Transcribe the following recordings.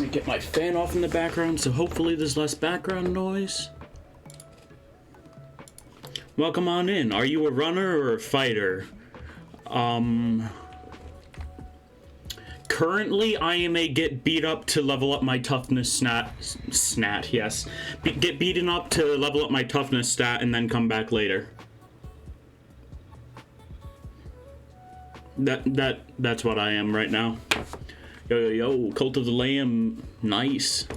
me get my fan off in the background, so hopefully there's less background noise. Welcome on in. Are you a runner or a fighter? Currently, I am a get beat up to level up my toughness stat, yes. Get beaten up to level up my toughness stat and then come back later. That's what I am right now. Yo, Cult of the Lamb, nice.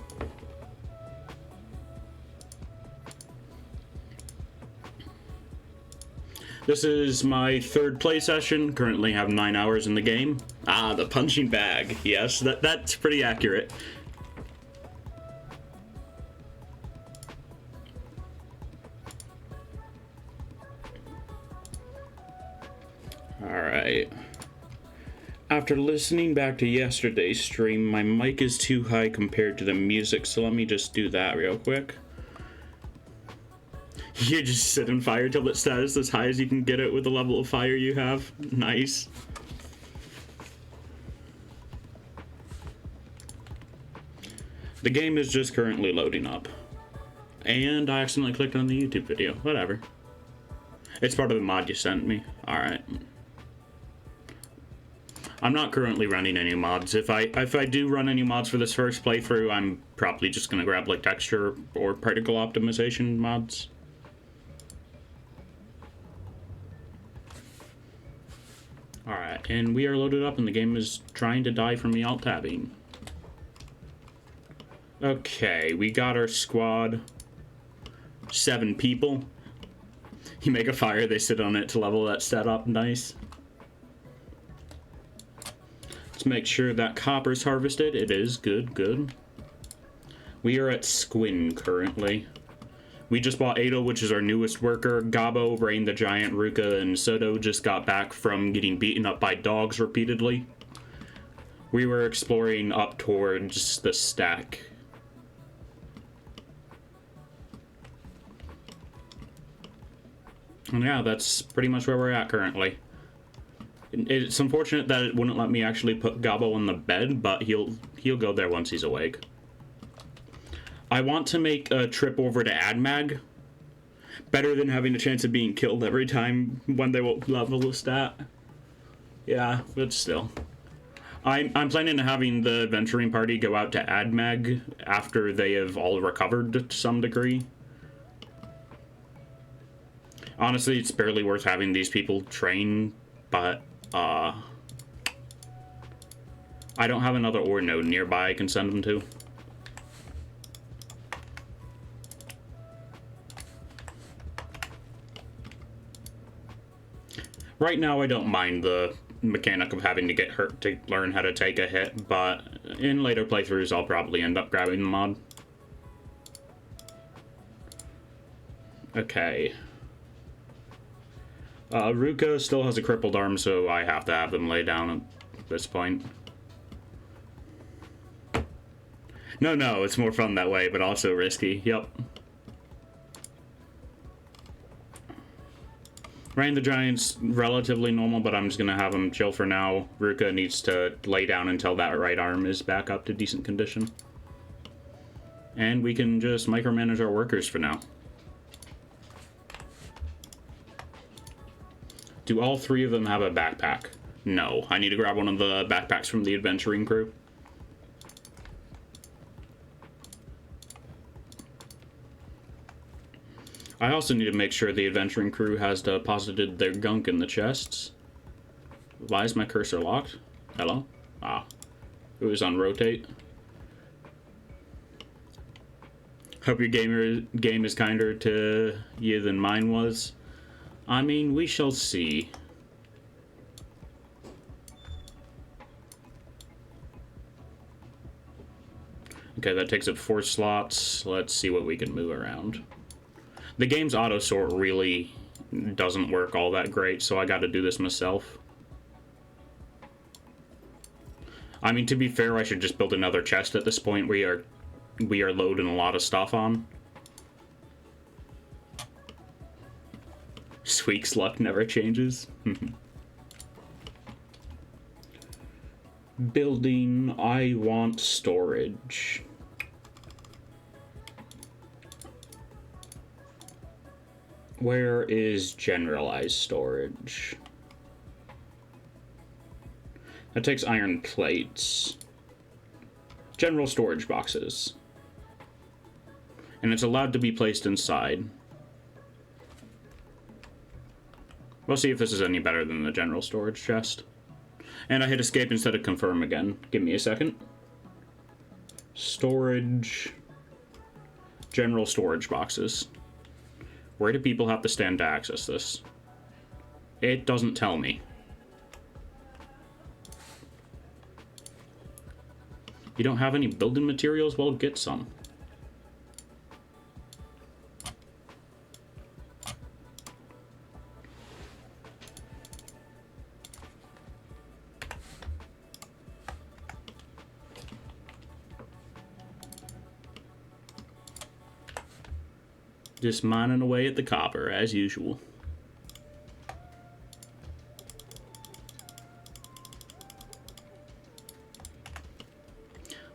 This is my third play session. Currently have 9 hours in the game. Ah, the punching bag. Yes, that's pretty accurate. Alright. After listening back to yesterday's stream, my mic is too high compared to the music, so let me just do that real quick. You just sit in fire till its status as high as you can get it with the level of fire you have. Nice. The game is just currently loading up. And I accidentally clicked on the YouTube video. Whatever. It's part of the mod you sent me. Alright. I'm not currently running any mods. If I do run any mods for this first playthrough, I'm probably just gonna grab like texture or particle optimization mods. Alright, and we are loaded up and the game is trying to die from me alt-tabbing. Okay, we got our squad. 7 people. You make a fire, they sit on it to level that stat up. Nice. Let's make sure that copper's harvested. It is. Good, good. We are at Squin currently. We just bought Ado, which is our newest worker. Gabo, Rain the Giant, Ruka, and Soto just got back from getting beaten up by dogs repeatedly. We were exploring up towards the stack. And yeah, that's pretty much where we're at currently. It's unfortunate that it wouldn't let me actually put Gabo on the bed, but he'll go there once he's awake. I want to make a trip over to AdMag. Better than having a chance of being killed every time when they won't level the stat. Yeah, but still. I'm planning on having the adventuring party go out to AdMag after they have all recovered to some degree. Honestly, it's barely worth having these people train, but I don't have another ore node nearby I can send them to. Right now, I don't mind the mechanic of having to get hurt to learn how to take a hit, but in later playthroughs, I'll probably end up grabbing the mod. Okay. Ruka still has a crippled arm, so I have to have them lay down at this point. No, it's more fun that way, but also risky. Yep. Rain the Giant's relatively normal, but I'm just gonna have him chill for now. Ruka needs to lay down until that right arm is back up to decent condition. And we can just micromanage our workers for now. Do all 3 of them have a backpack? No. I need to grab one of the backpacks from the adventuring crew. I also need to make sure the adventuring crew has deposited their gunk in the chests. Why is my cursor locked? Hello? Ah. It was on rotate. Hope your game is kinder to you than mine was. I mean, we shall see. Okay, that takes up 4 slots. Let's see what we can move around. The game's auto sort really doesn't work all that great, so I gotta do this myself. I mean, to be fair, I should just build another chest at this point. We are loading a lot of stuff on. Squeak's luck never changes. Building, I want storage. Where is generalized storage? That takes iron plates. General storage boxes. And it's allowed to be placed inside. We'll see if this is any better than the general storage chest. And I hit escape instead of confirm again. Give me a second. Storage. General storage boxes. Where do people have to stand to access this? It doesn't tell me. You don't have any building materials? Well, get some. Just mining away at the copper, as usual.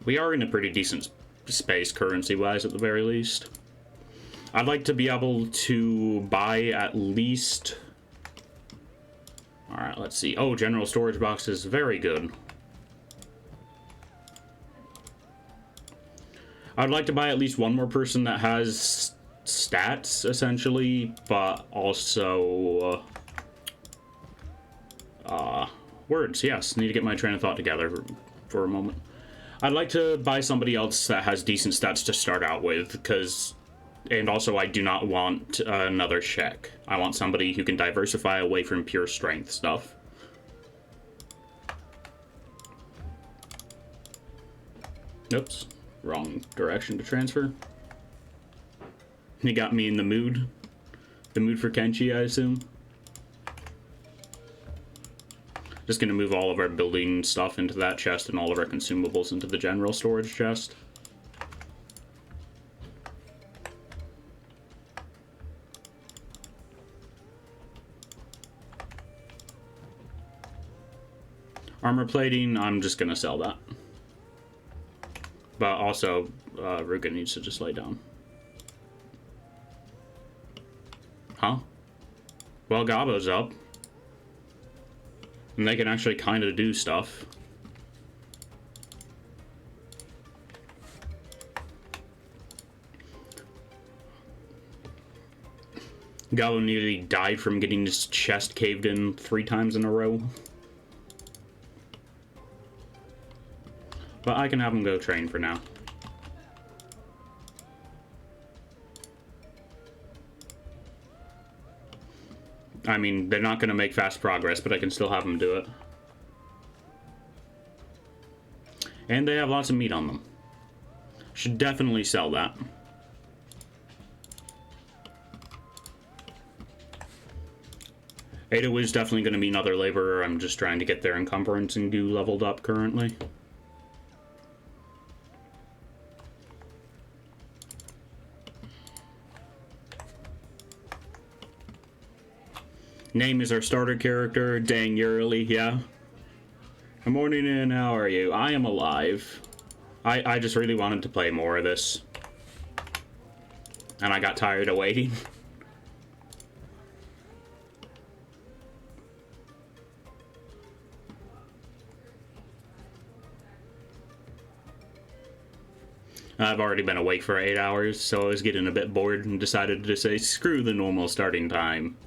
We are in a pretty decent space currency-wise, at the very least. I'd like to be able to buy at least... Alright, let's see. Oh, general storage box is very good. I'd like to buy at least one more person that has stats, essentially, but also... words, yes. Need to get my train of thought together for a moment. I'd like to buy somebody else that has decent stats to start out with, because... And also, I do not want another Shek. I want somebody who can diversify away from pure strength stuff. Oops. Wrong direction to transfer. He got me in the mood. The mood for Kenshi, I assume. Just gonna move all of our building stuff into that chest and all of our consumables into the general storage chest. Armor plating, I'm just gonna sell that. But also, Ruka needs to just lay down. Huh? Well, Gabo's up. And they can actually kind of do stuff. Gabo nearly died from getting his chest caved in 3 times in a row. But I can have him go train for now. I mean, they're not going to make fast progress, but I can still have them do it. And they have lots of meat on them. Should definitely sell that. Ada is definitely going to be another laborer. I'm just trying to get their encumbrance and goo leveled up currently. Name is our starter character. Dang, you're early, yeah. Good morning, and how are you? I am alive. I just really wanted to play more of this. And I got tired of waiting. I've already been awake for 8 hours, so I was getting a bit bored and decided to say, screw the normal starting time.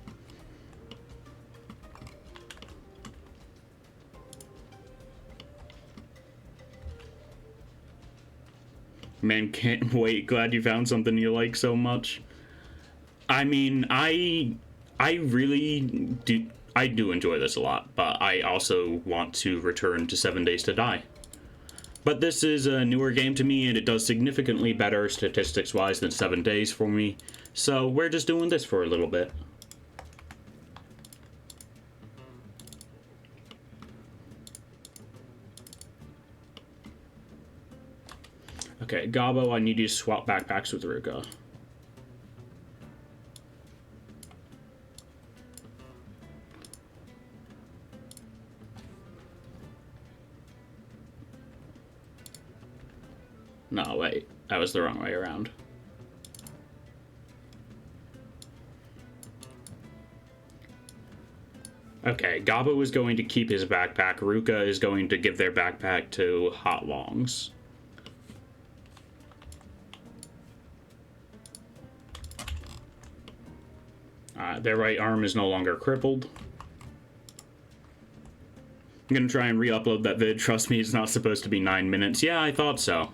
Man, can't wait. Glad you found something you like so much. I mean, I really do. I do enjoy this a lot, but I also want to return to 7 Days to Die. But this is a newer game to me, and it does significantly better statistics-wise than 7 Days for me. So we're just doing this for a little bit. Okay, Gabo, I need you to swap backpacks with Ruka. No, wait. That was the wrong way around. Okay, Gabo is going to keep his backpack. Ruka is going to give their backpack to Hot Longs. Their right arm is no longer crippled. I'm gonna try and re-upload that vid. Trust me, it's not supposed to be 9 minutes. Yeah, I thought so.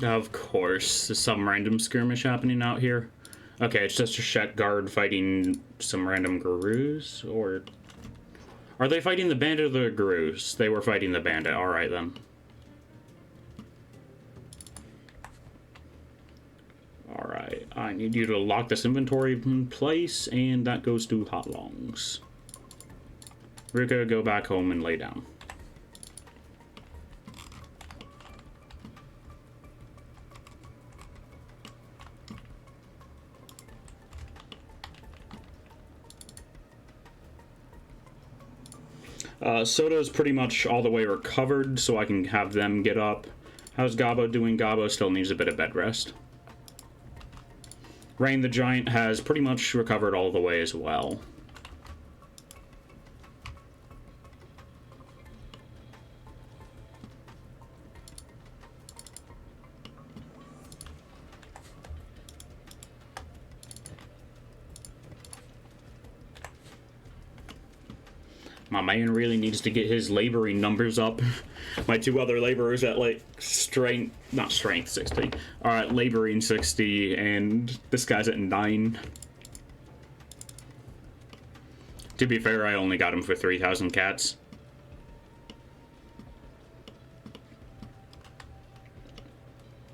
Of course, there's some random skirmish happening out here. Okay, it's just a Shet guard fighting some random gurus, or... Are they fighting the bandit or the gurus? They were fighting the bandit, alright then. Alright, I need you to lock this inventory in place, and that goes to Hot Longs. Ruka, go back home and lay down. Soda's pretty much all the way recovered, so I can have them get up. How's Gabo doing? Gabo still needs a bit of bed rest. Rain the Giant has pretty much recovered all the way as well. My man really needs to get his laboring numbers up. My two other laborers at like strength, not strength 60, are at laboring 60, and this guy's at 9. To be fair, I only got him for 3,000 cats.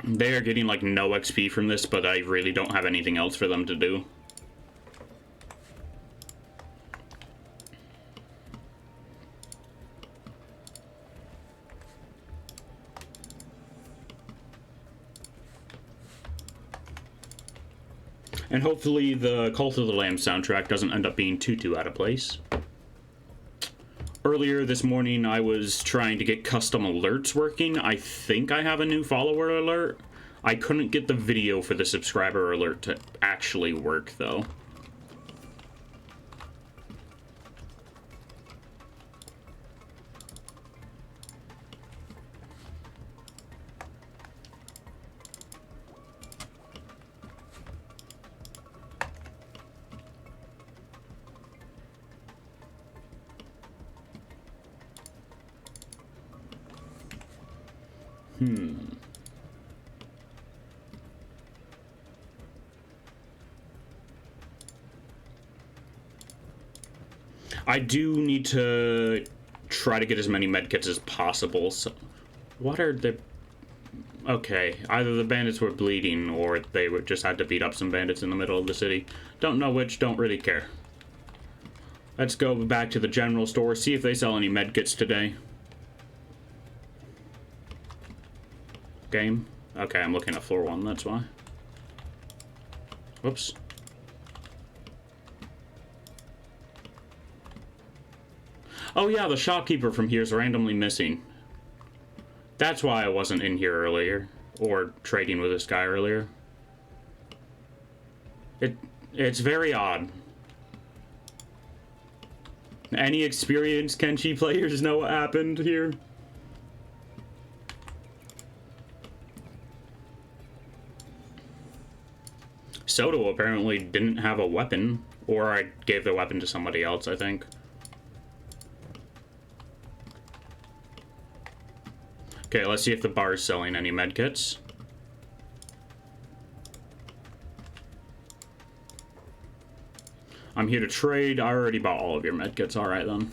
They are getting like no XP from this, but I really don't have anything else for them to do. And hopefully the Cult of the Lamb soundtrack doesn't end up being too out of place. Earlier this morning, I was trying to get custom alerts working. I think I have a new follower alert. I couldn't get the video for the subscriber alert to actually work, though. I do need to try to get as many medkits as possible. So, what are the... Okay, either the bandits were bleeding, or they just had to beat up some bandits in the middle of the city. Don't know which, don't really care. Let's go back to the general store, see if they sell any medkits today. Game? Okay, I'm looking at floor 1, that's why. Whoops. Oh yeah, the shopkeeper from here is randomly missing. That's why I wasn't in here earlier, or trading with this guy earlier. It's very odd. Any experienced Kenshi players know what happened here? Soto apparently didn't have a weapon, or I gave the weapon to somebody else, I think. Okay, let's see if the bar is selling any medkits. I'm here to trade. I already bought all of your medkits. Alright then.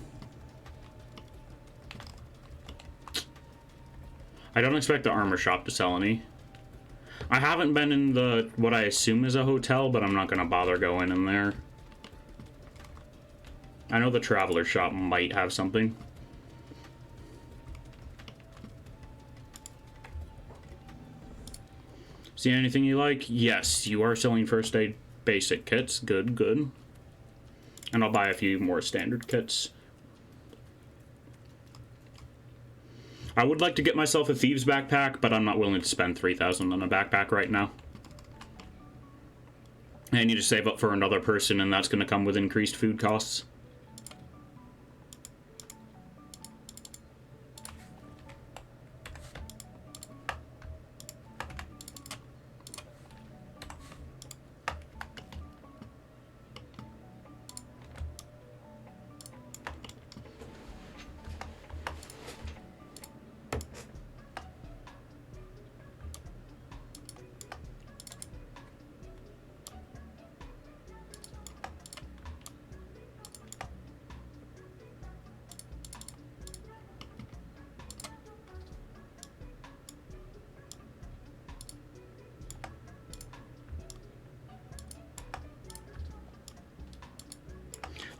I don't expect the armor shop to sell any. I haven't been in the, what I assume is a hotel, but I'm not going to bother going in there. I know the traveler shop might have something. See anything you like? Yes, you are selling first aid basic kits. Good, good. And I'll buy a few more standard kits. I would like to get myself a thieves backpack, but I'm not willing to spend 3,000 on a backpack right now. I need to save up for another person, and that's going to come with increased food costs.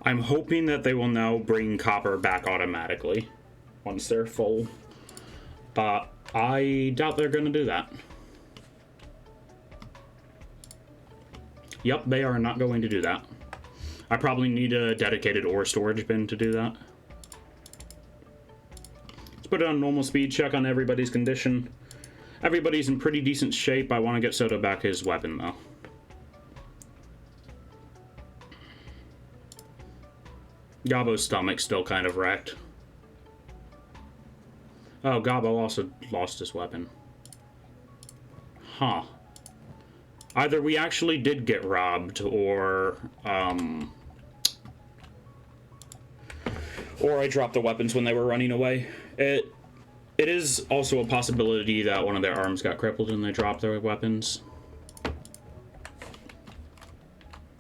I'm hoping that they will now bring copper back automatically once they're full, but I doubt they're going to do that. Yep, they are not going to do that. I probably need a dedicated ore storage bin to do that. Let's put it on normal speed, check on everybody's condition. Everybody's in pretty decent shape. I want to get Soda back his weapon, though. Gabbo's stomach's still kind of wrecked. Oh, Gabbo also lost his weapon. Huh. Either we actually did get robbed, or I dropped the weapons when they were running away. It is also a possibility that one of their arms got crippled and they dropped their weapons.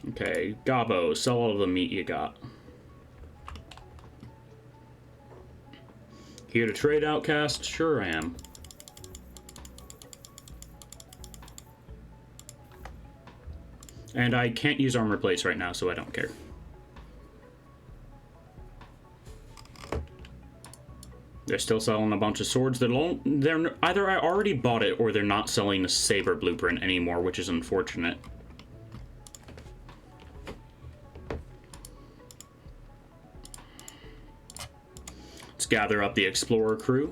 Okay, Gabbo, sell all the meat you got. Here to trade, Outcast? Sure I am. And I can't use armor plates right now, so I don't care. They're still selling a bunch of swords. They're either I already bought it, or they're not selling a saber blueprint anymore, which is unfortunate. Let's gather up the explorer crew.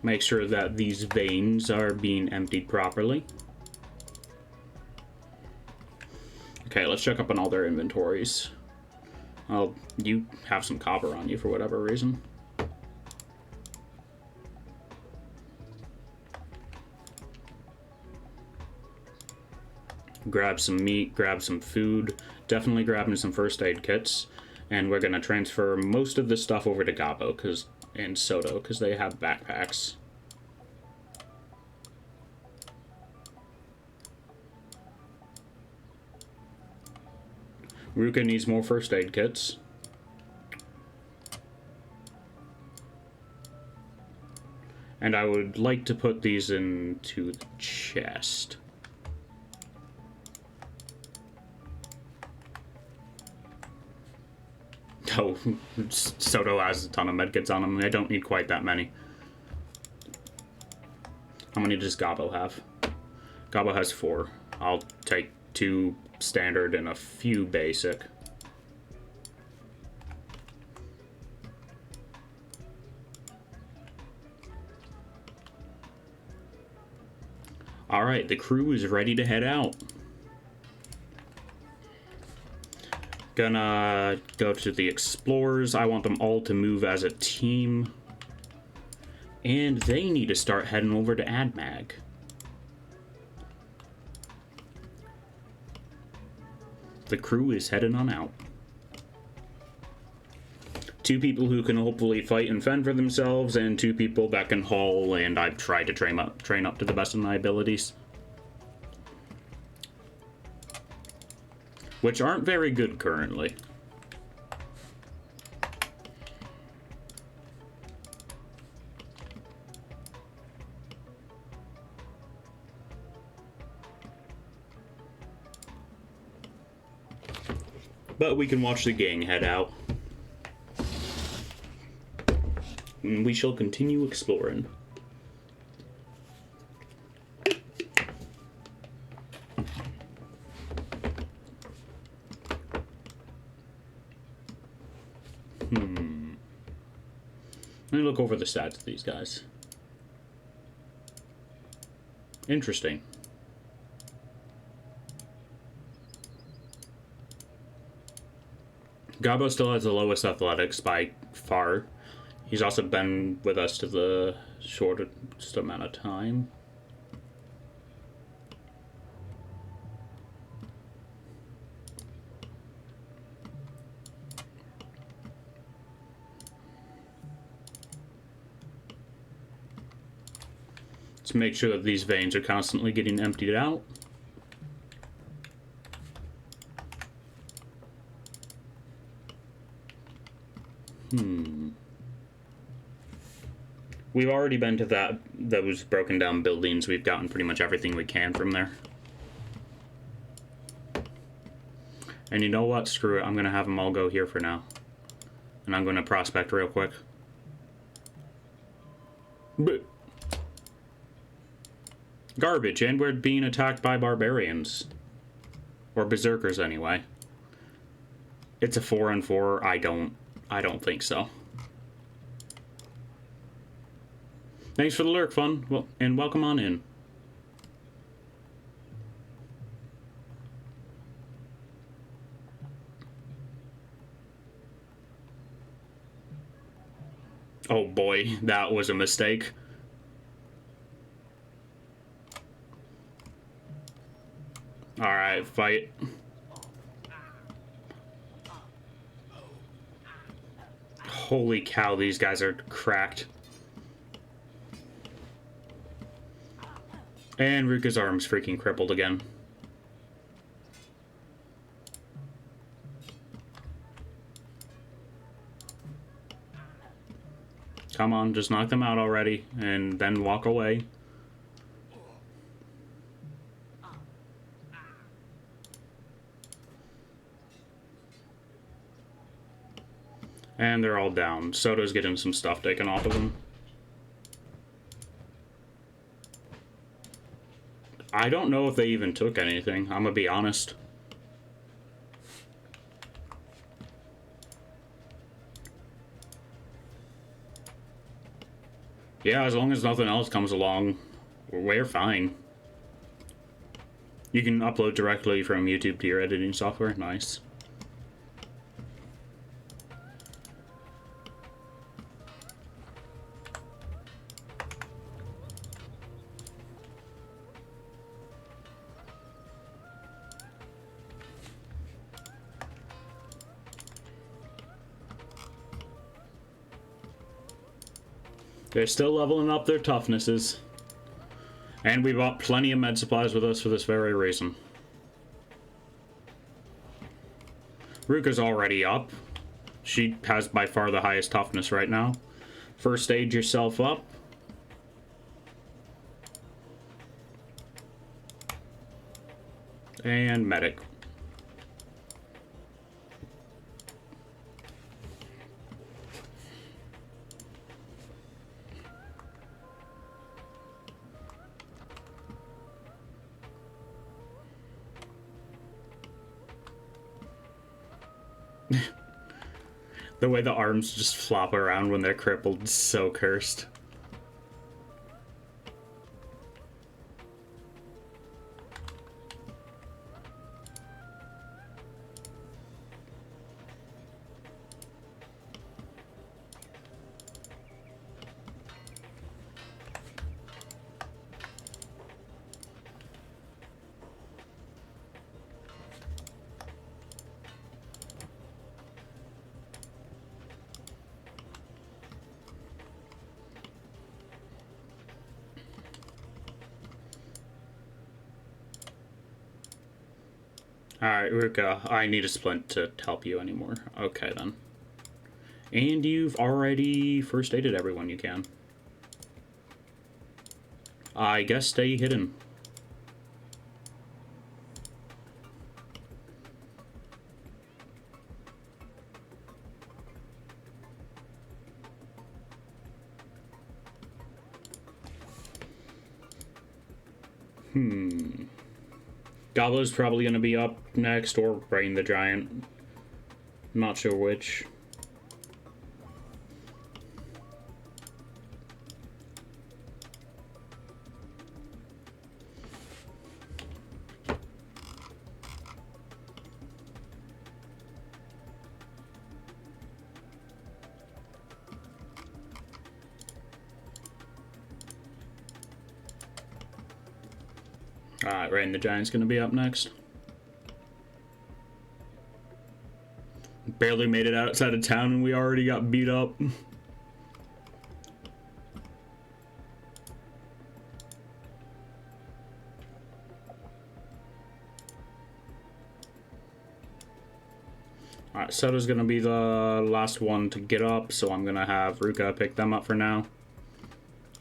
Make sure that these veins are being emptied properly. Okay, let's check up on all their inventories. Oh, you have some copper on you for whatever reason. Grab some meat, grab some food, definitely grabbing some first aid kits, and we're gonna transfer most of this stuff over to Gabbo and Soto, because they have backpacks. Ruka needs more first aid kits. And I would like to put these into the chest. Oh, Soto has a ton of medkits on him. I don't need quite that many. How many does Gabbo have? Gabbo has 4. I'll take 2 standard and a few basic. Alright, the crew is ready to head out. Gonna go to the explorers. I want them all to move as a team. And they need to start heading over to AdMag. The crew is heading on out. 2 people who can hopefully fight and fend for themselves, and 2 people that can haul, and I've tried to train up to the best of my abilities. Which aren't very good currently. But we can watch the gang head out. and we shall continue exploring. Let me look over the stats of these guys. Interesting. Gabo still has the lowest athletics by far. He's also been with us to the shortest amount of time. Let's make sure that these veins are constantly getting emptied out. We've already been to those broken down buildings. We've gotten pretty much everything we can from there. And you know what? Screw it. I'm going to have them all go here for now. And I'm going to prospect real quick. But garbage, and we're being attacked by barbarians. Or berserkers, anyway. It's a 4-on-4. I don't think so. Thanks for the lurk, Fun. Well, and welcome on in. Oh boy, that was a mistake. Alright, fight. Holy cow, these guys are cracked. And Ruka's arm's freaking crippled again. Come on, just knock them out already, and then walk away. And they're all down. Soto's getting some stuff taken off of them. I don't know if they even took anything, I'm gonna be honest. Yeah, as long as nothing else comes along, we're fine. You can upload directly from YouTube to your editing software. Nice. They're still leveling up their toughnesses. And we bought plenty of med supplies with us for this very reason. Ruka's already up. She has by far the highest toughness right now. First aid yourself up. And medic. The way the arms just flop around when they're crippled is so cursed. Alright, Ruka, I need a splint to help you anymore. Okay, then. And you've already first aided everyone you can. I guess stay hidden. Gobbler's probably going to be up next, or Brain the Giant. Not sure which. Alright, Rain the Giant's gonna be up next. Barely made it outside of town and we already got beat up. Alright, Soda's gonna be the last one to get up, so I'm gonna have Ruka pick them up for now.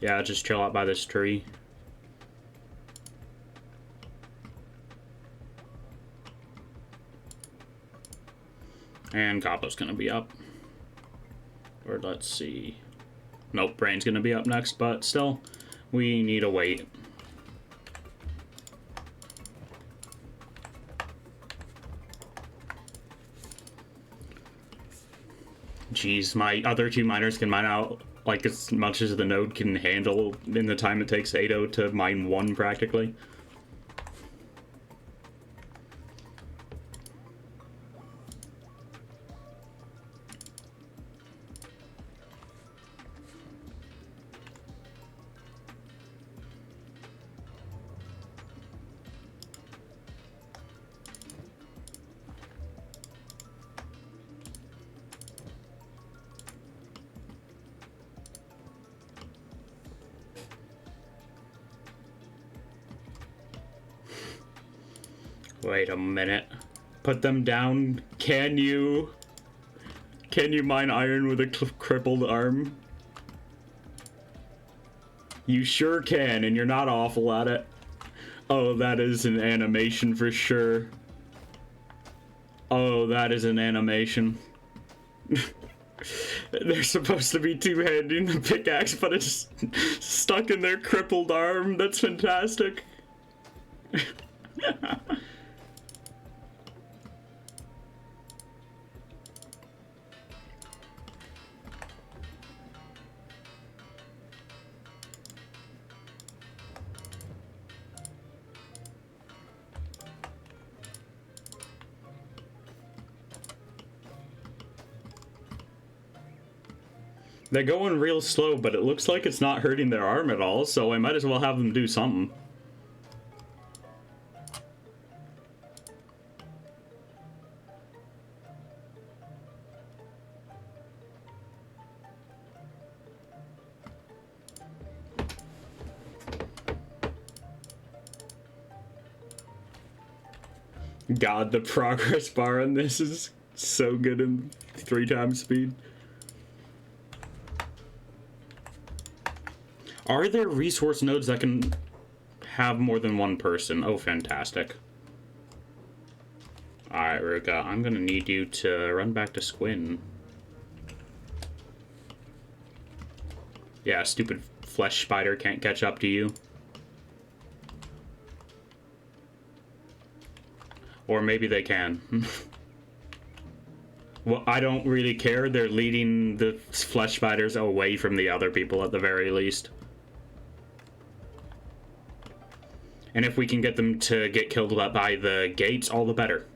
Yeah, just chill out by this tree. And Gobbler's gonna be up. Or let's see. Nope, Brain's gonna be up next, but still, we need to wait. Jeez, my other two miners can mine out like as much as the node can handle in the time it takes Ado to mine one practically. Wait a minute. Put them down. Can you mine iron with a crippled arm? You sure can, and you're not awful at it. Oh, that is an animation for sure. Oh, that is an animation. They're supposed to be two-handing the pickaxe, but it's stuck in their crippled arm. That's fantastic. They're going real slow, but it looks like it's not hurting their arm at all, so I might as well have them do something. God, the progress bar on this is so good in 3 times speed. Are there resource nodes that can have more than one person? Oh, fantastic. Alright, Ruka, I'm gonna need you to run back to Squin. Yeah, stupid flesh spider can't catch up to you. Or maybe they can. Well, I don't really care. They're leading the flesh spiders away from the other people at the very least. And if we can get them to get killed by the gates, all the better.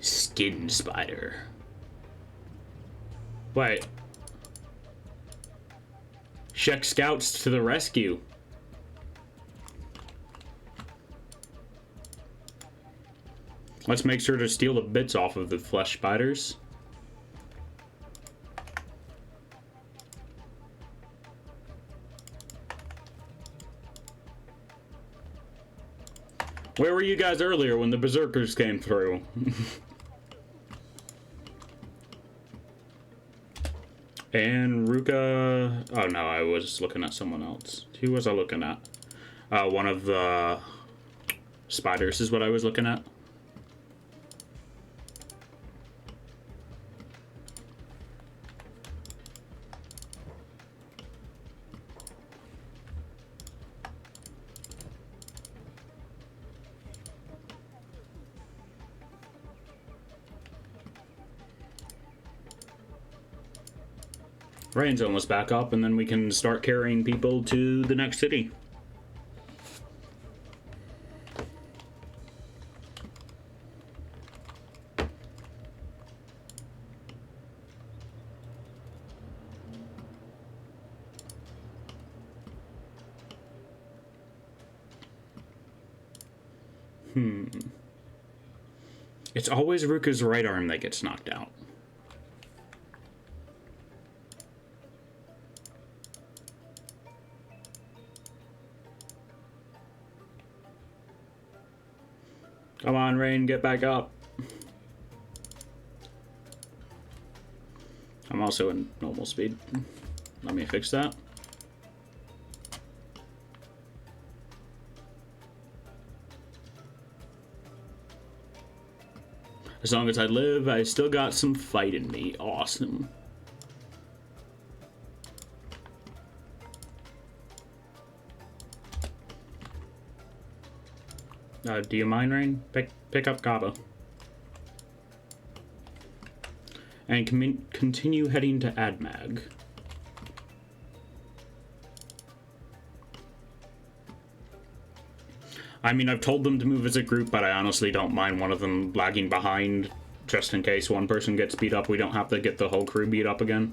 Skin spider. Wait. Shek scouts to the rescue. Let's make sure to steal the bits off of the flesh spiders. Where were you guys earlier when the berserkers came through? And Ruka... Oh no, I was looking at someone else. Who was I looking at? One of the spiders is what I was looking at. Rain's almost back up, and then we can start carrying people to the next city. It's always Ruka's right arm that gets knocked out. Come on, Rain, get back up. I'm also in normal speed. Let me fix that. As long as I live, I still got some fight in me. Awesome. Do you mind, Rain? Pick up Gaba. And continue heading to Admag. I mean, I've told them to move as a group, but I honestly don't mind one of them lagging behind, just in case one person gets beat up. We don't have to get the whole crew beat up again.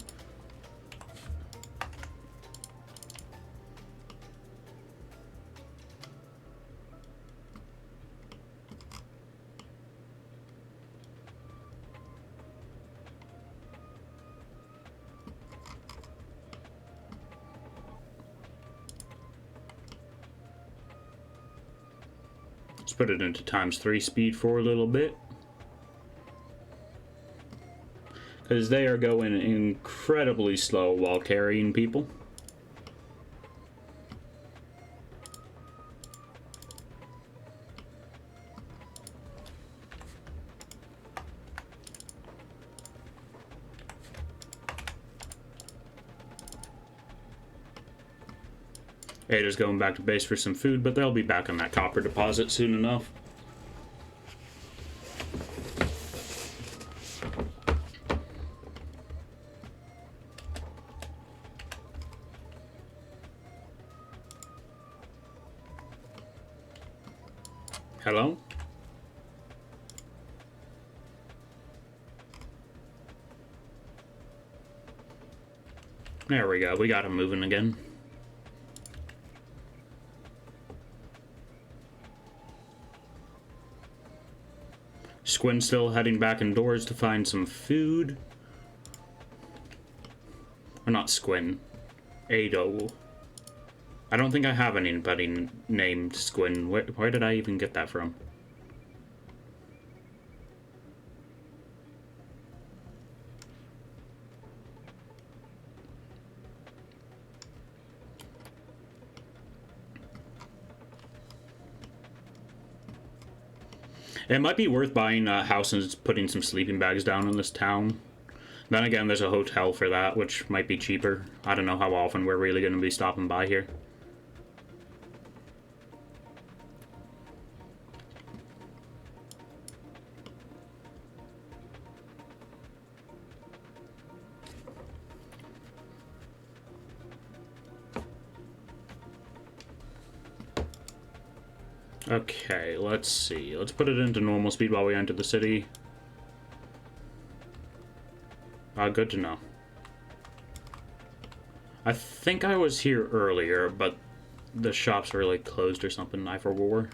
Let's put it into ×3 speed for a little bit. Because they are going incredibly slow while carrying people. Ada's going back to base for some food, but they'll be back on that copper deposit soon enough. Hello? There we go. We got him moving again. Squin's still heading back indoors to find some food. Or not Squin. Ado. I don't think I have anybody named Squin. Where did I even get that from? It might be worth buying a house and putting some sleeping bags down in this town. Then again, there's a hotel for that, which might be cheaper. I don't know how often we're really going to be stopping by here. Okay, let's see. Let's put it into normal speed while we enter the city. Good to know. I think I was here earlier, but the shop's really closed or something. I forgot.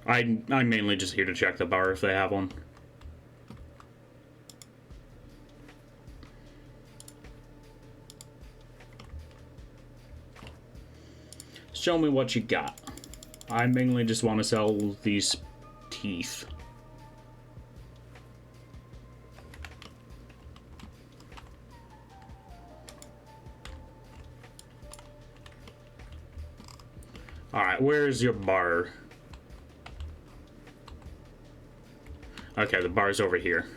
I'm mainly just here to check the bar if they have one. Show me what you got. I mainly just want to sell these teeth. Alright, where's your bar? Okay, the bar's over here.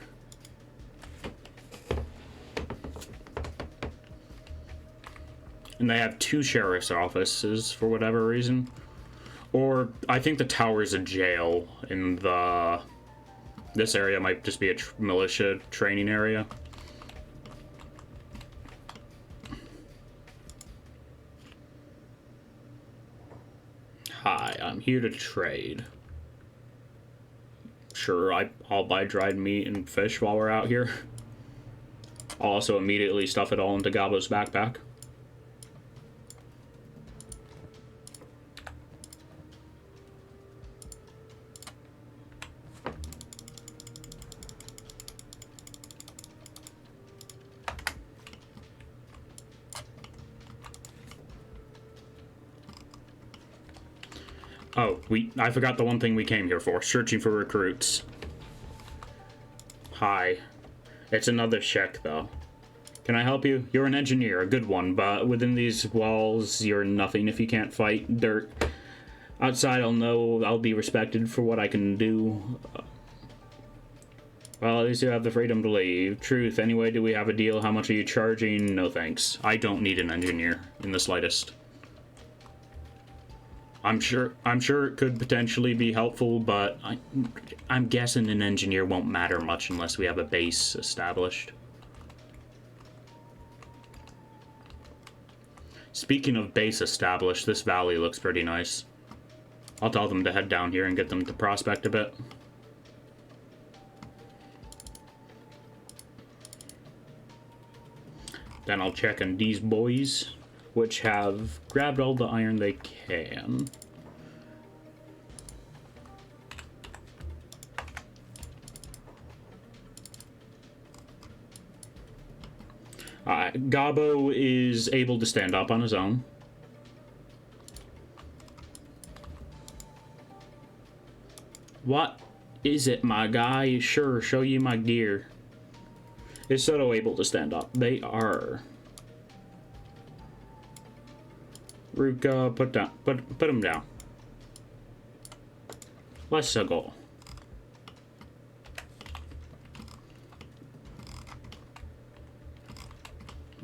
And they have 2 sheriff's offices for whatever reason. Or, I think the tower's a jail in the This area might just be a militia training area. Hi, I'm here to trade. Sure, I'll buy dried meat and fish while we're out here. I'll also immediately stuff it all into Gabbo's backpack. Oh, I forgot the one thing we came here for, searching for recruits. Hi. It's another check, though. Can I help you? You're an engineer, a good one, but within these walls, you're nothing if you can't fight dirt. Outside, I'll know I'll be respected for what I can do. Well, at least you have the freedom to leave. Truth, anyway, do we have a deal? How much are you charging? No thanks. I don't need an engineer in the slightest. I'm sure it could potentially be helpful, but I'm guessing an engineer won't matter much unless we have a base established. Speaking of base established, this valley looks pretty nice. I'll tell them to head down here and get them to prospect a bit. Then I'll check on these boys, which have grabbed all the iron they can. Gabbo is able to stand up on his own. What is it, my guy? Sure, show you my gear. Is Soto able to stand up? They are. Ruka, put him down. Let's go.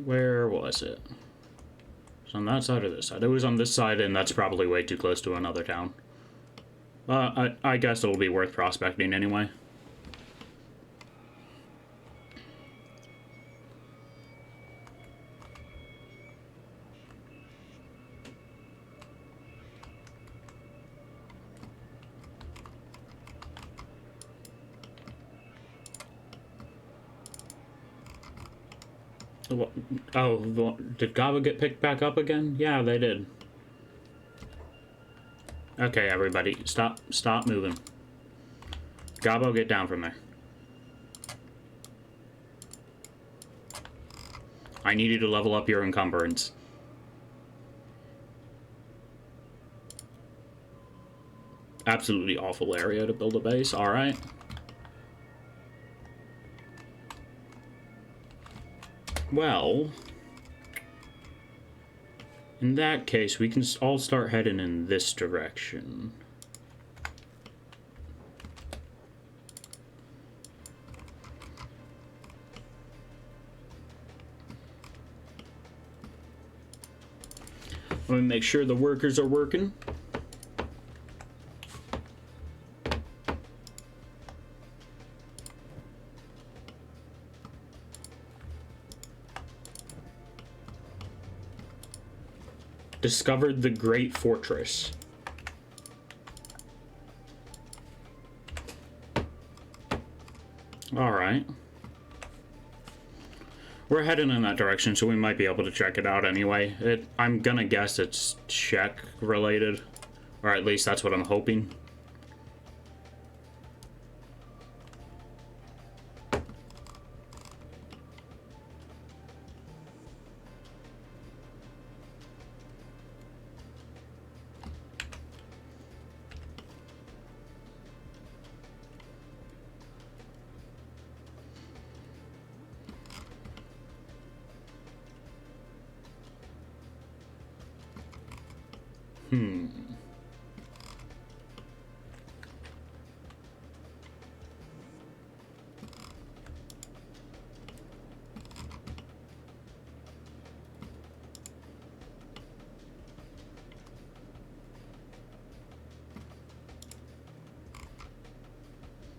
Where was it? It's on that side or this side? It was on this side, and that's probably way too close to another town. I guess it'll be worth prospecting anyway. Oh, did Gabbo get picked back up again? Yeah, they did. Okay, everybody, stop moving. Gabbo, get down from there. I need you to level up your encumbrance. Absolutely awful area to build a base, alright. Well, in that case, we can all start heading in this direction. Let me make sure the workers are working. Discovered the Great Fortress. Alright. We're heading in that direction, so we might be able to check it out anyway. I'm gonna guess it's Czech related. Or at least that's what I'm hoping.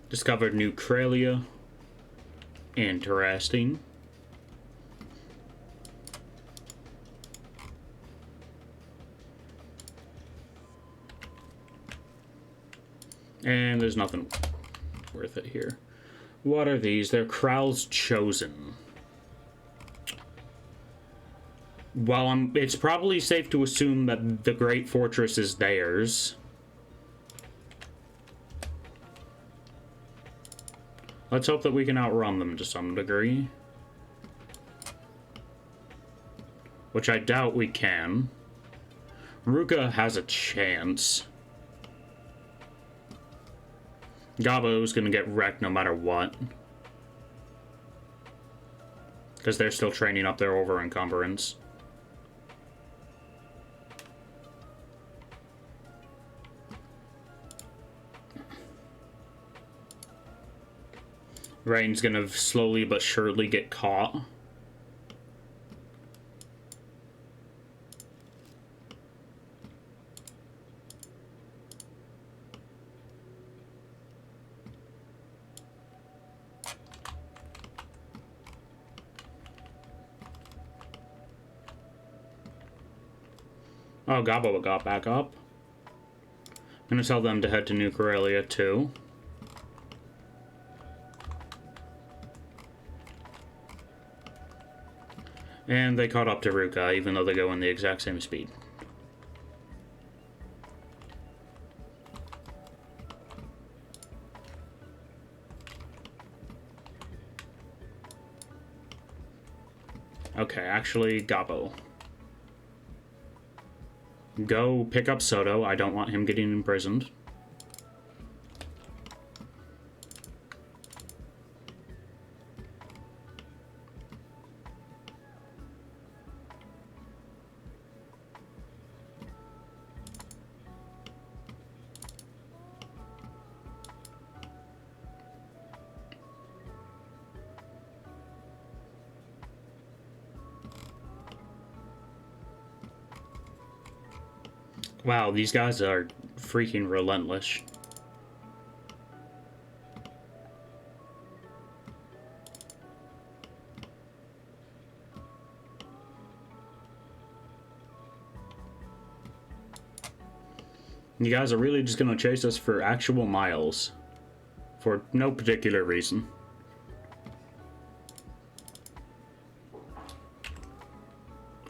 Discovered New Kralia. Interesting. And there's nothing worth it here. What are these? They're Kral's Chosen. Well, it's probably safe to assume that the Great Fortress is theirs. Let's hope that we can outrun them to some degree. Which I doubt we can. Ruka has a chance. Gabo's gonna get wrecked no matter what. Because they're still training up their over-encumbrance. Rain's gonna slowly but surely get caught. Oh, Gabo got back up. I'm gonna tell them to head to New Karelia too. And they caught up to Ruka, even though they go in the exact same speed. Okay, actually, Gabo. Go pick up Soto. I don't want him getting imprisoned. Wow, these guys are freaking relentless. You guys are really just gonna chase us for actual miles. For no particular reason.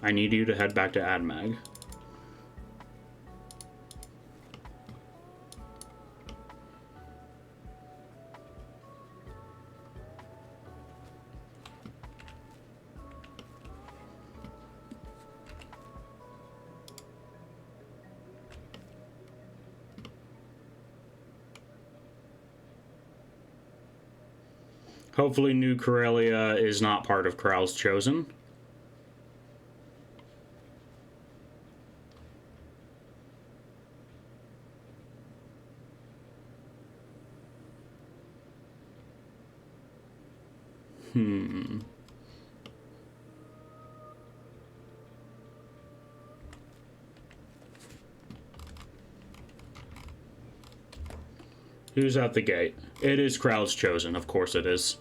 I need you to head back to Admag. Hopefully New Karelia is not part of Kral's Chosen. Who's at the gate? It is Kral's Chosen, of course it is.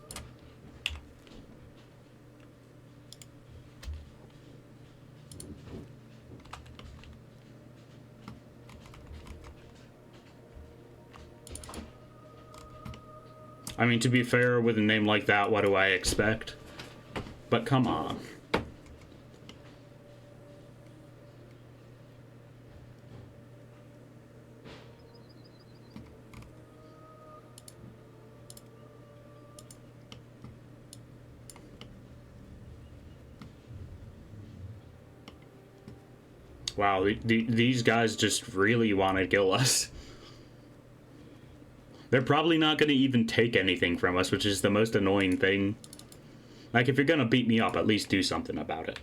I mean, to be fair, with a name like that, what do I expect? But come on. Wow, these guys just really want to kill us. They're probably not going to even take anything from us, which is the most annoying thing. Like, if you're going to beat me up, at least do something about it.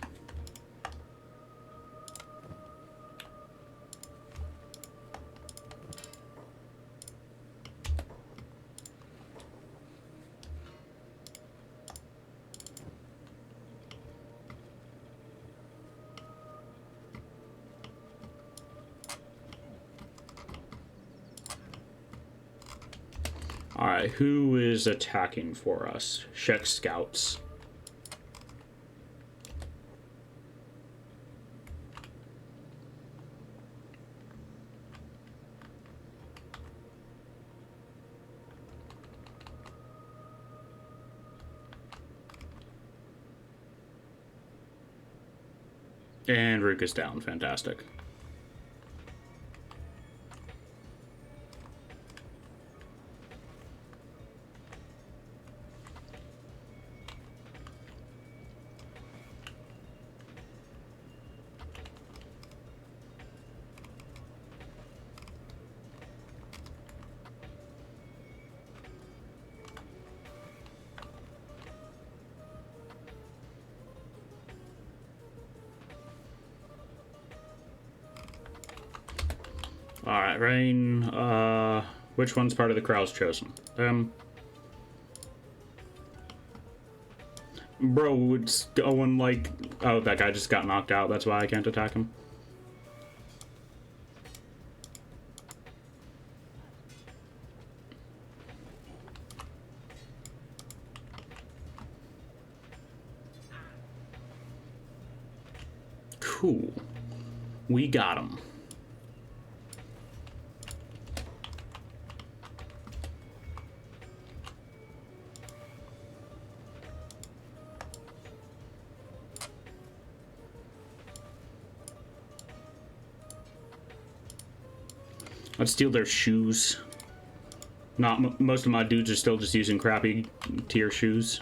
Alright, who is attacking for us? Check scouts. And Rook is down. Fantastic. Alright, Rain, which one's part of the crowd's chosen? Bro, it's going like... Oh, that guy just got knocked out, that's why I can't attack him. Cool. We got him. Let's steal their shoes. Most of my dudes are still just using crappy tier shoes.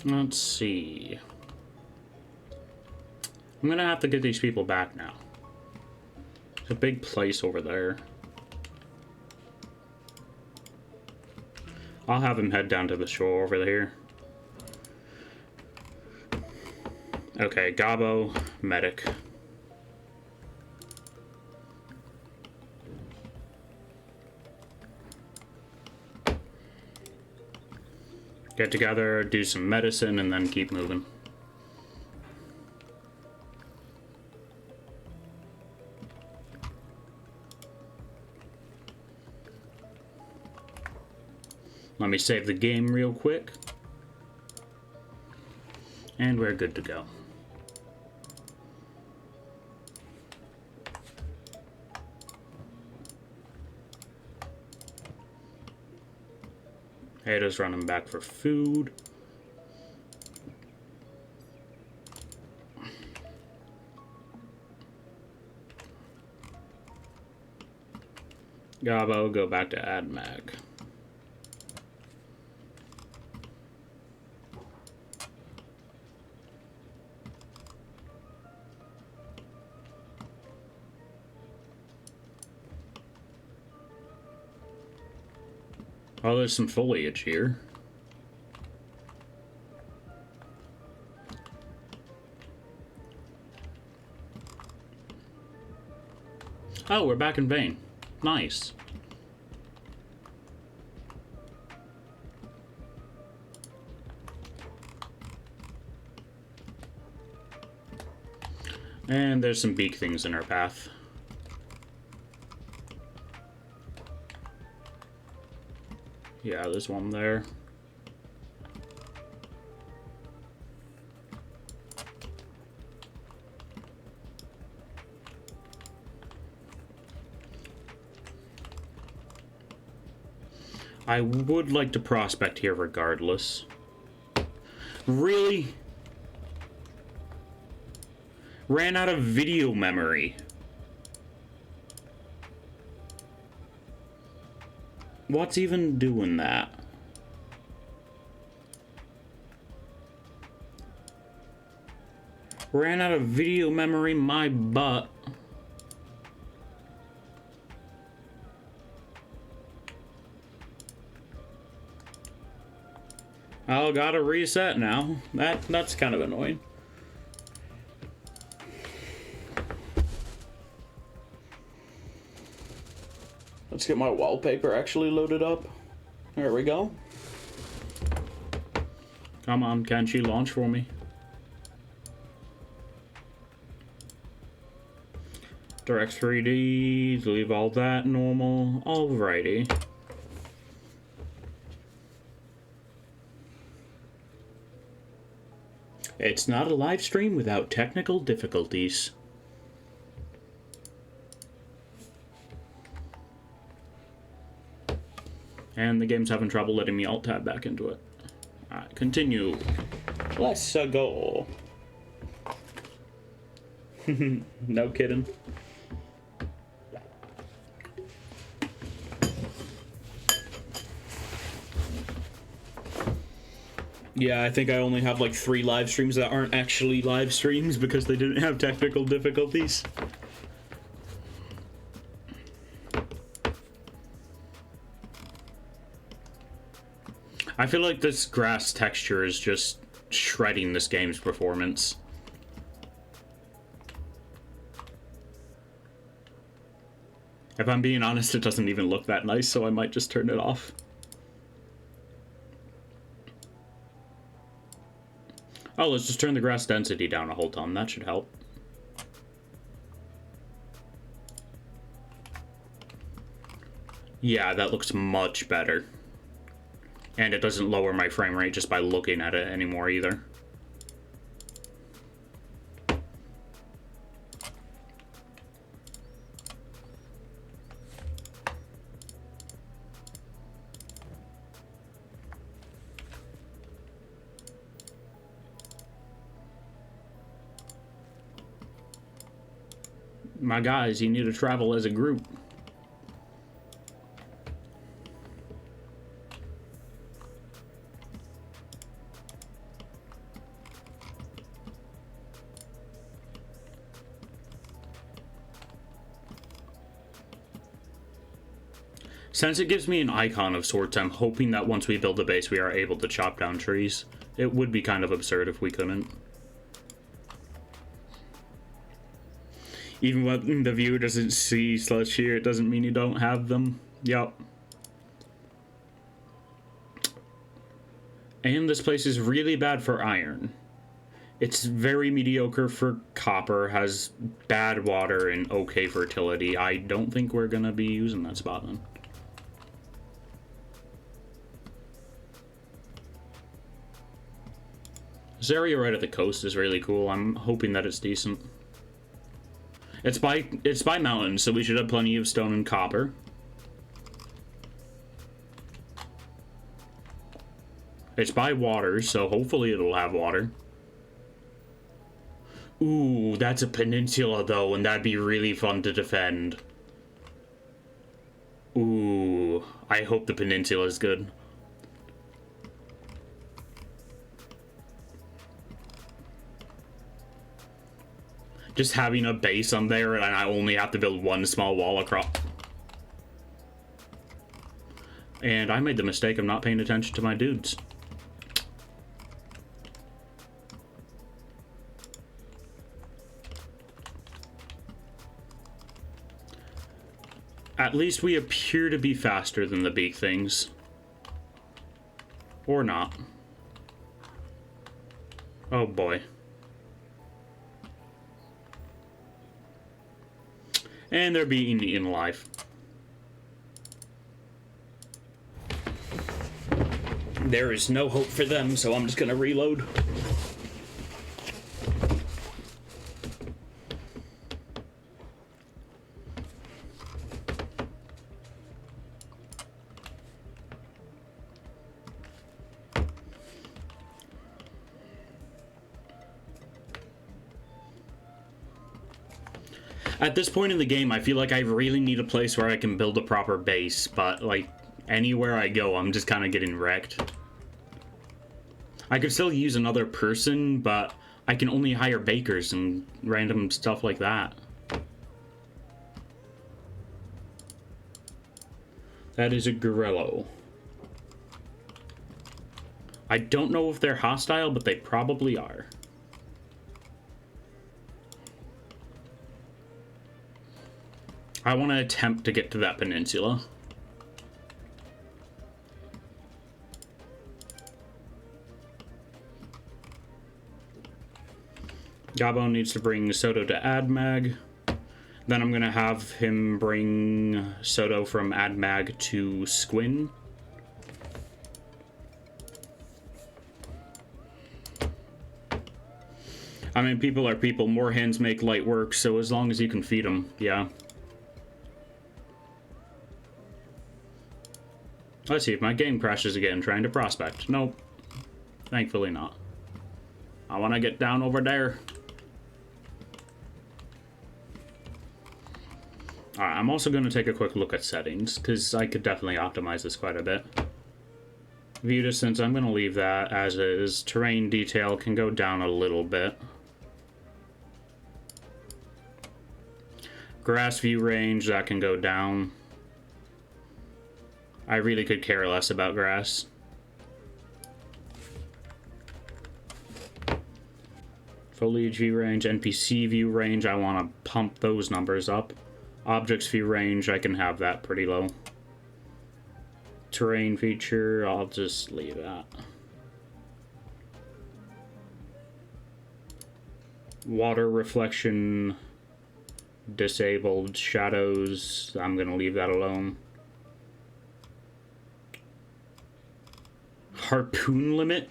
Let's see. I'm gonna have to get these people back now. There's a big place over there. I'll have him head down to the shore over here. Okay, Gabo, medic. Get together, do some medicine, and then keep moving. Let me save the game real quick. And we're good to go. Ada's running back for food. Gabo, go back to AdMag. Oh, there's some foliage here. Oh, we're back in Vane. Nice. And there's some beak things in our path. Yeah, there's one there. I would like to prospect here regardless. Really? Ran out of video memory. What's even doing that? Ran out of video memory, my butt. Oh, gotta reset now. That's kind of annoying. Let's get my wallpaper actually loaded up. There we go. Come on, Kenshi, launch for me. Direct 3D, leave all that normal. Alrighty. It's not a live stream without technical difficulties. And the game's having trouble letting me alt-tab back into it. Alright, continue. Let's go. No kidding. Yeah, I think I only have like 3 live streams that aren't actually live streams because they didn't have technical difficulties. I feel like this grass texture is just shredding this game's performance. If I'm being honest, it doesn't even look that nice, so I might just turn it off. Oh, let's just turn the grass density down a whole ton. That should help. Yeah, that looks much better. And it doesn't lower my frame rate just by looking at it anymore either. My guys, you need to travel as a group. Since it gives me an icon of sorts, I'm hoping that once we build a base, we are able to chop down trees. It would be kind of absurd if we couldn't. Even when the viewer doesn't see / hear, it doesn't mean you don't have them. Yup. And this place is really bad for iron. It's very mediocre for copper, has bad water and okay fertility. I don't think we're gonna be using that spot then. This area right at the coast is really cool. I'm hoping that it's decent. It's by mountains, so we should have plenty of stone and copper. It's by water, so hopefully it'll have water. Ooh, that's a peninsula though, and that'd be really fun to defend. Ooh, I hope the peninsula is good. Just having a base on there and I only have to build one small wall across. And I made the mistake of not paying attention to my dudes. At least we appear to be faster than the big things. Or not. Oh boy. And they're being eaten alive. There is no hope for them, so I'm just gonna reload. At this point in the game, I feel like I really need a place where I can build a proper base, but, like, anywhere I go, I'm just kind of getting wrecked. I could still use another person, but I can only hire bakers and random stuff like that. That is a Gorello. I don't know if they're hostile, but they probably are. I want to attempt to get to that peninsula. Gabo needs to bring Soto to Admag. Then I'm going to have him bring Soto from Admag to Squin. I mean, people are people. More hands make light work, so as long as you can feed them, yeah. Let's see if my game crashes again trying to prospect. Nope. Thankfully not. I want to get down over there. Alright, I'm also going to take a quick look at settings, because I could definitely optimize this quite a bit. View distance, I'm going to leave that as is. Terrain detail can go down a little bit. Grass view range, that can go down. I really could care less about grass. Foliage view range, NPC view range, I want to pump those numbers up. Objects view range, I can have that pretty low. Terrain feature, I'll just leave that. Water reflection, disabled. Shadows, I'm going to leave that alone. Harpoon limit?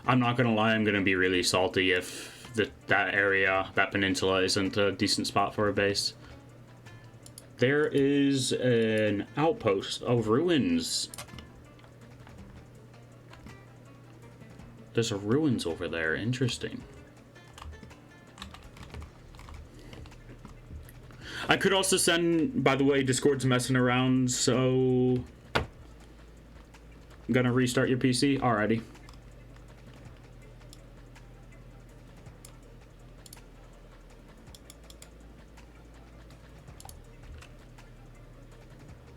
I'm not gonna lie, I'm gonna be really salty if that area, that peninsula, isn't a decent spot for a base. There is an outpost of ruins. There's a ruins over there. Interesting. I could also send, by the way, Discord's messing around, so I'm gonna restart your PC. Alrighty.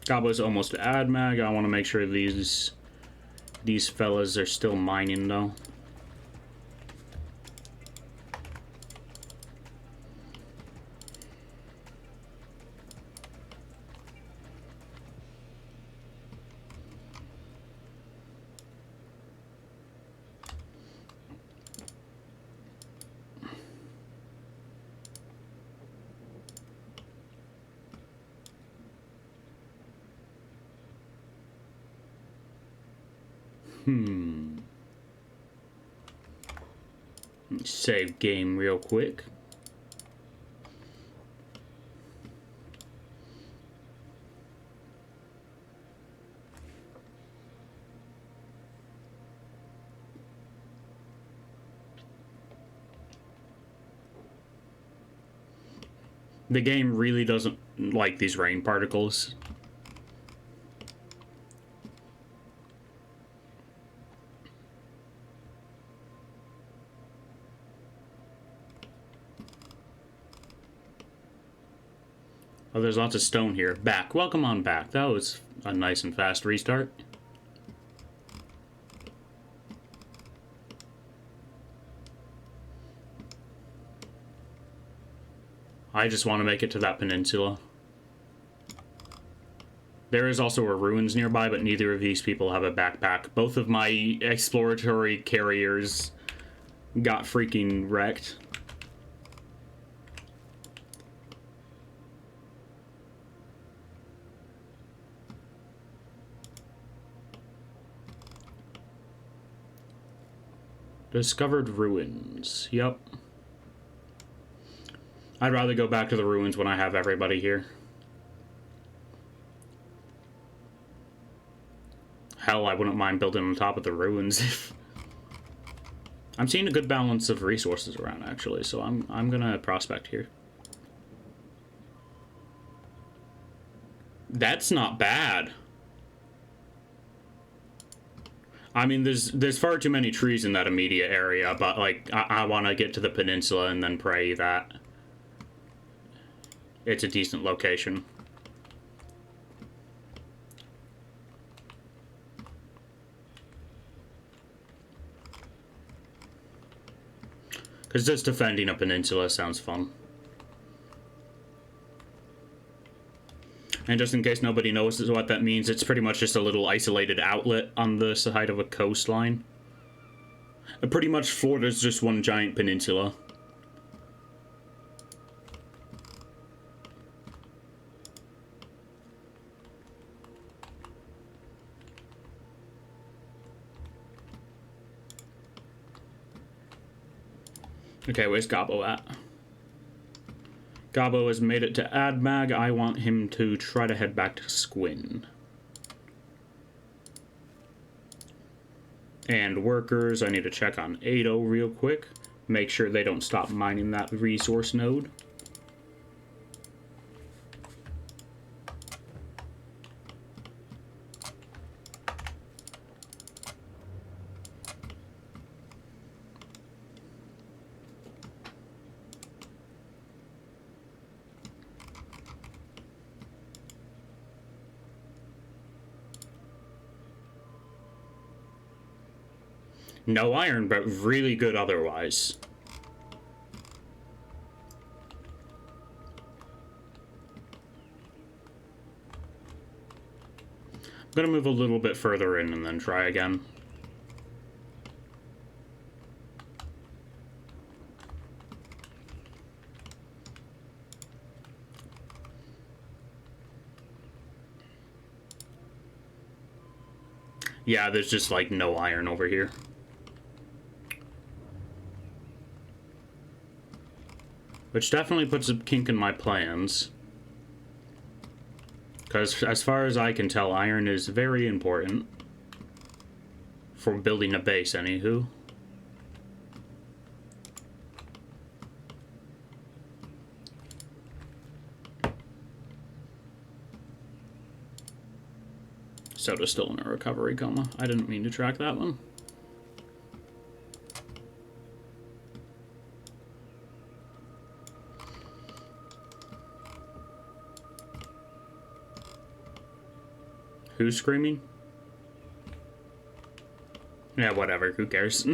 Gabo's almost at AdMag. I want to make sure these fellas are still mining though. Save game real quick. The game really doesn't like these rain particles. Oh, there's lots of stone here. Back. Welcome on back. That was a nice and fast restart. I just want to make it to that peninsula. There is also a ruins nearby, but neither of these people have a backpack. Both of my exploratory carriers got freaking wrecked. Discovered ruins. Yep. I'd rather go back to the ruins when I have everybody here. Hell, I wouldn't mind building on top of the ruins if I'm seeing a good balance of resources around, actually, so I'm gonna prospect here. That's not bad. I mean, there's far too many trees in that immediate area, but, like, I want to get to the peninsula and then pray that it's a decent location. Because just defending a peninsula sounds fun. And just in case nobody knows what that means, it's pretty much just a little isolated outlet on the side of a coastline. Pretty much Florida's just one giant peninsula. Okay, where's Gabo at? Gabo has made it to Admag. I want him to try to head back to Squin. And workers, I need to check on Ado real quick. Make sure they don't stop mining that resource node. No iron, but really good otherwise. I'm gonna move a little bit further in and then try again. Yeah, there's just like no iron over here. Which definitely puts a kink in my plans. Because as far as I can tell, iron is very important. For building a base, anywho. Soda's still in a recovery coma. I didn't mean to track that one. Who's screaming? Yeah, whatever. Who cares?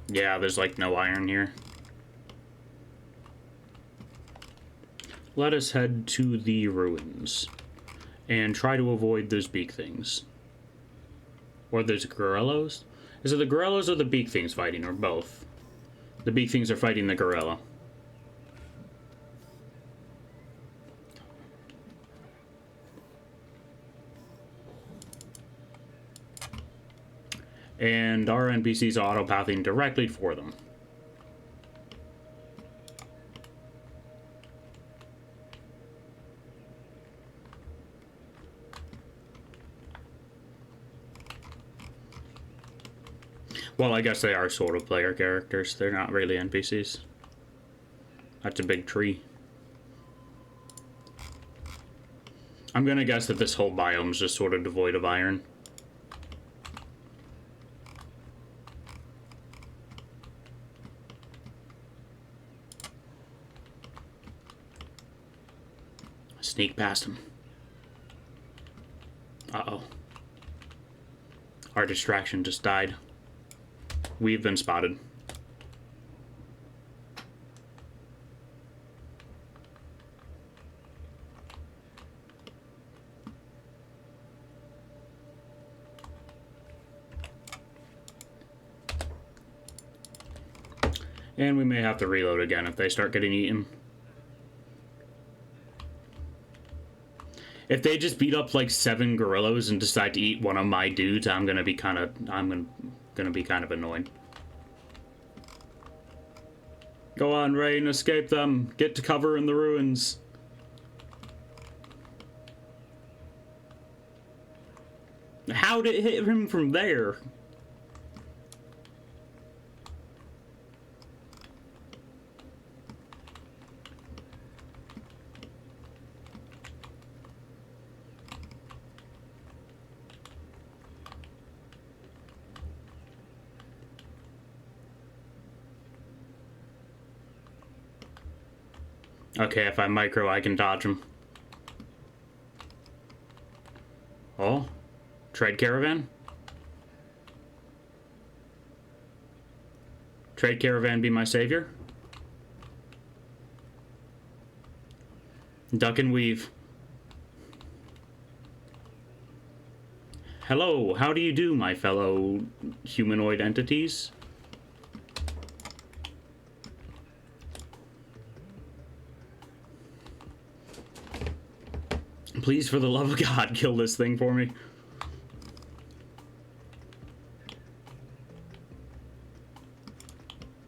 Yeah, there's like no iron here. Let us head to the ruins and try to avoid those beak things. Or those gorillas? Is it the gorillas or the beak things fighting, or both? The beak things are fighting the gorilla. And our NPCs are autopathing directly for them. Well, I guess they are sort of player characters. They're not really NPCs. That's a big tree. I'm gonna guess that this whole biome's just sort of devoid of iron. Sneak past him. Uh-oh. Our distraction just died. We've been spotted. And we may have to reload again if they start getting eaten. If they just beat up like 7 gorillas and decide to eat one of my dudes, I'm gonna be kind of annoyed. Go on, Rain, escape them. Get to cover in the ruins. How did it hit him from there? Okay, if I micro, I can dodge him. Oh, trade caravan? Trade caravan be my savior? Duck and weave. Hello, how do you do, my fellow humanoid entities? Please, for the love of God, kill this thing for me.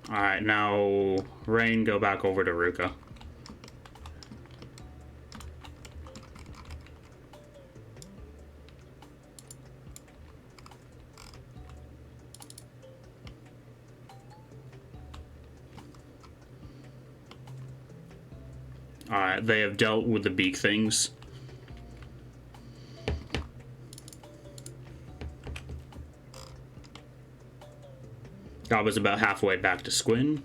Alright, now Rain, go back over to Ruka. Alright, they have dealt with the beak things. I was about halfway back to Squin.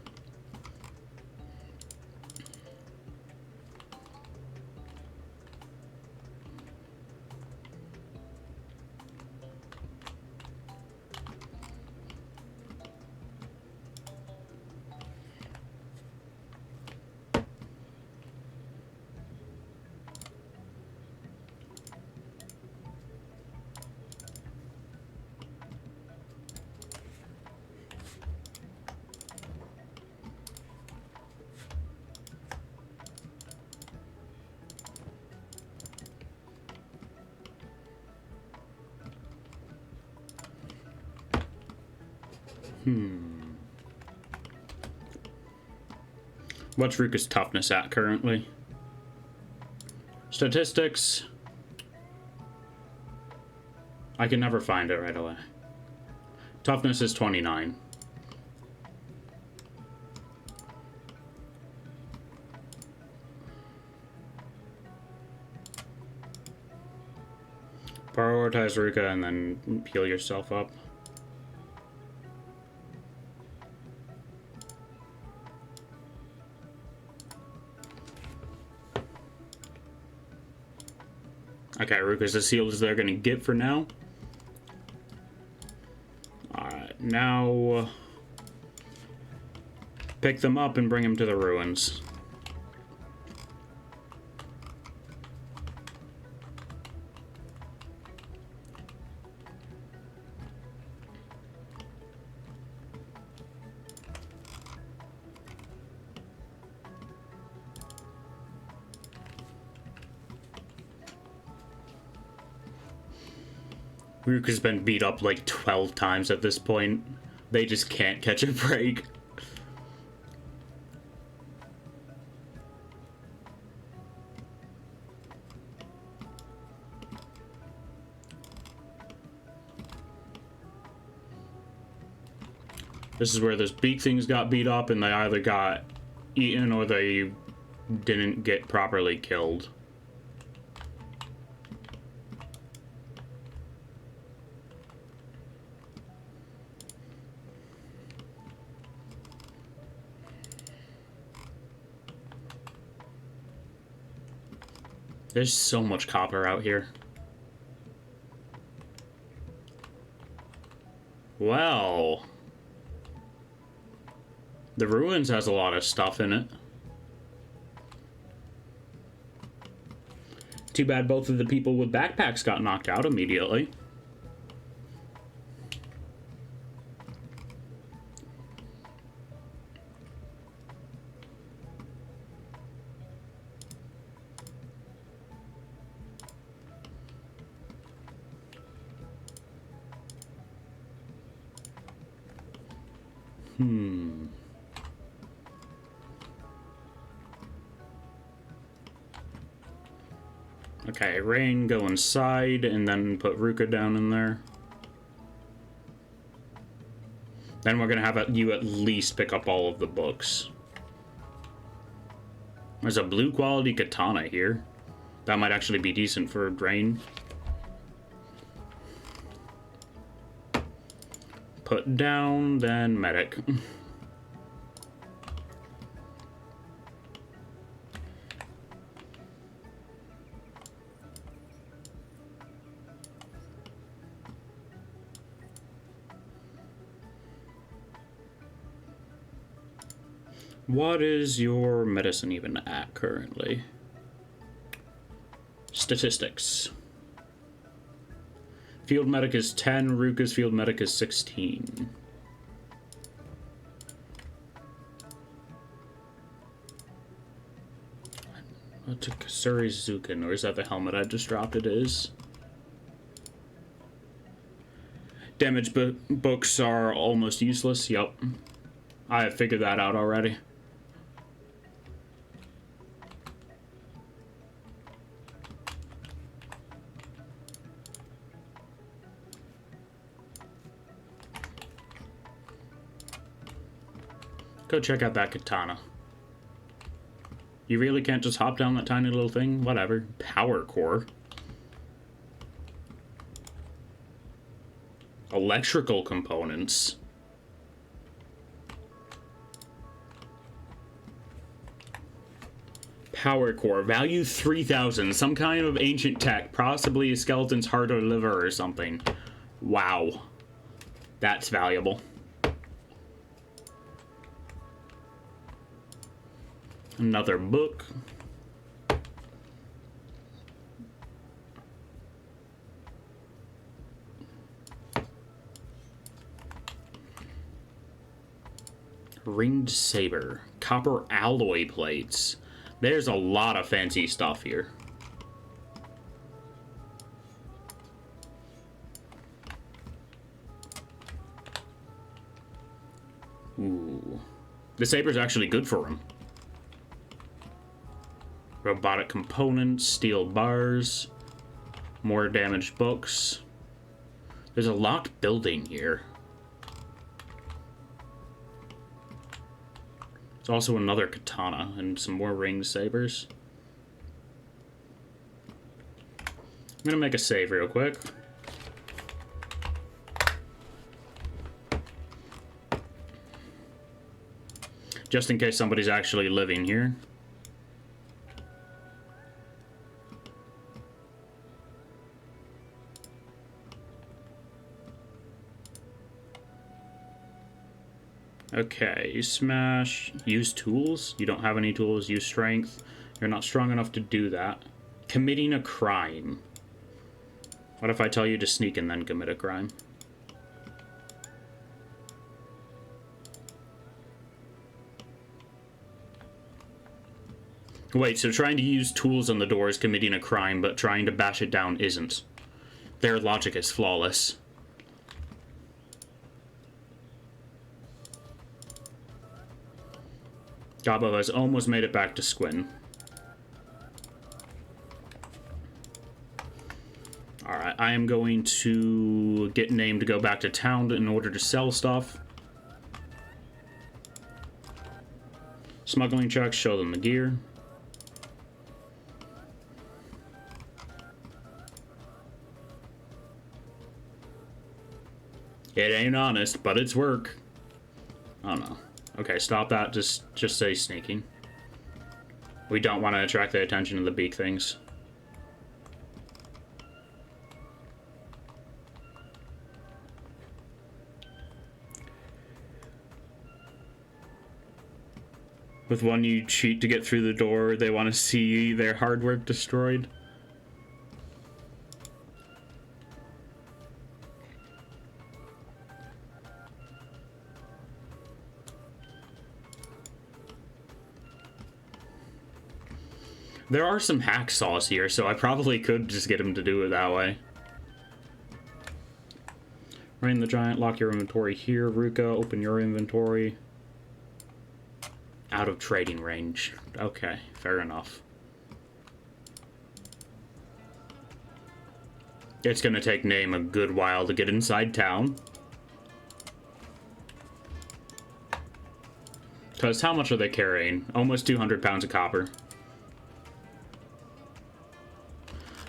What's Ruka's toughness at currently? Statistics. I can never find it right away. Toughness is 29. Prioritize Ruka and then heal yourself up. Okay, Ruka's as healed as they're gonna get for now. Alright, now pick them up and bring them to the ruins. Ruka's been beat up like 12 times at this point. They just can't catch a break. This is where those beak things got beat up and they either got eaten or they didn't get properly killed. There's so much copper out here. Well, the ruins has a lot of stuff in it. Too bad both of the people with backpacks got knocked out immediately. Okay, Rain, go inside and then put Ruka down in there. Then we're gonna have you at least pick up all of the books. There's a blue quality katana here. That might actually be decent for Rain. Put down, then medic. What is your medicine even at currently? Statistics. Field medic is 10, Ruka's field medic is 16. What's a Kasuri Zukin, or is that the helmet I just dropped? It is. Damage books are almost useless. Yup. I have figured that out already. Go check out that katana. You really can't just hop down that tiny little thing? Whatever. Power core. Electrical components. Power core. Value 3,000. Some kind of ancient tech. Possibly a skeleton's heart or liver or something. Wow. That's valuable. Another book. Ringed saber. Copper alloy plates. There's a lot of fancy stuff here. Ooh. The saber's actually good for him. Robotic components, steel bars, more damaged books. There's a locked building here. There's also another katana and some more ringed sabers. I'm gonna make a save real quick. Just in case somebody's actually living here. Okay, you smash. Use tools. You don't have any tools. Use strength. You're not strong enough to do that. Committing a crime. What if I tell you to sneak and then commit a crime? Wait, so trying to use tools on the door is committing a crime, but trying to bash it down isn't. Their logic is flawless. Gabo has almost made it back to Squin. Alright, I am going to get named to go back to town in order to sell stuff. Smuggling checks, show them the gear. It ain't honest, but it's work. I don't know. Okay, stop that. Just say sneaking. We don't want to attract the attention of the beak things. With one you cheat to get through the door, they want to see their hard work destroyed. There are some hacksaws here, so I probably could just get him to do it that way. Rain the Giant, lock your inventory here. Ruka, open your inventory. Out of trading range. Okay, fair enough. It's gonna take Name a good while to get inside town. Because how much are they carrying? Almost 200 pounds of copper.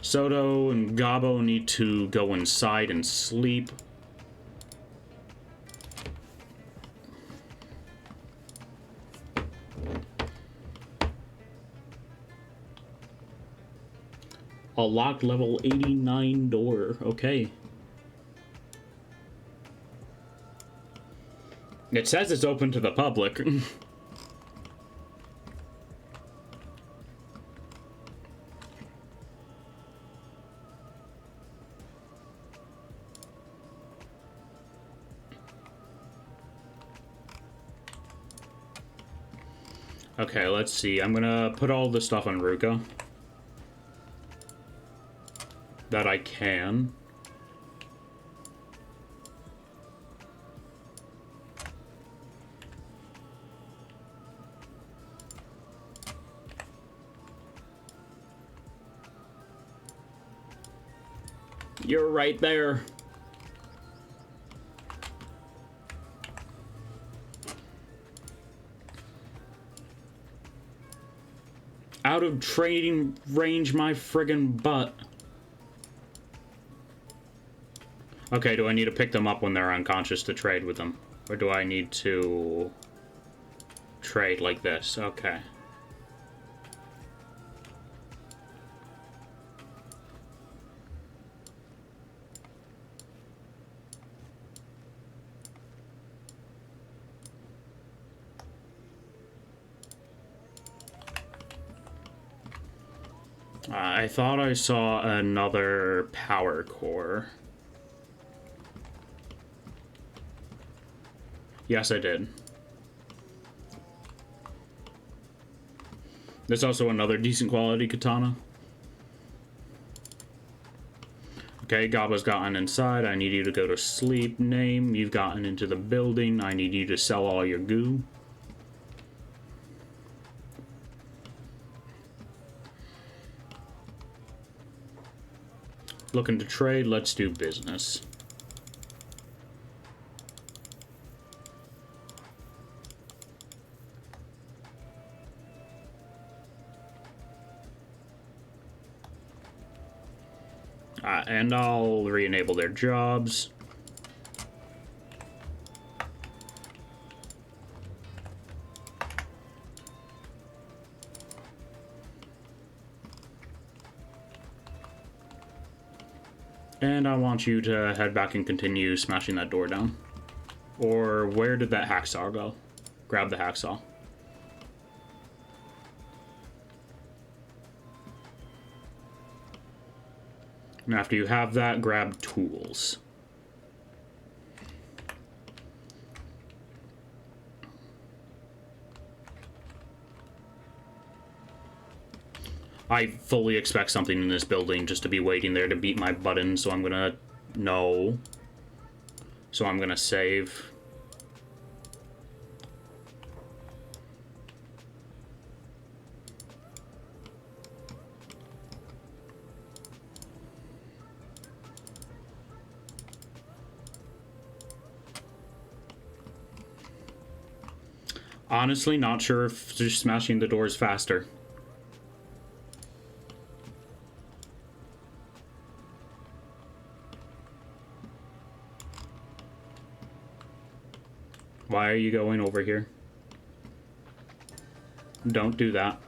Soto and Gabo need to go inside and sleep. A locked level 89 door. Okay. It says it's open to the public. Okay, let's see. I'm gonna put all the stuff on Ruka that I can. You're right there. Out of trading range, my friggin' butt. Okay, do I need to pick them up when they're unconscious to trade with them? Or do I need to trade like this? Okay. I thought I saw another power core. Yes, I did. There's also another decent quality katana. Okay, Gaba's gotten inside. I need you to go to sleep. Name, you've gotten into the building. I need you to sell all your goo. Looking to trade, let's do business. And I'll re-enable their jobs. And I want you to head back and continue smashing that door down. Or where did that hacksaw go? Grab the hacksaw. And after you have that, grab tools. I fully expect something in this building just to be waiting there to beat my button, so I'm gonna... No. So I'm gonna save. Honestly, not sure if just smashing the door is faster. Why are you going over here? Don't do that.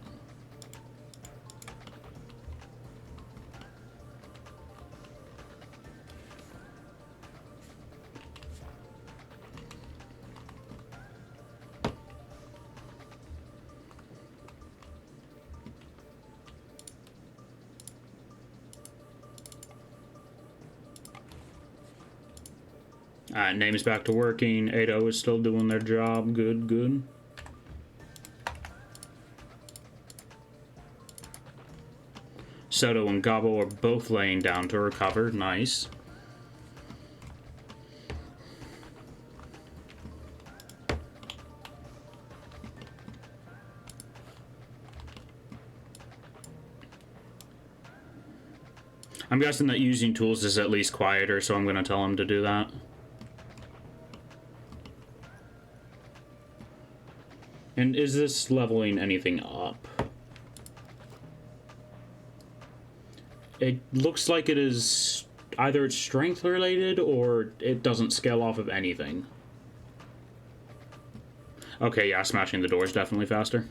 Name's back to working. 8-0 is still doing their job. Good, good. Soto and Gabo are both laying down to recover. Nice. I'm guessing that using tools is at least quieter, so I'm going to tell him to do that. And is this leveling anything up? It looks like it is either it's strength related or it doesn't scale off of anything. Okay, yeah, smashing the door is definitely faster.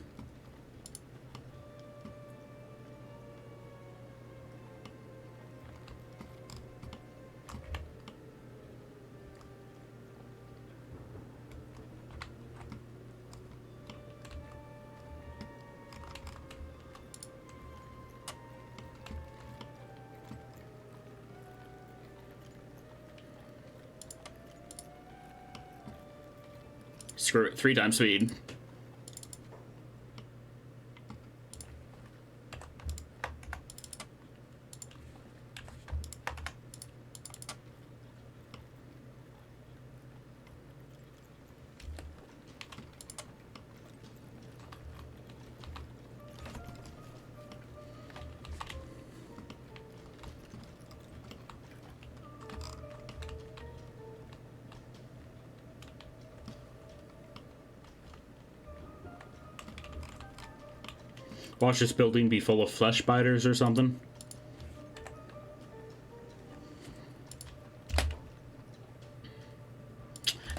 Screw it, 3 times speed. Watch this building be full of flesh biters or something.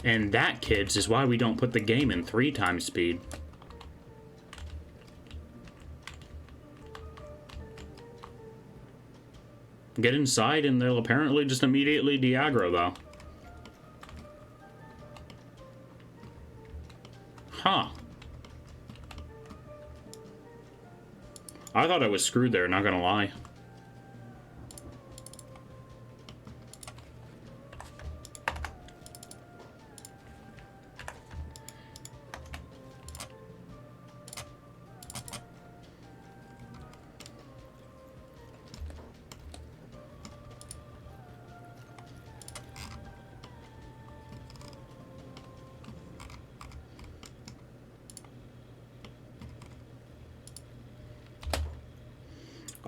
And that, kids, is why we don't put the game in 3 times speed. Get inside and they'll apparently just immediately de-aggro, though. Huh. I thought I was screwed there, not gonna lie.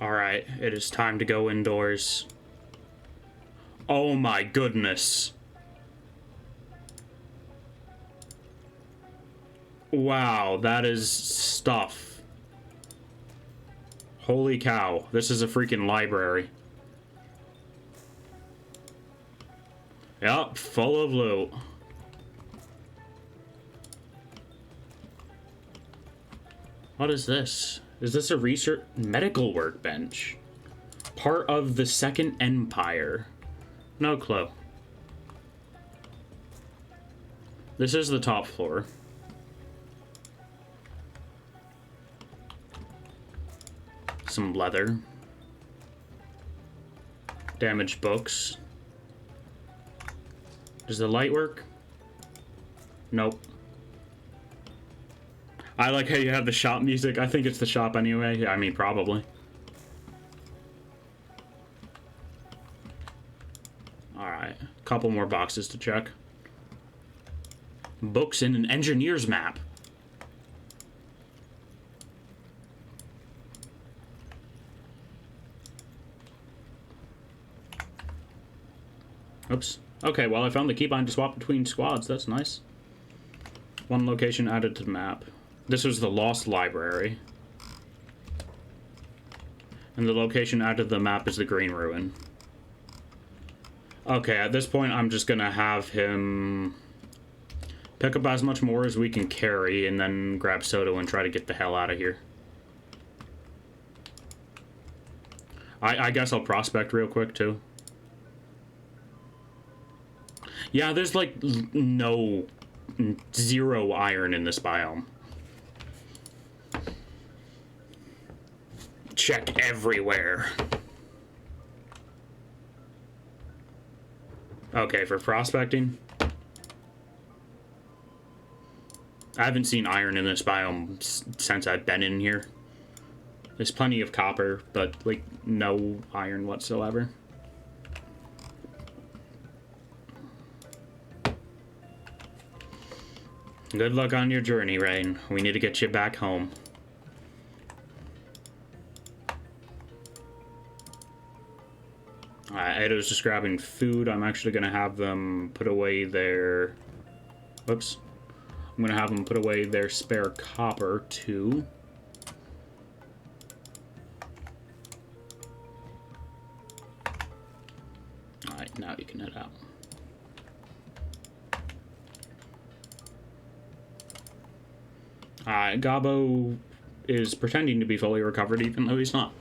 Alright, it is time to go indoors. Oh my goodness. Wow, that is stuff. Holy cow, this is a freaking library. Yep, full of loot. What is this? Is this a research medical workbench? Part of the Second Empire. No clue. This is the top floor. Some leather. Damaged books. Does the light work? Nope. I like how you have the shop music. I think it's the shop anyway. I mean, probably. Alright. Couple more boxes to check. Books and an engineer's map. Oops. Okay, well, I found the keybind to swap between squads. That's nice. One location added to the map. This was the Lost Library. And the location added to the map is the Green Ruin. Okay, at this point, I'm just gonna have him pick up as much more as we can carry and then grab Soto and try to get the hell out of here. I guess I'll prospect real quick, too. Yeah, there's, like, zero iron in this biome. Check everywhere. Okay, for prospecting. I haven't seen iron in this biome since I've been in here. There's plenty of copper, but, like, no iron whatsoever. Good luck on your journey, Rain. We need to get you back home. Alright, Edo's just grabbing food. I'm actually going to have them put away their... Whoops. I'm going to have them put away their spare copper, too. Alright, now you can head out. Gabo is pretending to be fully recovered even though he's not.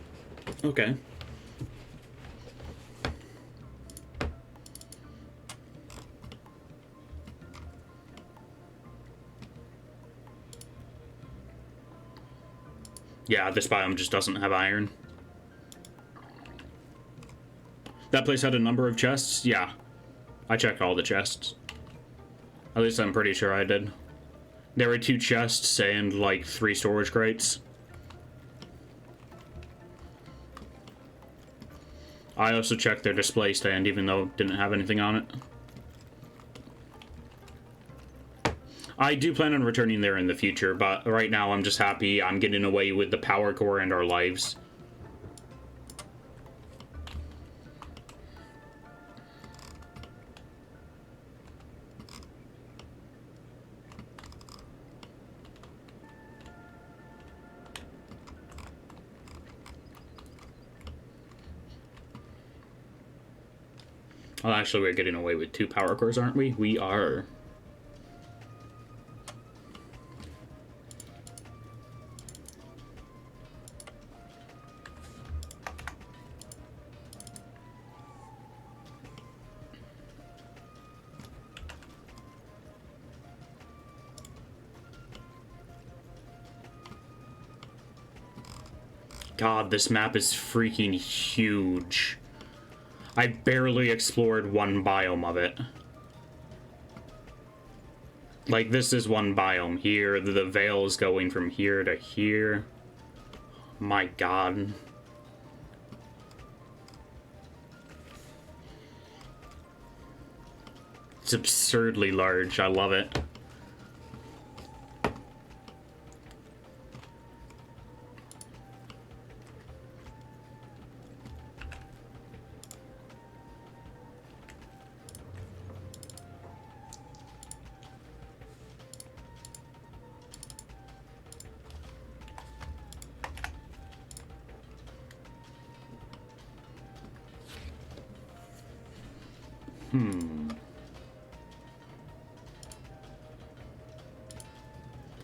Okay. Yeah, this biome just doesn't have iron. That place had a number of chests? Yeah. I checked all the chests. At least I'm pretty sure I did. There were 2 chests and, like, 3 storage crates. I also checked their display stand, even though it didn't have anything on it. I do plan on returning there in the future, but right now I'm just happy I'm getting away with the power core and our lives. Well, actually, we're getting away with 2 power cores, aren't we? We are. God, this map is freaking huge. I barely explored one biome of it. Like, this is one biome here. The veil is going from here to here. My God. It's absurdly large. I love it.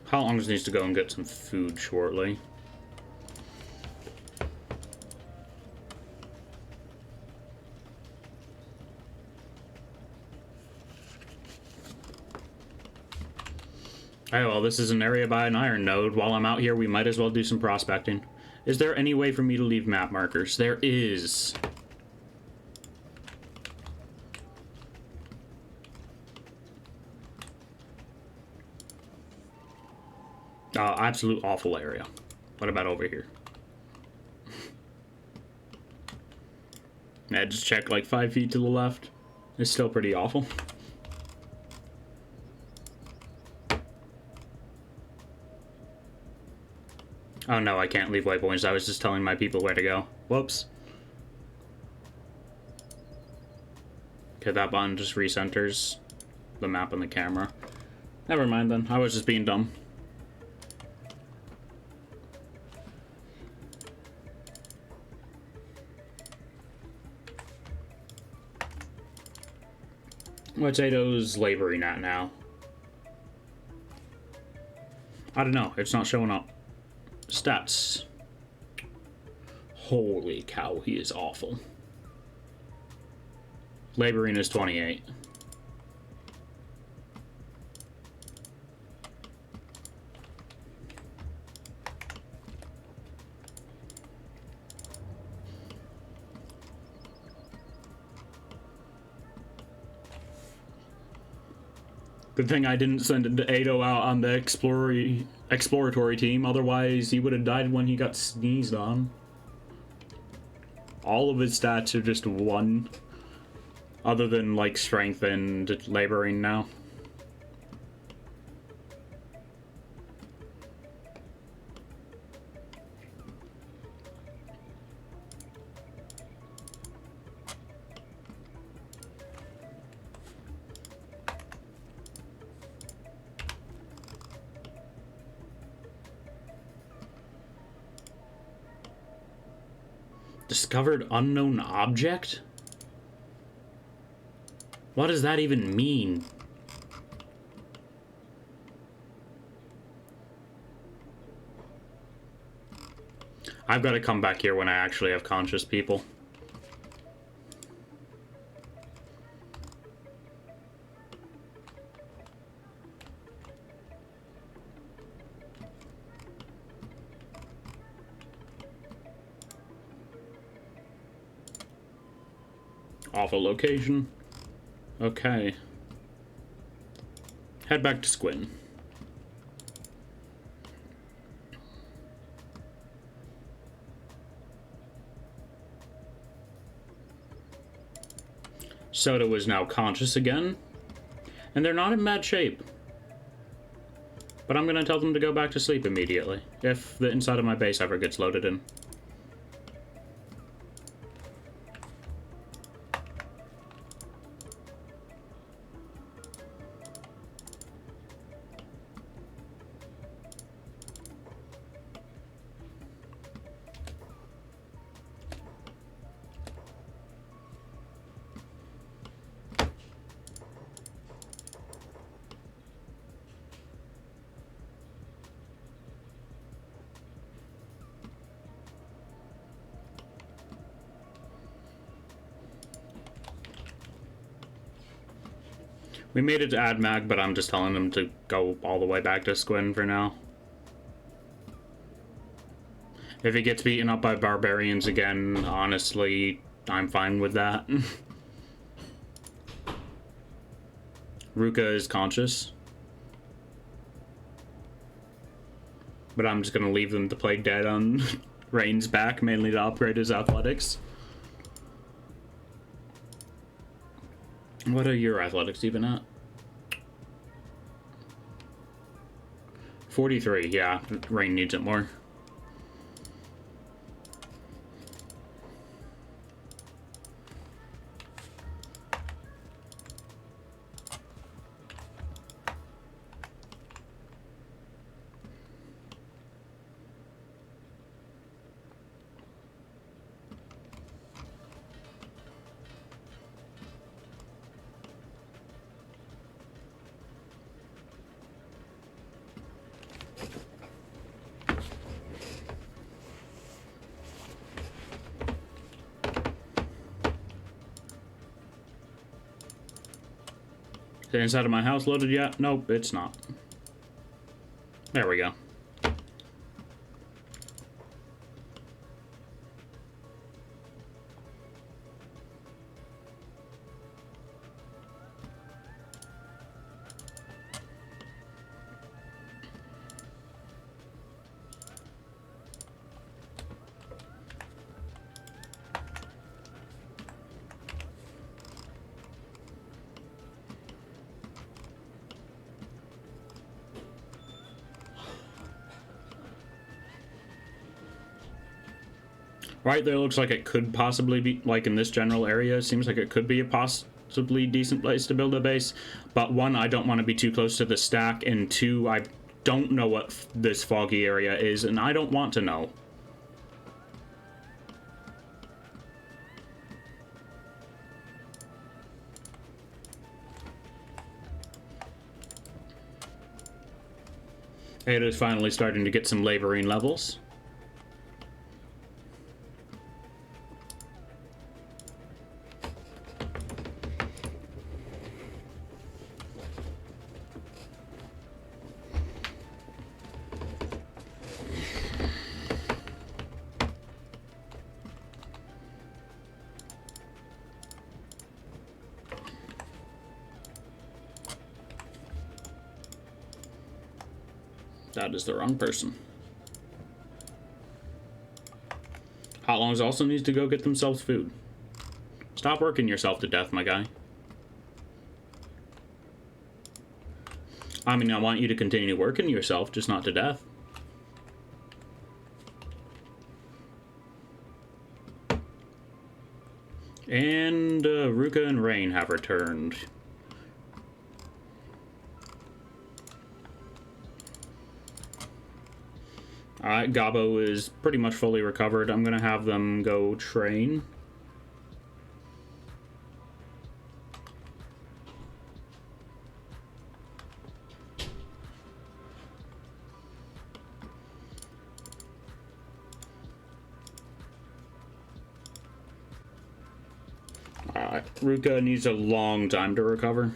How long needs to go and get some food shortly? Oh, well, this is an area by an iron node. While I'm out here, we might as well do some prospecting. Is there any way for me to leave map markers? There is. Absolute awful area. What about over here? Yeah, just check like 5 feet to the left. It's still pretty awful. Oh no, I can't leave waypoints. I was just telling my people where to go. Whoops. Okay, that button just recenters the map and the camera. Never mind then. I was just being dumb. What's Ado's laboring at now? I don't know. It's not showing up. Stats. Holy cow, he is awful. Laboring is 28. Good thing I didn't send Ado out on the exploratory team, otherwise he would have died when he got sneezed on. All of his stats are just 1. Other than, like, strength and laboring now. Discovered unknown object? What does that even mean? I've got to come back here when I actually have conscious people. Awful location. Okay. Head back to Squin. Soda is now conscious again. And they're not in bad shape. But I'm going to tell them to go back to sleep immediately, if the inside of my base ever gets loaded in. We made it to AdMag, but I'm just telling him to go all the way back to Squin for now. If he gets beaten up by barbarians again, honestly, I'm fine with that. Ruka is conscious. But I'm just gonna leave them to play dead on Rain's back, mainly to upgrade his athletics. What are your athletics even at? 43, yeah. Rain needs it more. Is the inside of my house loaded yet? Nope, it's not. There we go. Right there looks like it could possibly be, like in this general area, seems like it could be a possibly decent place to build a base. But one, I don't want to be too close to the stack, and two, I don't know what this foggy area is, and I don't want to know. It is finally starting to get some laboring levels. That is the wrong person. Hot Longs also needs to go get themselves food. Stop working yourself to death, my guy. I mean, I want you to continue working yourself, just not to death. And Ruka and Rain have returned. Alright, Gabo is pretty much fully recovered. I'm gonna have them go train. Alright, Ruka needs a long time to recover.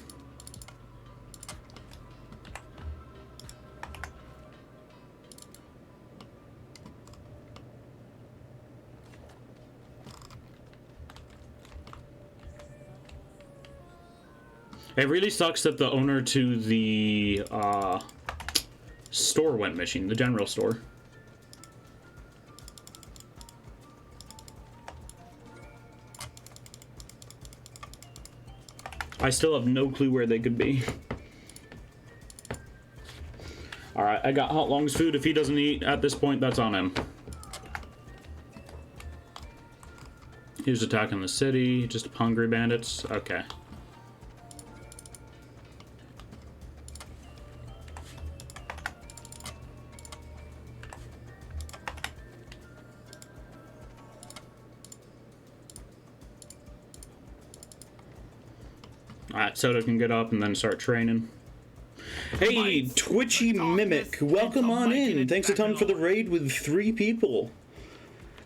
It really sucks that the owner to the store went missing, the general store. I still have no clue where they could be. Alright, I got Hot Long's food. If he doesn't eat at this point, that's on him. He's attacking the city, just hungry bandits. Okay. Alright, Soda can get up and then start training. Hey, Twitchy Mimic, welcome on in. Thanks a ton for the raid with 3 people.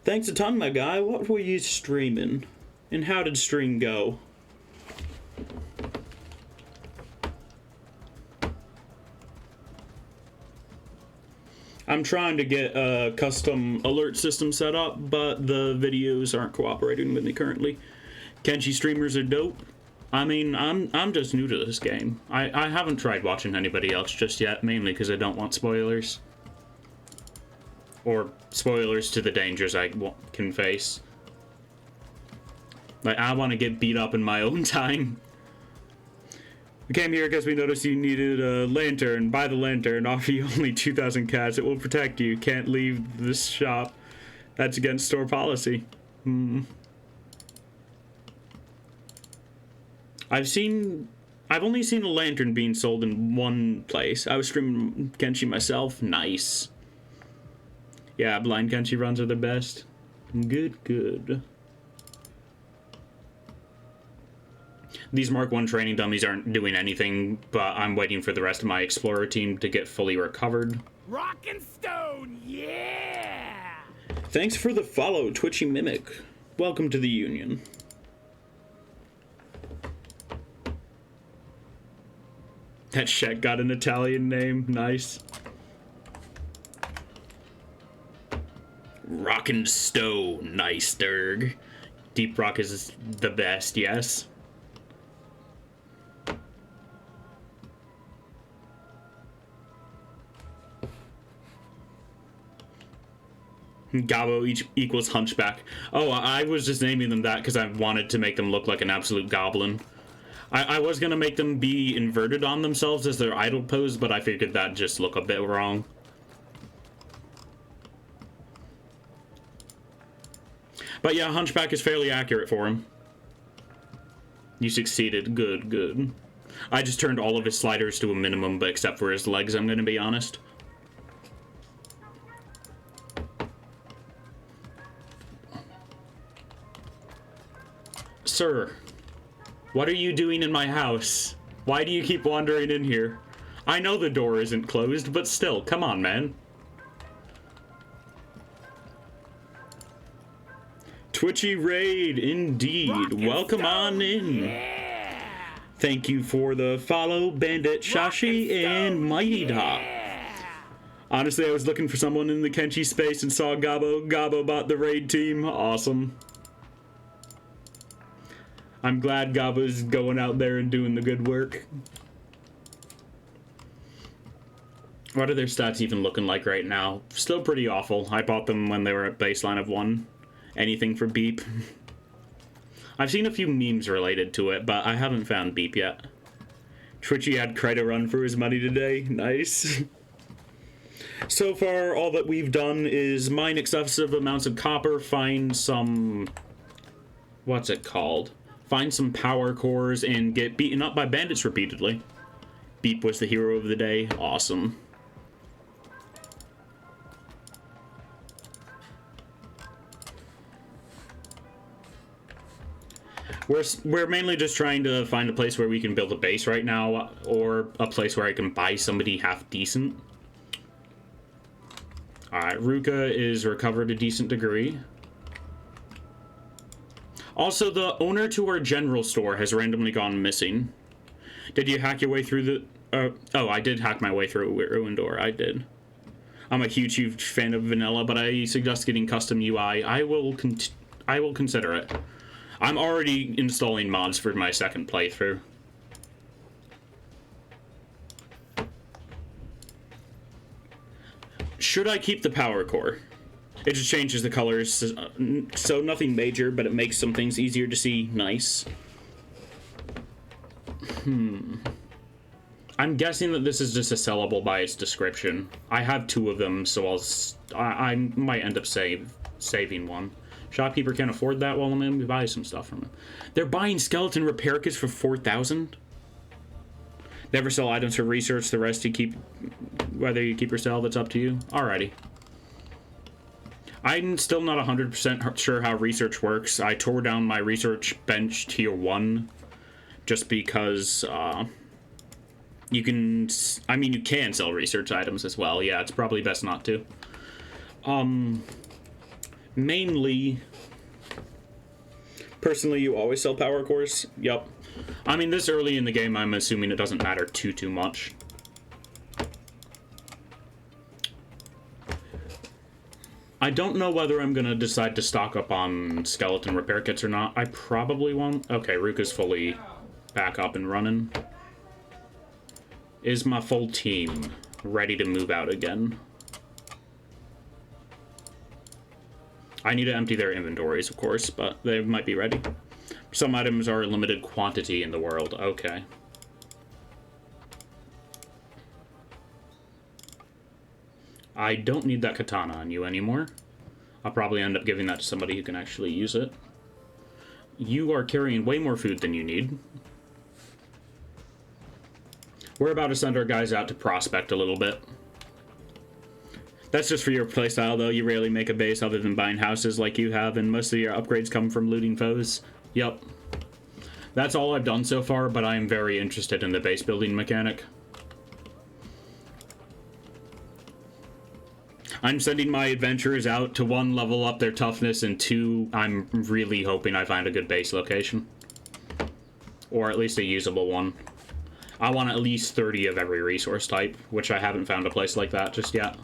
Thanks a ton, my guy. What were you streaming? And how did stream go? I'm trying to get a custom alert system set up, but the videos aren't cooperating with me currently. Kenshi streamers are dope. I mean, I'm just new to this game. I haven't tried watching anybody else just yet, mainly because I don't want spoilers. Or spoilers to the dangers I can face. Like, I want to get beat up in my own time. We came here because we noticed you needed a lantern. Buy the lantern, offer you only 2,000 cats. It will protect you. Can't leave this shop. That's against store policy. I've only seen a lantern being sold in one place. I was streaming Kenshi myself. Nice. Yeah, blind Kenshi runs are the best. Good, good. These Mark 1 training dummies aren't doing anything, but I'm waiting for the rest of my Explorer team to get fully recovered. Rock and stone, yeah! Thanks for the follow, Twitchy Mimic. Welcome to the Union. That Shet got an Italian name. Nice. Rock and stone. Nice, Derg. Deep Rock is the best, yes. Gabo equals Hunchback. Oh, I was just naming them that because I wanted to make them look like an absolute goblin. I was going to make them be inverted on themselves as their idle pose, but I figured that'd just look a bit wrong. But yeah, Hunchback is fairly accurate for him. You succeeded. Good, good. I just turned all of his sliders to a minimum, but except for his legs, I'm going to be honest. Sir, what are you doing in my house? Why do you keep wandering in here? I know the door isn't closed, but still, come on, man. Twitchy Raid, indeed. Welcome on in. Yeah! Thank you for the follow, Bandit Shashi and Mighty Dot. Honestly, I was looking for someone in the Kenshi space and saw Gabo. Gabo bought the raid team. Awesome. I'm glad Gabo's going out there and doing the good work. What are their stats even looking like right now? Still pretty awful. I bought them when they were at baseline of 1. Anything for Beep. I've seen a few memes related to it, but I haven't found Beep yet. Twitchy had quite a run for his money today. Nice. So far, all that we've done is mine excessive amounts of copper, find some... what's it called? Find some power cores, and get beaten up by bandits repeatedly. Beep was the hero of the day. Awesome. We're mainly just trying to find a place where we can build a base right now, or a place where I can buy somebody half decent. Alright, Ruka is recovered a decent degree. Also, the owner to our general store has randomly gone missing. Did you hack your way through the... oh, I did hack my way through a ruined door. I did. I'm a huge fan of vanilla, but I suggest getting custom UI. I will consider it. I'm already installing mods for my second playthrough. Should I keep the power core? It just changes the colors, so nothing major, but it makes some things easier to see. Nice. I'm guessing that this is just a sellable by its description. I have 2 of them, so I might end up saving one. Shopkeeper can't afford that. Well, I'm gonna buy some stuff from him. They're buying skeleton repair kits for 4,000. Never sell items for research. The rest you keep, whether you keep or sell. That's up to you. Alrighty. I'm still not 100% sure how research works. I tore down my research bench tier 1 just because you can... I mean, you can sell research items as well. Yeah, it's probably best not to. Mainly... Personally, you always sell power cores. Yep. I mean, this early in the game, I'm assuming it doesn't matter too much. I don't know whether I'm gonna decide to stock up on skeleton repair kits or not. I probably won't. Okay, Rook is fully back up and running. Is my full team ready to move out again? I need to empty their inventories, of course, but they might be ready. Some items are a limited quantity in the world. Okay. I don't need that katana on you anymore. I'll probably end up giving that to somebody who can actually use it. You are carrying way more food than you need. We're about to send our guys out to prospect a little bit. That's just for your playstyle, though. You rarely make a base other than buying houses like you have, and most of your upgrades come from looting foes. Yup. That's all I've done so far, but I am very interested in the base building mechanic. I'm sending my adventurers out to 1, level up their toughness, and 2, I'm really hoping I find a good base location. Or at least a usable one. I want at least 30 of every resource type, which I haven't found a place like that just yet.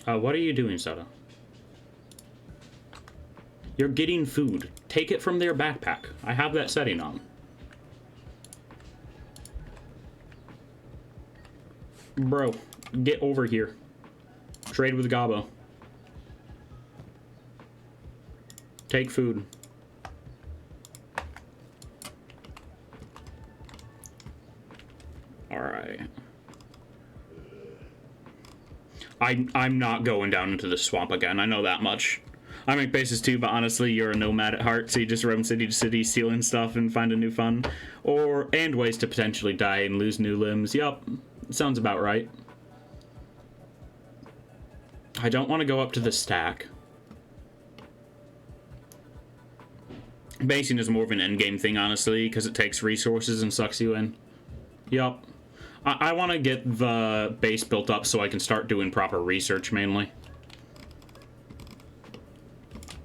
What are you doing, Soda? You're getting food. Take it from their backpack. I have that setting on. Bro, get over here. Trade with Gabo. Take food. Alright. I'm not going down into the swamp again, I know that much. I make bases too, but honestly, you're a nomad at heart, so you just roam city to city, stealing stuff and find a new fun. And ways to potentially die and lose new limbs. Yup, sounds about right. I don't want to go up to the stack. Basing is more of an endgame thing, honestly, because it takes resources and sucks you in. Yup. I want to get the base built up so I can start doing proper research, mainly.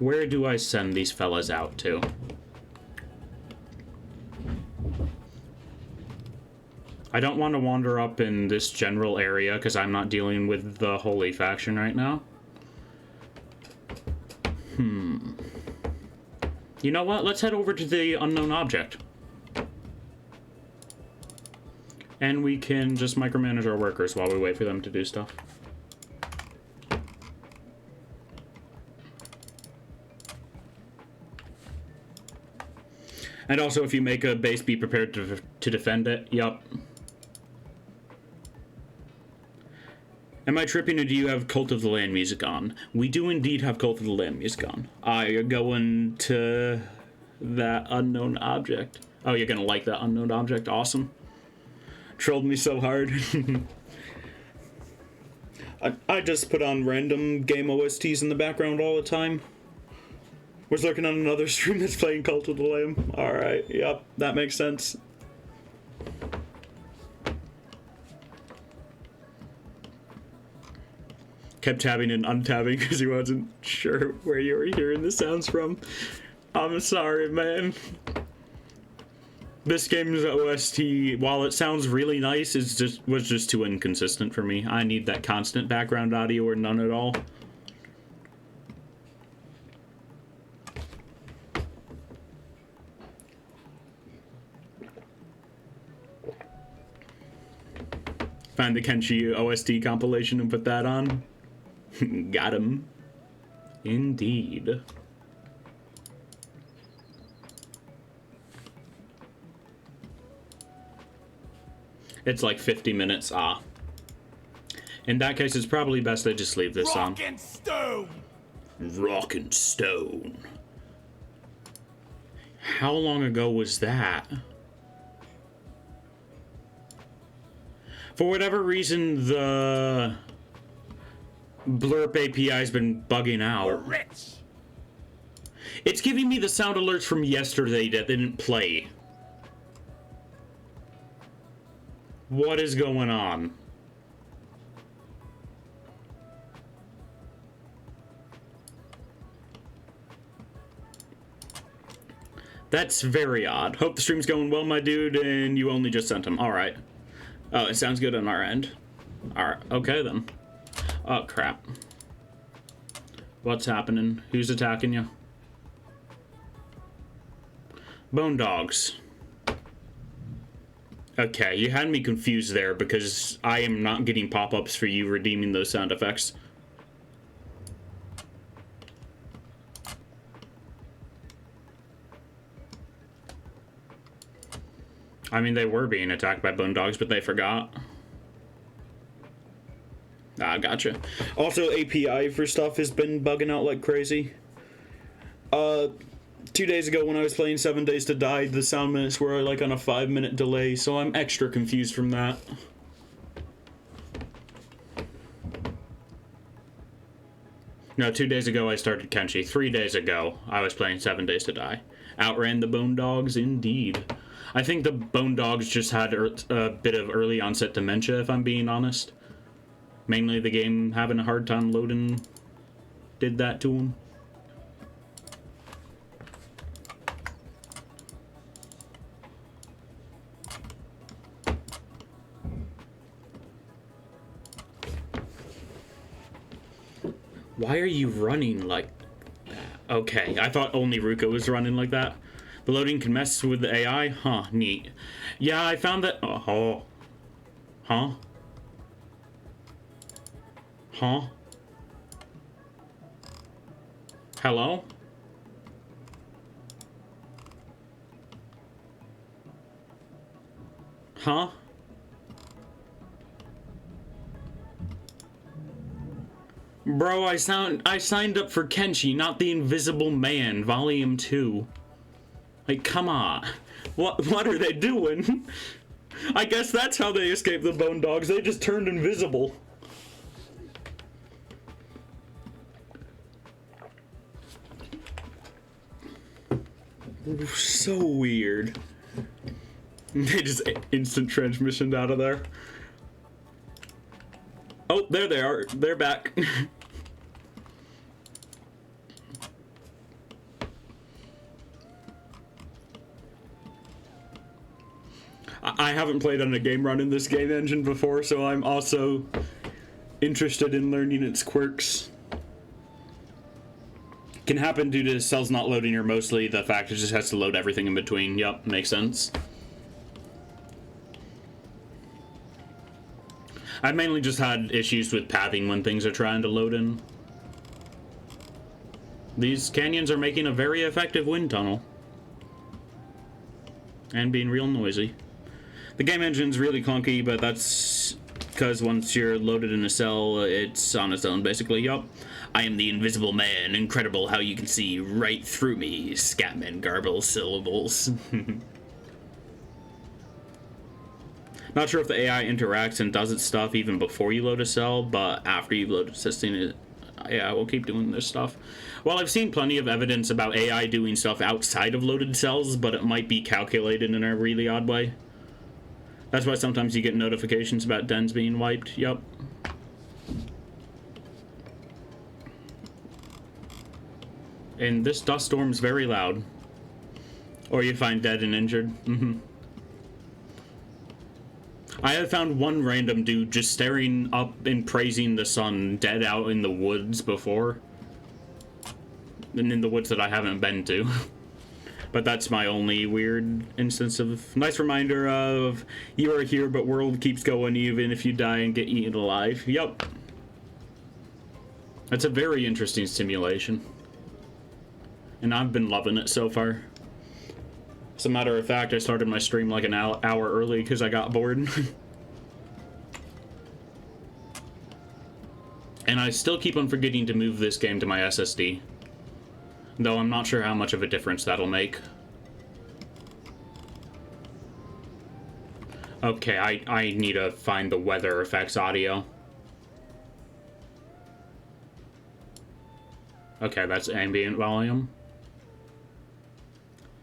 Where do I send these fellas out to? I don't want to wander up in this general area, because I'm not dealing with the Holy Faction right now. You know what? Let's head over to the unknown object. And we can just micromanage our workers while we wait for them to do stuff. And also, if you make a base, be prepared to defend it. Yup. Am I tripping, or do you have Cult of the Land music on? We do indeed have Cult of the Land music on. You're going to that unknown object. Oh, you're gonna like that unknown object? Awesome. Trolled me so hard. I just put on random game OSTs in the background all the time. Was lurking on another stream that's playing Cult of the Lamb. Alright, yep, that makes sense. Kept tabbing and untabbing because he wasn't sure where you were hearing the sounds from. I'm sorry, man. This game's OST, while it sounds really nice, was just too inconsistent for me. I need that constant background audio or none at all. Find the Kenshi OST compilation and put that on. Got him. Indeed. It's like 50 minutes. In that case, it's probably best I just leave this on. Rock and stone! Rock and stone. How long ago was that? For whatever reason, the Blurp API has been bugging We're out. rich! It's giving me the sound alerts from yesterday that didn't play. What is going on? That's very odd. Hope the stream's going well, my dude, and you only just sent him. Alright. Oh, it sounds good on our end. Alright, okay then. Oh, crap. What's happening? Who's attacking you? Bone dogs. Okay, you had me confused there because I am not getting pop-ups for you redeeming those sound effects. I mean, they were being attacked by bone dogs, but they forgot. Ah, gotcha. Also, API for stuff has been bugging out like crazy. 2 days ago when I was playing 7 Days to Die, the sound minutes were like on a 5-minute delay, so I'm extra confused from that. No, 2 days ago I started Kenshi. 3 days ago I was playing 7 Days to Die. Outran the bone dogs, indeed. I think the bone dogs just had a bit of early onset dementia, if I'm being honest. Mainly the game having a hard time loading did that to them. Why are you running like that? Okay, I thought only Ruka was running like that. The loading can mess with the AI? Huh, neat. Yeah, I found that... Oh. Huh? Huh? Hello? Huh? Bro, I signed up for Kenshi, not the Invisible Man, Volume 2. Like, come on. What are they doing? I guess that's how they escaped the bone dogs. They just turned invisible. So weird. They just instant transmissioned out of there. Oh, there they are. They're back. I haven't played on a game run in this game engine before, so I'm also interested in learning its quirks. Can happen due to cells not loading, or mostly the fact it just has to load everything in between. Yup, makes sense. I've mainly just had issues with pathing when things are trying to load in. These canyons are making a very effective wind tunnel. And being real noisy. The game engine's really clunky, but that's because once you're loaded in a cell, it's on its own, basically. Yup. I am the Invisible Man. Incredible how you can see right through me. Scatman garble syllables. Not sure if the AI interacts and does its stuff even before you load a cell, but after you've loaded assisting it, yeah, we'll keep doing this stuff. Well, I've seen plenty of evidence about AI doing stuff outside of loaded cells, but it might be calculated in a really odd way. That's why sometimes you get notifications about dens being wiped. Yup. And this dust storm's very loud. Or you find dead and injured. I have found one random dude just staring up and praising the sun dead out in the woods before. And in the woods that I haven't been to. But that's my only weird instance of... Nice reminder of, you are here, but world keeps going even if you die and get eaten alive. Yup. That's a very interesting simulation. And I've been loving it so far. As a matter of fact, I started my stream like an hour early because I got bored. And I still keep on forgetting to move this game to my SSD. Though I'm not sure how much of a difference that'll make. Okay, I need to find the weather effects audio. Okay, that's ambient volume.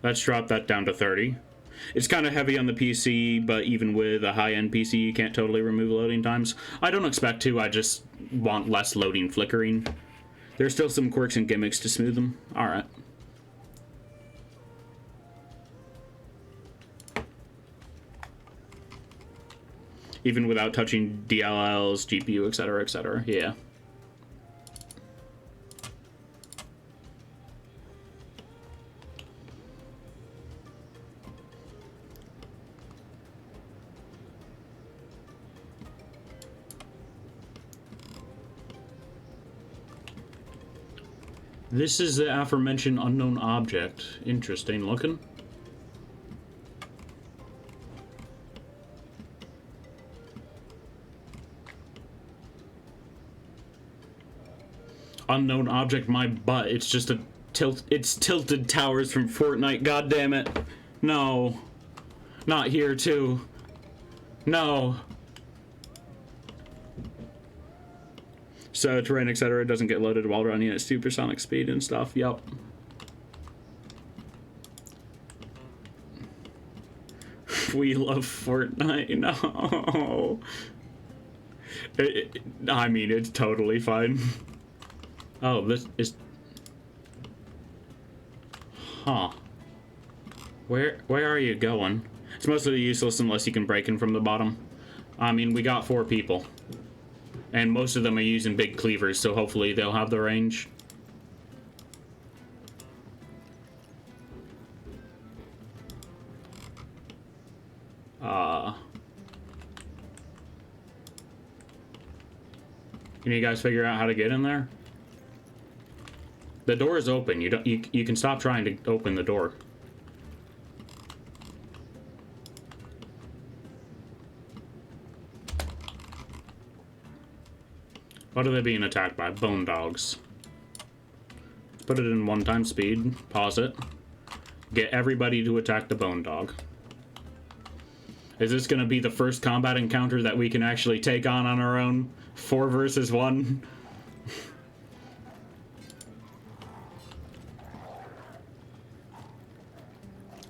Let's drop that down to 30. It's kind of heavy on the PC, but even with a high-end PC, you can't totally remove loading times. I don't expect to, I just want less loading flickering. There's still some quirks and gimmicks to smooth them. Alright. even without touching DLLs, GPU, etc., etc. Yeah. This is the aforementioned unknown object. Interesting looking. Unknown object, my butt. It's just a it's tilted towers from Fortnite. God damn it. No. Not here too. No. So terrain, etc. doesn't get loaded while running at supersonic speed and stuff. Yep. We love Fortnite. No. I mean, it's totally fine. Oh, this is... Huh. Where are you going? It's mostly useless unless you can break in from the bottom. I mean, we got 4 people. And most of them are using big cleavers, so hopefully they'll have the range. Can you guys figure out how to get in there? The door is open. You can stop trying to open the door. What are they being attacked by? Bone dogs. Put it in 1x speed. Pause it. Get everybody to attack the bone dog. Is this going to be the first combat encounter that we can actually take on our own? 4 versus 1?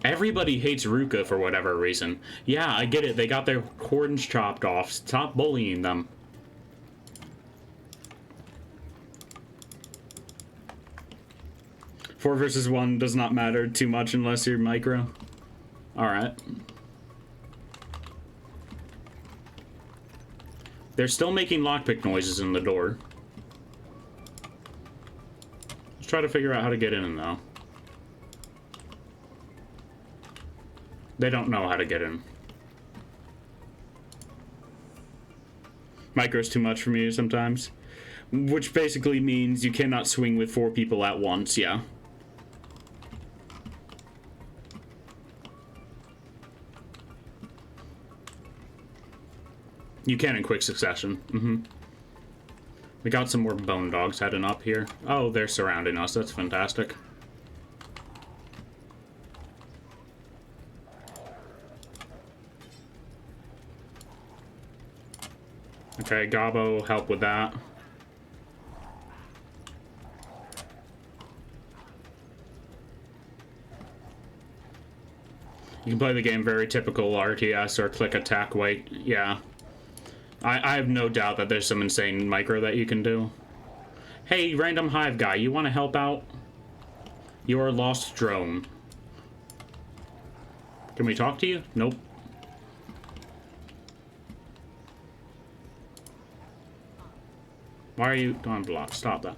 Everybody hates Ruka for whatever reason. Yeah, I get it. They got their horns chopped off. Stop bullying them. Four versus 1 does not matter too much unless you're micro. Alright. They're still making lockpick noises in the door. Let's try to figure out how to get in though. They don't know how to get in. Micro's too much for me sometimes. Which basically means you cannot swing with 4 people at once, yeah. You can in quick succession. We got some more bone dogs heading up here. Oh, they're surrounding us. That's fantastic. Okay, Gabo, help with that. You can play the game very typical RTS or click attack wait. Yeah. I have no doubt that there's some insane micro that you can do. Hey, random hive guy, you want to help out? Your lost drone. Can we talk to you? Nope. Why are you going block? Stop that.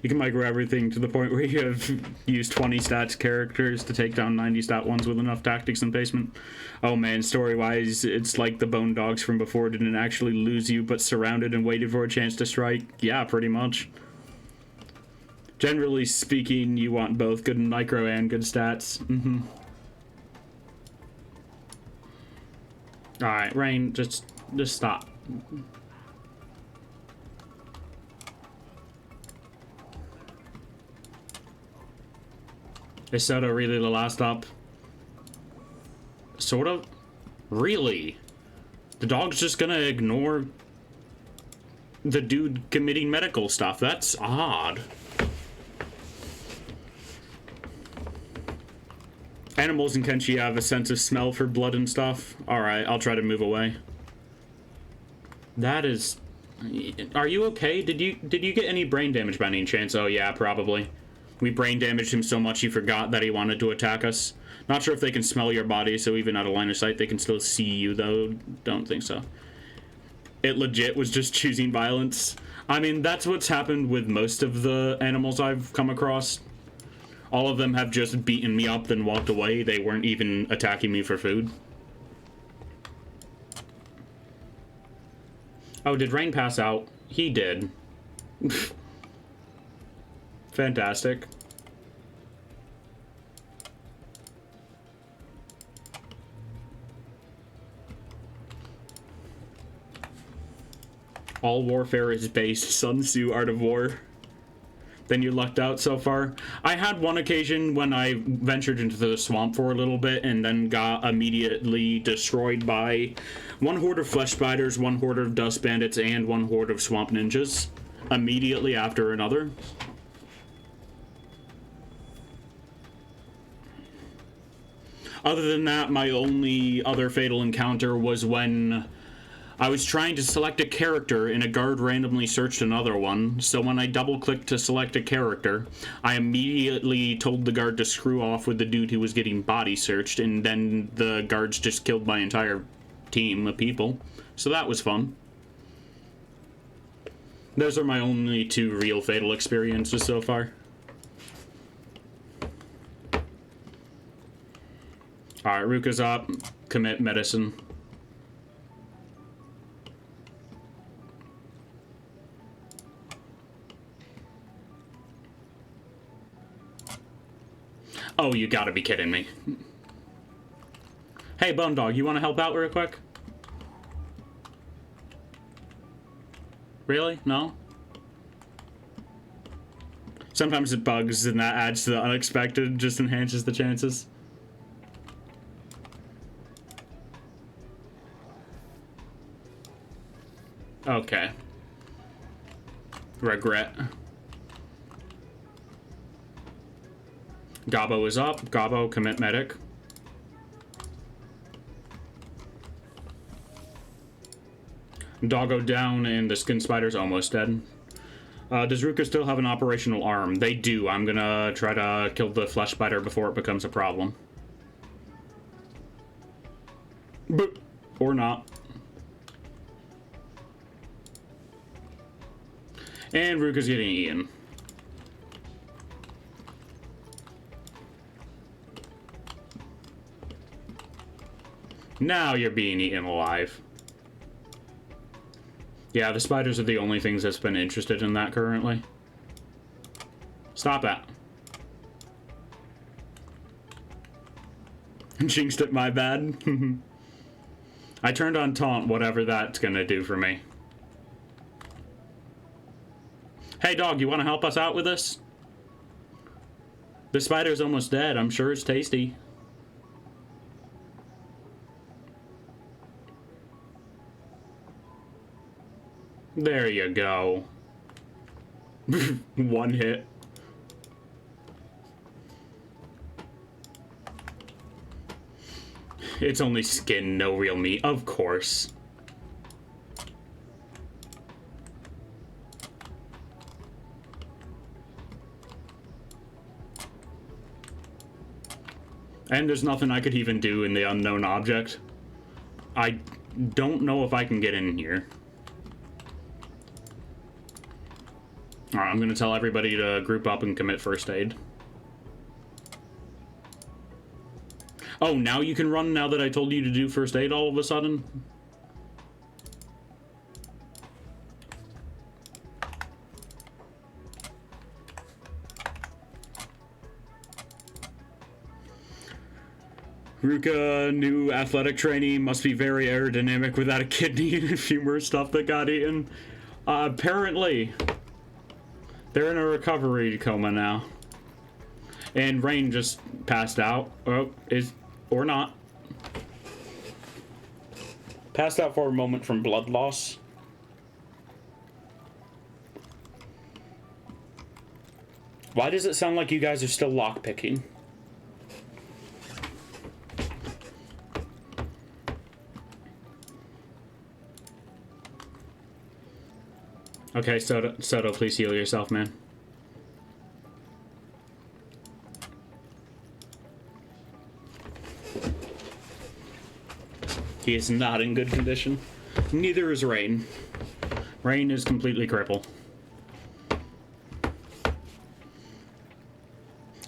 You can micro everything to the point where you have used 20 stats characters to take down 90 stat ones with enough tactics and placement. Oh man, story-wise, it's like the bone dogs from before didn't actually lose you, but surrounded and waited for a chance to strike. Yeah, pretty much. Generally speaking, you want both good micro and good stats. Alright, Rain, just stop. Is Soto really the last stop? Sort of? Really? The dog's just gonna ignore the dude committing medical stuff. That's odd. Animals in Kenshi have a sense of smell for blood and stuff. Alright, I'll try to move away. That is... Are you okay? Did you get any brain damage by any chance? Oh yeah, probably. We brain damaged him so much he forgot that he wanted to attack us. Not sure if they can smell your body, so even out of line of sight, they can still see you, though. Don't think so. It legit was just choosing violence. I mean, that's what's happened with most of the animals I've come across. All of them have just beaten me up, then walked away. They weren't even attacking me for food. Oh, did Rain pass out? He did. Fantastic. All warfare is based. Sun Tzu, Art of War. Then you lucked out so far. I had one occasion when I ventured into the swamp for a little bit and then got immediately destroyed by one horde of flesh spiders, one horde of dust bandits, and one horde of swamp ninjas. Immediately after another. Other than that, my only other fatal encounter was when I was trying to select a character and a guard randomly searched another one, so when I double-clicked to select a character, I immediately told the guard to screw off with the dude who was getting body searched, and then the guards just killed my entire team of people. So that was fun. Those are my only two real fatal experiences so far. Alright, Ruka's up. Commit medicine. Oh, you gotta be kidding me. Hey, Bone Dog, you want to help out real quick? Really? No? Sometimes it bugs and that adds to the unexpected, just enhances the chances. Okay. Regret. Gobbo is up. Gobbo, commit medic. Doggo down, and the skin spider's almost dead. Does Ruka still have an operational arm? They do. I'm gonna try to kill the flesh spider before it becomes a problem. But, or not. And Ruka's getting eaten. Now you're being eaten alive. Yeah, the spiders are the only things that's been interested in that currently. Stop that. Jinxed it, my bad. I turned on taunt, whatever that's gonna do for me. Hey dog, you wanna help us out with this? The spider's almost dead. I'm sure it's tasty. There you go. One hit. It's only skin, no real meat. Of course. And there's nothing I could even do in the unknown object. I don't know if I can get in here. Alright, I'm gonna tell everybody to group up and commit first aid. Oh, now you can run now that I told you to do first aid all of a sudden? Ruka, new athletic training, must be very aerodynamic without a kidney and a few more stuff that got eaten. Apparently. They're in a recovery coma now. And Rain just passed out. Oh, or not. Passed out for a moment from blood loss. Why does it sound like you guys are still lockpicking? Okay, Soto, please heal yourself, man. He is not in good condition. Neither is Rain. Rain is completely crippled.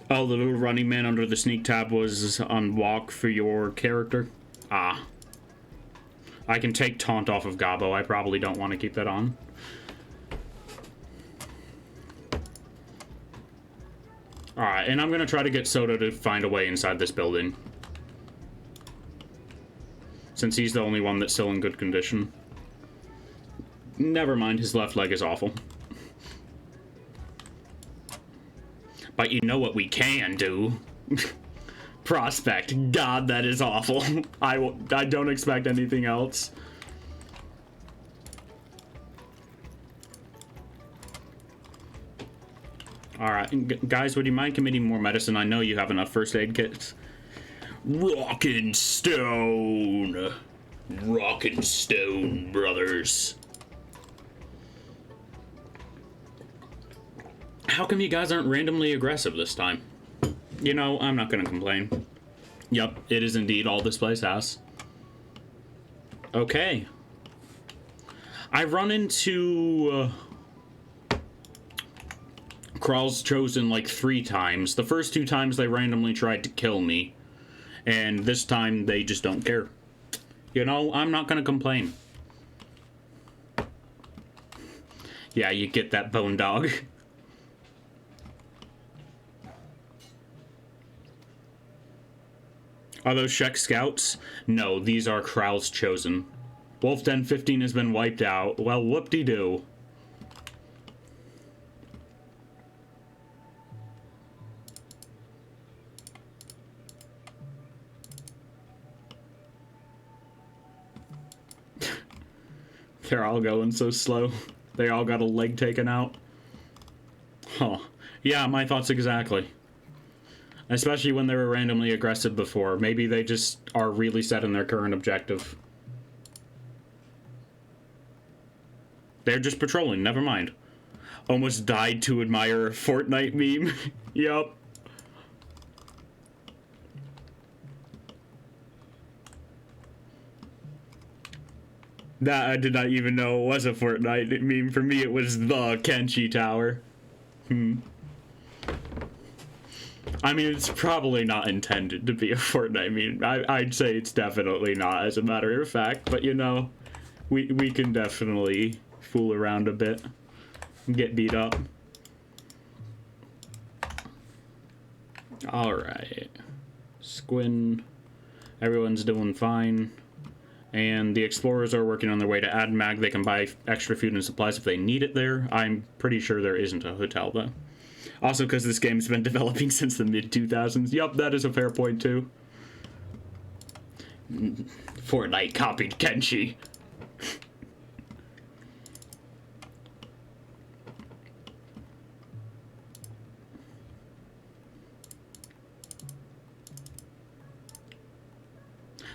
Oh, the little running man under the sneak tab was on walk for your character? Ah. I can take taunt off of Gabo. I probably don't want to keep that on. Alright, and I'm gonna try to get Soda to find a way inside this building. Since he's the only one that's still in good condition. Never mind, his left leg is awful. But you know what we can do? Prospect. God, that is awful. I don't expect anything else. Alright, guys, would you mind committing more medicine? I know you have enough first aid kits. Rockin' Stone. Rockin' Stone, brothers. How come you guys aren't randomly aggressive this time? You know, I'm not gonna complain. Yup, it is indeed all this place has. Okay. I've run into Kral's Chosen like 3 times. The first 2 times they randomly tried to kill me. And this time they just don't care. You know, I'm not gonna complain. Yeah, you get that, bone dog. Are those Shek Scouts? No, these are Kral's Chosen. Wolf Den 15 has been wiped out. Well, whoop-de-doo. They're all going so slow. They all got a leg taken out. Huh. Yeah, my thoughts exactly. Especially when they were randomly aggressive before. Maybe they just are really set in their current objective. They're just patrolling, never mind. Almost died to admire a Fortnite meme. Yup. That I did not even know it was a Fortnite meme. For me, it was the Kenshi Tower. I mean, it's probably not intended to be a Fortnite meme. I'd say it's definitely not, as a matter of fact. But, you know, we can definitely fool around a bit and get beat up. Alright. Squin. Everyone's doing fine. And the explorers are working on their way to Admag. They can buy extra food and supplies if they need it there. I'm pretty sure there isn't a hotel, though. Also, because this game's been developing since the mid-2000s. Yup, that is a fair point, too. Fortnite copied Kenshi.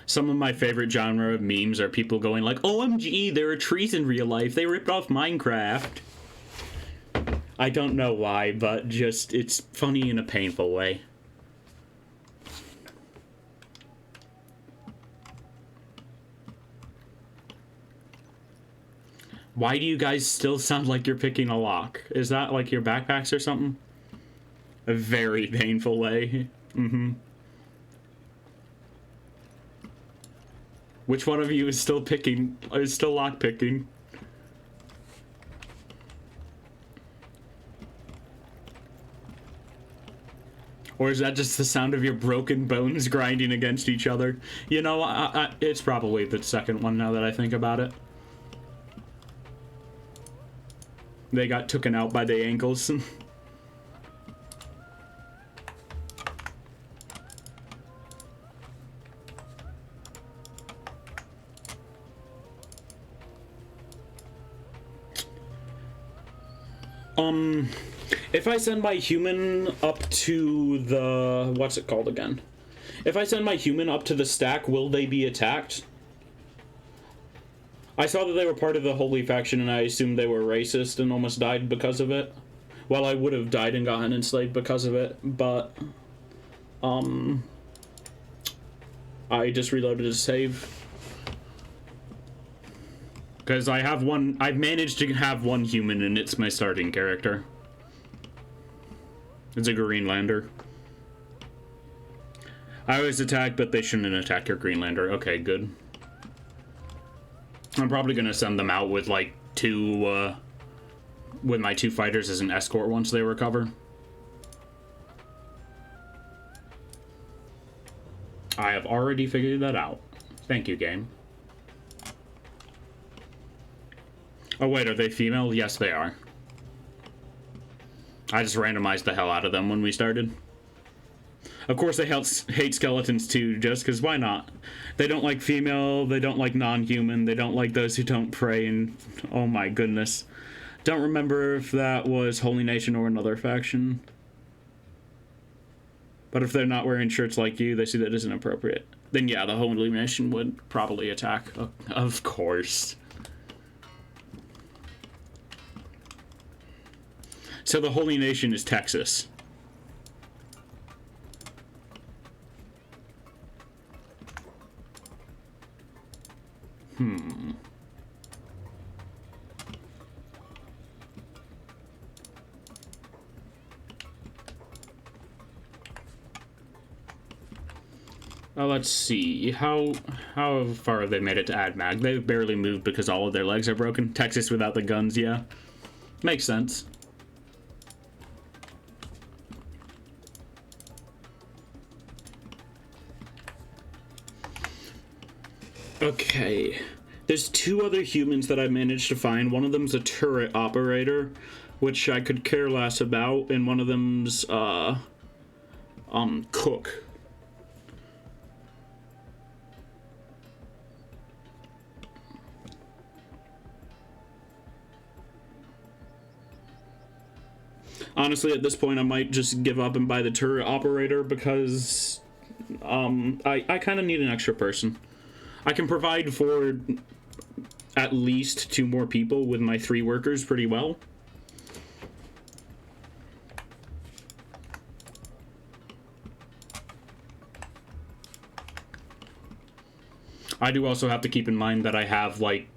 Some of my favorite genre of memes are people going like, OMG, there are trees in real life. They ripped off Minecraft. I don't know why, but just, it's funny in a painful way. Why do you guys still sound like you're picking a lock? Is that like your backpacks or something? A very painful way. Which one of you is still lock picking? Or is that just the sound of your broken bones grinding against each other? You know, it's probably the second one now that I think about it. They got taken out by the ankles. If I send my human up to the... what's it called again? If I send my human up to the stack, will they be attacked? I saw that they were part of the Holy Faction, and I assumed they were racist and almost died because of it. Well, I would have died and gotten enslaved because of it, but... I just reloaded to save. Because I've managed to have one human, and it's my starting character. It's a Greenlander. I always attack, but they shouldn't attack your Greenlander. Okay, good. I'm probably gonna send them out with, like, with my 2 fighters as an escort once they recover. I have already figured that out. Thank you, game. Oh wait, are they female? Yes, they are. I just randomized the hell out of them when we started. Of course they hate skeletons too, just because why not? They don't like female, they don't like non-human, they don't like those who don't pray, and oh my goodness. Don't remember if that was Holy Nation or another faction. But if they're not wearing shirts like you, they see that as inappropriate. Then yeah, the Holy Nation would probably attack. Of course. So the Holy Nation is Texas. Let's see. How far have they made it to AdMag? They've barely moved because all of their legs are broken. Texas without the guns, yeah. Makes sense. Okay. There's 2 other humans that I managed to find. One of them's a turret operator, which I could care less about, and one of them's, cook. Honestly, at this point, I might just give up and buy the turret operator because, I kind of need an extra person. I can provide for at least 2 more people with my 3 workers pretty well. I do also have to keep in mind that I have, like,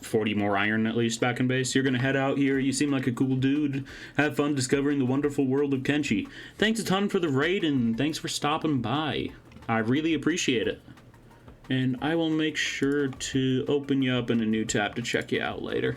40 more iron at least back in base. You're gonna head out here. You seem like a cool dude. Have fun discovering the wonderful world of Kenshi. Thanks a ton for the raid, and thanks for stopping by. I really appreciate it. And I will make sure to open you up in a new tab to check you out later.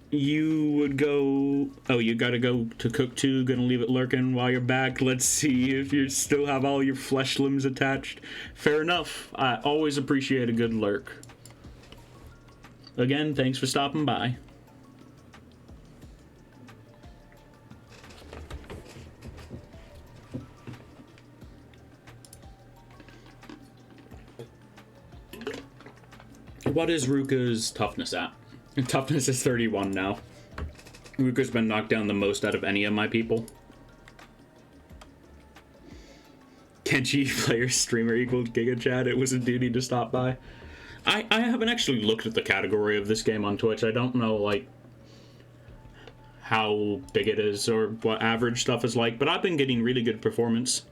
You would go... Oh, you gotta go to cook too? Gonna leave it lurking while you're back? Let's see if you still have all your flesh limbs attached. Fair enough. I always appreciate a good lurk. Again, thanks for stopping by. What is Ruka's toughness at? Toughness is 31 now. Ruka's been knocked down the most out of any of my people. Kenshi player streamer equaled Giga Chat. It was a duty to stop by. I haven't actually looked at the category of this game on Twitch. I don't know, like, how big it is or what average stuff is like, but I've been getting really good performance.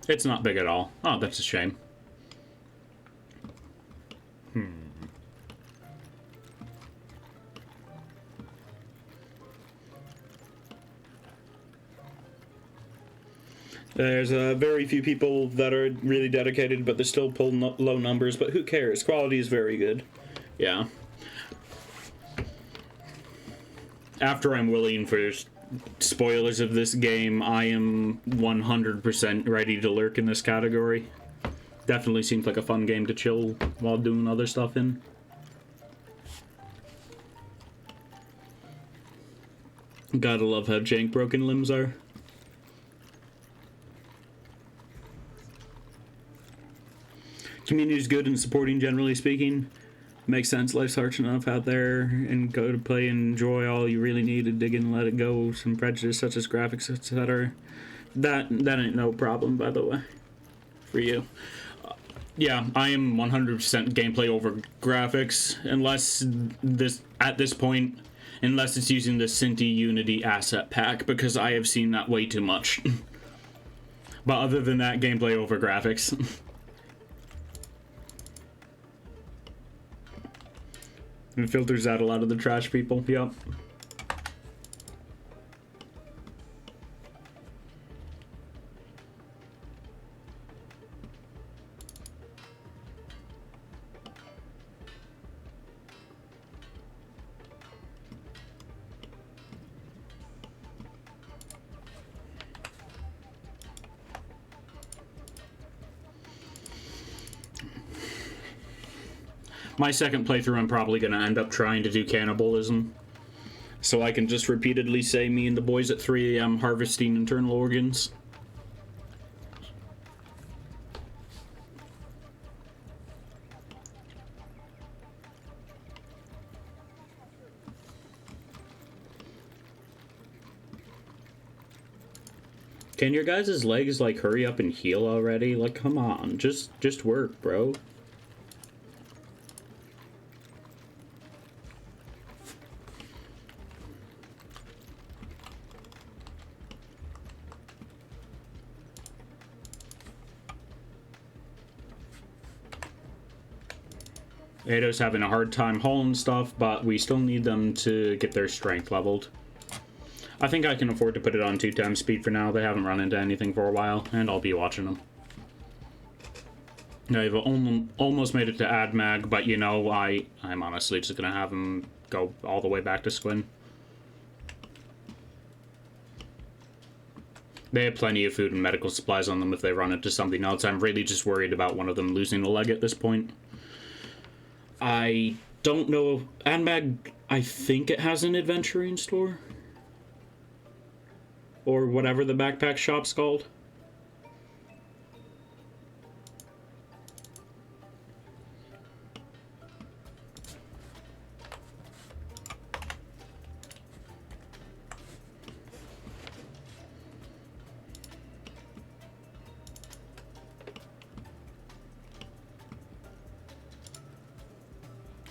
It's not big at all. Oh, that's a shame. There's very few people that are really dedicated, but they still pull low numbers, but who cares? Quality is very good. Yeah. After I'm willing for spoilers of this game, I am 100% ready to lurk in this category. Definitely seems like a fun game to chill while doing other stuff in. Gotta love how jank broken limbs are. Community's good and supporting, generally speaking. Makes sense. Life's harsh enough out there, and go to play and enjoy all you really need to dig in and let it go. Some prejudice such as graphics, etc. That ain't no problem, by the way, for you. Yeah, I am 100% gameplay over graphics, at this point, unless it's using the Cinti Unity asset pack, because I have seen that way too much. But other than that, gameplay over graphics. It filters out a lot of the trash people, yep. My second playthrough, I'm probably going to end up trying to do cannibalism. So I can just repeatedly say me and the boys at 3 a.m. harvesting internal organs. Can your guys' legs, like, hurry up and heal already? Like, come on. Just work, bro. Ado's having a hard time hauling stuff, but we still need them to get their strength leveled. I think I can afford to put it on 2 times speed for now. They haven't run into anything for a while, and I'll be watching them. I've almost made it to AdMag, but you know, I'm honestly just gonna have them go all the way back to Squin. They have plenty of food and medical supplies on them if they run into something else. I'm really just worried about one of them losing a leg at this point. I don't know. AdMag, I think it has an adventuring store. Or whatever the backpack shop's called.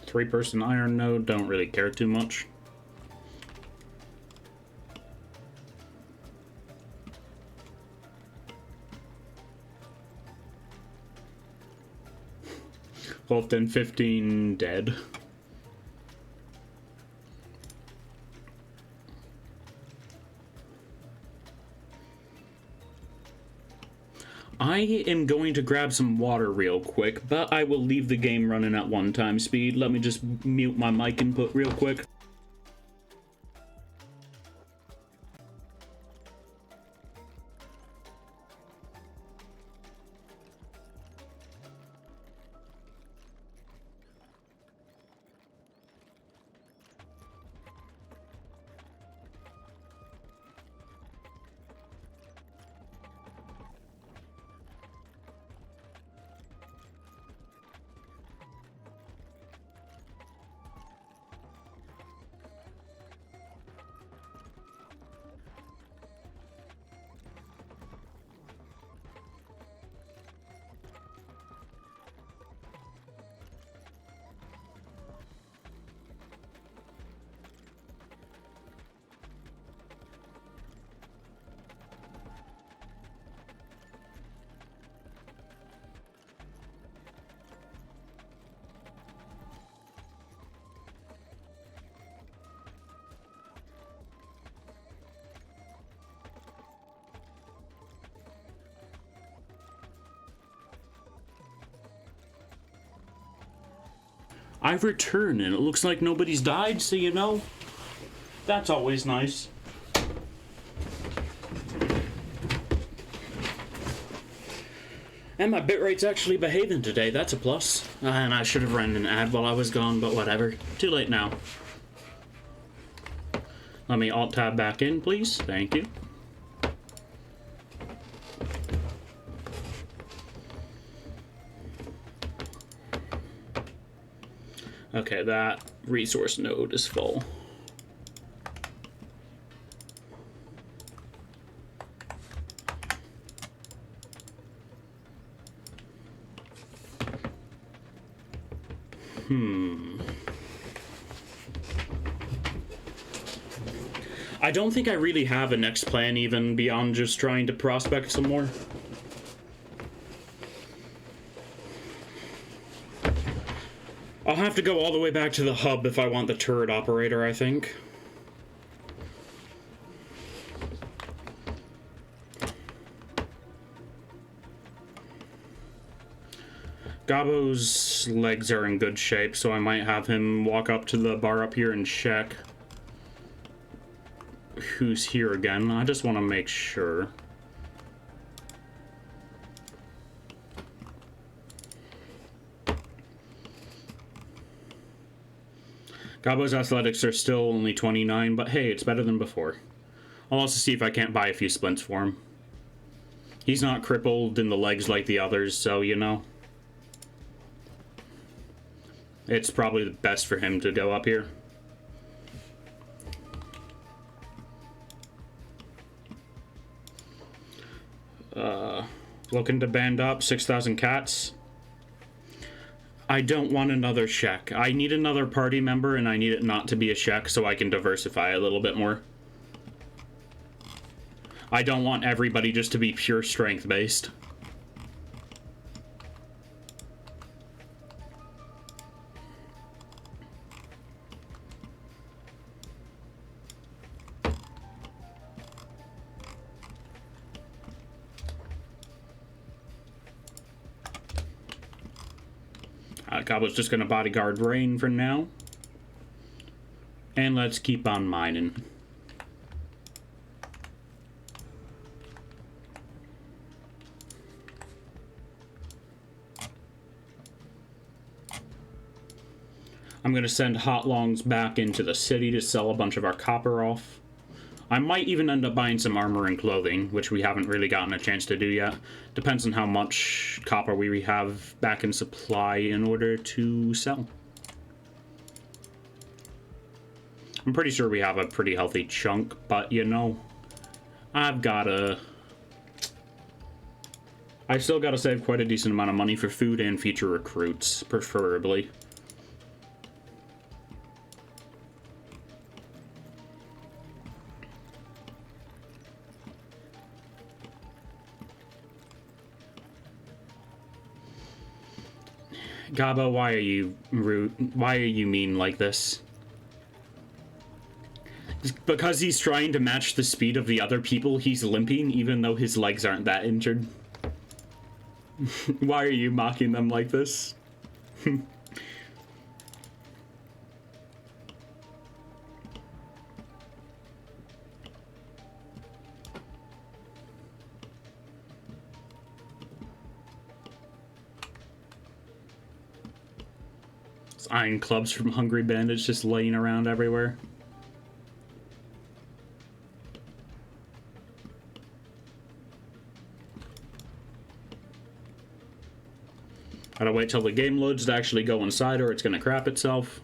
Three-person iron node, don't really care too much. Both then 15 dead. I am going to grab some water real quick, but I will leave the game running at 1 time speed. Let me just mute my mic input real quick. I've returned and it looks like nobody's died, so you know, that's always nice. And my bitrate's actually behaving today, that's a plus. And I should have run an ad while I was gone, but whatever. Too late now. Let me alt-tab back in, please. Thank you. Okay, that resource node is full. I don't think I really have a next plan even beyond just trying to prospect some more. I'll have to go all the way back to the hub if I want the turret operator, I think. Gabbo's legs are in good shape, so I might have him walk up to the bar up here and check who's here again. I just want to make sure. Gabbo's athletics are still only 29, but hey, it's better than before. I'll also see if I can't buy a few splints for him. He's not crippled in the legs like the others, so you know. It's probably the best for him to go up here. Looking to band up 6,000 cats. I don't want another Shek. I need another party member, and I need it not to be a Shek so I can diversify a little bit more. I don't want everybody just to be pure strength based. Gobbler's just gonna bodyguard Rain for now. And let's keep on mining. I'm gonna send Hot Longs back into the city to sell a bunch of our copper off. I might even end up buying some armor and clothing, which we haven't really gotten a chance to do yet. Depends on how much copper we have back in supply in order to sell. I'm pretty sure we have a pretty healthy chunk, but you know, I still gotta save quite a decent amount of money for food and future recruits, preferably. Gabbo, why are you rude? Why are you mean like this? Because he's trying to match the speed of the other people, he's limping even though his legs aren't that injured. Why are you mocking them like this? Iron clubs from Hungry Bandits just laying around everywhere. Gotta wait till the game loads to actually go inside or it's gonna crap itself.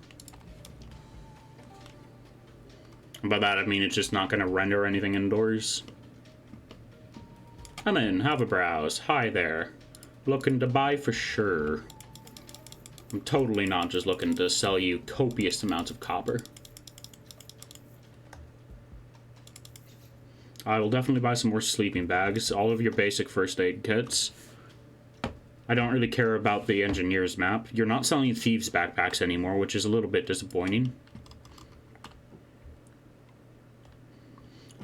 And by that I mean it's just not gonna render anything indoors. Come in, have a browse. Hi there. Looking to buy for sure. I'm totally not just looking to sell you copious amounts of copper. I will definitely buy some more sleeping bags, all of your basic first aid kits. I don't really care about the engineer's map. You're not selling thieves' backpacks anymore, which is a little bit disappointing.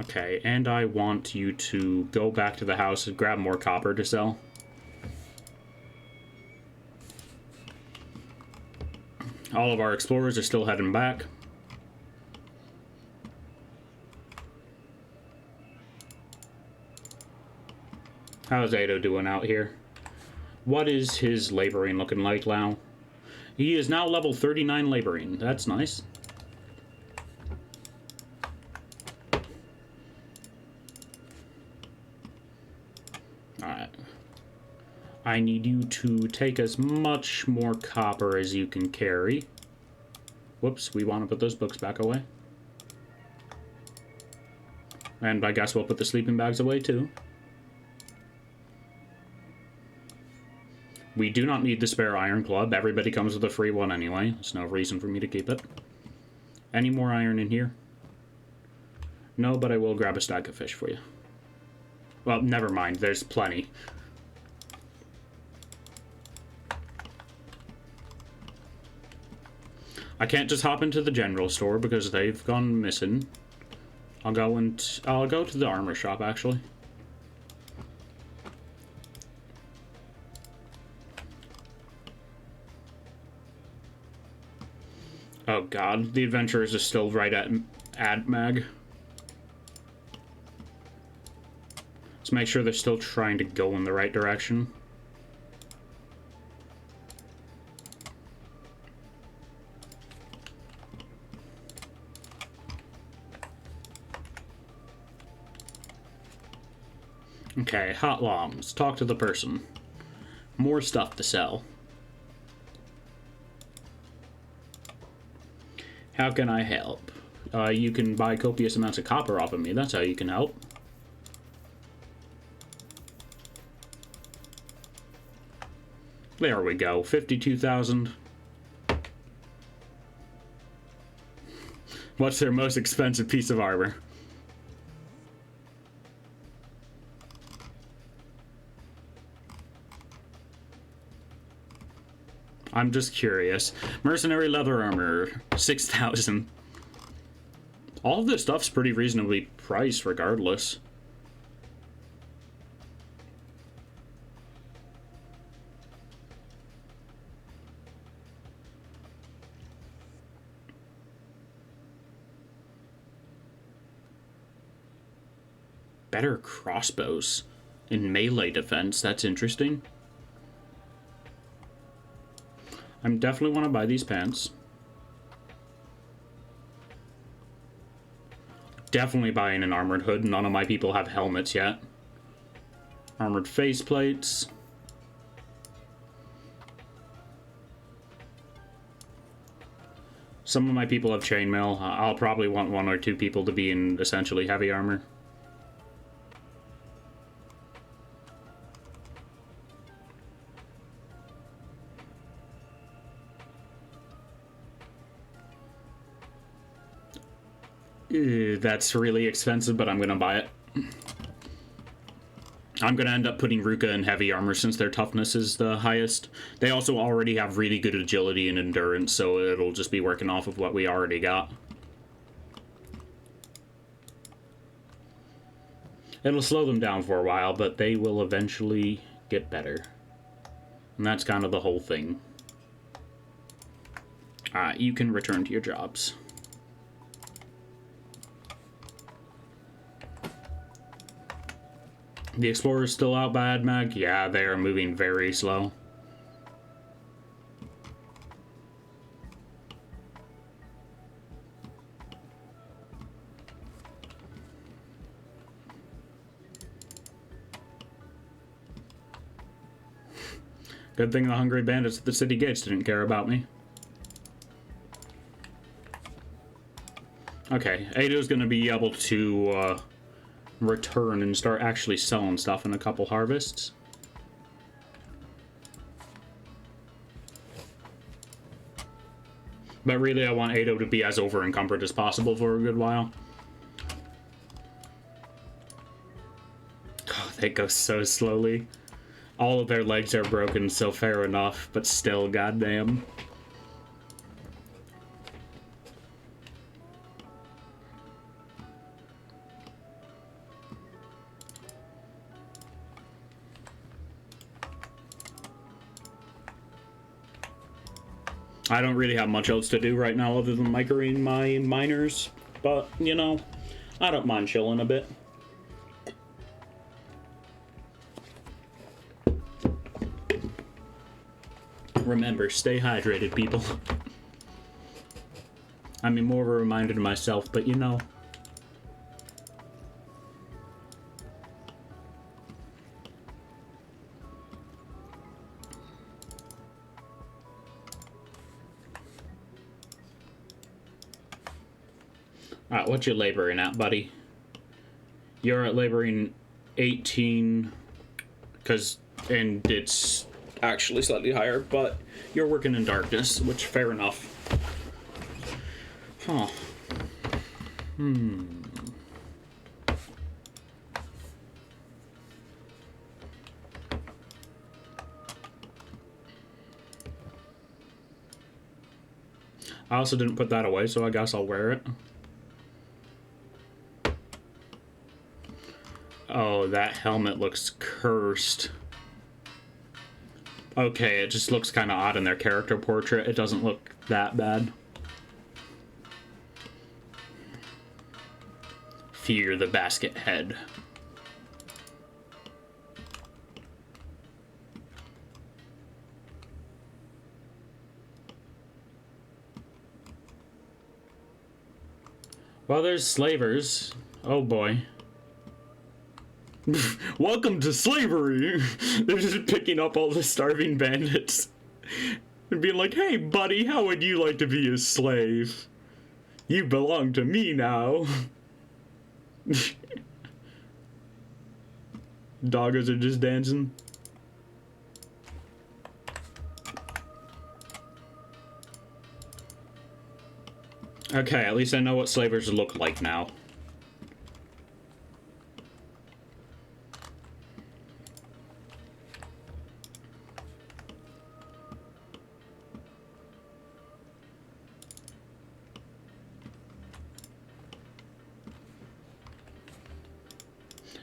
Okay, and I want you to go back to the house and grab more copper to sell. All of our explorers are still heading back. How's Ado doing out here? What is his laboring looking like now? He is now level 39 laboring. That's nice. Alright. I need you to take as much more copper as you can carry. Whoops, we want to put those books back away. And I guess we'll put the sleeping bags away too. We do not need the spare iron club. Everybody comes with a free one anyway. There's no reason for me to keep it. Any more iron in here? No, but I will grab a stack of fish for you. Well, never mind. There's plenty. I can't just hop into the general store because they've gone missing. I'll go to the armor shop, actually. Oh god, the adventurers are still right at AdMag. Let's make sure they're still trying to go in the right direction. Okay, hot longs. Talk to the person. More stuff to sell. How can I help? You can buy copious amounts of copper off of me. That's how you can help. There we go. 52,000. What's their most expensive piece of armor? I'm just curious. Mercenary leather armor, 6,000. All of this stuff's pretty reasonably priced regardless. Better crossbows in melee defense, that's interesting. I definitely want to buy these pants. Definitely buying an armored hood. None of my people have helmets yet. Armored faceplates. Some of my people have chainmail. I'll probably want one or two people to be in essentially heavy armor. That's really expensive, but I'm gonna buy it. I'm gonna end up putting Ruka in heavy armor since their toughness is the highest. They also already have really good agility and endurance, so it'll just be working off of what we already got. It'll slow them down for a while, but they will eventually get better. And that's kind of the whole thing. Alright, you can return to your jobs. The Explorer's still out by AdMag? Yeah, they are moving very slow. Good thing the hungry bandits at the city gates didn't care about me. Okay, Ado's gonna be able to, return and start actually selling stuff in a couple harvests. But really, I want Ado to be as over-encumbered as possible for a good while. Oh, they go so slowly. All of their legs are broken, so fair enough, but still, goddamn. I don't really have much else to do right now other than microing my miners, but, you know, I don't mind chilling a bit. Remember, stay hydrated, people. I mean, more of a reminder to myself, but you know. Alright, what you laboring at, buddy? You're at laboring 18, and it's actually slightly higher, but you're working in darkness, which fair enough. Huh. I also didn't put that away, so I guess I'll wear it. Oh, that helmet looks cursed. Okay, it just looks kind of odd in their character portrait. It doesn't look that bad. Fear the basket head. Well, there's slavers. Oh boy. Welcome to slavery! They're just picking up all the starving bandits. And being like, hey buddy, how would you like to be a slave? You belong to me now. Doggos are just dancing. Okay, at least I know what slavers look like now.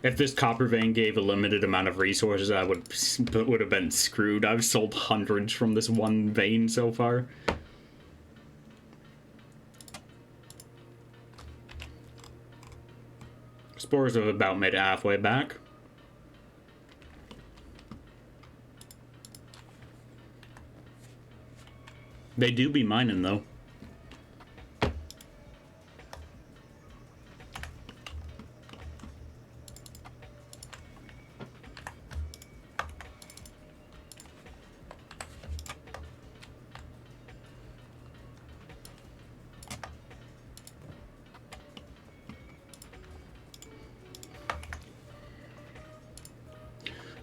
If this copper vein gave a limited amount of resources, I would have been screwed. I've sold hundreds from this one vein so far. Spores have about made it halfway back. They do be mining though.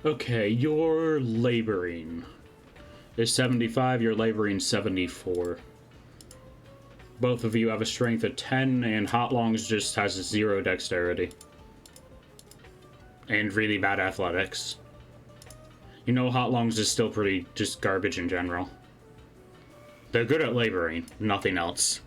Okay, your laboring is 75, your laboring 74. Both of you have a strength of 10, and Hot Longs just has 0 dexterity. And really bad athletics. You know, Hot Longs is still pretty just garbage in general. They're good at laboring, nothing else.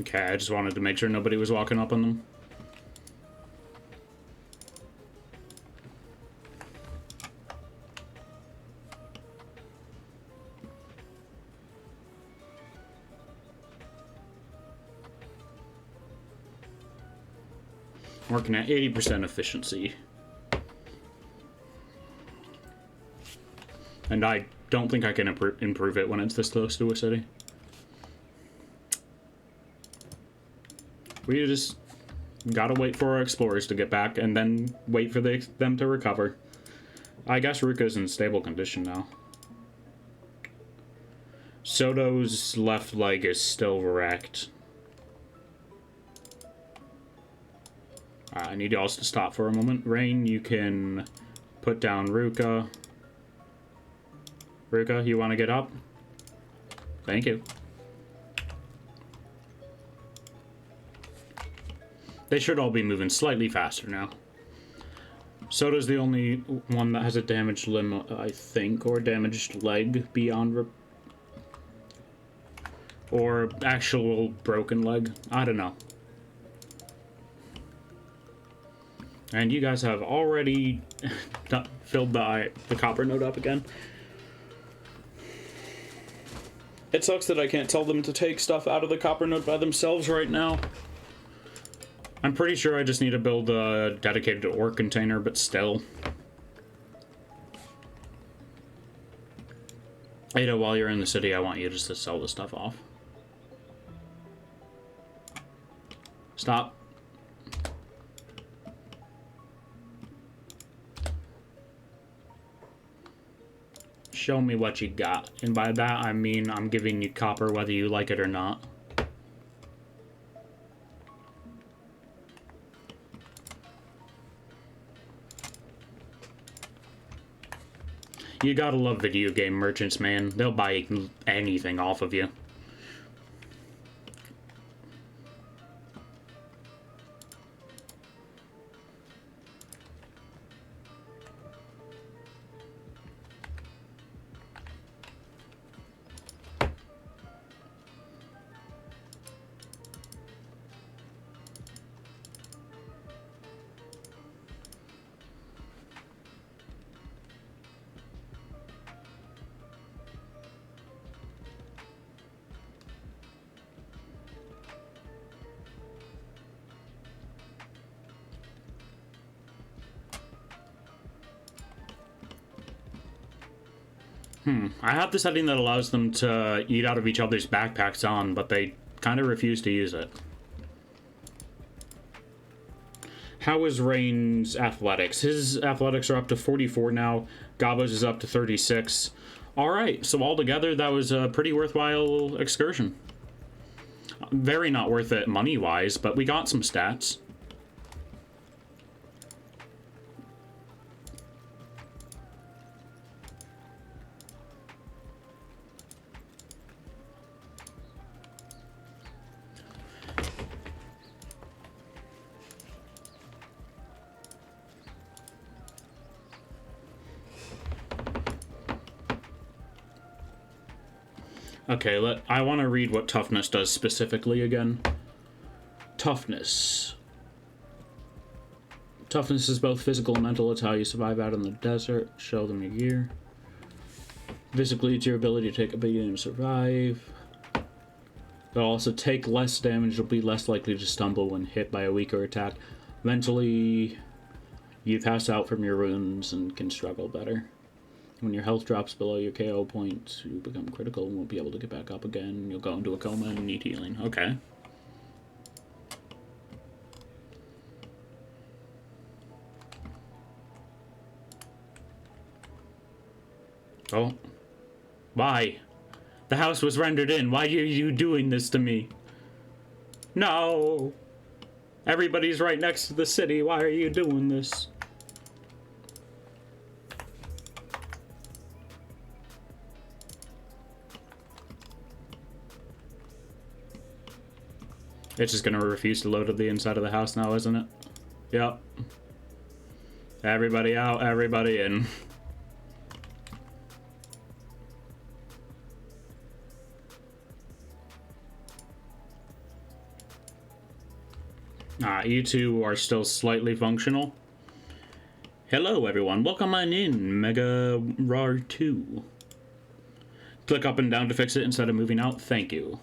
Okay, I just wanted to make sure nobody was walking up on them. Working at 80% efficiency. And I don't think I can improve it when it's this close to a city. We just gotta wait for our explorers to get back and then wait for them to recover. I guess Ruka's in stable condition now. Soto's left leg is still wrecked. I need y'all to stop for a moment. Rain, you can put down Ruka. Ruka, you want to get up? Thank you. They should all be moving slightly faster now. Soda's the only one that has a damaged limb, I think, or damaged leg beyond or actual broken leg. I don't know. And you guys have already filled the copper node up again. It sucks that I can't tell them to take stuff out of the copper node by themselves right now. I'm pretty sure I just need to build a dedicated ore container, but still. Ada, while you're in the city, I want you just to sell the stuff off. Stop. Show me what you got. And by that, I mean I'm giving you copper whether you like it or not. You gotta love video game merchants, man. They'll buy anything off of you. I have the setting that allows them to eat out of each other's backpacks on, but they kind of refuse to use it. How is Rain's athletics? His athletics are up to 44 now. Gabo's is up to 36. Alright, so altogether that was a pretty worthwhile excursion. Very not worth it money-wise, but we got some stats. Okay, I want to read what toughness does specifically again. Toughness. Toughness is both physical and mental. It's how you survive out in the desert. Show them your gear. Physically, it's your ability to take a beating and survive. They'll also take less damage. You'll be less likely to stumble when hit by a weaker attack. Mentally, you pass out from your wounds and can struggle better. When your health drops below your KO point, you become critical and won't be able to get back up again. You'll go into a coma and need healing. Okay. Oh. Why? The house was rendered in. Why are you doing this to me? No! Everybody's right next to the city. Why are you doing this? It's just gonna refuse to load at the inside of the house now, isn't it? Yep. Everybody out, everybody in. You two are still slightly functional. Hello, everyone. Welcome on in, Mega RAR 2. Click up and down to fix it instead of moving out. Thank you.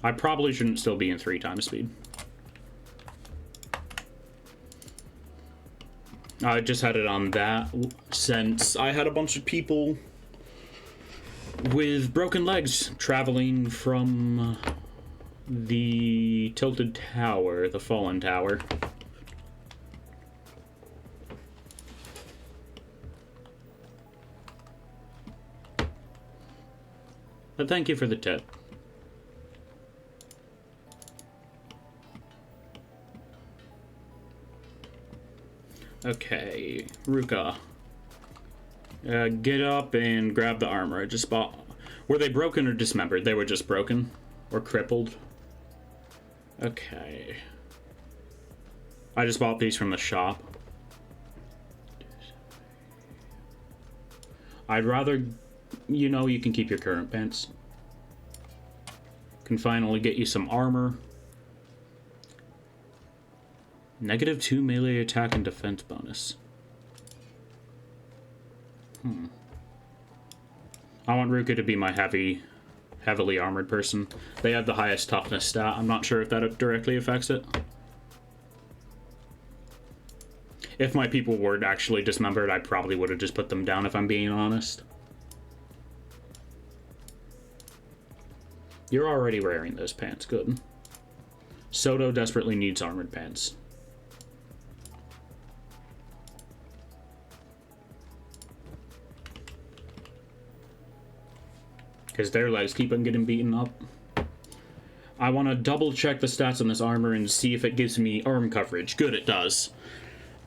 I probably shouldn't still be in 3 times speed. I just had it on that since I had a bunch of people with broken legs traveling from the tilted tower, the fallen tower. But thank you for the tip. Okay, Ruka. Get up and grab the armor. I just bought... Were they broken or dismembered? They were just broken. Or crippled. Okay. I just bought these from the shop. I'd rather... You know, you can keep your current pants. Can finally get you some armor. -2 melee attack and defense bonus. I want Ruka to be my heavily armored person. They have the highest toughness stat. I'm not sure if that directly affects it. If my people were actually dismembered, I probably would have just put them down if I'm being honest. You're already wearing those pants. Good. Soto desperately needs armored pants. because their legs keep on getting beaten up. I want to double check the stats on this armor and see if it gives me arm coverage. Good, it does.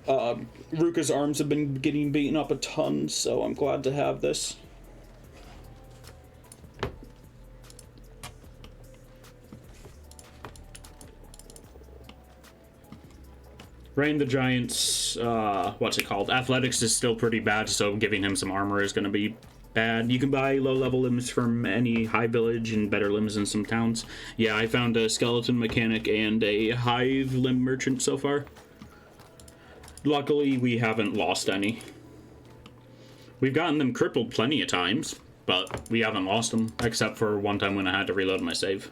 Ruka's arms have been getting beaten up a ton, so I'm glad to have this. Rain the Giant's, what's it called? Athletics is still pretty bad, so giving him some armor is going to be bad. You can buy low-level limbs from any high village and better limbs in some towns. Yeah, I found a skeleton mechanic and a hive limb merchant so far. Luckily, we haven't lost any. We've gotten them crippled plenty of times, but we haven't lost them, except for one time when I had to reload my save.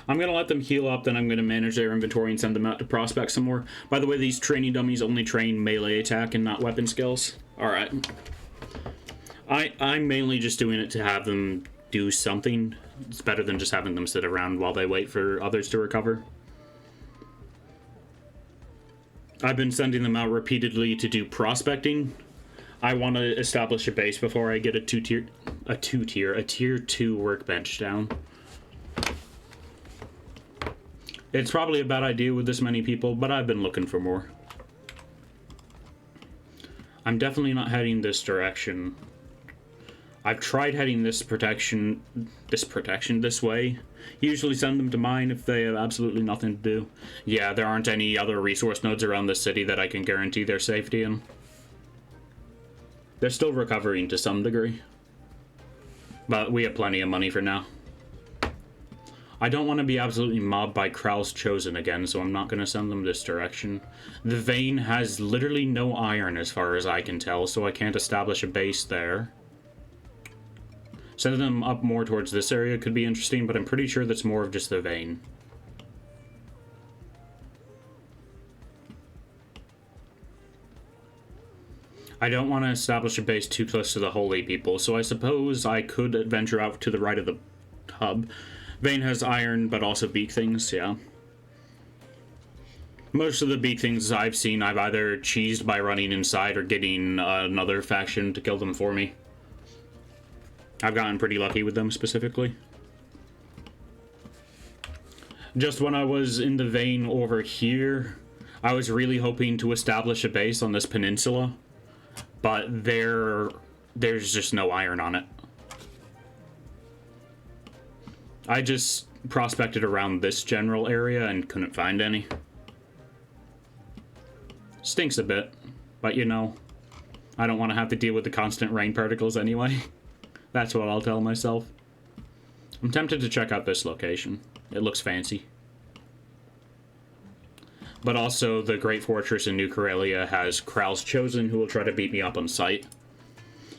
I'm going to let them heal up, then I'm going to manage their inventory and send them out to prospect some more. By the way, these training dummies only train melee attack and not weapon skills. Alright. I'm mainly just doing it to have them do something. It's better than just having them sit around while they wait for others to recover. I've been sending them out repeatedly to do prospecting. I want to establish a base before I get a tier 2 workbench down. It's probably a bad idea with this many people, but I've been looking for more. I'm definitely not heading this direction. I've tried heading this way. Usually send them to mine if they have absolutely nothing to do. Yeah, there aren't any other resource nodes around the city that I can guarantee their safety in. They're still recovering to some degree. But we have plenty of money for now. I don't want to be absolutely mobbed by Kral's Chosen again, so I'm not going to send them this direction. The vein has literally no iron as far as I can tell, so I can't establish a base there. Sending them up more towards this area could be interesting, but I'm pretty sure that's more of just the vein. I don't want to establish a base too close to the holy people, so I suppose I could venture out to the right of the hub. Vein has iron, but also beak things, yeah. Most of the beak things I've seen, I've either cheesed by running inside or getting another faction to kill them for me. I've gotten pretty lucky with them specifically. Just when I was in the vein over here, I was really hoping to establish a base on this peninsula. But there's just no iron on it. I just prospected around this general area and couldn't find any. Stinks a bit, but you know, I don't want to have to deal with the constant rain particles anyway. That's what I'll tell myself. I'm tempted to check out this location. It looks fancy. But also, the Great Fortress in New Karelia has Kral's Chosen, who will try to beat me up on sight.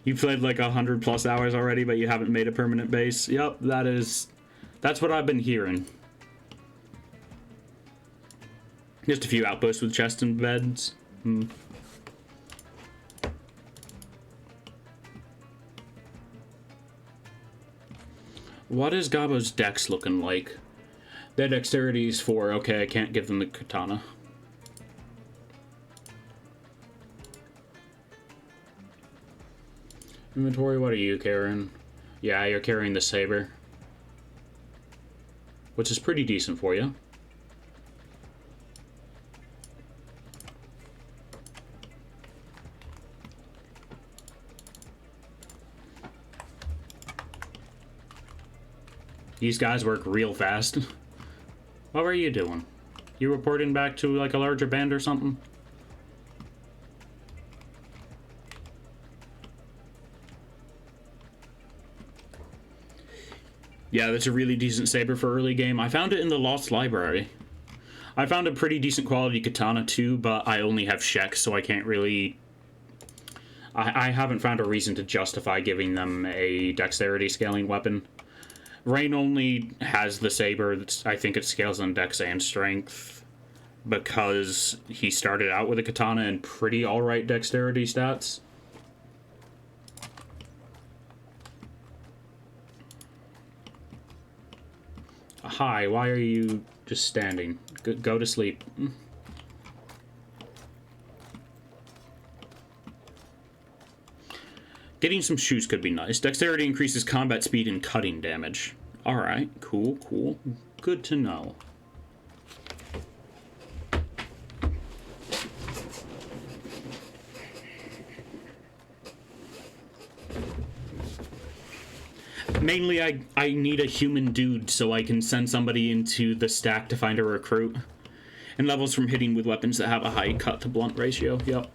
You've played like 100+ hours already, but you haven't made a permanent base. Yep, that's what I've been hearing. Just a few outposts with chests and beds. What is Gabo's dex looking like? Their dexterity is 4. Okay, I can't give them the katana. Inventory, what are you carrying? Yeah, you're carrying the saber. Which is pretty decent for you. These guys work real fast. What were you doing? You reporting back to like a larger band or something? Yeah, that's a really decent saber for early game. I found it in the Lost Library. I found a pretty decent quality katana too, but I only have Shek, so I can't really... I haven't found a reason to justify giving them a dexterity scaling weapon. Rain only has the saber. I think it scales on dex and strength because he started out with a katana and pretty alright dexterity stats. Hi, why are you just standing? Go to sleep. Getting some shoes could be nice. Dexterity increases combat speed and cutting damage. Alright, cool, cool. Good to know. Mainly, I need a human dude so I can send somebody into the stack to find a recruit. And levels from hitting with weapons that have a high cut to blunt ratio. Yep.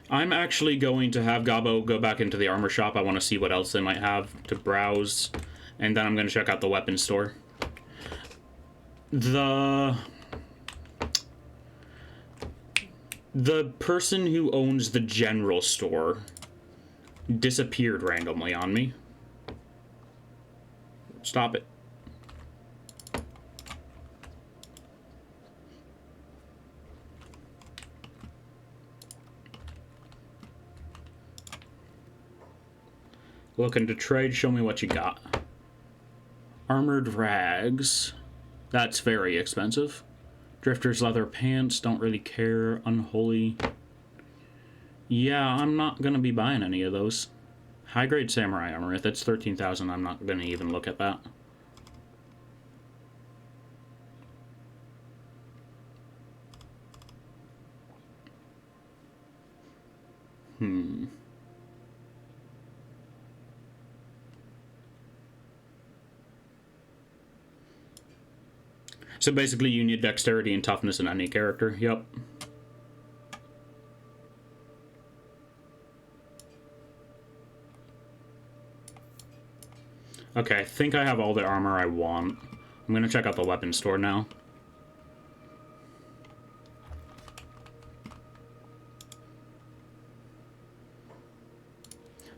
I'm actually going to have Gabo go back into the armor shop. I want to see what else they might have to browse. And then I'm going to check out the weapons store. The person who owns the general store disappeared randomly on me. Stop it. Looking to trade, show me what you got. Armored rags. That's very expensive. Drifter's leather pants, don't really care. Unholy. Yeah, I'm not gonna be buying any of those. High-grade samurai armor, if that's 13,000, I'm not gonna even look at that. So basically you need dexterity and toughness in any character. Yep. Okay, I think I have all the armor I want. I'm gonna check out the weapons store now.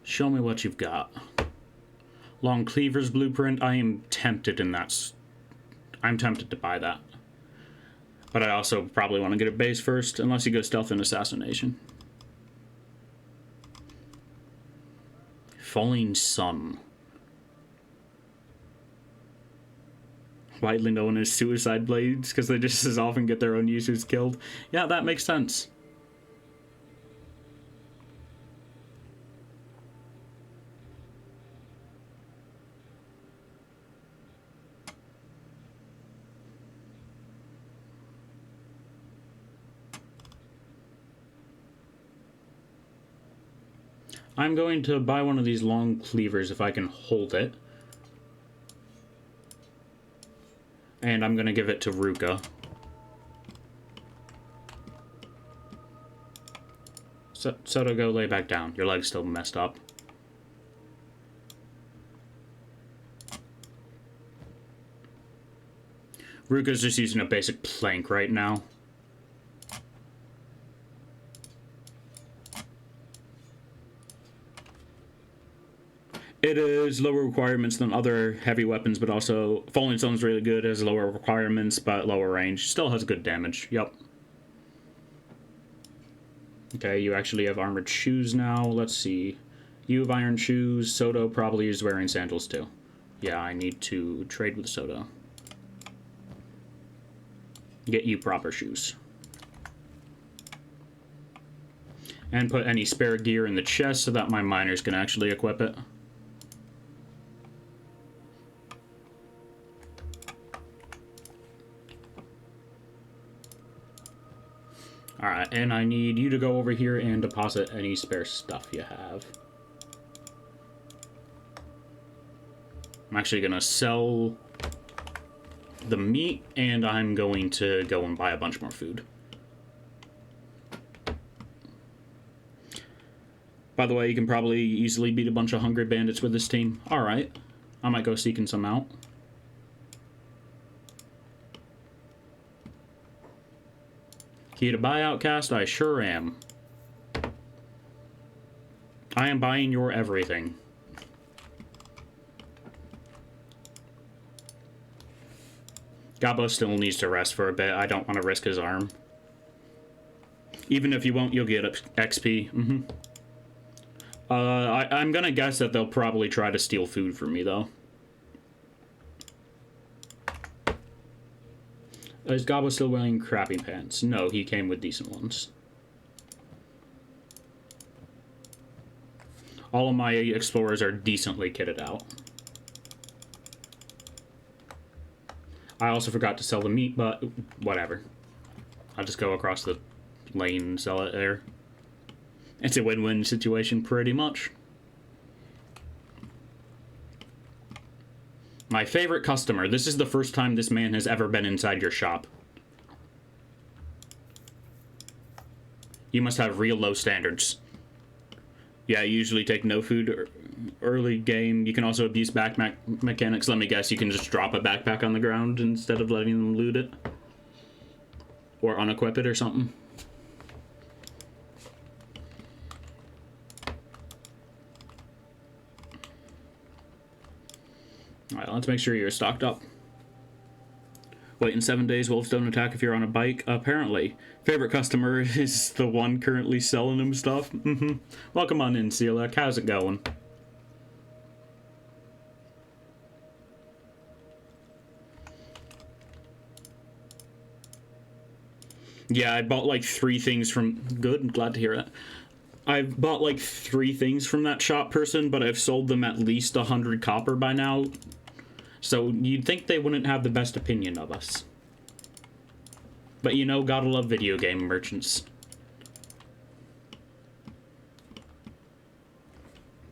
Show me what you've got. Long Cleaver's Blueprint. I am tempted in that. I'm tempted to buy that. But I also probably want to get a base first, unless you go stealth and assassination. Falling Sun. Widely known as suicide blades, because they just as often get their own users killed. Yeah, that makes sense. I'm going to buy one of these long cleavers if I can hold it. And I'm going to give it to Ruka. Soto, go lay back down. Your leg's still messed up. Ruka's just using a basic plank right now. It is lower requirements than other heavy weapons, but also Falling Stone's really good, has lower requirements, but lower range. Still has good damage, yep. Okay, you actually have armored shoes now. Let's see. You have iron shoes. Soto probably is wearing sandals too. Yeah, I need to trade with Soto. Get you proper shoes. And put any spare gear in the chest so that my miners can actually equip it. Alright, and I need you to go over here and deposit any spare stuff you have. I'm actually going to sell the meat, and I'm going to go and buy a bunch more food. By the way, you can probably easily beat a bunch of hungry bandits with this team. Alright, I might go seeking some out. Key to buy, Outcast? I sure am. I am buying your everything. Gabo still needs to rest for a bit. I don't want to risk his arm. Even if you won't, you'll get XP. I'm gonna guess that they'll probably try to steal food from me, though. Is Gobbo still wearing crappy pants? No, he came with decent ones. All of my explorers are decently kitted out. I also forgot to sell the meat, but whatever. I'll just go across the lane and sell it there. It's a win-win situation, pretty much. My favorite customer. This is the first time this man has ever been inside your shop. You must have real low standards. Yeah, you usually take no food early game. You can also abuse backpack mechanics. Let me guess, you can just drop a backpack on the ground instead of letting them loot it. Or unequip it or something. Alright, let's make sure you're stocked up. Wait, in 7 days, wolves don't attack if you're on a bike? Apparently. Favorite customer is the one currently selling him stuff. Welcome on in, Sealek. How's it going? Yeah, I bought like 3 things from... Good, I'm glad to hear it. I've bought like 3 things from that shop person, but I've sold them at least 100 copper by now. So you'd think they wouldn't have the best opinion of us. But you know, gotta love video game merchants.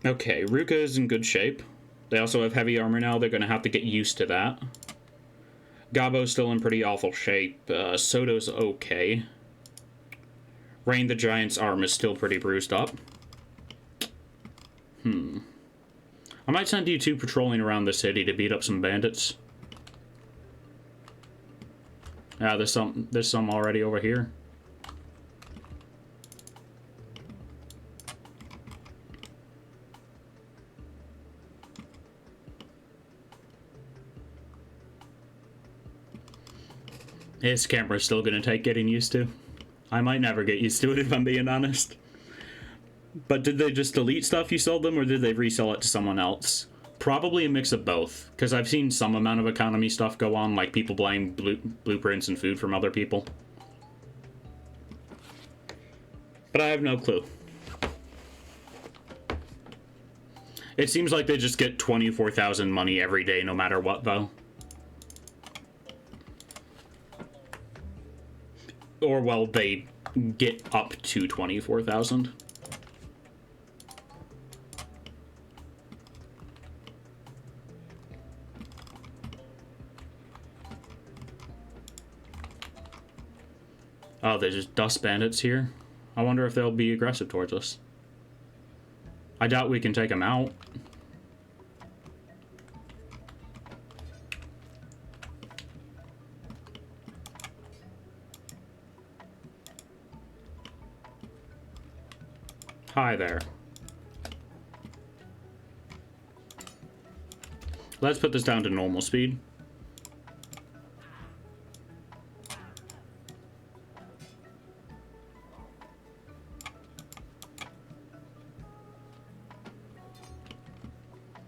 Okay, Ruka is in good shape. They also have heavy armor now, they're gonna have to get used to that. Gobbo's still in pretty awful shape. Soto's okay. Rain the Giant's arm is still pretty bruised up. I might send you 2 patrolling around the city to beat up some bandits. Yeah, there's some already over here. This camera's still gonna take getting used to. I might never get used to it if I'm being honest. But did they just delete stuff you sold them, or did they resell it to someone else? Probably a mix of both, because I've seen some amount of economy stuff go on, like people buying blueprints and food from other people. But I have no clue. It seems like they just get 24,000 money every day, no matter what, though. Or, well, they get up to 24,000. Oh, there's just dust bandits here. I wonder if they'll be aggressive towards us. I doubt we can take them out. Hi there. Let's put this down to normal speed.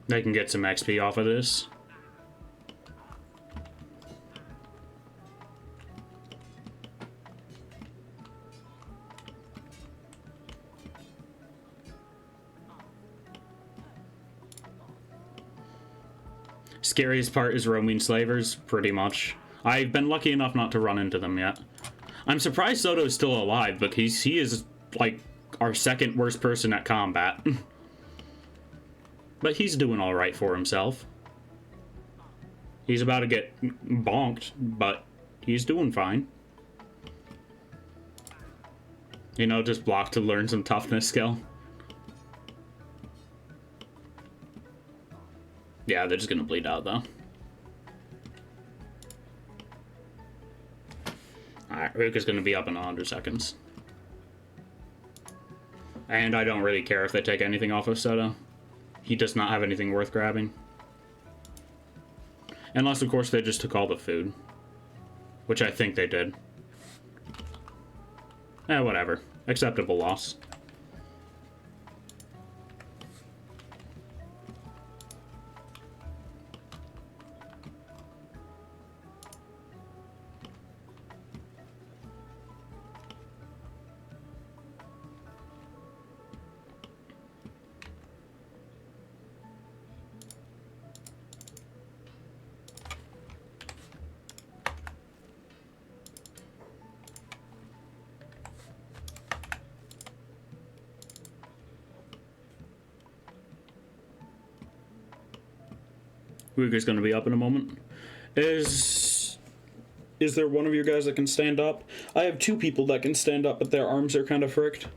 They can get some XP off of this. Scariest part is roaming slavers, pretty much. I've been lucky enough not to run into them yet. I'm surprised Soto's still alive, because he is, like, our second worst person at combat. But he's doing alright for himself. He's about to get bonked, but he's doing fine. You know, just block to learn some toughness skill. Yeah, they're just gonna bleed out, though. Alright, Ruka's gonna be up in 100 seconds. And I don't really care if they take anything off of Soto. He does not have anything worth grabbing. Unless, of course, they just took all the food. Which I think they did. Eh, whatever. Acceptable loss. Ruger's gonna be up in a moment. Is there one of you guys that can stand up? I have two people that can stand up, but their arms are kind of fricked.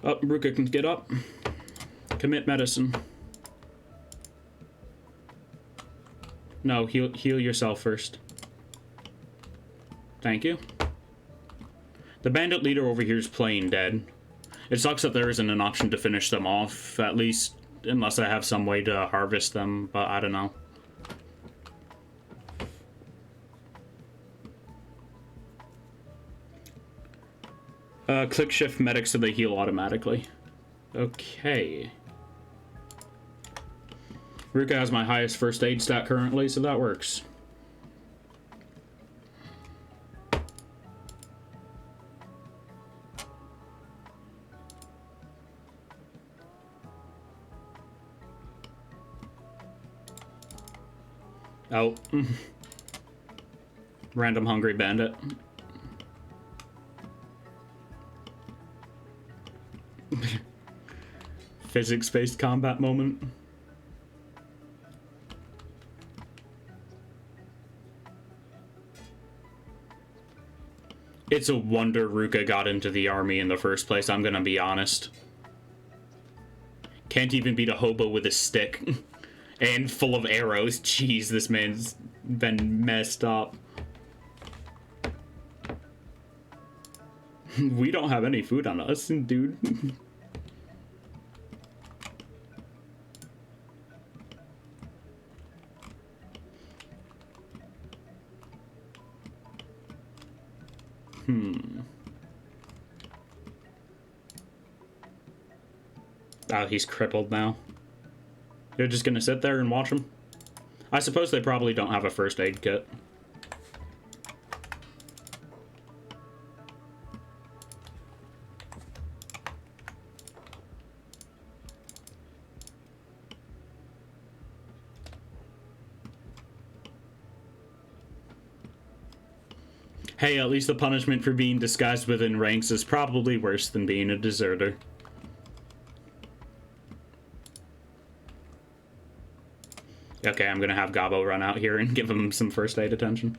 Up, Ruka can get up. Commit medicine. No, heal yourself first. Thank you. The bandit leader over here is playing dead. It sucks that there isn't an option to finish them off, at least unless I have some way to harvest them, but I don't know. Click shift medics so they heal automatically. Okay. Ruka has my highest first aid stat currently, so that works. Oh. Random hungry bandit. Physics-based combat moment. It's a wonder Ruka got into the army in the first place, I'm gonna be honest. Can't even beat a hobo with a stick. And full of arrows. Jeez, this man's been messed up. We don't have any food on us, dude. Oh, he's crippled now. You're just gonna sit there and watch him? I suppose they probably don't have a first aid kit. Hey, at least the punishment for being disguised within ranks is probably worse than being a deserter. Okay, I'm gonna have Gabo run out here and give him some first aid attention.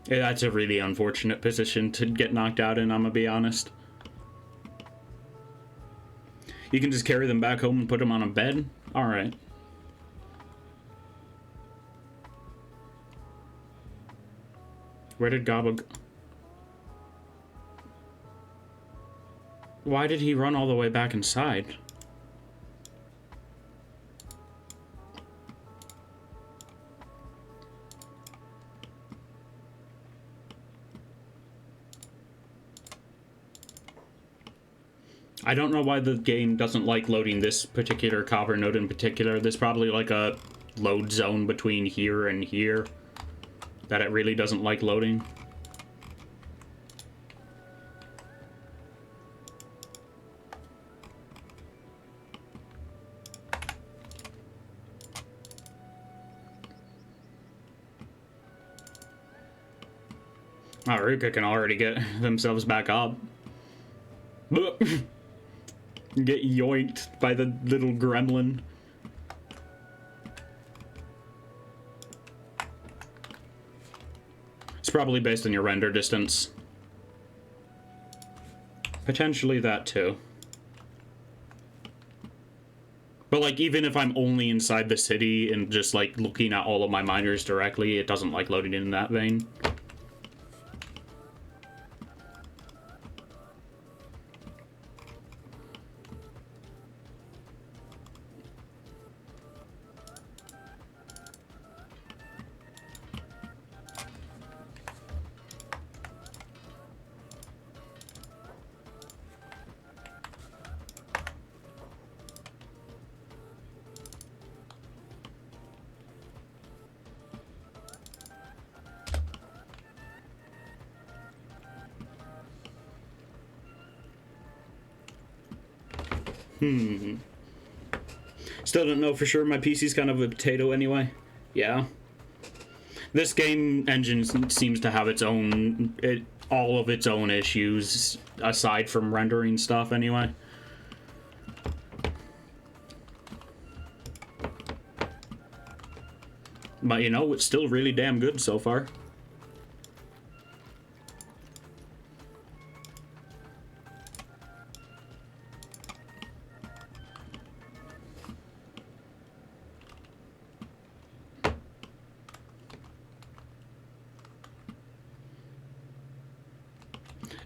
Yeah, that's a really unfortunate position to get knocked out in, I'm gonna be honest. You can just carry them back home and put them on a bed? Alright. Where did Gabo go? Why did he run all the way back inside? I don't know why the game doesn't like loading this particular copper node in particular. There's probably like a load zone between here and here that it really doesn't like loading. Oh, Ruka can already get themselves back up. Get yoinked by the little gremlin. It's probably based on your render distance. Potentially that too. But like, even if I'm only inside the city and just like looking at all of my miners directly, it doesn't like loading in that vein. Still don't know for sure. My PC's kind of a potato anyway. Yeah. This game engine seems to have its own, all of its own issues, aside from rendering stuff anyway. But you know, it's still really damn good so far.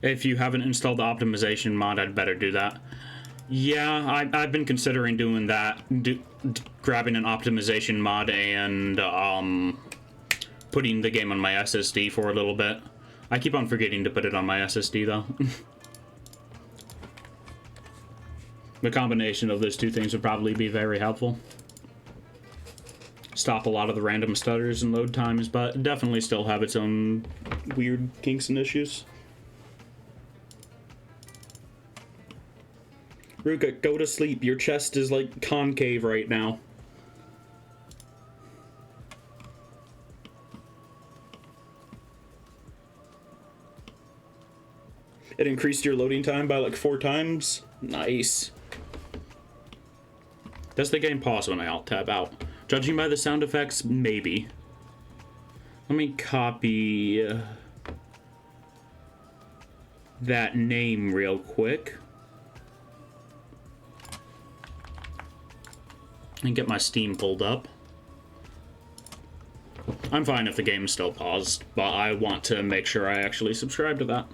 If you haven't installed the optimization mod, I'd better do that. Yeah, I've been considering doing that, grabbing an optimization mod and putting the game on my SSD for a little bit. I keep on forgetting to put it on my SSD though. The combination of those two things would probably be very helpful. Stop a lot of the random stutters and load times, but definitely still have its own weird kinks and issues. Ruka, go to sleep. Your chest is like concave right now. It increased your loading time by like 4 times. Nice. Does the game pause when I alt-tab out? Judging by the sound effects, maybe. Let me copy that name real quick. And get my Steam pulled up. I'm fine if the game's still paused, but I want to make sure I actually subscribe to that.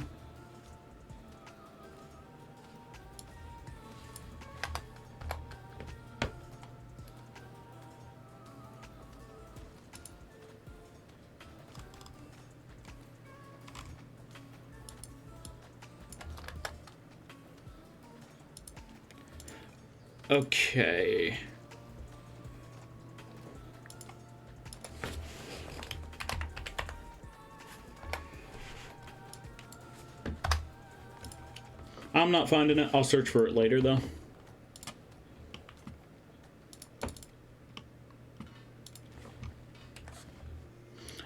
Okay. I'm not finding it. I'll search for it later, though.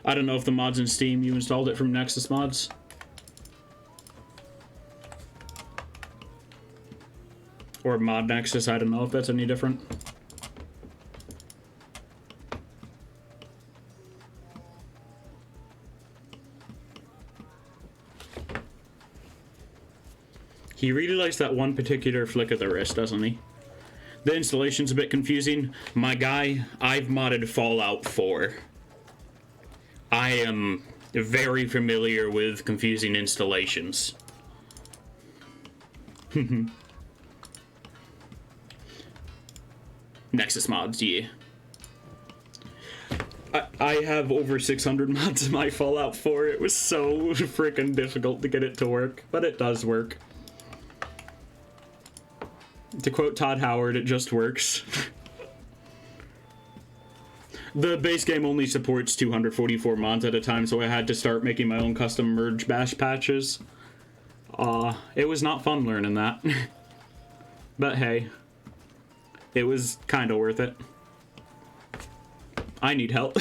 I don't know if the mod's in Steam. You installed it from Nexus Mods? Or Mod Nexus. I don't know if that's any different. He really likes that one particular flick of the wrist, doesn't he? The installation's a bit confusing. My guy, I've modded Fallout 4. I am very familiar with confusing installations. Nexus mods, yeah. I have over 600 mods in my Fallout 4. It was so freaking difficult to get it to work, but it does work. To quote Todd Howard, it just works. The base game only supports 244 mods at a time, so I had to start making my own custom merge bash patches. It was not fun learning that. But hey, it was kind of worth it. I need help.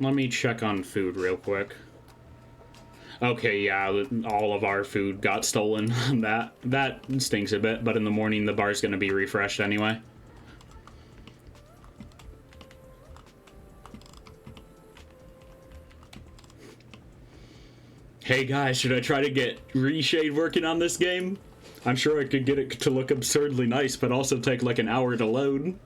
Let me check on food real quick. Okay, yeah, all of our food got stolen. That stinks a bit, but in the morning the bar's gonna be refreshed anyway. Hey guys, should I try to get Reshade working on this game? I'm sure I could get it to look absurdly nice, but also take like an hour to load.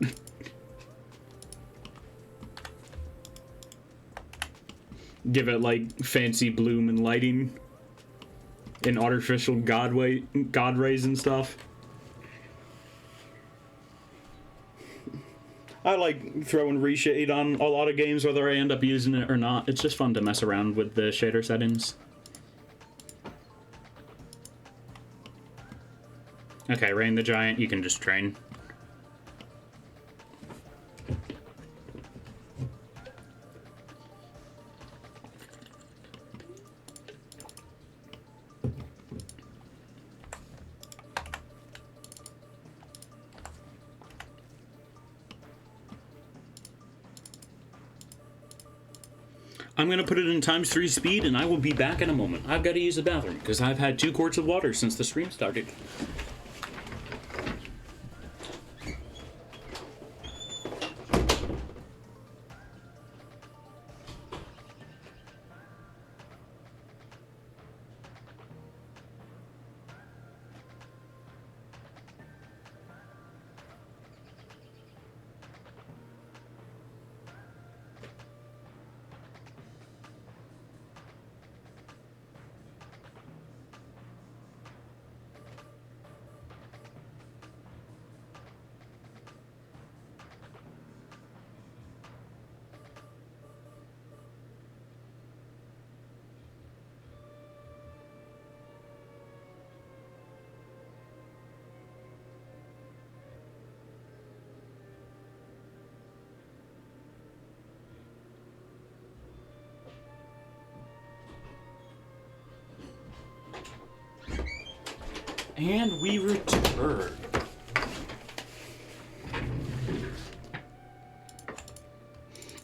Give it like fancy bloom and lighting and artificial god rays and stuff. I like throwing reshade on a lot of games, whether I end up using it or not. It's just fun to mess around with the shader settings. Okay, Rain the Giant, you can just train. I'm gonna put it in ×3 speed, and I will be back in a moment. I've got to use the bathroom, because I've had 2 quarts of water since the stream started. And we return.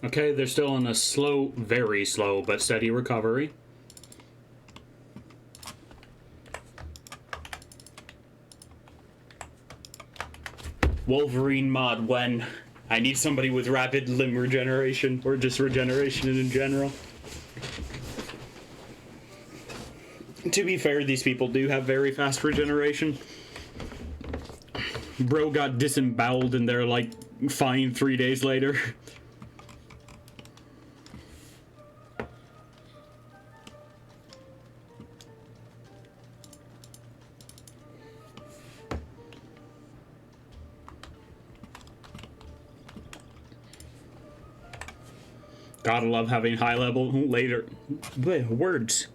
Okay, they're still in a slow, very slow, but steady recovery. Wolverine mod when I need somebody with rapid limb regeneration, or just regeneration in general. To be fair, these people do have very fast regeneration. Bro got disemboweled and they're like fine 3 days later. Gotta love having high level later words.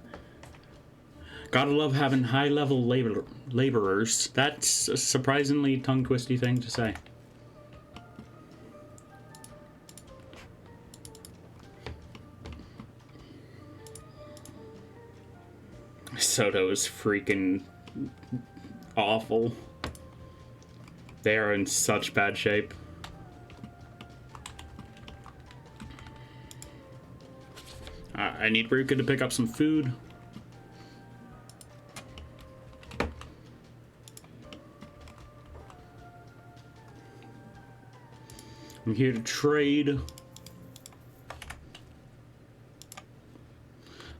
Gotta love having high level laborers. That's a surprisingly tongue twisty thing to say. Soto is freaking awful. They are in such bad shape. I need Ruka to pick up some food. I'm here to trade.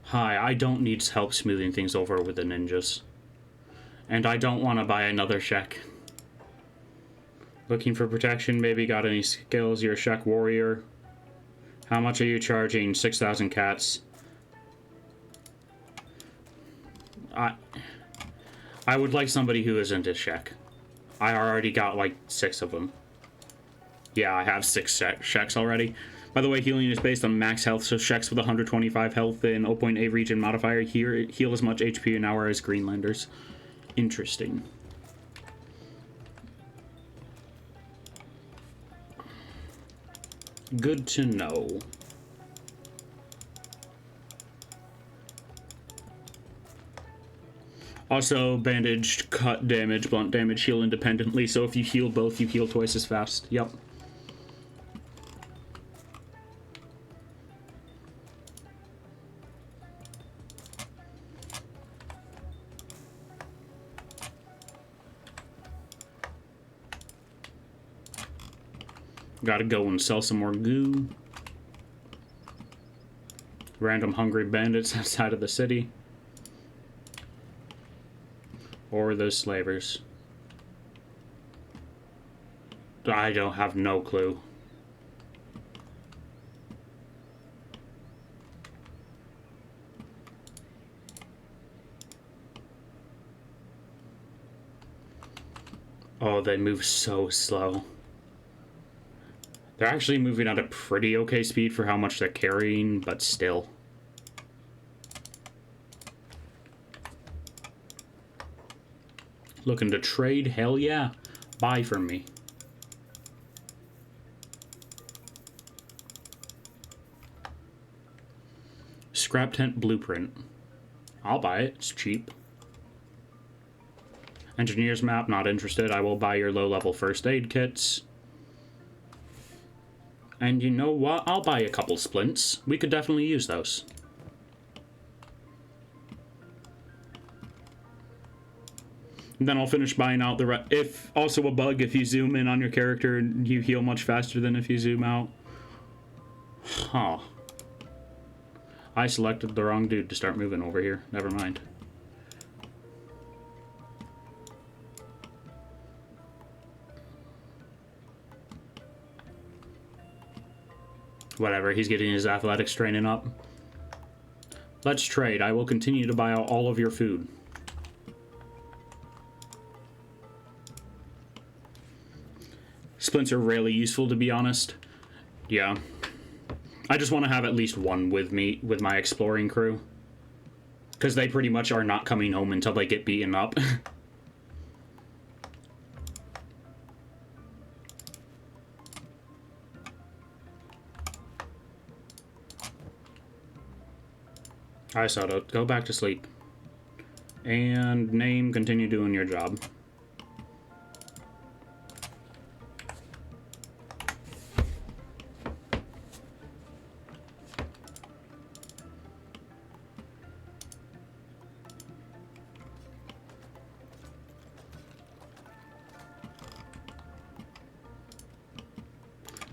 Hi, I don't need help smoothing things over with the ninjas. And I don't want to buy another Shek. Looking for protection, maybe got any skills? You're a Shek warrior. How much are you charging? 6,000 cats. I would like somebody who isn't a Shek. I already got like 6 of them. Yeah, I have 6 Sheks already. By the way, healing is based on max health, so Sheks with 125 health and 0.8 region modifier here heal as much HP an hour as Greenlanders. Interesting. Good to know. Also, bandaged, cut damage, blunt damage heal independently, so if you heal both, you heal twice as fast. Yep. Gotta go and sell some more goo. Random hungry bandits outside of the city. Or those slavers. I don't have no clue. Oh, they move so slow. They're actually moving at a pretty okay speed for how much they're carrying, but still. Looking to trade? Hell yeah. Buy from me. Scrap tent blueprint. I'll buy it. It's cheap. Engineer's map, not interested. I will buy your low-level first aid kits. And you know what? I'll buy a couple splints. We could definitely use those. And then I'll finish buying out the rest. If also a bug, if you zoom in on your character, you heal much faster than if you zoom out. Huh. I selected the wrong dude to start moving over here. Never mind. Whatever, he's getting his athletics training up. Let's trade. I will continue to buy out all of your food. Splints are really useful, to be honest. Yeah. I just want to have at least one with me, with my exploring crew. Because they pretty much are not coming home until they get beaten up. Alright, Soto, go back to sleep. And name, continue doing your job.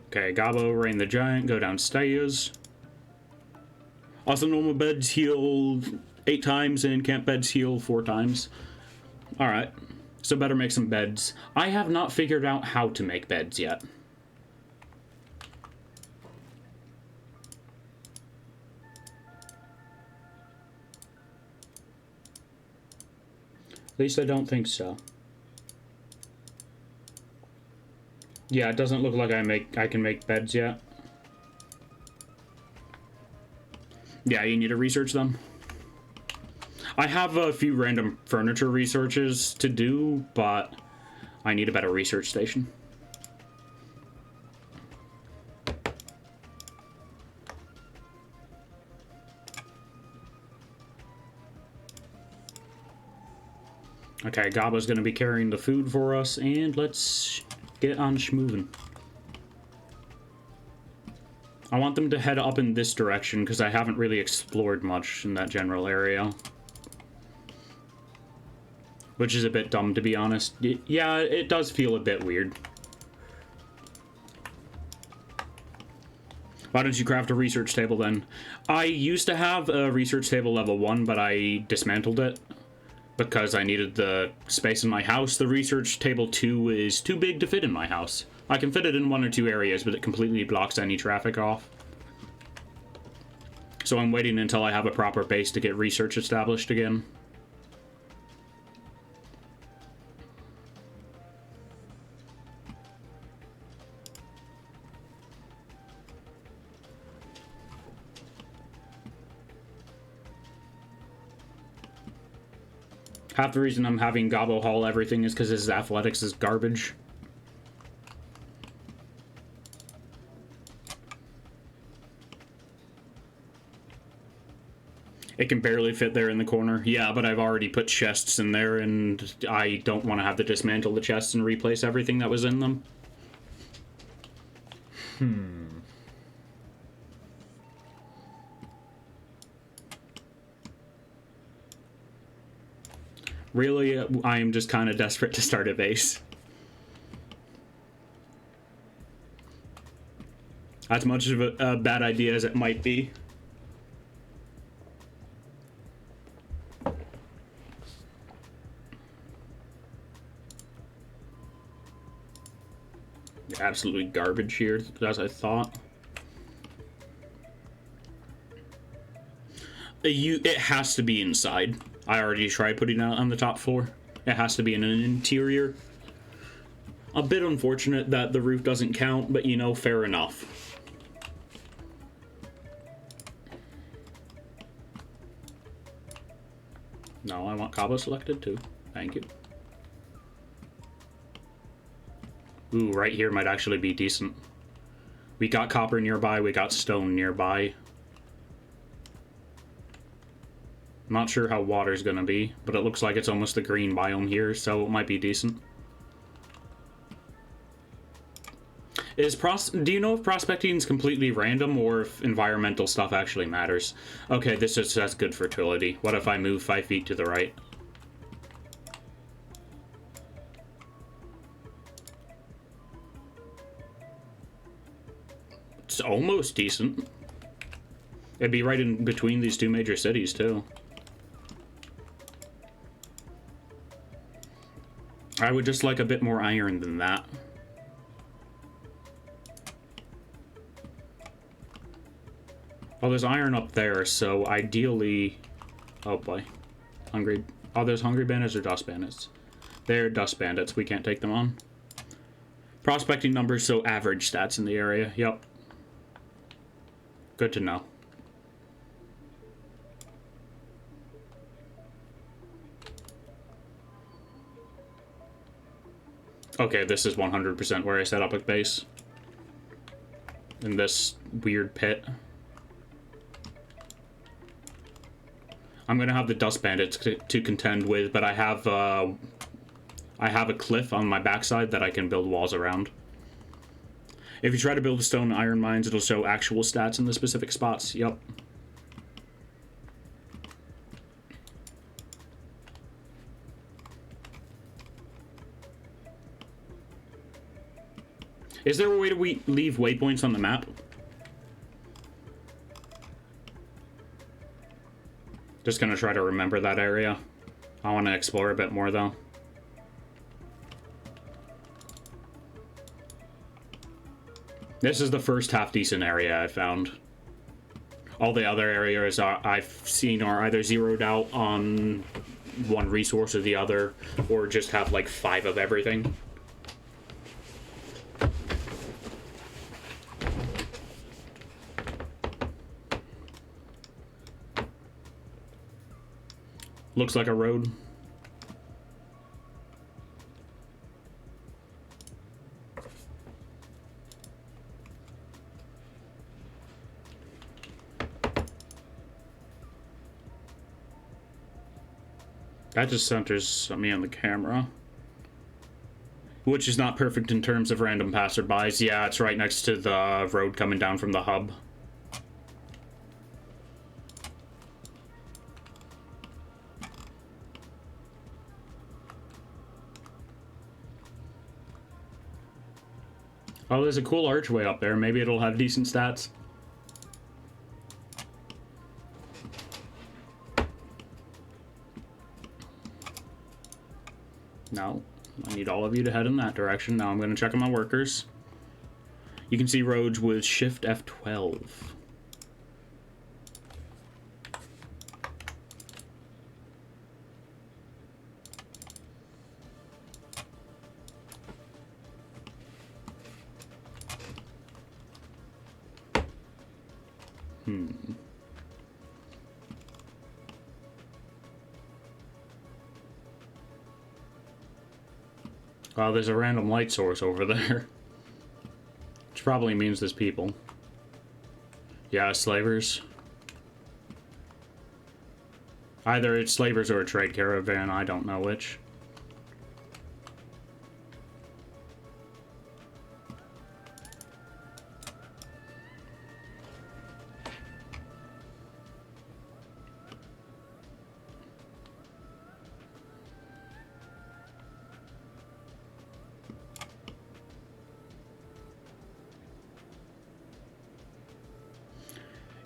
Okay, Gabo, Rain the Giant, go downstairs. Also, normal beds heal 8 times and camp beds heal 4 times. Alright, so better make some beds. I have not figured out how to make beds yet. At least I don't think so. Yeah, it doesn't look like I can make beds yet. Yeah, you need to research them. I have a few random furniture researches to do, but I need a better research station. Okay, Gaba's gonna be carrying the food for us, and let's get on schmoovin'. I want them to head up in this direction, because I haven't really explored much in that general area. Which is a bit dumb, to be honest. Yeah, it does feel a bit weird. Why don't you craft a research table, then? I used to have a research table level 1, but I dismantled it. Because I needed the space in my house. The research table 2 is too big to fit in my house. I can fit it in 1 or 2 areas, but it completely blocks any traffic off. So I'm waiting until I have a proper base to get research established again. Half the reason I'm having Gabo haul everything is because his athletics is garbage. It can barely fit there in the corner. Yeah, but I've already put chests in there, and I don't want to have to dismantle the chests and replace everything that was in them. Really, I am just kind of desperate to start a base. As much of a bad idea as it might be. Absolutely garbage here, as I thought. It has to be inside. I already tried putting it on the top floor. It has to be in an interior. A bit unfortunate that the roof doesn't count, but you know, fair enough. No, I want Cabo selected too. Thank you. Ooh, right here might actually be decent. We got copper nearby, we got stone nearby. Not sure how water's gonna be, but it looks like it's almost the green biome here, so it might be decent. Do you know if prospecting is completely random or if environmental stuff actually matters? Okay, this just has good fertility. What if I move 5 feet to the right? It's almost decent. It'd be right in between these two major cities, too. I would just like a bit more iron than that. Well, there's iron up there, so ideally... Oh boy. Hungry... Oh, there's hungry bandits or dust bandits? They're dust bandits. We can't take them on. Prospecting numbers, so average stats in the area. Yep. Good to know. Okay, this is 100% where I set up a base. In this weird pit. I'm gonna have the dust bandits to contend with, but I have a cliff on my backside that I can build walls around. If you try to build stone iron mines, it'll show actual stats in the specific spots. Yep. Is there a way to leave waypoints on the map? Just gonna try to remember that area. I want to explore a bit more, though. This is the first half-decent area I found. All the other areas I've seen are either zeroed out on one resource or the other, or just have like 5 of everything. Looks like a road. That just centers me on the camera. Which is not perfect in terms of random passerbys. Yeah, it's right next to the road coming down from the hub. Oh, there's a cool archway up there. Maybe it'll have decent stats. No, I need all of you to head in that direction. Now I'm going to check on my workers. You can see roads with Shift F12. Wow, there's a random light source over there. Which probably means there's people. Yeah, slavers. Either it's slavers or a trade caravan, I don't know which.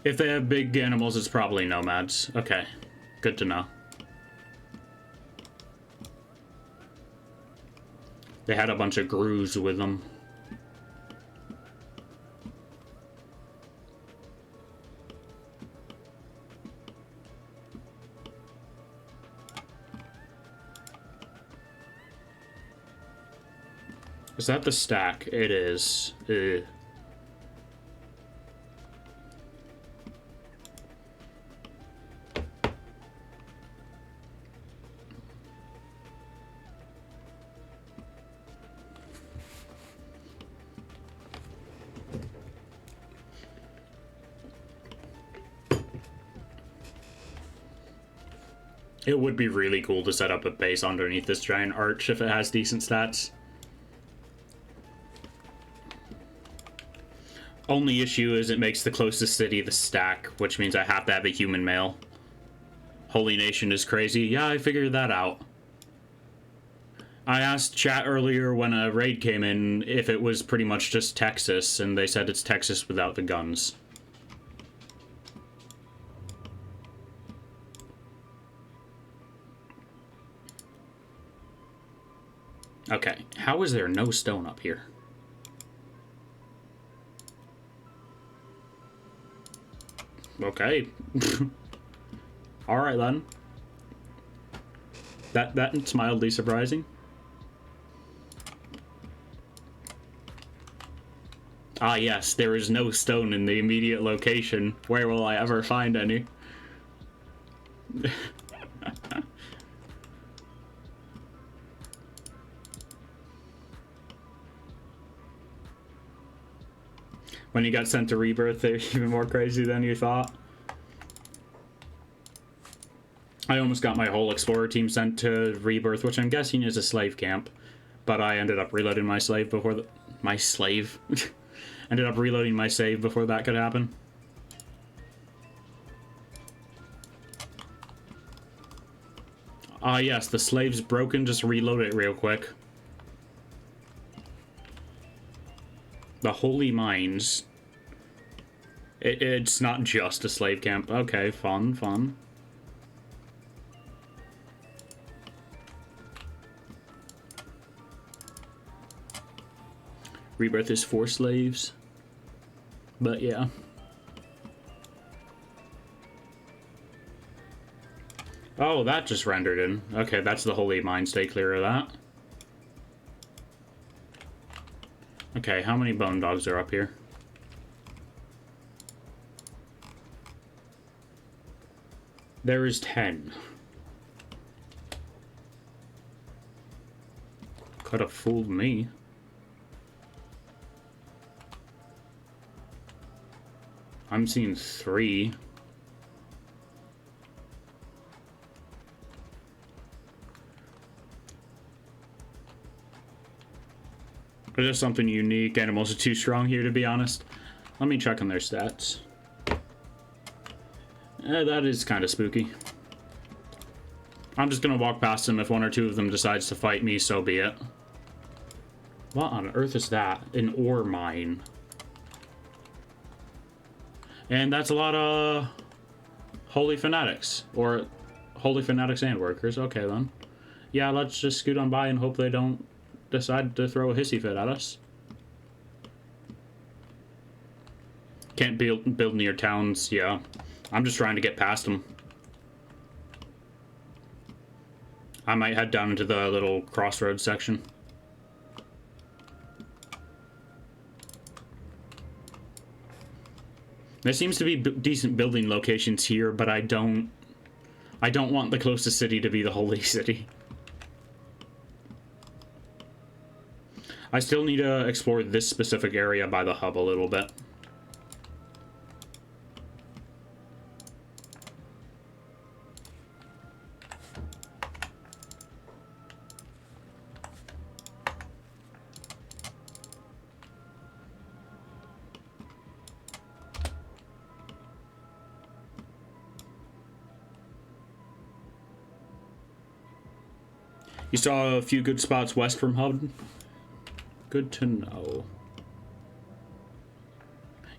If they have big animals, it's probably nomads. Okay, good to know. They had a bunch of grooves with them. Is that the stack? It is. It would be really cool to set up a base underneath this giant arch if it has decent stats. Only issue is it makes the closest city the stack, which means I have to have a human male. Holy Nation is crazy. Yeah, I figured that out. I asked chat earlier when a raid came in if it was pretty much just Texas, and they said it's Texas without the guns. Okay, how is there no stone up here? Okay. Alright then. That's mildly surprising. Ah yes, there is no stone in the immediate location. Where will I ever find any? When you got sent to Rebirth, they're even more crazy than you thought. I almost got my whole Explorer team sent to Rebirth, which I'm guessing is a slave camp. But I ended up reloading my slave before the... My slave? Ended up reloading my save before that could happen. Ah yes, the slave's broken, just reload it real quick. The Holy Mines. It's not just a slave camp. Okay, fun, fun. Rebirth is for slaves. But yeah. Oh, that just rendered in. Okay, that's the Holy Mine. Stay clear of that. Okay, how many bone dogs are up here? There is 10. Could have fooled me. I'm seeing 3. There's something unique. Animals are too strong here, to be honest. Let me check on their stats. That is kind of spooky. I'm just gonna walk past them. If one or two of them decides to fight me, so be it. What on earth is that? An ore mine. And that's a lot of holy fanatics. Or holy fanatics and workers. Okay, then. Yeah, let's just scoot on by and hope they don't decide to throw a hissy fit at us. Can't build near towns, yeah. I'm just trying to get past them. I might head down into the little crossroads section. There seems to be decent building locations here, but I don't want the closest city to be the holy city. I still need to explore this specific area by the hub a little bit. You saw a few good spots west from hub? Good to know.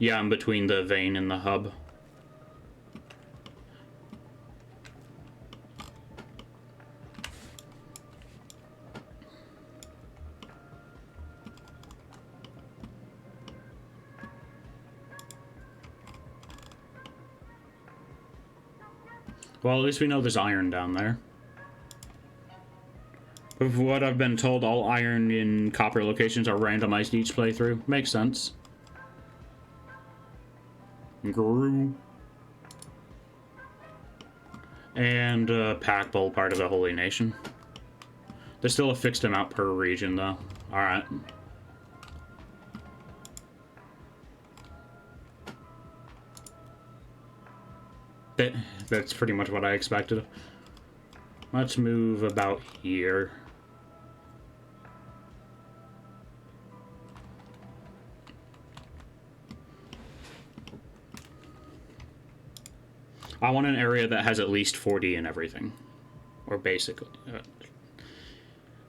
Yeah, I'm between the vein and the hub. Well, at least we know there's iron down there. Of what I've been told, all iron and copper locations are randomized each playthrough. Makes sense. Guru. And Pack Bowl, part of the Holy Nation. There's still a fixed amount per region, though. Alright. That's pretty much what I expected. Let's move about here. I want an area that has at least 40 and everything. Or basically.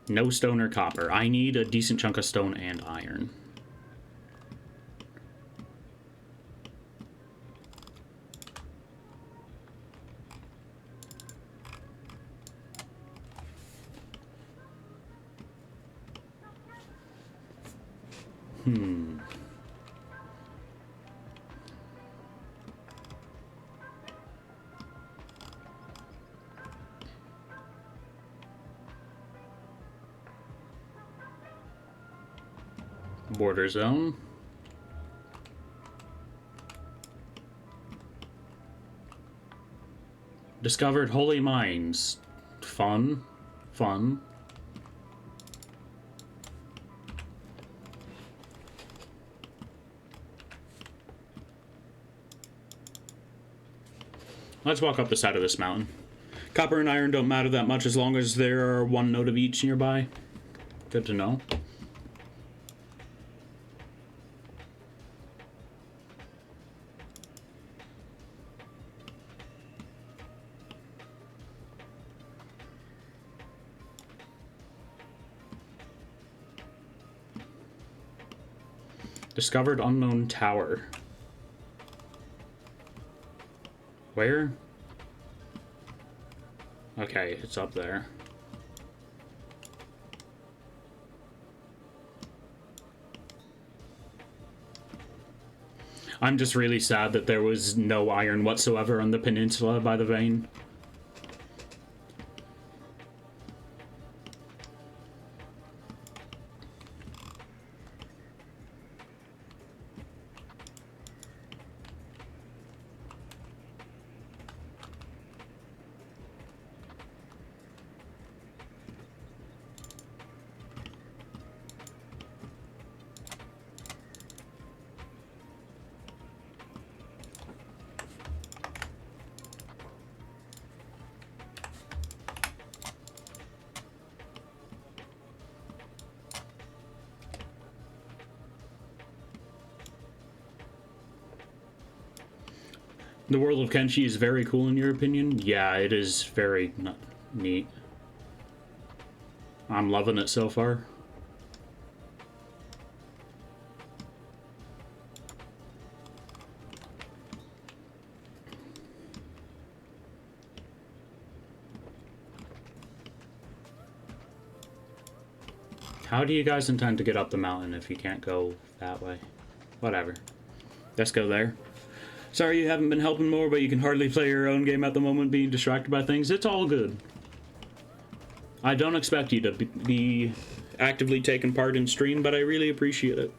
No stone or copper. I need a decent chunk of stone and iron. Border zone. Discovered holy mines. Fun. Fun. Let's walk up the side of this mountain. Copper and iron don't matter that much as long as there are one node of each nearby. Good to know. Discovered unknown tower. Where? Okay, it's up there. I'm just really sad that there was no iron whatsoever on the peninsula by the vein. The world of Kenshi is very cool in your opinion? Yeah, it is very neat. I'm loving it so far. How do you guys intend to get up the mountain if you can't go that way? Whatever. Let's go there. Sorry you haven't been helping more, but you can hardly play your own game at the moment being distracted by things. It's all good. I don't expect you to be actively taking part in stream, but I really appreciate it.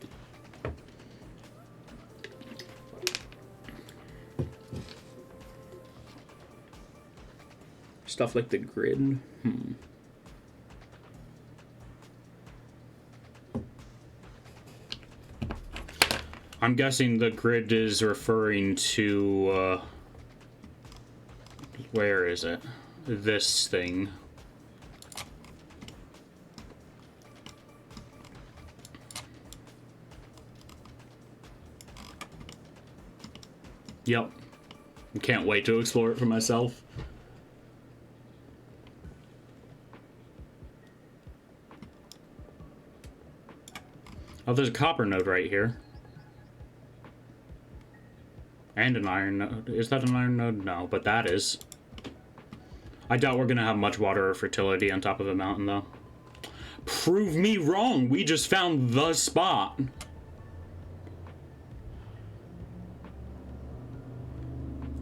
Stuff like the grid. I'm guessing the grid is referring to, where is it? This thing. Yep. Can't wait to explore it for myself. Oh, there's a copper node right here. And an iron node. Is that an iron node? No, but that is. I doubt we're gonna have much water or fertility on top of a mountain, though. Prove me wrong! We just found the spot!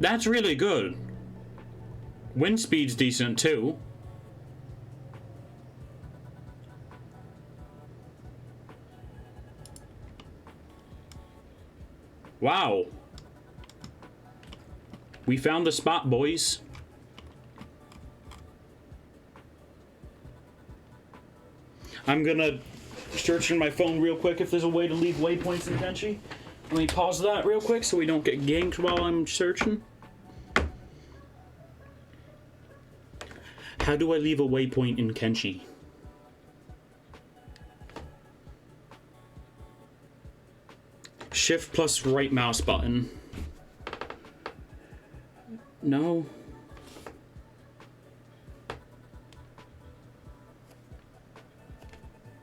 That's really good. Wind speed's decent, too. Wow. We found the spot, boys. I'm gonna search in my phone real quick if there's a way to leave waypoints in Kenshi. Let me pause that real quick so we don't get ganked while I'm searching. How do I leave a waypoint in Kenshi? Shift plus right mouse button. No.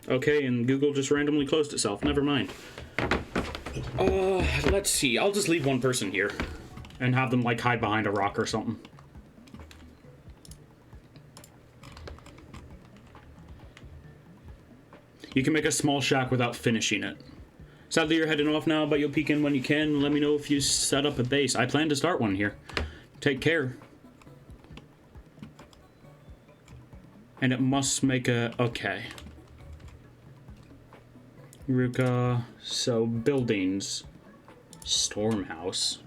Okay, and Google just randomly closed itself. Never mind. Let's see. I'll just leave one person here and have them, like, hide behind a rock or something. You can make a small shack without finishing it. Sadly, you're heading off now, but you'll peek in when you can. Let me know if you set up a base. I plan to start one here. Take care. And it must make a... Okay. Ruka. So, buildings. Stormhouse.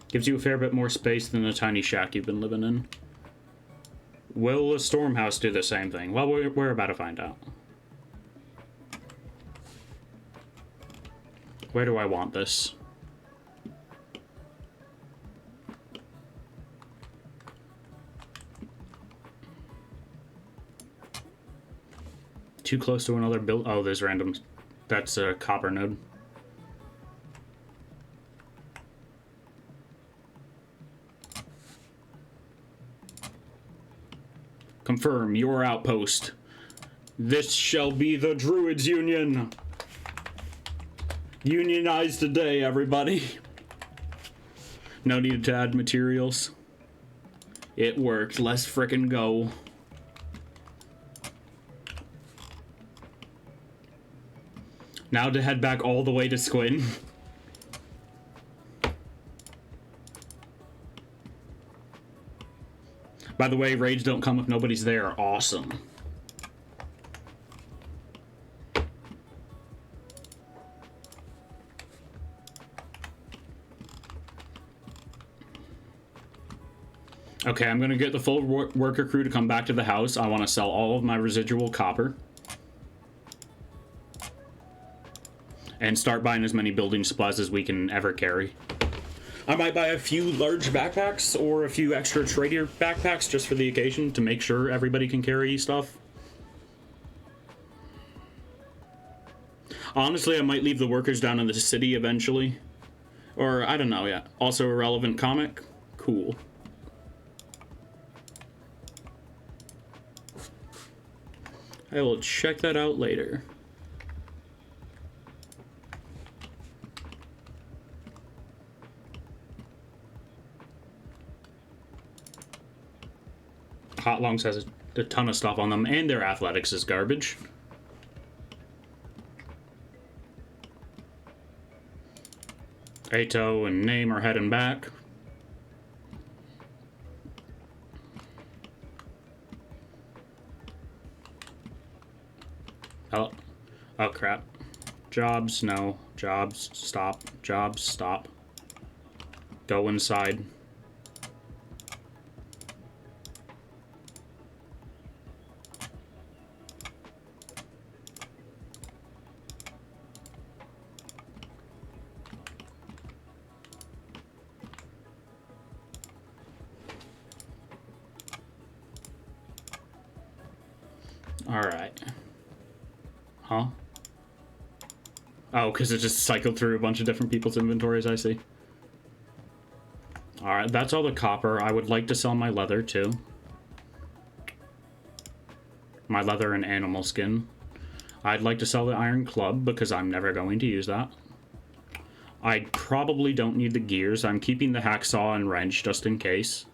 Gives you a fair bit more space than the tiny shack you've been living in. Will a stormhouse do the same thing? Well, we're about to find out. Where do I want this? Too close to another build. Oh, there's random. That's a copper node. Confirm your outpost. This shall be the Druids Union. Unionize today, everybody. No need to add materials. It worked. Let's frickin' go. Now to head back all the way to Squin. By the way, raids don't come if nobody's there. Awesome. Okay, I'm gonna get the full worker crew to come back to the house. I want to sell all of my residual copper. And start buying as many building supplies as we can ever carry. I might buy a few large backpacks or a few extra trader backpacks just for the occasion to make sure everybody can carry stuff. Honestly, I might leave the workers down in the city eventually. Or, I don't know yet. Also a relevant comic? Cool. I will check that out later. Hot Lungs has a ton of stuff on them, and their athletics is garbage. Ato and Name are heading back. Oh crap. Jobs, no. Jobs, stop. Jobs, stop. Go inside. Alright. Huh? Oh, because it just cycled through a bunch of different people's inventories, I see. Alright, that's all the copper. I would like to sell my leather, too. My leather and animal skin. I'd like to sell the iron club, because I'm never going to use that. I probably don't need the gears. I'm keeping the hacksaw and wrench, just in case.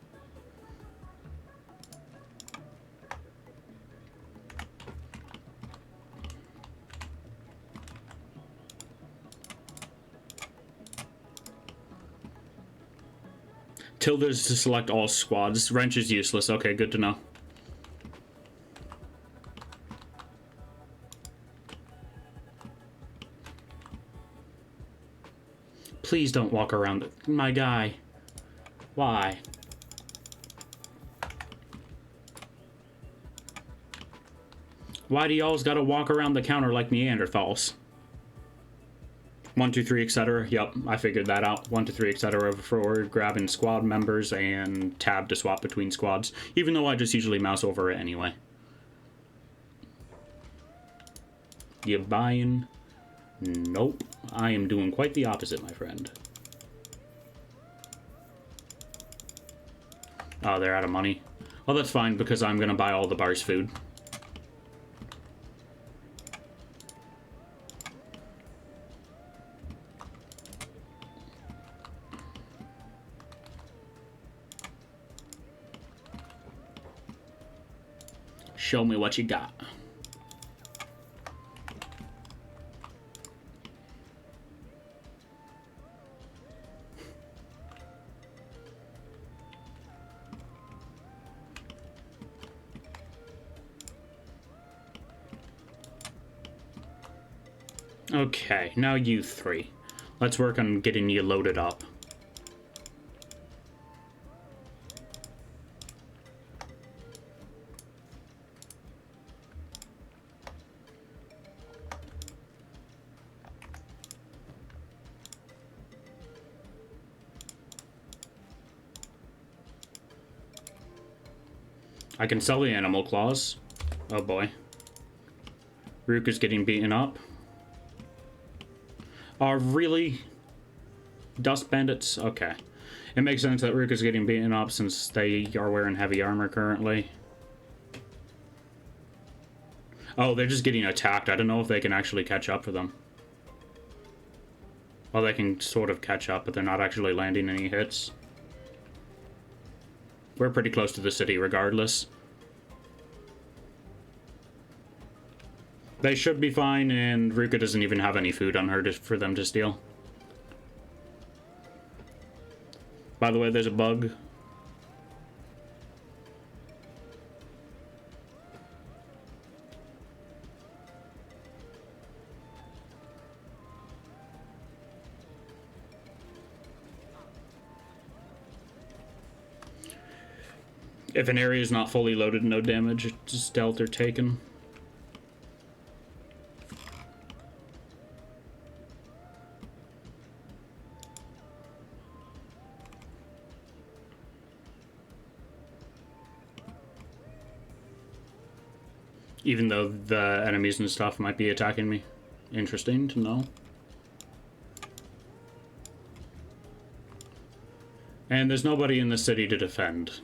Tilde is to select all squads. Wrench is useless. Okay, good to know. Please don't walk around it. My guy. Why? Why do y'all's gotta walk around the counter like Neanderthals? 1, 2, 3, etc. Yep, I figured that out. 1, 2, 3, etc. for grabbing squad members and tab to swap between squads, even though I just usually mouse over it anyway. You buying? Nope. I am doing quite the opposite, my friend. Oh, they're out of money. Well, that's fine, because I'm gonna buy all the bar's food. Show me what you got. Okay, now you three. Let's work on getting you loaded up. I can sell the animal claws. Oh boy. Rook is getting beaten up. Really? Dust bandits? Okay. It makes sense that Rook is getting beaten up since they are wearing heavy armor currently. Oh, they're just getting attacked. I don't know if they can actually catch up to them. Well, they can sort of catch up, but they're not actually landing any hits. We're pretty close to the city regardless. They should be fine, and Ruka doesn't even have any food on her for them to steal. By the way, there's a bug. If an area is not fully loaded, no damage is dealt or taken. Even though the enemies and stuff might be attacking me. Interesting to know. And there's nobody in the city to defend.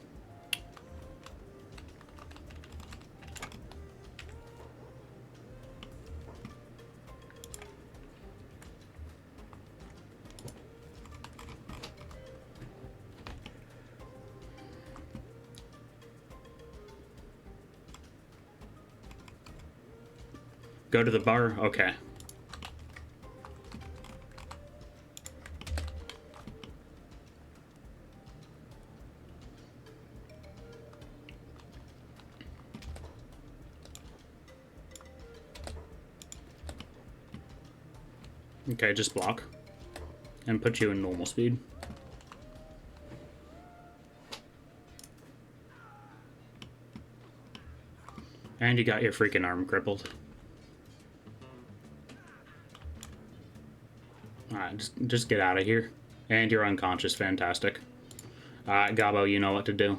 Go to the bar? Okay. Okay, just block. And put you in normal speed. And you got your freaking arm crippled. Alright, just get out of here. And you're unconscious, fantastic. Alright, Gabo, you know what to do.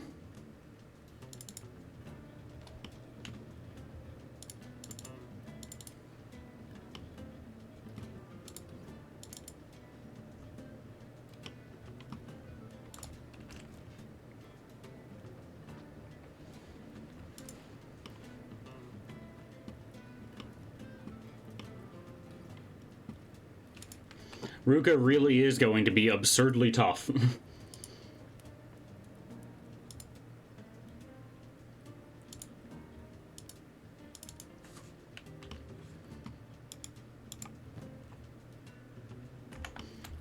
Ruka really is going to be absurdly tough.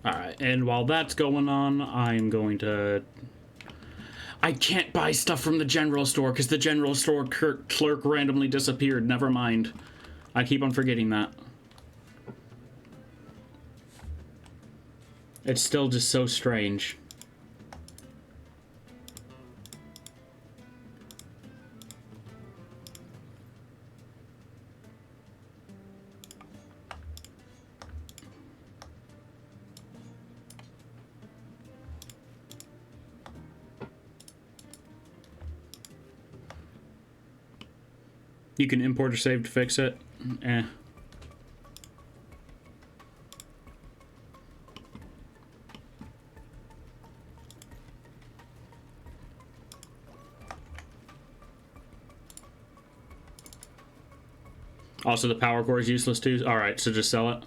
Alright, and while that's going on, I'm going to... I can't buy stuff from the general store because the general store clerk randomly disappeared. Never mind. I keep on forgetting that. It's still just so strange. You can import or save to fix it. Eh. Also, the power core is useless too. Alright, so just sell it.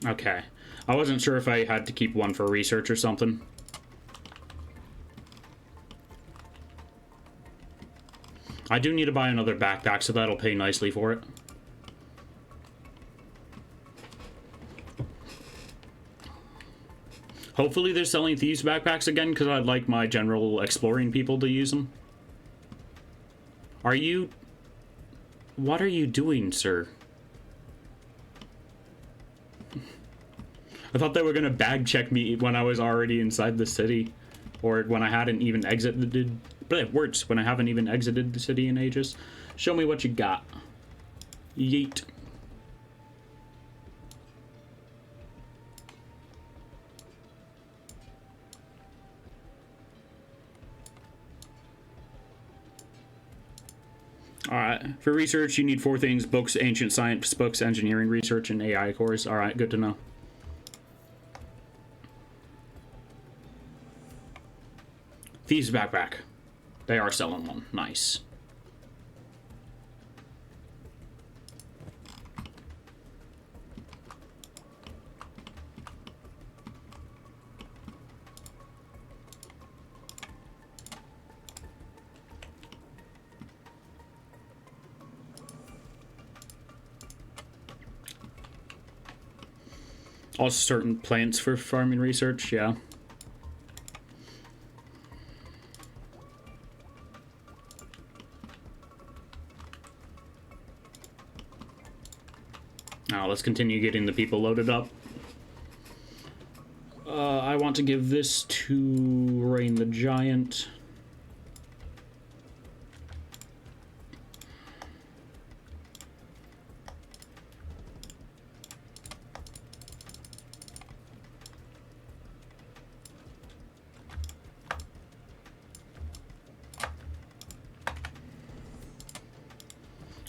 Okay. I wasn't sure if I had to keep one for research or something. I do need to buy another backpack, so that'll pay nicely for it. Hopefully they're selling thieves backpacks again, because I'd like my general exploring people to use them. Are you... What are you doing, sir? I thought they were gonna bag check me when I was already inside the city. Or when I hadn't even exited... Words, when I haven't even exited the city in ages. Show me what you got. Yeet. Alright, for research you need 4 things: books, ancient science books, engineering research, and AI cores. Alright, good to know. Thieves backpack. They are selling one. Nice. Also certain plants for farming research, yeah. Now let's continue getting the people loaded up. I want to give this to Rain the Giant.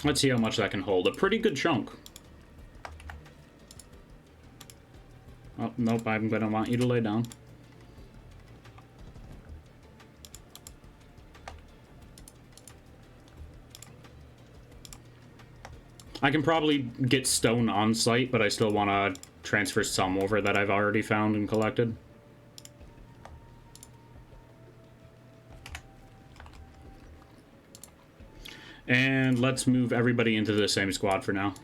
Let's see how much that can hold. A pretty good chunk. Oh, nope, I'm gonna want you to lay down. I can probably get stone on site, but I still want to transfer some over that I've already found and collected. And let's move everybody into the same squad for now.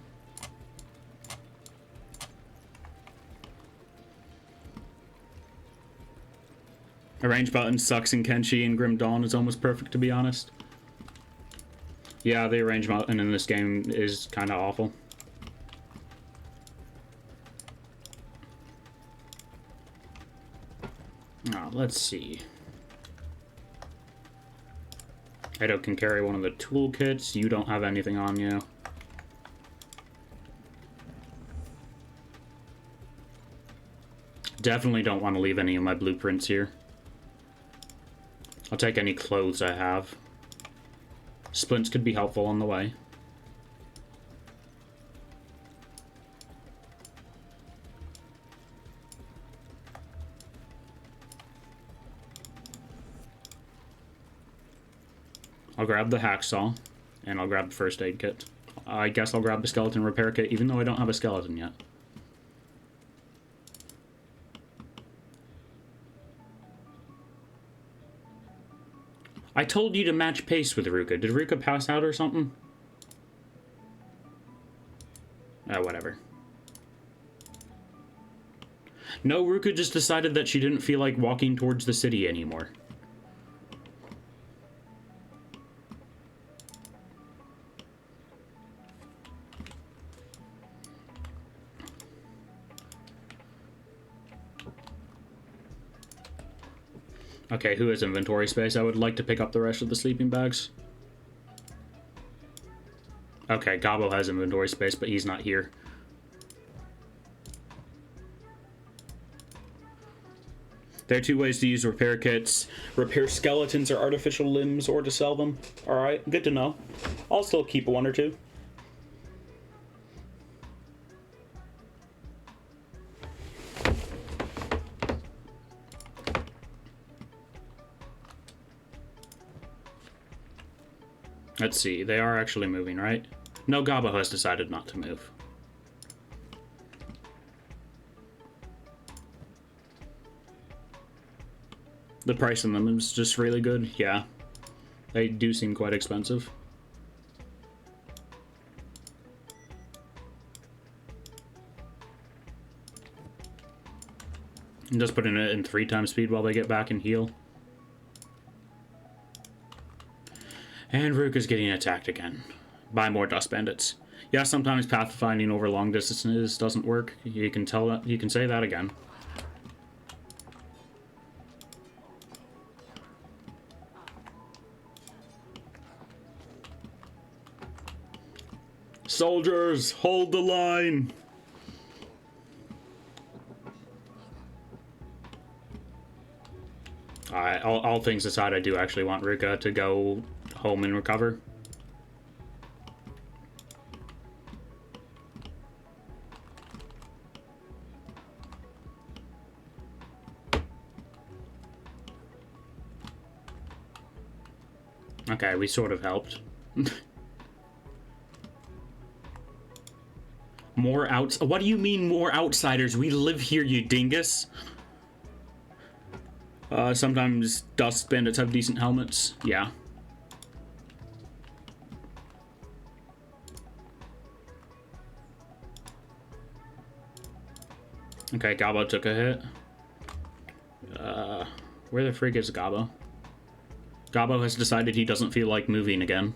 A range button sucks in Kenshi, and Grim Dawn is almost perfect, to be honest. Yeah, the range button in this game is kind of awful. Oh, let's see. Edo can carry one of the toolkits. You don't have anything on you. Definitely don't want to leave any of my blueprints here. I'll take any clothes I have. Splints could be helpful on the way. I'll grab the hacksaw, and I'll grab the first aid kit. I guess I'll grab the skeleton repair kit, even though I don't have a skeleton yet. I told you to match pace with Ruka. Did Ruka pass out or something? Whatever. No, Ruka just decided that she didn't feel like walking towards the city anymore. Okay, who has inventory space? I would like to pick up the rest of the sleeping bags. Okay, Gabo has inventory space, but he's not here. There are 2 ways to use repair kits: repair skeletons or artificial limbs, or to sell them. Alright, good to know. I'll still keep 1 or 2. Let's see. They are actually moving, right? No, Gabo has decided not to move. The price on them is just really good. Yeah. They do seem quite expensive. I'm just putting it in 3 times speed while they get back and heal. And Ruka's getting attacked again by more dust bandits. Yeah, sometimes pathfinding over long distances doesn't work. You can tell that. You can say that again. Soldiers, hold the line. Alright, all things aside, I do actually want Ruka to go home and recover. Okay, we sort of helped. More outs. What do you mean more outsiders? We live here, you dingus. Sometimes dust bandits have decent helmets. Yeah. Okay, Gabo took a hit. Where the frig is Gabo? Gabo has decided he doesn't feel like moving again.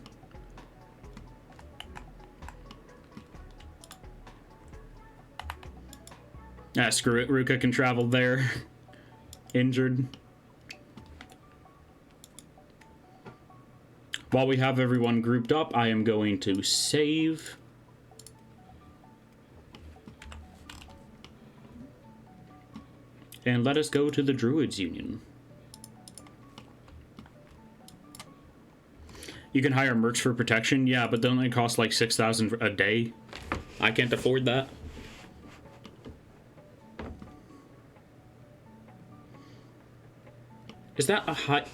Ah, screw it. Ruka can travel there. Injured. While we have everyone grouped up, I am going to save. And let us go to the Druids Union. You can hire mercs for protection, yeah, but don't they cost like 6,000 a day? I can't afford that. Is that a hive?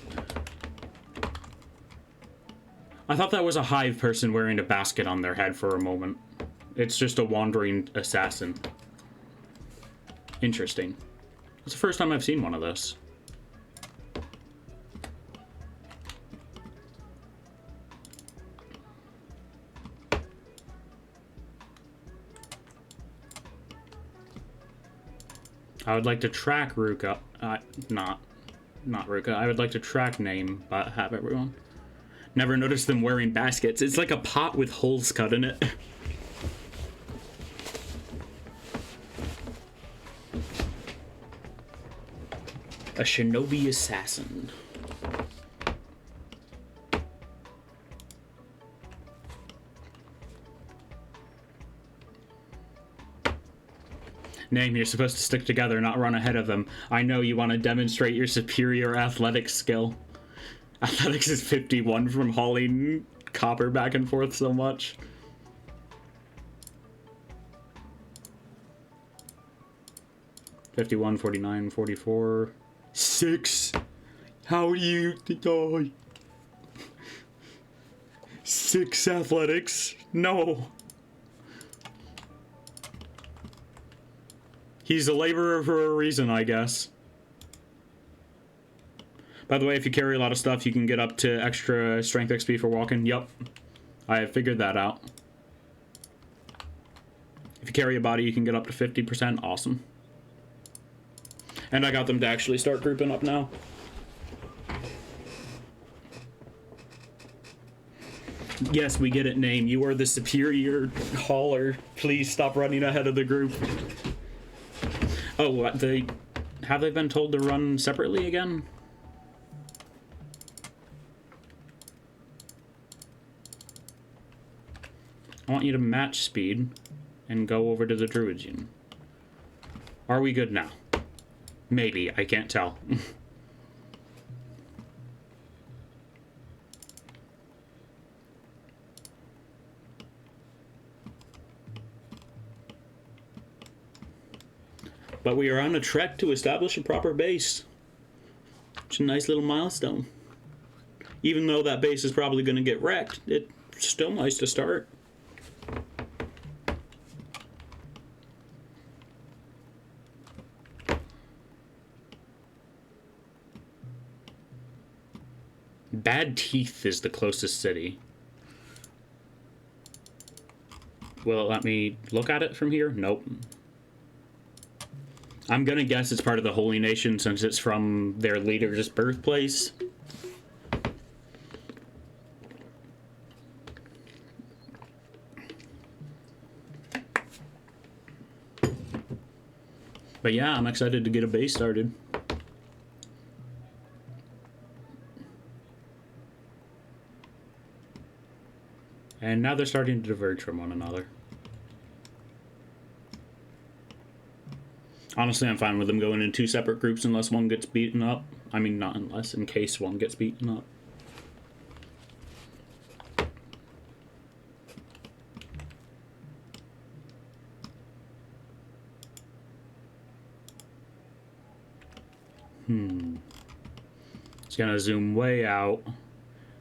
I thought that was a hive person wearing a basket on their head for a moment. It's just a wandering assassin. Interesting. It's the first time I've seen one of those. I would like to track Ruka. Not Ruka. I would like to track name, but have everyone. Never noticed them wearing baskets. It's like a pot with holes cut in it. A shinobi assassin. Name, you're supposed to stick together, not run ahead of them. I know you want to demonstrate your superior athletic skill. Athletics is 51 from hauling copper back and forth so much. $51, $49, $44. 6. How do you die? 6 athletics. No. He's a laborer for a reason, I guess. By the way, if you carry a lot of stuff, you can get up to extra strength XP for walking. Yup. I have figured that out. If you carry a body, you can get up to 50%. Awesome. And I got them to actually start grouping up now. Yes, we get it, Name. You are the superior hauler. Please stop running ahead of the group. Oh, what? Have they been told to run separately again? I want you to match speed and go over to the Druids Union. Are we good now? Maybe. I can't tell. But we are on a trek to establish a proper base. It's a nice little milestone. Even though that base is probably going to get wrecked, it's still nice to start. Bad Teeth is the closest city. Will it let me look at it from here? Nope. I'm gonna guess it's part of the Holy Nation since it's from their leader's birthplace. But yeah, I'm excited to get a base started. And now they're starting to diverge from one another. Honestly, I'm fine with them going in two separate groups unless one gets beaten up. I mean, not unless, in case one gets beaten up. It's gonna zoom way out.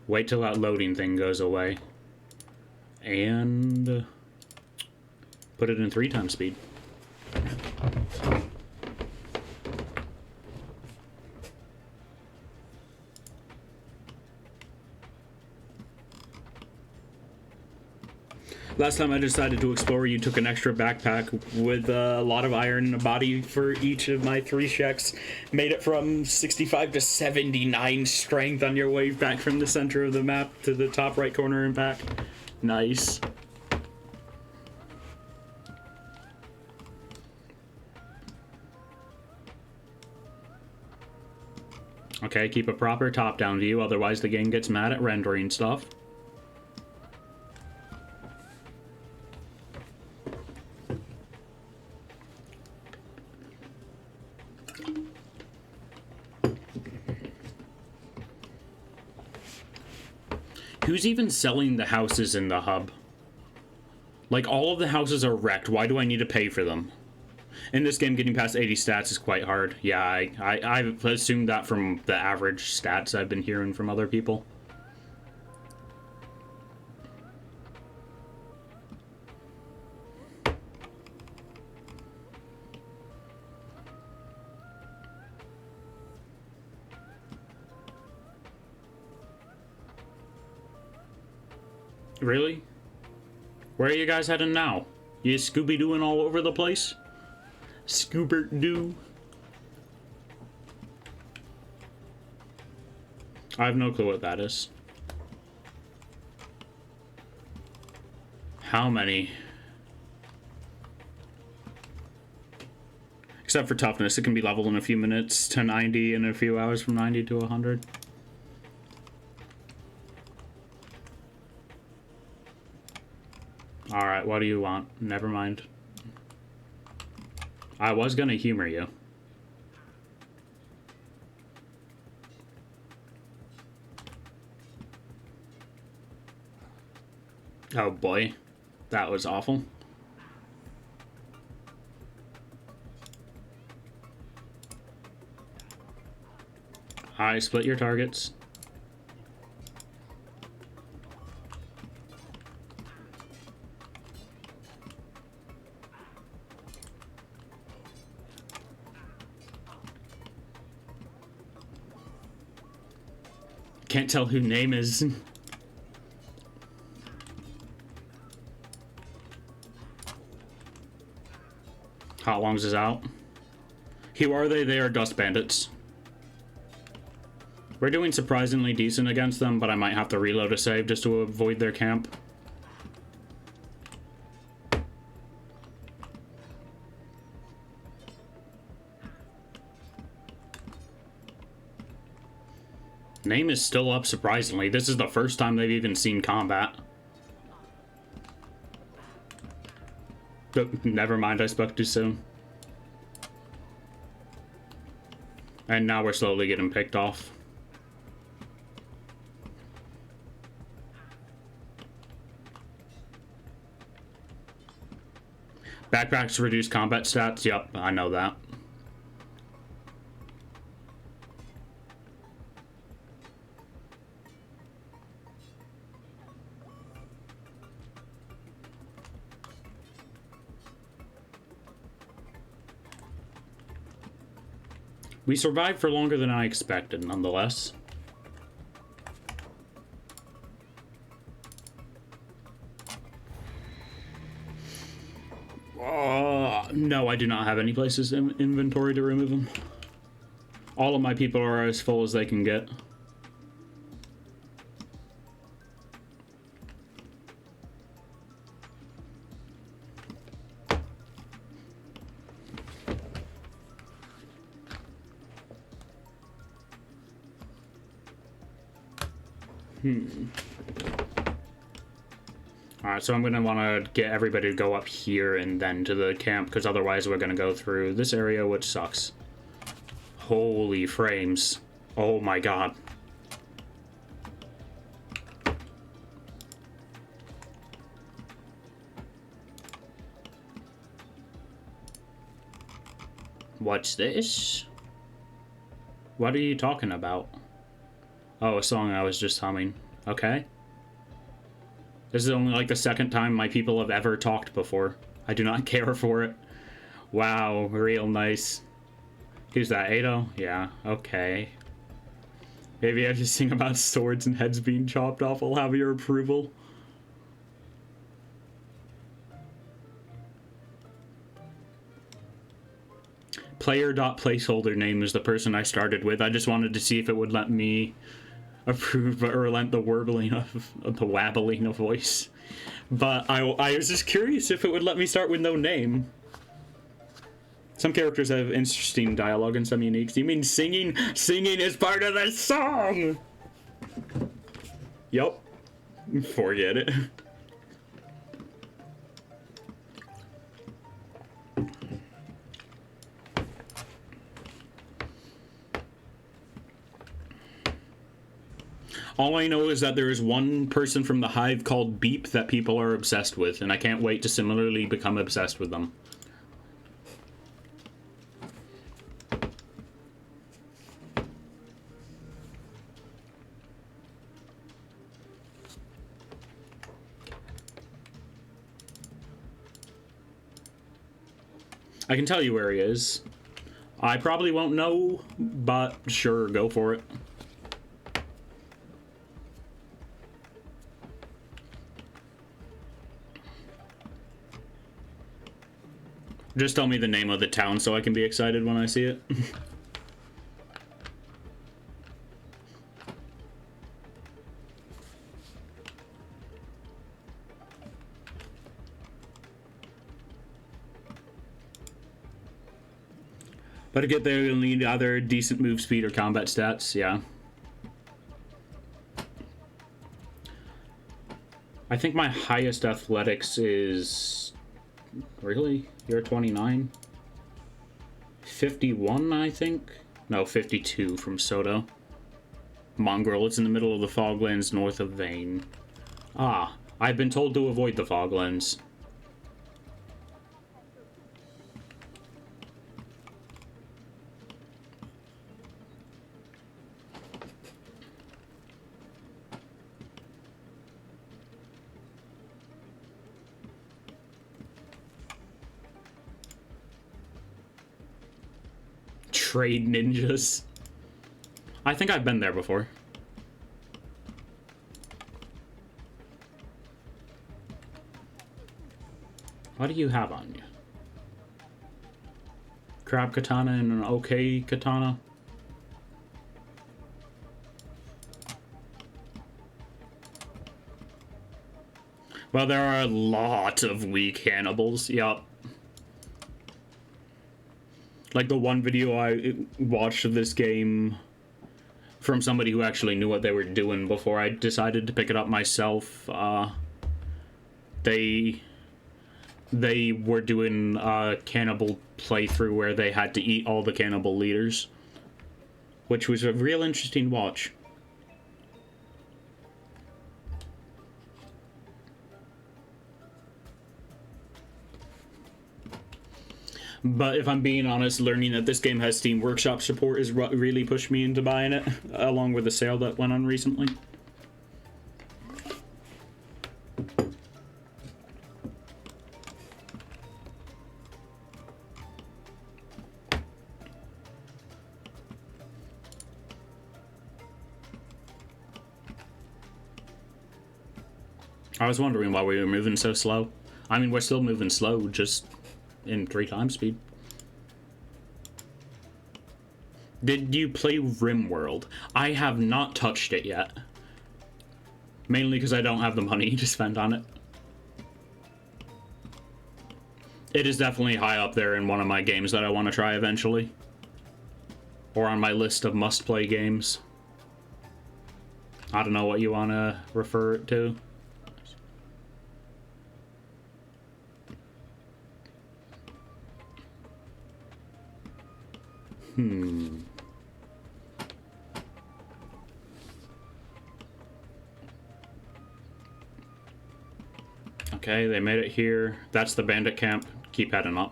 Wait till that loading thing goes away. And put it in 3 times speed. Last time I decided to explore, you took an extra backpack with a lot of iron and a body for each of my 3 sheks. Made it from 65 to 79 strength on your way back from the center of the map to the top right corner and back. Nice. Okay, keep a proper top-down view, otherwise the game gets mad at rendering stuff. Who's even selling the houses in the hub? Like, all of the houses are wrecked. Why do I need to pay for them? In this game, getting past 80 stats is quite hard. Yeah, I've assumed that from the average stats I've been hearing from other people. Really? Where are you guys heading now? You Scooby-Dooing all over the place? Scoobert-Doo? I have no clue what that is. How many? Except for toughness, it can be leveled in a few minutes to 90 and a few hours from 90 to 100. Alright, what do you want? Never mind. I was gonna humor you. Oh boy. That was awful. I split your targets. Can't tell who name is. Hot Longs is out. Who are they? They are dust bandits. We're doing surprisingly decent against them, but I might have to reload a save just to avoid their camp. Name is still up, surprisingly. This is the first time they've even seen combat. But never mind, I spoke too soon. And now we're slowly getting picked off. Backpacks reduce combat stats? Yep, I know that. We survived for longer than I expected, nonetheless. No, I do not have any places in inventory to remove them. All of my people are as full as they can get. Alright, so I'm going to want to get everybody to go up here and then to the camp, because otherwise we're going to go through this area, which sucks. Holy frames. Oh my god. What's this? What are you talking about? Oh, a song I was just humming. Okay. This is only like the second time my people have ever talked before. I do not care for it. Wow, real nice. Who's that, Ado? Yeah, okay. Maybe I just sing about swords and heads being chopped off. I'll have your approval. Player.placeholder name is the person I started with. I just wanted to see if it would let me approve or relent the wabbling of voice. But I was just curious if it would let me start with no name. Some characters have interesting dialogue and some unique. Do you mean singing? Singing is part of the song! Yup. Forget it. All I know is that there is one person from the Hive called Beep that people are obsessed with, and I can't wait to similarly become obsessed with them. I can tell you where he is. I probably won't know, but sure, go for it. Just tell me the name of the town so I can be excited when I see it. But to get there, you'll need either decent move speed or combat stats, yeah. I think my highest athletics is... Really? You're 29? 51, I think? No, 52 from Soto. Mongrel, it's in the middle of the Foglands north of Vane. Ah, I've been told to avoid the Foglands. Trade ninjas. I think I've been there before. What do you have on you? Crab katana and an okay katana? Well, there are a lot of weak cannibals, yup. Like the one video I watched of this game from somebody who actually knew what they were doing before I decided to pick it up myself. They were doing a cannibal playthrough where they had to eat all the cannibal leaders, which was a real interesting watch. But if I'm being honest, learning that this game has Steam Workshop support is what really pushed me into buying it, along with the sale that went on recently. I was wondering why we were moving so slow. I mean, we're still moving slow, just in 3 times speed. Did you play RimWorld? I have not touched it yet. Mainly because I don't have the money to spend on it. It is definitely high up there in one of my games that I want to try eventually. Or on my list of must-play games. I don't know what you want to refer it to. Okay, they made it here. That's the bandit camp. Keep heading up.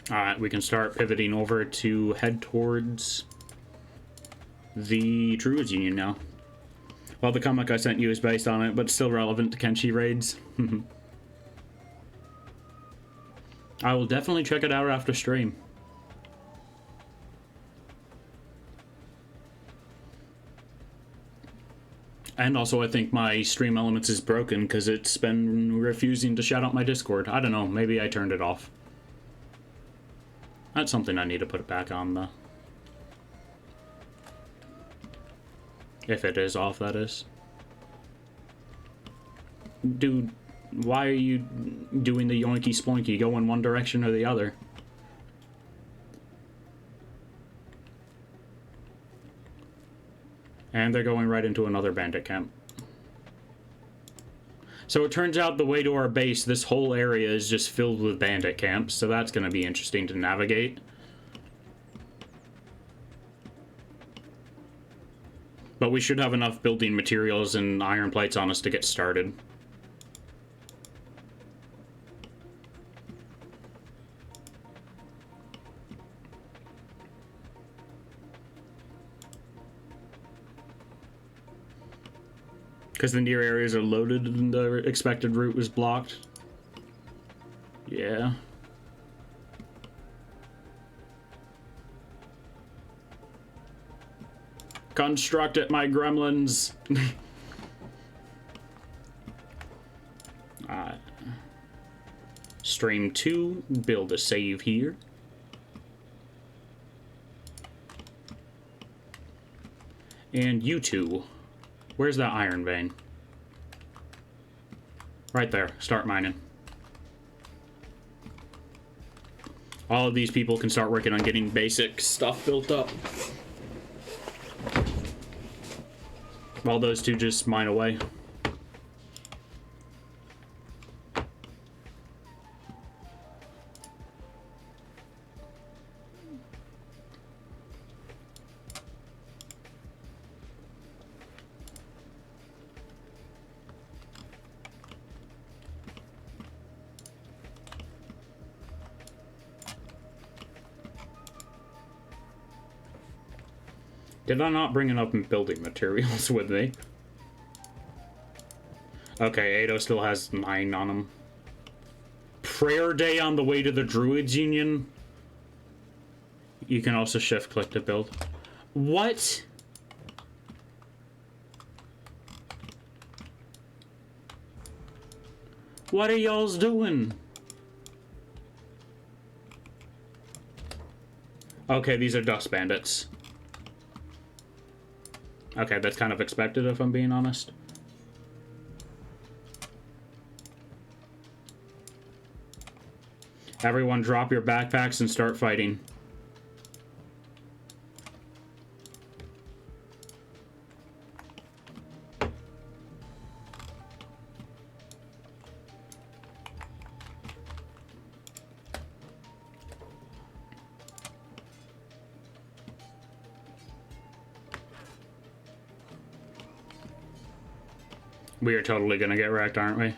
Alright, we can start pivoting over to head towards the Druids Union now. Well, the comic I sent you is based on it, but still relevant to Kenshi raids. I will definitely check it out after stream. And also, I think my stream elements is broken because it's been refusing to shout out my Discord. I don't know, maybe I turned it off. That's something I need to put it back on, though. If it is off, that is. Dude, why are you doing the yoinky sploinky? Go in one direction or the other. And they're going right into another bandit camp. So it turns out the way to our base, this whole area is just filled with bandit camps, so that's going to be interesting to navigate. But we should have enough building materials and iron plates on us to get started. Because the near areas are loaded and the expected route was blocked. Yeah. Construct it, my gremlins. Stream 2, build a save here. And you two. Where's that iron vein? Right there. Start mining. All of these people can start working on getting basic stuff built up. While those two just mine away. Did I not bring enough building materials with me? Okay, Ado still has 9 on him. Prayer Day on the way to the Druids Union? You can also shift click to build. What? What are y'all's doing? Okay, these are dust bandits. Okay, that's kind of expected if I'm being honest. Everyone drop your backpacks and start fighting. We are totally gonna get wrecked, aren't we?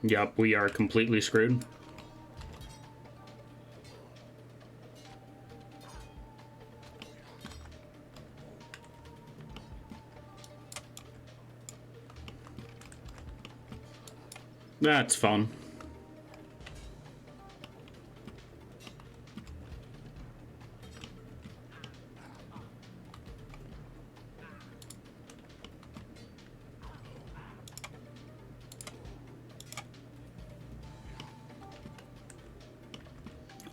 Yup, we are completely screwed. That's fun.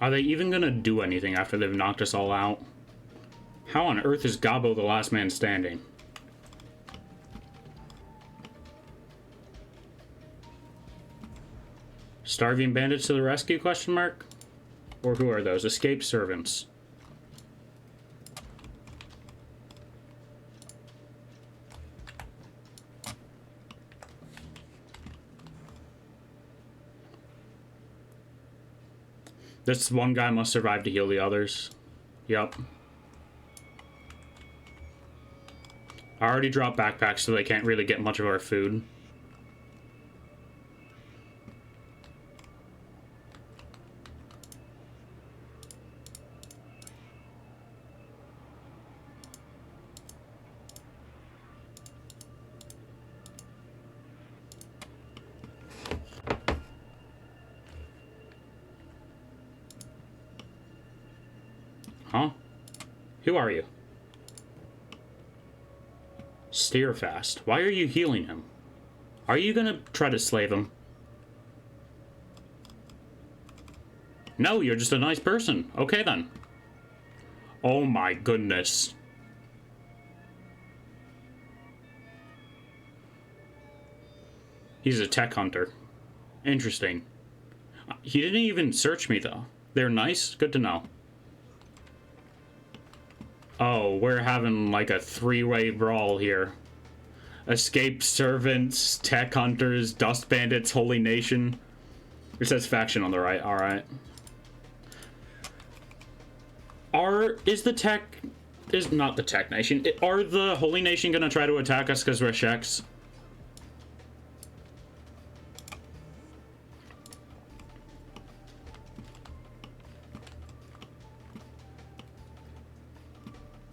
Are they even gonna do anything after they've knocked us all out? How on earth is Gabo the last man standing? Starving bandits to the rescue, question mark? Or who are those? Escaped servants. This one guy must survive to heal the others. Yup. I already dropped backpacks, so they can't really get much of our food. Huh? Who are you? Steer fast. Why are you healing him? Are you gonna try to slave him? No, you're just a nice person. Okay then. Oh my goodness. He's a tech hunter. Interesting. He didn't even search me though. They're nice? Good to know. Oh, we're having like a three-way brawl here. Escaped servants, tech hunters, dust bandits, holy nation. It says faction on the right, alright. Is not the tech nation. Are the holy nation gonna try to attack us because we're Sheks?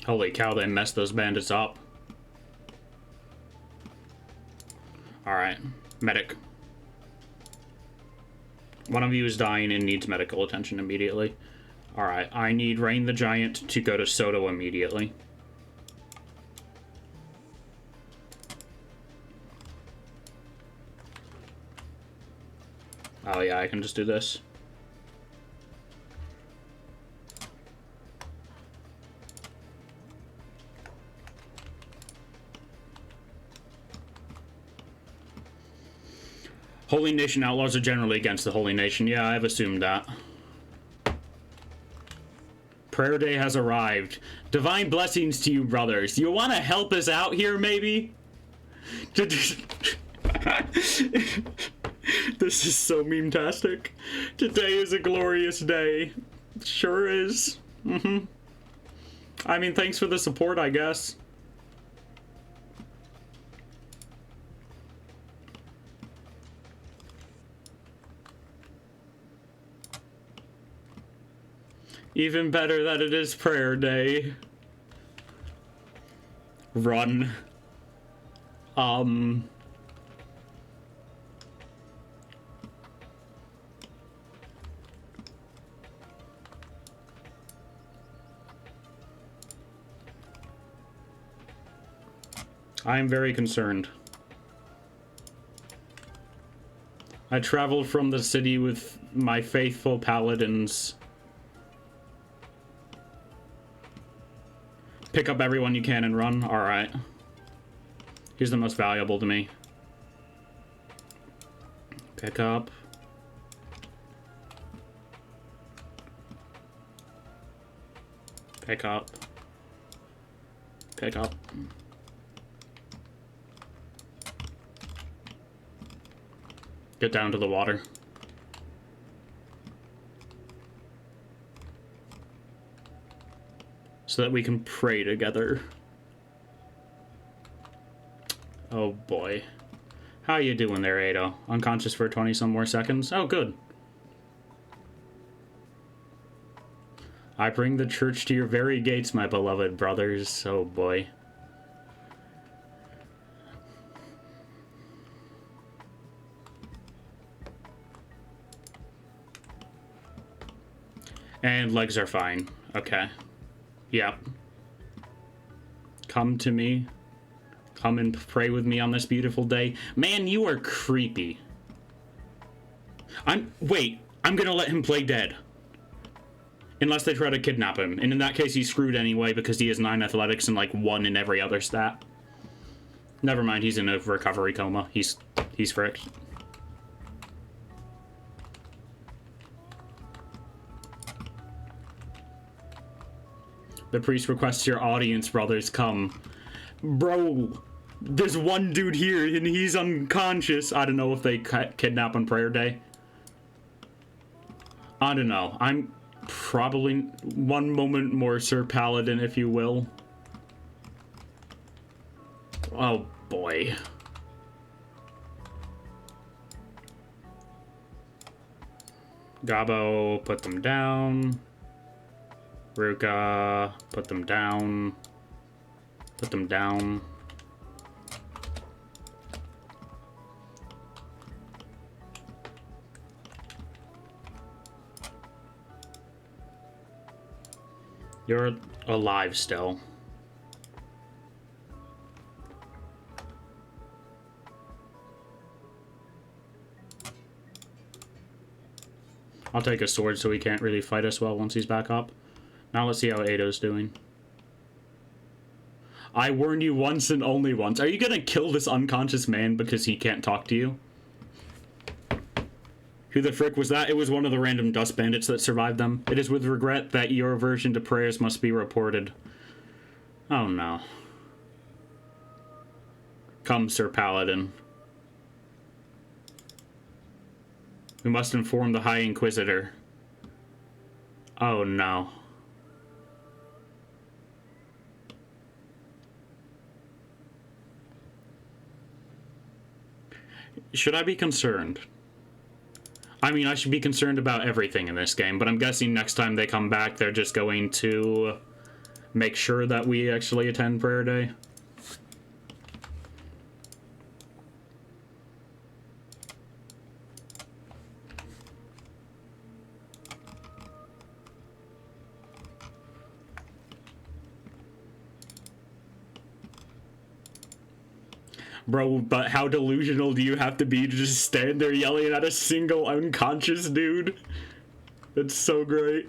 Holy cow, they messed those bandits up. Alright, medic. One of you is dying and needs medical attention immediately. Alright, I need Rain the Giant to go to Soto immediately. Oh yeah, I can just do this. Holy Nation outlaws are generally against the Holy Nation. Yeah, I've assumed that. Prayer Day has arrived. Divine blessings to you, brothers. You want to help us out here, maybe? This is so meme-tastic. Today is a glorious day. Sure is. I mean, thanks for the support, I guess. Even better that it is prayer day. Run. I am very concerned. I traveled from the city with my faithful paladins. Pick up everyone you can and run. Alright. He's the most valuable to me. Pick up. Pick up. Pick up. Get down to the water. So that we can pray together. Oh boy. How you doing there, Ado? Unconscious for 20 some more seconds? Oh, good. I bring the church to your very gates, my beloved brothers. Oh, boy. And legs are fine. Okay. Yep. Come to me. Come and pray with me on this beautiful day. Man, you are creepy. Wait, I'm gonna let him play dead. Unless they try to kidnap him. And in that case, he's screwed anyway because he has 9 athletics and like 1 in every other stat. Never mind, he's in a recovery coma. He's fricked. The priest requests your audience, brothers, come. Bro, there's one dude here and he's unconscious. I don't know if they kidnap on prayer day. I don't know. I'm probably one moment more Sir Paladin, if you will. Oh, boy. Gabo, put them down. Ruka, put them down. Put them down. You're alive still. I'll take a sword so he can't really fight us well once he's back up. Now let's see how Ado's doing. I warned you once and only once. Are you gonna kill this unconscious man because he can't talk to you? Who the frick was that? It was one of the random dust bandits that survived them. It is with regret that your aversion to prayers must be reported. Oh no. Come, Sir Paladin. We must inform the High Inquisitor. Oh no. Should I be concerned? I mean, I should be concerned about everything in this game, but I'm guessing next time they come back, they're just going to make sure that we actually attend prayer day. Bro, but how delusional do you have to be to just stand there yelling at a single unconscious dude? That's so great.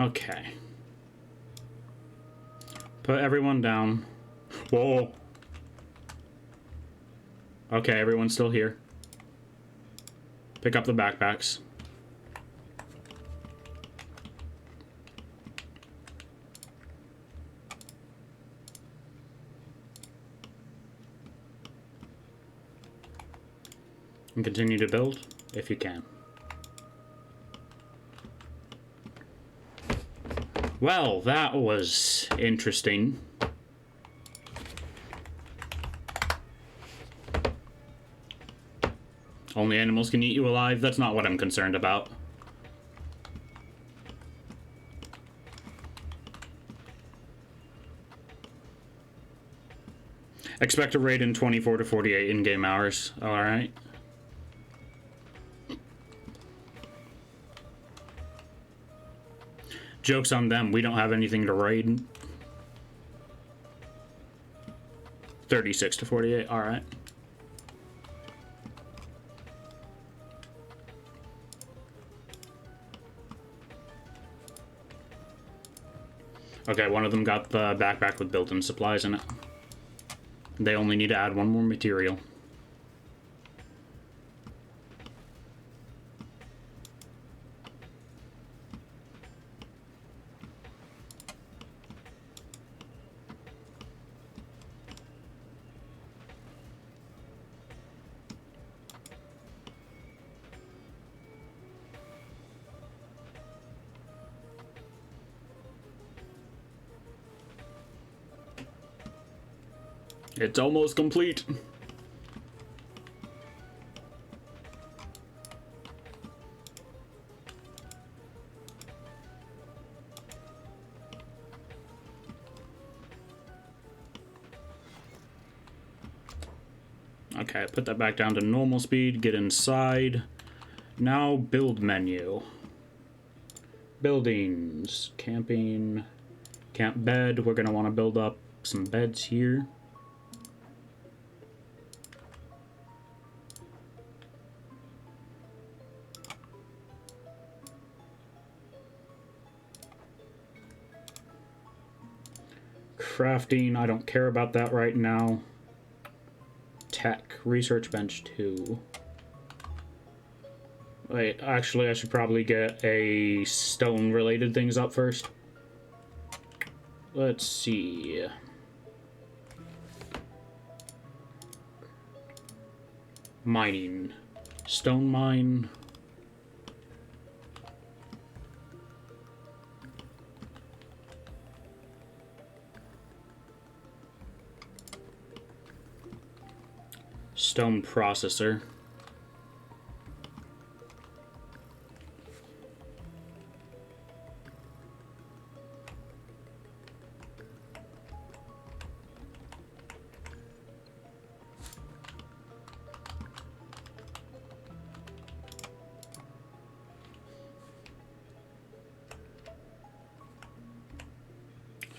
Okay. Put everyone down. Whoa. Okay, everyone's still here. Pick up the backpacks. And continue to build if you can. Well, that was interesting. Only animals can eat you alive? That's not what I'm concerned about. Expect a raid in 24 to 48 in-game hours. Alright. Joke's on them. We don't have anything to raid. 36 to 48. Alright. Okay, one of them got the backpack with built-in supplies in it. They only need to add one more material. It's almost complete. Okay, put that back down to normal speed, get inside. Now build menu. Buildings, camping, camp bed. We're gonna want to build up some beds here. Crafting, I don't care about that right now. Tech, research bench 2. Wait, actually I should probably get a stone related things up first. Let's see. Mining. Stone mine. Stone processor.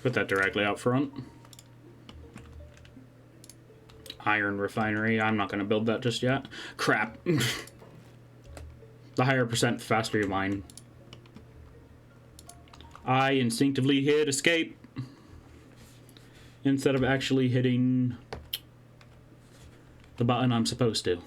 Put that directly out front. Iron refinery. I'm not going to build that just yet. Crap. The higher percent, the faster you mine. I instinctively hit escape instead of actually hitting the button I'm supposed to.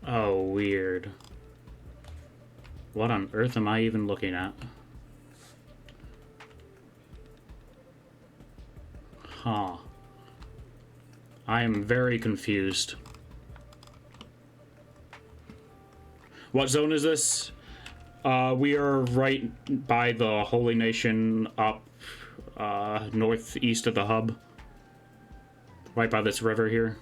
Oh, weird. What on earth am I even looking at? Huh. I am very confused. What zone is this? We are right by the Holy Nation up northeast of the hub. Right by this river here.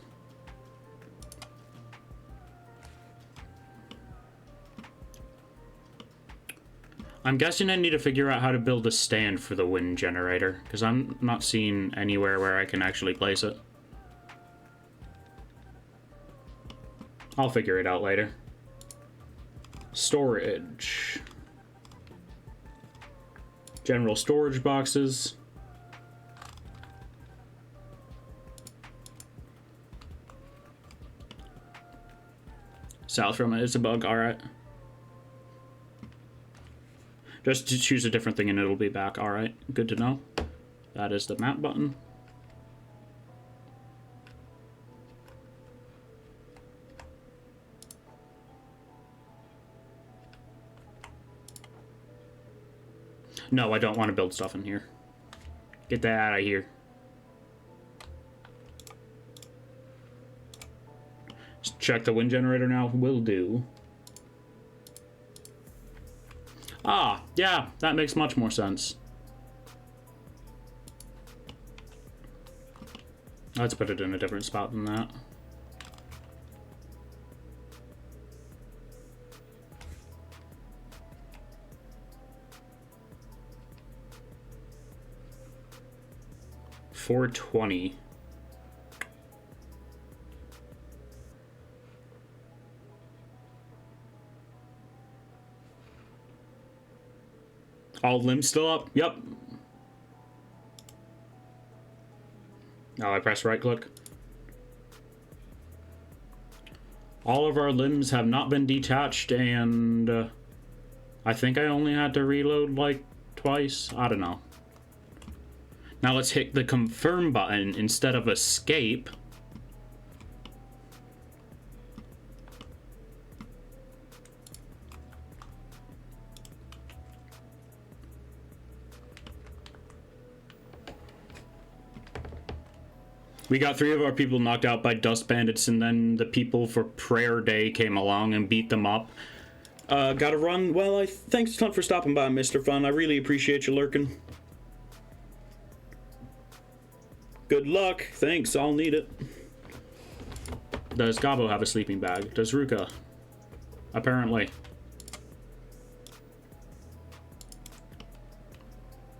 I'm guessing I need to figure out how to build a stand for the wind generator, because I'm not seeing anywhere where I can actually place it. I'll figure it out later. Storage. General storage boxes. South from it is a bug, alright. Just to choose a different thing and it'll be back. Alright, good to know. That is the map button. No, I don't want to build stuff in here. Get that out of here. Just check the wind generator now. Will do. Ah, yeah, that makes much more sense. Let's put it in a different spot than that. $420. All limbs still up? Yep. Now I press right click. All of our limbs have not been detached, and I think I only had to reload like twice. I don't know. Now let's hit the confirm button instead of escape. We got 3 of our people knocked out by dust bandits, and then the people for prayer day came along and beat them up. Gotta run. Well, thanks a ton for stopping by, Mr. Fun. I really appreciate you lurking. Good luck. Thanks, I'll need it. Does Gabo have a sleeping bag? Does Ruka? Apparently.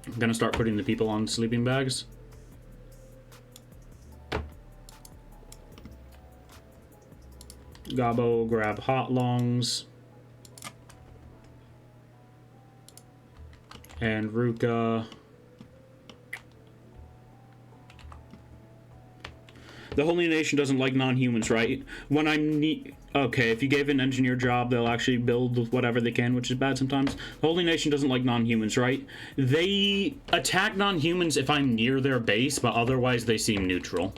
I'm gonna start putting the people on sleeping bags. Gabo, grab hot longs. And Ruka. The Holy Nation doesn't like non-humans, right? When okay, if you gave an engineer job, they'll actually build whatever they can, which is bad sometimes. The Holy Nation doesn't like non-humans, right? They attack non-humans if I'm near their base, but otherwise they seem neutral.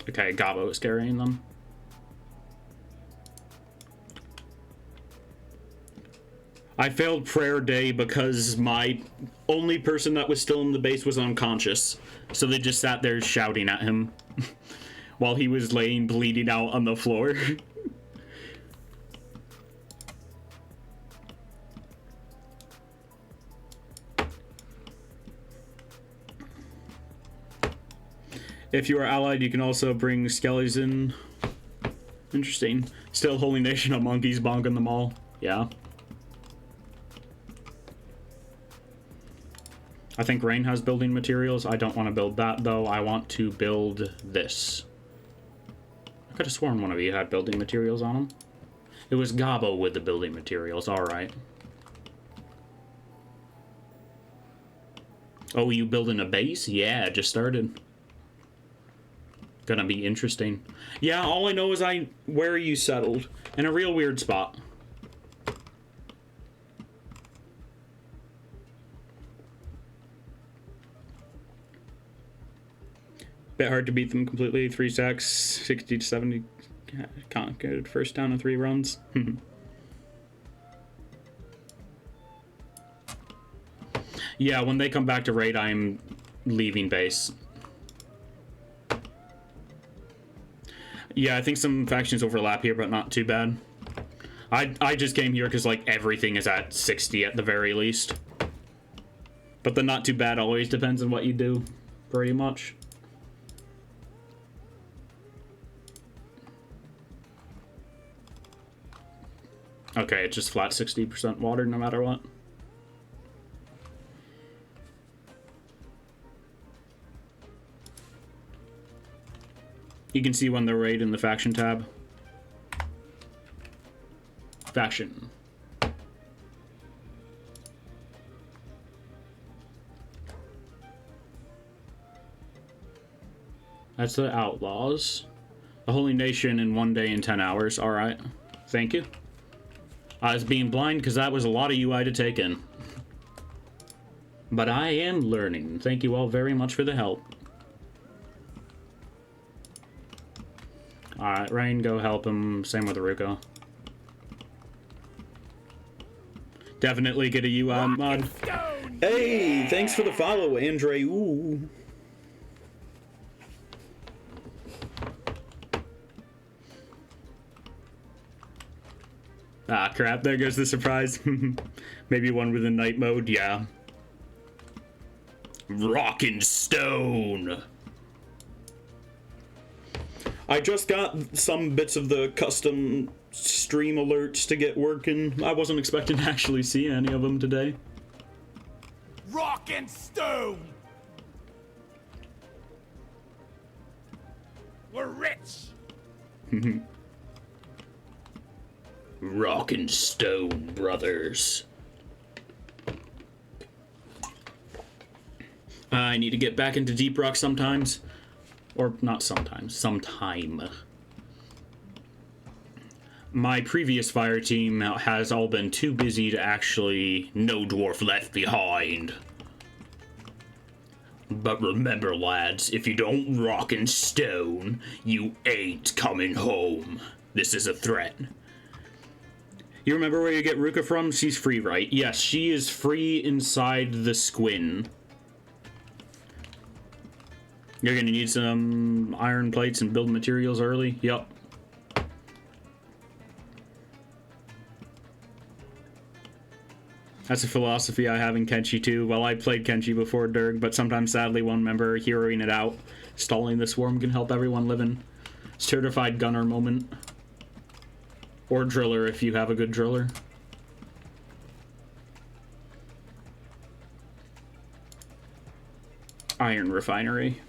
Okay, Gabo is carrying them. I failed prayer day because my only person that was still in the base was unconscious. So they just sat there shouting at him while he was laying bleeding out on the floor. If you are allied, you can also bring skellies in. Interesting. Still Holy Nation of monkeys bonking them all. Yeah. I think Rain has building materials. I don't want to build that, though. I want to build this. I could have sworn one of you had building materials on them. It was Gabo with the building materials. Alright. Oh, you building a base? Yeah, just started. Gonna be interesting. Yeah, all I know is where you settled. In a real weird spot. Bit hard to beat them completely. 3 stacks, 60 to 70. Conquered first down in 3 runs. Yeah, when they come back to raid, I'm leaving base. Yeah, I think some factions overlap here, but not too bad. I just came here because, like, everything is at 60 at the very least. But the not too bad always depends on what you do, pretty much. Okay, it's just flat 60% water no matter what. You can see when they're raid in the faction tab. Faction. That's the Outlaws. The Holy Nation in 1 day and 10 hours. Alright. Thank you. I was being blind because that was a lot of UI to take in. But I am learning. Thank you all very much for the help. Alright, Rain, go help him. Same with Ruko. Definitely get a UI mod. Hey, thanks for the follow, Andre. Ooh. Ah, crap, there goes the surprise. Maybe one with a night mode, yeah. Rockin' Stone! I just got some bits of the custom stream alerts to get working. I wasn't expecting to actually see any of them today. Rockin' Stone! We're rich! Rock and Stone Brothers. I need to get back into Deep Rock sometimes. Or not sometimes, sometime. My previous fire team has all been too busy to actually No Dwarf Left Behind. But remember, lads, if you don't rock and stone, you ain't coming home. This is a threat. You remember where you get Ruka from? She's free, right? Yes, she is free inside the Squin. You're gonna need some iron plates and build materials early? Yup. That's a philosophy I have in Kenshi too. Well, I played Kenshi before Durg, but sometimes sadly one member heroing it out. Stalling the swarm can help everyone live in. Certified gunner moment. Or driller if you have a good driller. Iron refinery.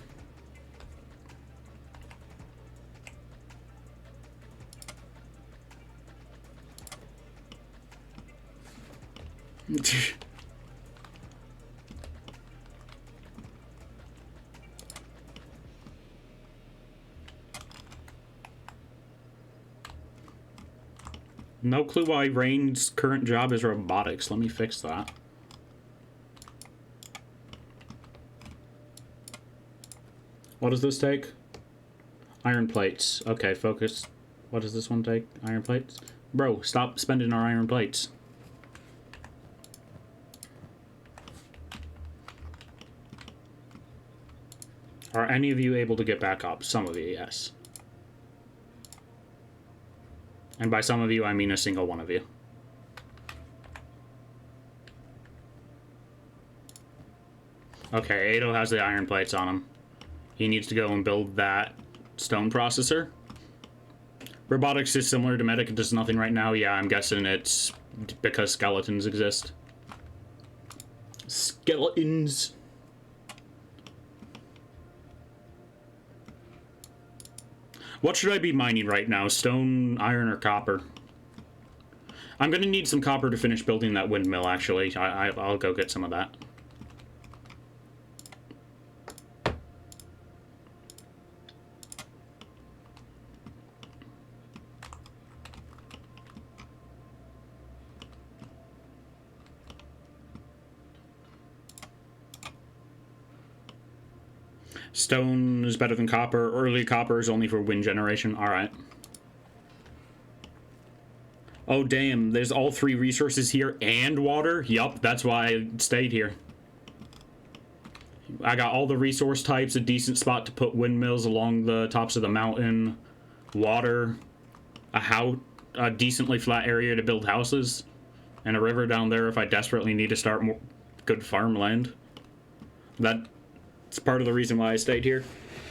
No clue why Rain's current job is robotics. Let me fix that. What does this take? Iron plates. Okay, focus. What does this one take? Iron plates? Bro, stop spending our iron plates. Are any of you able to get back up? Some of you, yes. And by some of you, I mean a single one of you. Okay, Ado has the iron plates on him. He needs to go and build that stone processor. Robotics is similar to medic. It does nothing right now. Yeah, I'm guessing it's because skeletons exist. Skeletons. What should I be mining right now? Stone, iron, or copper? I'm gonna need some copper to finish building that windmill, actually. I'll go get some of that. Stone is better than copper. Early copper is only for wind generation. Alright. Oh, damn. There's all 3 resources here and water? Yup, that's why I stayed here. I got all the resource types, a decent spot to put windmills along the tops of the mountain, water, a decently flat area to build houses, and a river down there if I desperately need to start more good farmland. That's part of the reason why I stayed here.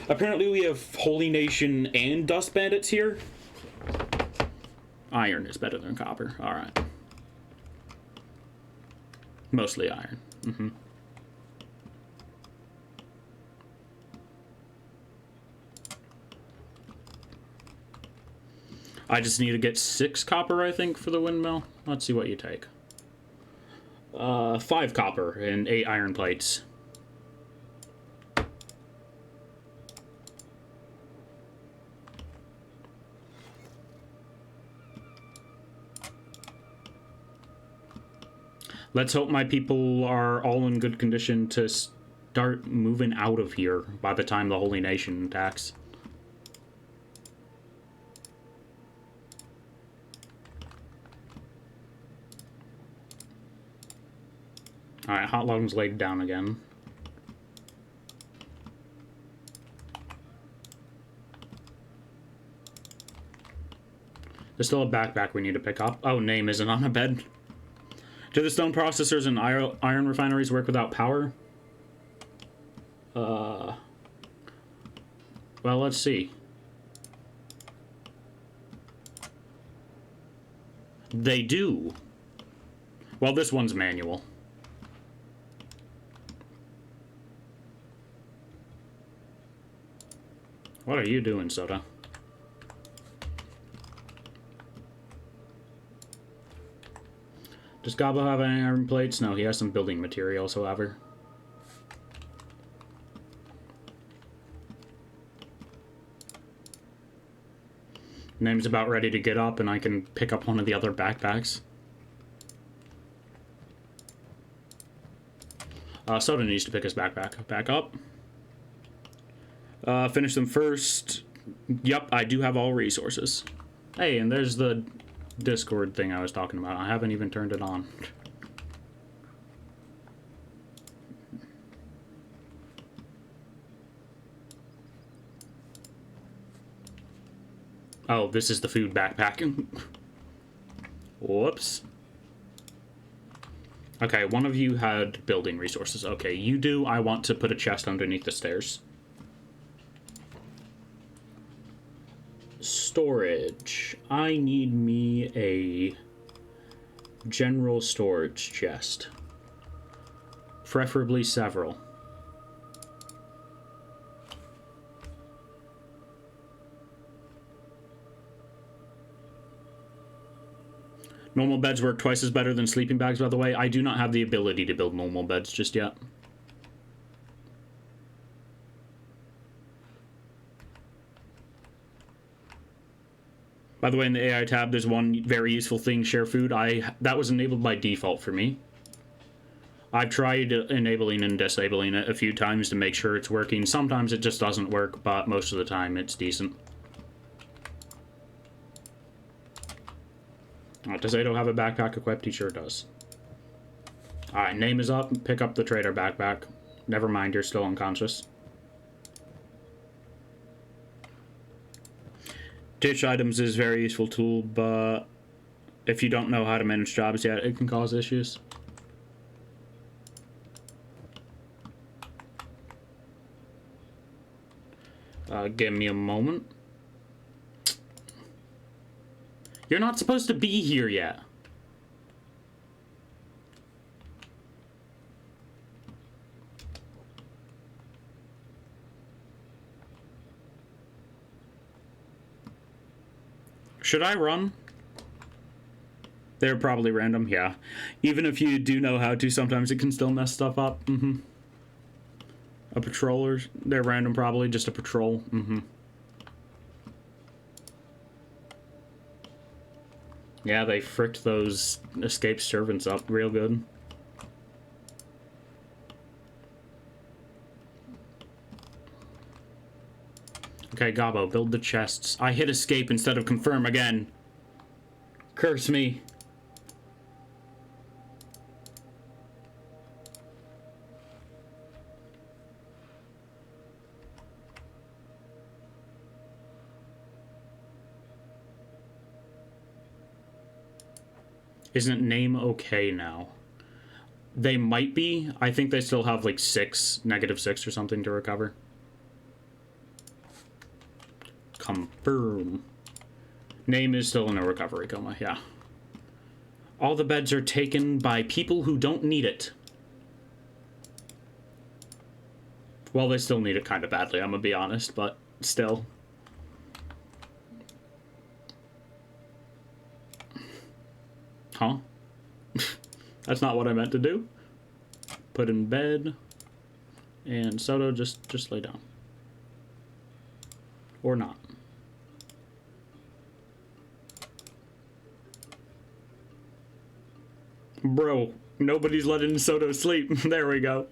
Apparently we have Holy Nation and Dust Bandits here. Iron is better than copper. Alright. Mostly iron. I just need to get 6 copper, I think, for the windmill. Let's see what you take. 5 copper and 8 iron plates. Let's hope my people are all in good condition to start moving out of here by the time the Holy Nation attacks. Alright, Hot Lung's laid down again. There's still a backpack we need to pick up. Oh, name isn't on a bed. Do the stone processors and iron refineries work without power? Well, let's see. They do. Well, this one's manual. What are you doing, Soda? Does Gobbo have any iron plates? No, he has some building materials, however. Name's about ready to get up, and I can pick up one of the other backpacks. Soda needs to pick his backpack back up. Finish them first. Yup, I do have all resources. Hey, and there's the Discord thing I was talking about. I haven't even turned it on. Oh, this is the food backpack. Whoops. Okay, one of you had building resources. Okay, you do. I want to put a chest underneath the stairs. Storage. I need me a general storage chest. Preferably several. Normal beds work twice as better than sleeping bags, by the way. I do not have the ability to build normal beds just yet. By the way, in the AI tab, there's one very useful thing, share food. That was enabled by default for me. I've tried enabling and disabling it a few times to make sure it's working. Sometimes it just doesn't work, but most of the time it's decent. Does Ado have a backpack equipped? He sure does. Alright, name is up. Pick up the trader backpack. Never mind, you're still unconscious. Ditch items is a very useful tool, but if you don't know how to manage jobs yet, it can cause issues. Give me a moment. You're not supposed to be here yet. Should I run? They're probably random, yeah. Even if you do know how to, sometimes it can still mess stuff up. A patroller, they're random probably, just a patrol. Yeah, they fricked those escaped servants up real good. Okay, Gobbo, build the chests. I hit escape instead of confirm again. Curse me. Isn't name okay now? They might be. I think they still have like -6 or something to recover. Confirm. Name is still in a recovery coma, yeah. All the beds are taken by people who don't need it. Well, they still need it kind of badly, I'm gonna be honest, but still. Huh? That's not what I meant to do. Put in bed. And Soto, just lay down. Or not. Bro, nobody's letting Soto sleep. There we go.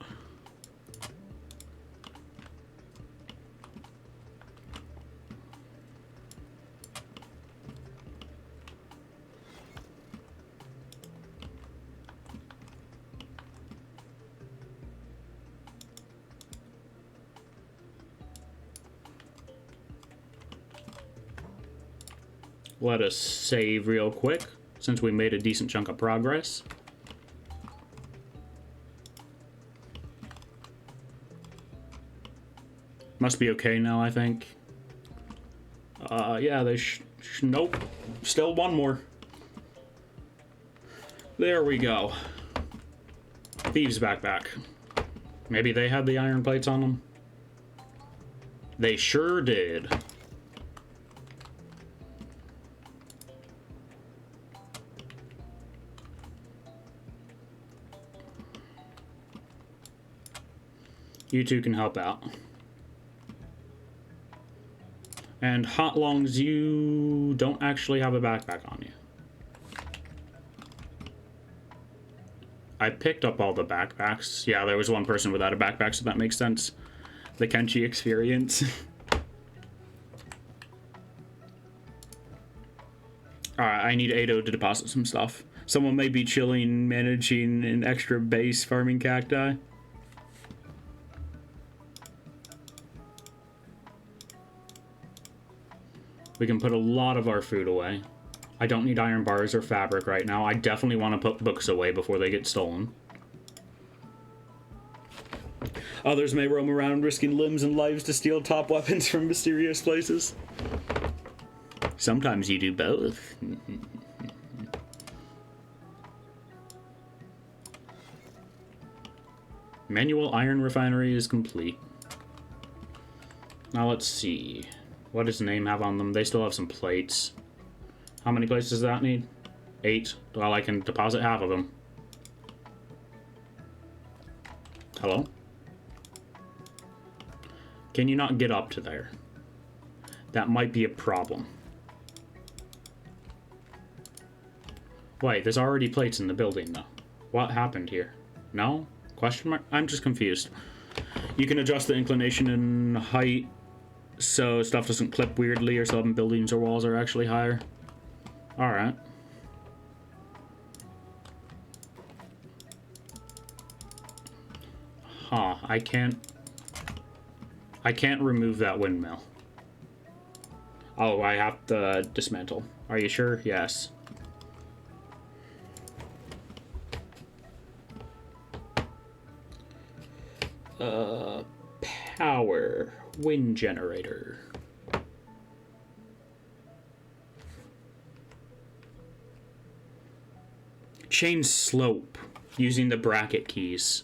Let us save real quick, since we made a decent chunk of progress. Must be okay now, I think. Yeah, they nope. Still one more. There we go. Thieves' backpack. Maybe they had the iron plates on them? They sure did. You two can help out. And Hot Longs, you don't actually have a backpack on you. I picked up all the backpacks. Yeah, there was one person without a backpack, so that makes sense. The Kenshi experience. Alright, I need Ado to deposit some stuff. Someone may be chilling, managing an extra base farming cacti. We can put a lot of our food away. I don't need iron bars or fabric right now. I definitely want to put books away before they get stolen. Others may roam around risking limbs and lives to steal top weapons from mysterious places. Sometimes you do both. Manual iron refinery is complete. Now let's see. What does the name have on them? They still have some plates. How many plates does that need? 8. Well, I can deposit half of them. Hello? Can you not get up to there? That might be a problem. Wait, there's already plates in the building, though. What happened here? No? Question mark? I'm just confused. You can adjust the inclination and height so stuff doesn't clip weirdly or some buildings or walls are actually higher. Alright. Huh, I can't remove that windmill. Oh, I have to dismantle. Are you sure? Yes. Power. Wind generator. Change slope using the bracket keys.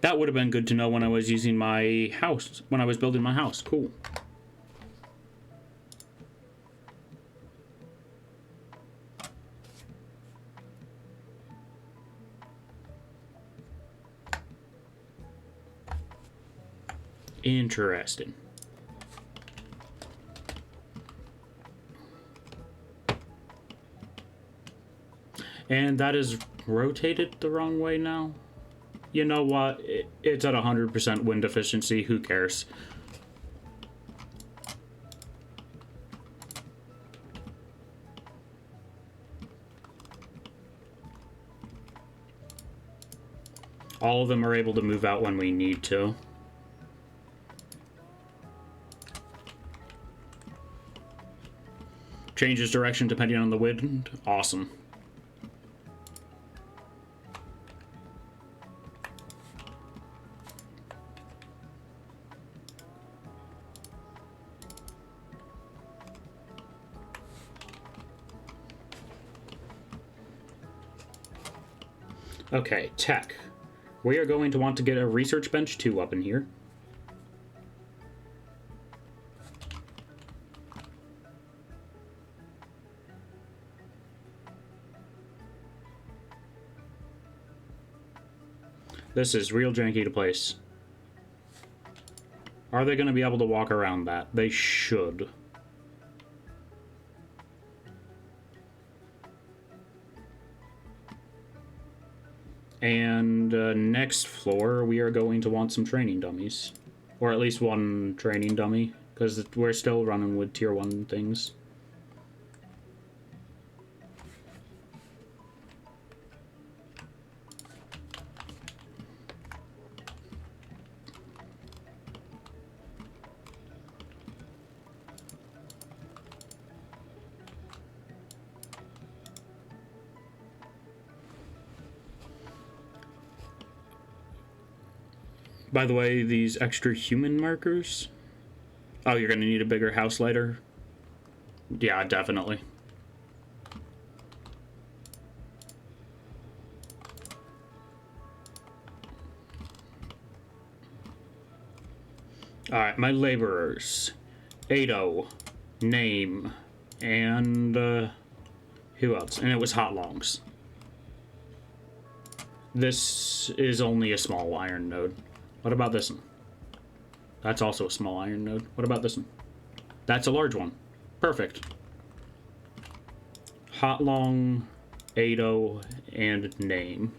That would have been good to know when I was using my house, when I was building my house. Cool. Interesting. And that is rotated the wrong way now. You know what? It's at 100% wind efficiency. Who cares? All of them are able to move out when we need to. Changes direction depending on the wind. Awesome. Okay, tech. We are going to want to get a research bench 2 up in here. This is real janky to place. Are they going to be able to walk around that? They should. And next floor, we are going to want some training dummies. Or at least one training dummy, because we're still running with tier 1 things. By the way, these extra human markers... Oh, you're going to need a bigger house lighter? Yeah, definitely. Alright, my laborers. Ado, name, and who else? And it was Hot Longs. This is only a small iron node. What about this one? That's also a small iron node. What about this one? That's a large one. Perfect. Hot long, Ado, and name.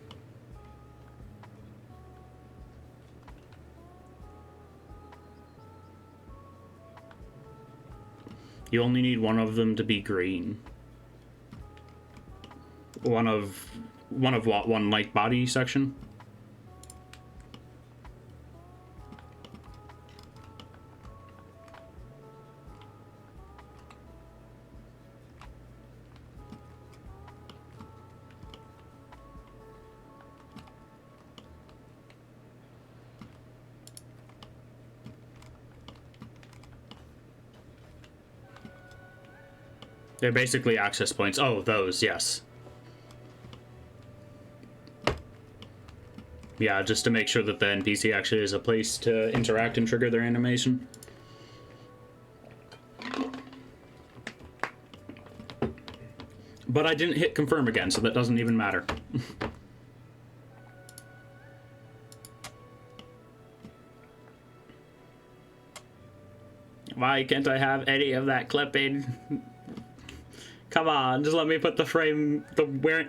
You only need one of them to be green. One of what? One like body section? They're basically access points. Oh, those, yes. Yeah, just to make sure that the NPC actually is a place to interact and trigger their animation. But I didn't hit confirm again, so that doesn't even matter. Why can't I have any of that clipping? Come on, just let me put the frame, the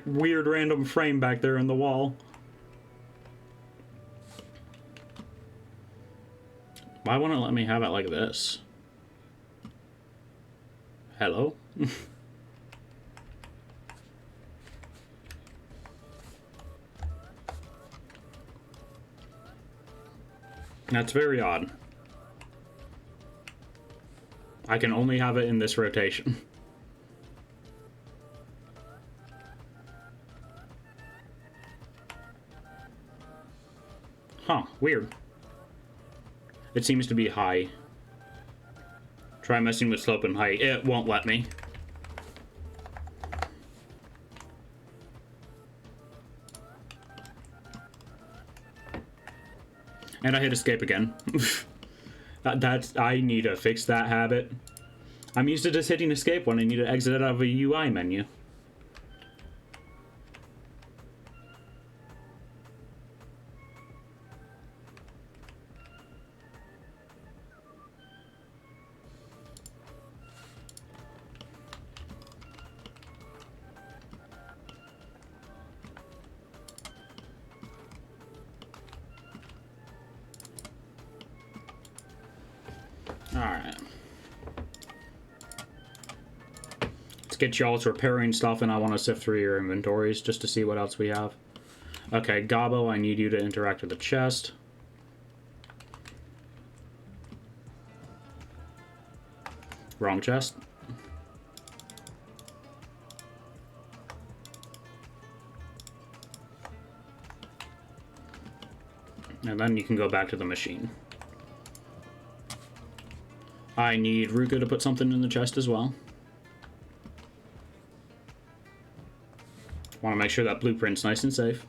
weird random frame back there in the wall. Why won't it let me have it like this? Hello? That's very odd. I can only have it in this rotation. Huh, weird. It seems to be high. Try messing with slope and height. It won't let me. And I hit escape again. I need to fix that habit. I'm used to just hitting escape when I need to exit out of a UI menu. Alright. Let's get y'all's repairing stuff, and I want to sift through your inventories just to see what else we have. Okay, Gabo, I need you to interact with the chest. Wrong chest. And then you can go back to the machine. I need Ruka to put something in the chest as well. Want to make sure that blueprint's nice and safe.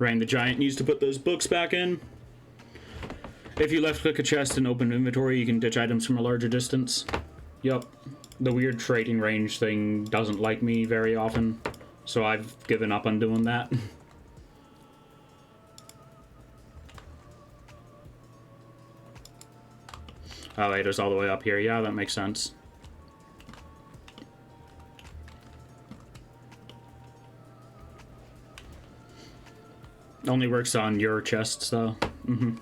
Rain the Giant needs to put those books back in. If you left click a chest and open inventory, you can ditch items from a larger distance. Yup. The weird trading range thing doesn't like me very often, so I've given up on doing that. Oh, Ada's all the way up here. Yeah, that makes sense. Only works on your chests, though. Mm-hmm.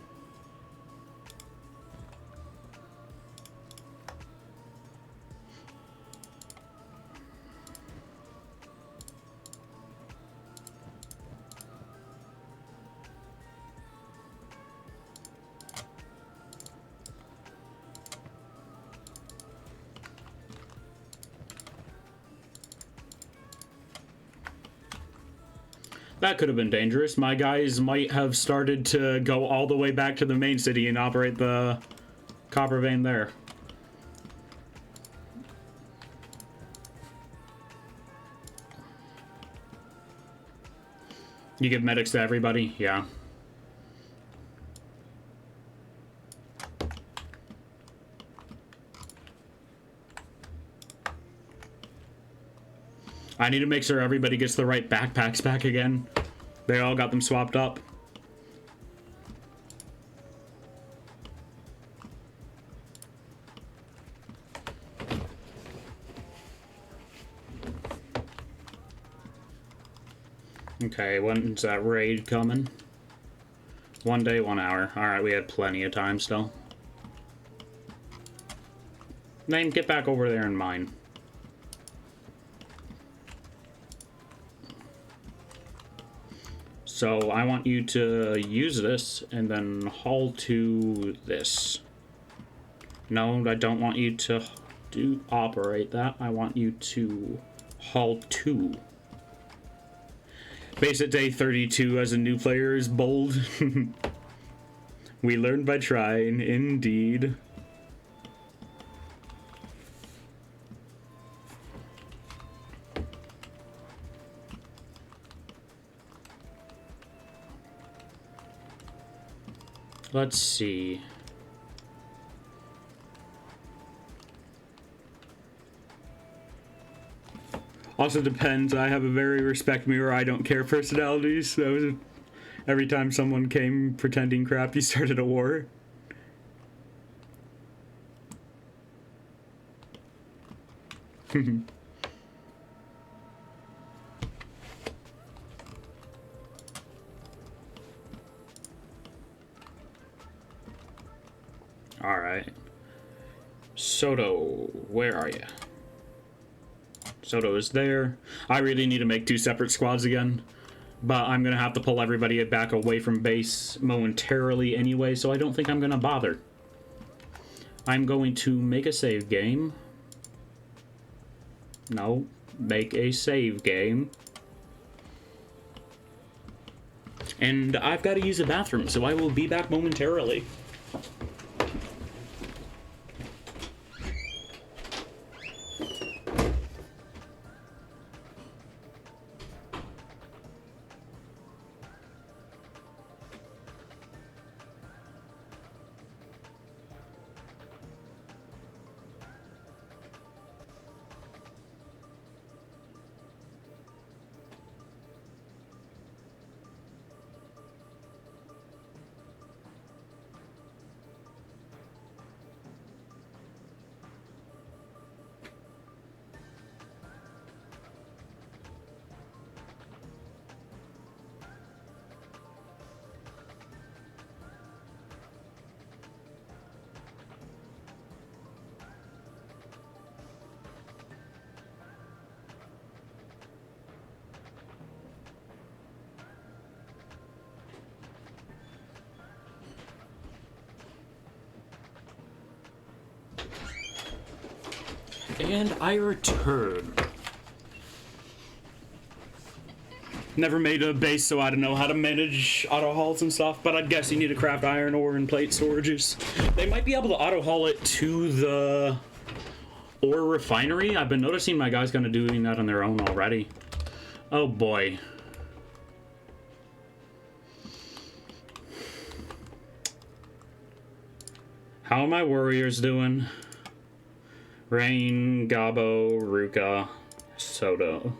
That could have been dangerous. My guys might have started to go all the way back to the main city and operate the copper vein there. You give medics to everybody? Yeah. I need to make sure everybody gets the right backpacks back again. They all got them swapped up. Okay, when's that raid coming? 1 day, 1 hour. Alright, we had plenty of time still. Then get back over there and mine. So I want you to use this and then haul to this. No, I don't want you to operate that. I want you to haul to. Base at day 32 as a new player is bold. We learn by trying, indeed. Let's see. Also depends. I have a very respect me or I don't care personality, so every time someone came pretending crap, you started a war. Alright. Soto, where are you? Soto is there. I really need to make 2 separate squads again. But I'm going to have to pull everybody back away from base momentarily anyway, so I don't think I'm going to bother. I'm going to make a save game. No, make a save game. And I've got to use a bathroom, so I will be back momentarily. And I return. Never made a base, so I don't know how to manage auto hauls and stuff, but I'd guess you need to craft iron ore and plate storages. They might be able to auto haul it to the ore refinery. I've been noticing my guys kind of doing that on their own already. Oh boy. How are my warriors doing? Rain, Gabo, Ruka, Soto.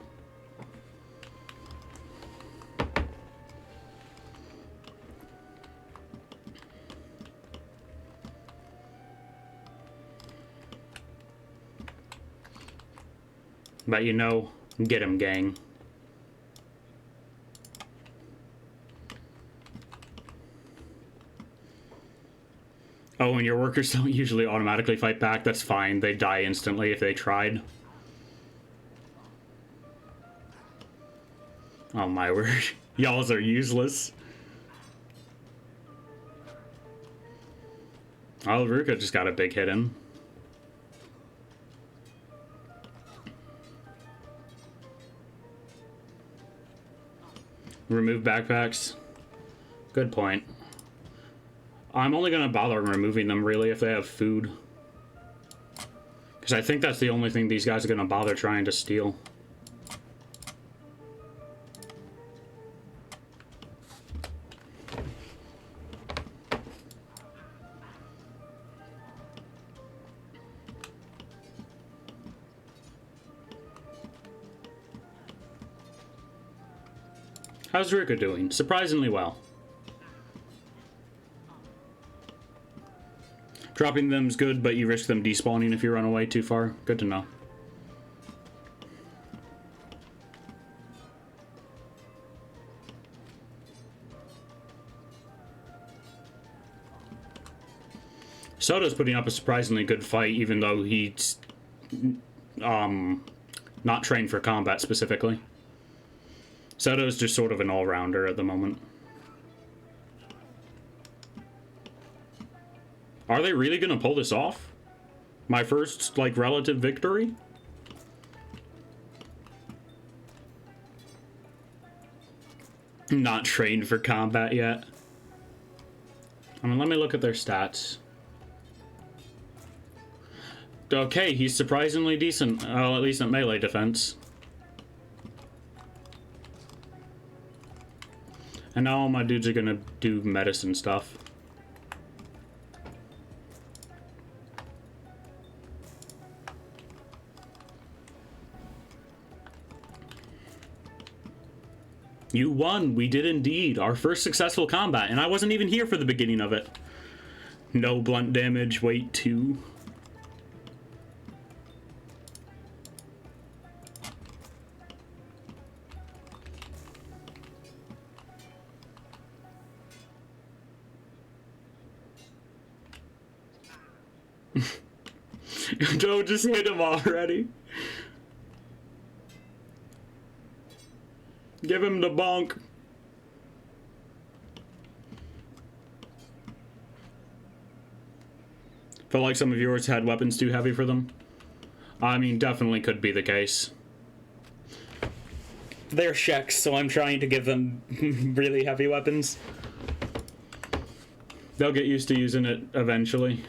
But you know, get him, gang. Oh, and your workers don't usually automatically fight back. That's fine. They die instantly if they tried. Oh my word. Y'alls are useless. Oh, Ruka just got a big hit in. Remove backpacks. Good point. I'm only going to bother removing them, really, if they have food. Because I think that's the only thing these guys are going to bother trying to steal. How's Ruka doing? Surprisingly well. Dropping them's good, but you risk them despawning if you run away too far. Good to know. Soda's putting up a surprisingly good fight, even though he's not trained for combat specifically. Soda's just sort of an all-rounder at the moment. Are they really gonna pull this off? My first, like, relative victory? Not trained for combat yet. I mean, let me look at their stats. Okay, he's surprisingly decent. Well, at least at melee defense. And now all my dudes are gonna do medicine stuff. You won! We did indeed! Our first successful combat, and I wasn't even here for the beginning of it. No blunt damage, weight 2. Don't just hit him already. Give him the bonk. Felt like some of yours had weapons too heavy for them. I mean, definitely could be the case. They're Sheks, so I'm trying to give them really heavy weapons. They'll get used to using it eventually.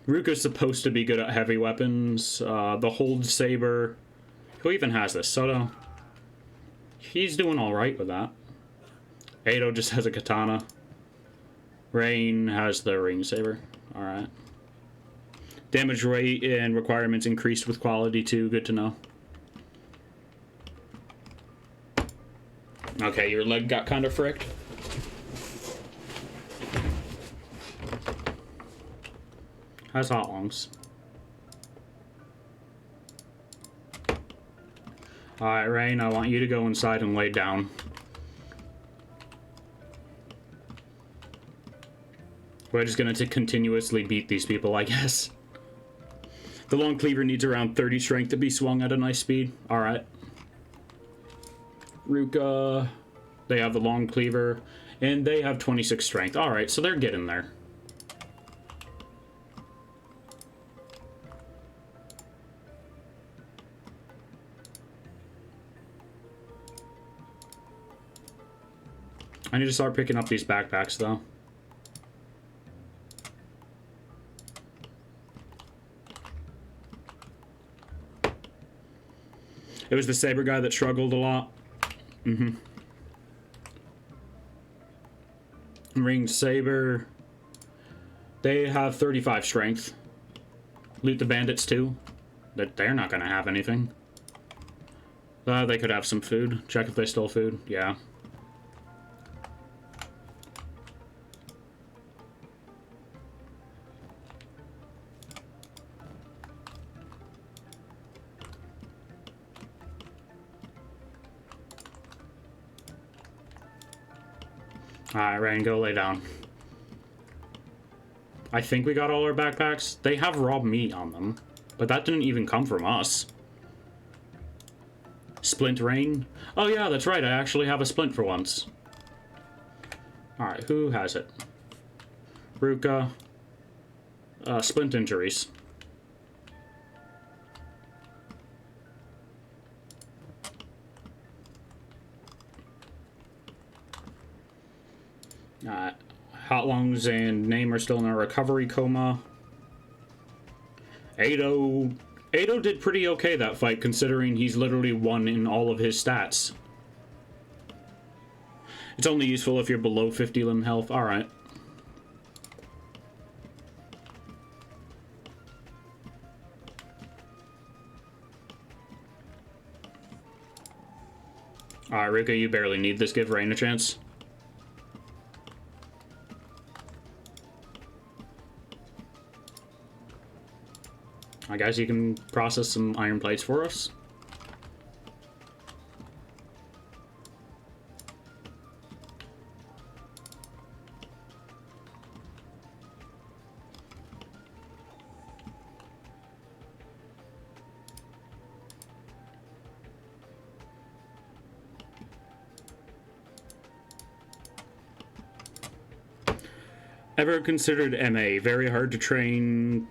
Ruka's supposed to be good at heavy weapons. The Hold Saber. Who even has this? Soto? He's doing alright with that. Ado just has a katana. Rain has the Ring Saber. Alright. Damage rate and requirements increased with quality too. Good to know. Okay, your leg got kind of fricked. How's hot lungs? Alright, Rain, I want you to go inside and lay down. We're just gonna continuously beat these people, I guess. The long cleaver needs around 30 strength to be swung at a nice speed. Alright. Ruka. They have the long cleaver. And they have 26 strength. Alright, so they're getting there. I need to start picking up these backpacks, though. It was the Saber guy that struggled a lot. Ring Saber. They have 35 strength. Loot the bandits, too. They're not going to have anything. They could have some food. Check if they stole food. Yeah. Alright, Rain, go lay down. I think we got all our backpacks. They have raw meat on them, but that didn't even come from us. Splint Rain? Oh yeah, that's right, I actually have a splint for once. Alright, who has it? Ruka. Splint injuries. Hot Lungs and Name are still in a recovery coma. Ado did pretty okay that fight, considering he's literally won in all of his stats. It's only useful if you're below 50 limb health. Alright. Alright, Ruka, you barely need this. Give Rain a chance. I guess you can process some iron plates for us. Ever considered MA? Very hard to train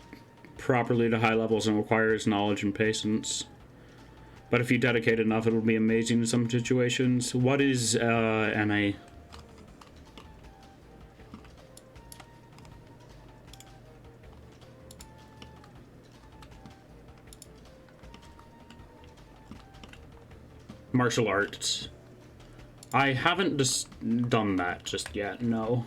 properly to high levels and requires knowledge and patience. But if you dedicate enough, it'll be amazing in some situations. What is MA? Martial arts. I haven't just done that just yet, no.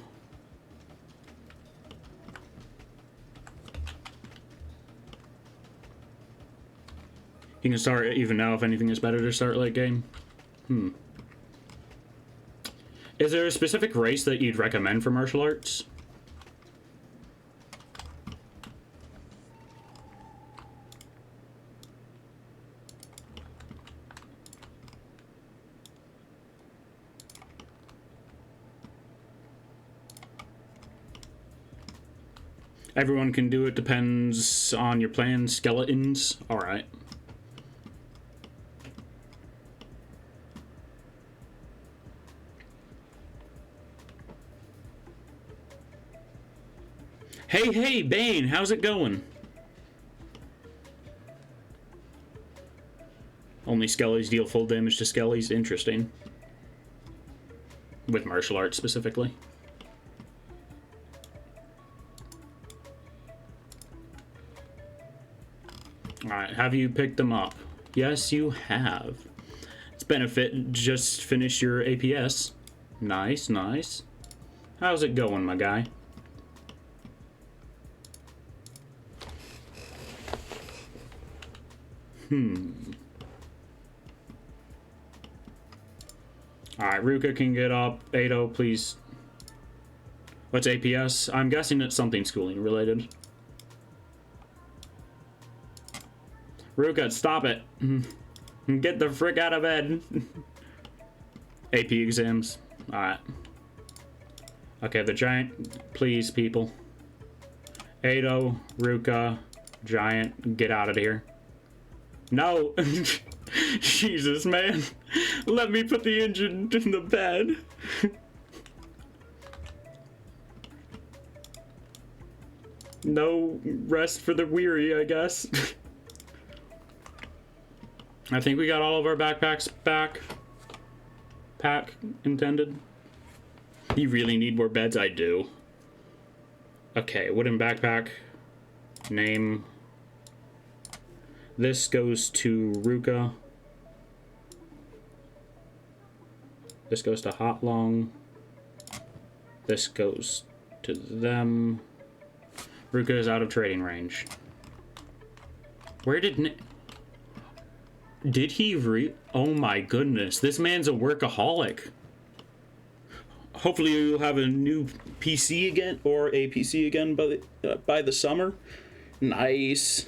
You can start even now if anything is better to start late game. Is there a specific race that you'd recommend for martial arts? Everyone can do it, depends on your plans. Skeletons? Alright. Hey, Bane, how's it going? Only skellies deal full damage to skellies. Interesting. With martial arts specifically. Alright, have you picked them up? Yes, you have. It's benefit, just finished your APS. Nice, nice. How's it going, my guy? Alright, Ruka can get up. Ado, please. What's APS? I'm guessing it's something schooling related. Ruka, stop it. Get the frick out of bed. AP exams. Alright. Okay, the giant. Please, people. Ado, Ruka, giant, get out of here. No! Jesus, man. Let me put the engine in the bed. No rest for the weary, I guess. I think we got all of our backpacks back. Pack intended. You really need more beds? I do. Okay, wooden backpack. Name. This goes to Ruka. This goes to Hotlong. This goes to them. Ruka is out of trading range. Where did he oh my goodness, this man's a workaholic. Hopefully you'll have a new PC again, or a PC again by the summer. Nice.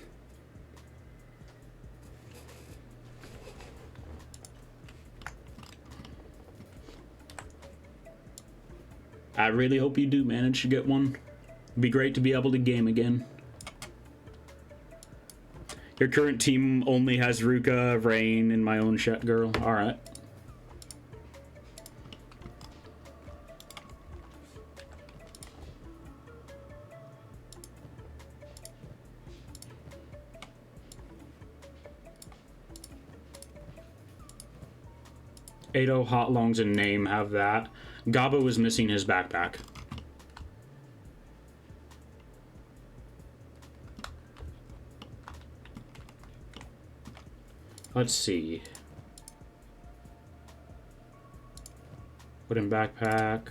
I really hope you do manage to get one. It'd be great to be able to game again. Your current team only has Ruka, Rain, and my own Shet girl. Alright. Ado, Hotlongs, and Name have that. Gabo is missing his backpack. Let's see. Wooden backpack.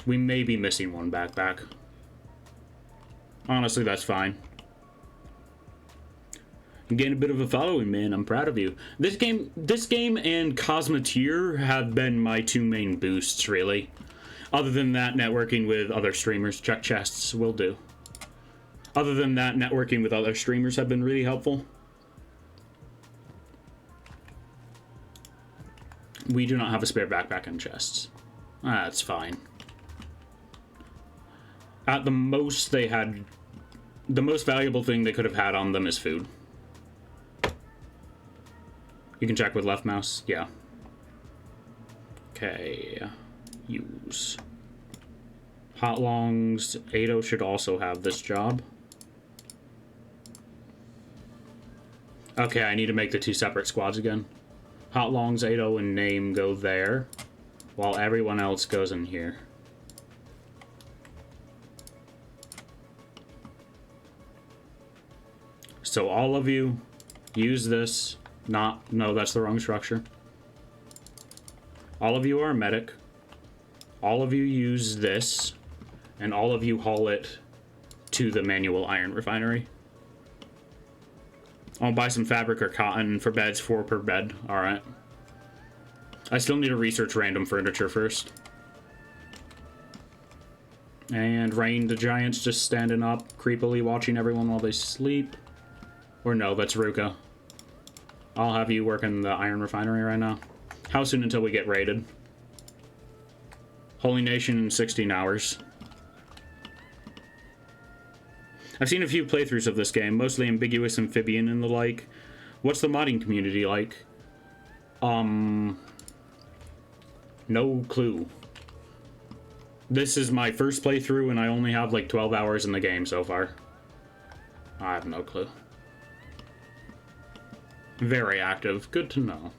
We may be missing one backpack. Honestly, that's fine. You gained a bit of a following, man. I'm proud of you. This game and Cosmeteer have been my two main boosts, really. Other than that, networking with other streamers, check chests will do. Other than that, networking with other streamers have been really helpful. We do not have a spare backpack and chests. That's fine. At the most, they had... The most valuable thing they could have had on them is food. You can check with left mouse. Yeah. Okay. Use. Hot Longs. Ado should also have this job. Okay, I need to make the two separate squads again. Hot Longs, Ado, and Name go there, while everyone else goes in here. So all of you use this. No, that's the wrong structure. All of you are a medic. All of you use this, and all of you haul it to the manual iron refinery. I'll buy some fabric or cotton for beds, 4 per bed. Alright. I still need to research random furniture first. And Rain the Giant's just standing up, creepily watching everyone while they sleep. Or no, that's Ruka. I'll have you work in the iron refinery right now. How soon until we get raided? Holy Nation in 16 hours. I've seen a few playthroughs of this game, mostly ambiguous amphibian and the like. What's the modding community like? No clue. This is my first playthrough and I only have like 12 hours in the game so far. I have no clue. Very active. Good to know.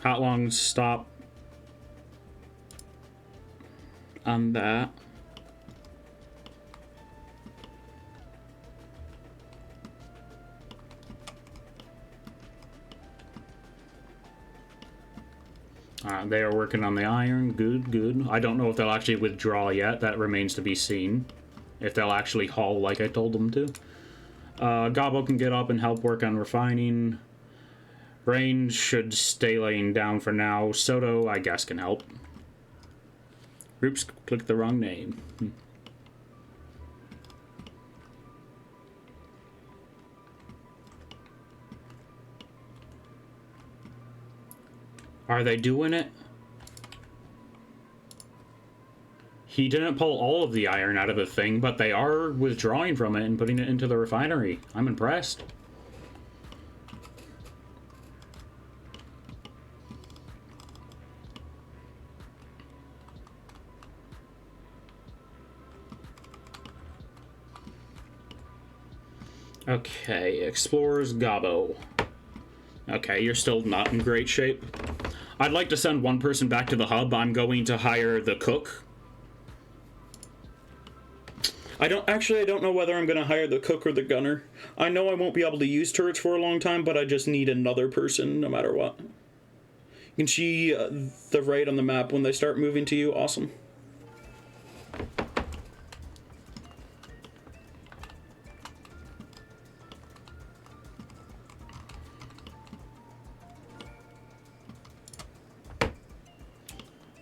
Hot Longs, stop on that. They are working on the iron. Good, good. I don't know if they'll actually withdraw yet. That remains to be seen. If they'll actually haul like I told them to. Gobbo can get up and help work on refining. Rain should stay laying down for now. Soto, I guess, can help. Oops, clicked the wrong name. Are they doing it? He didn't pull all of the iron out of the thing, but they are withdrawing from it and putting it into the refinery. I'm impressed. Okay, Explorers Gobbo. Okay, you're still not in great shape. I'd like to send one person back to the hub. I'm going to hire the cook. I don't know whether I'm going to hire the cook or the gunner. I know I won't be able to use turrets for a long time, but I just need another person no matter what. You can see the right on the map when they start moving to you. Awesome.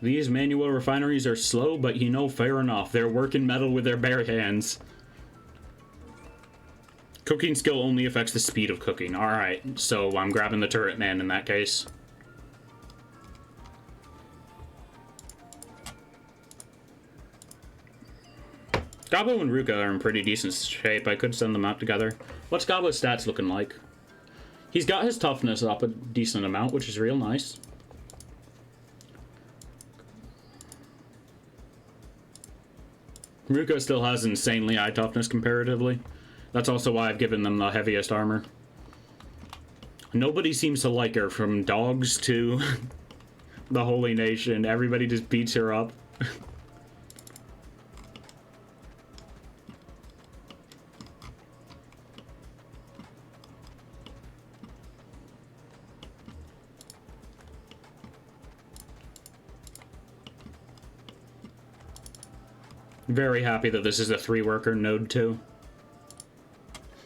These manual refineries are slow, but you know, fair enough. They're working metal with their bare hands. Cooking skill only affects the speed of cooking. Alright, so I'm grabbing the turret man in that case. Gobbo and Ruka are in pretty decent shape. I could send them out together. What's Gobbo's stats looking like? He's got his toughness up a decent amount, which is real nice. Ruka still has insanely high toughness comparatively. That's also why I've given them the heaviest armor. Nobody seems to like her, from dogs to the Holy Nation. Everybody just beats her up. Very happy that this is a 3-worker node too.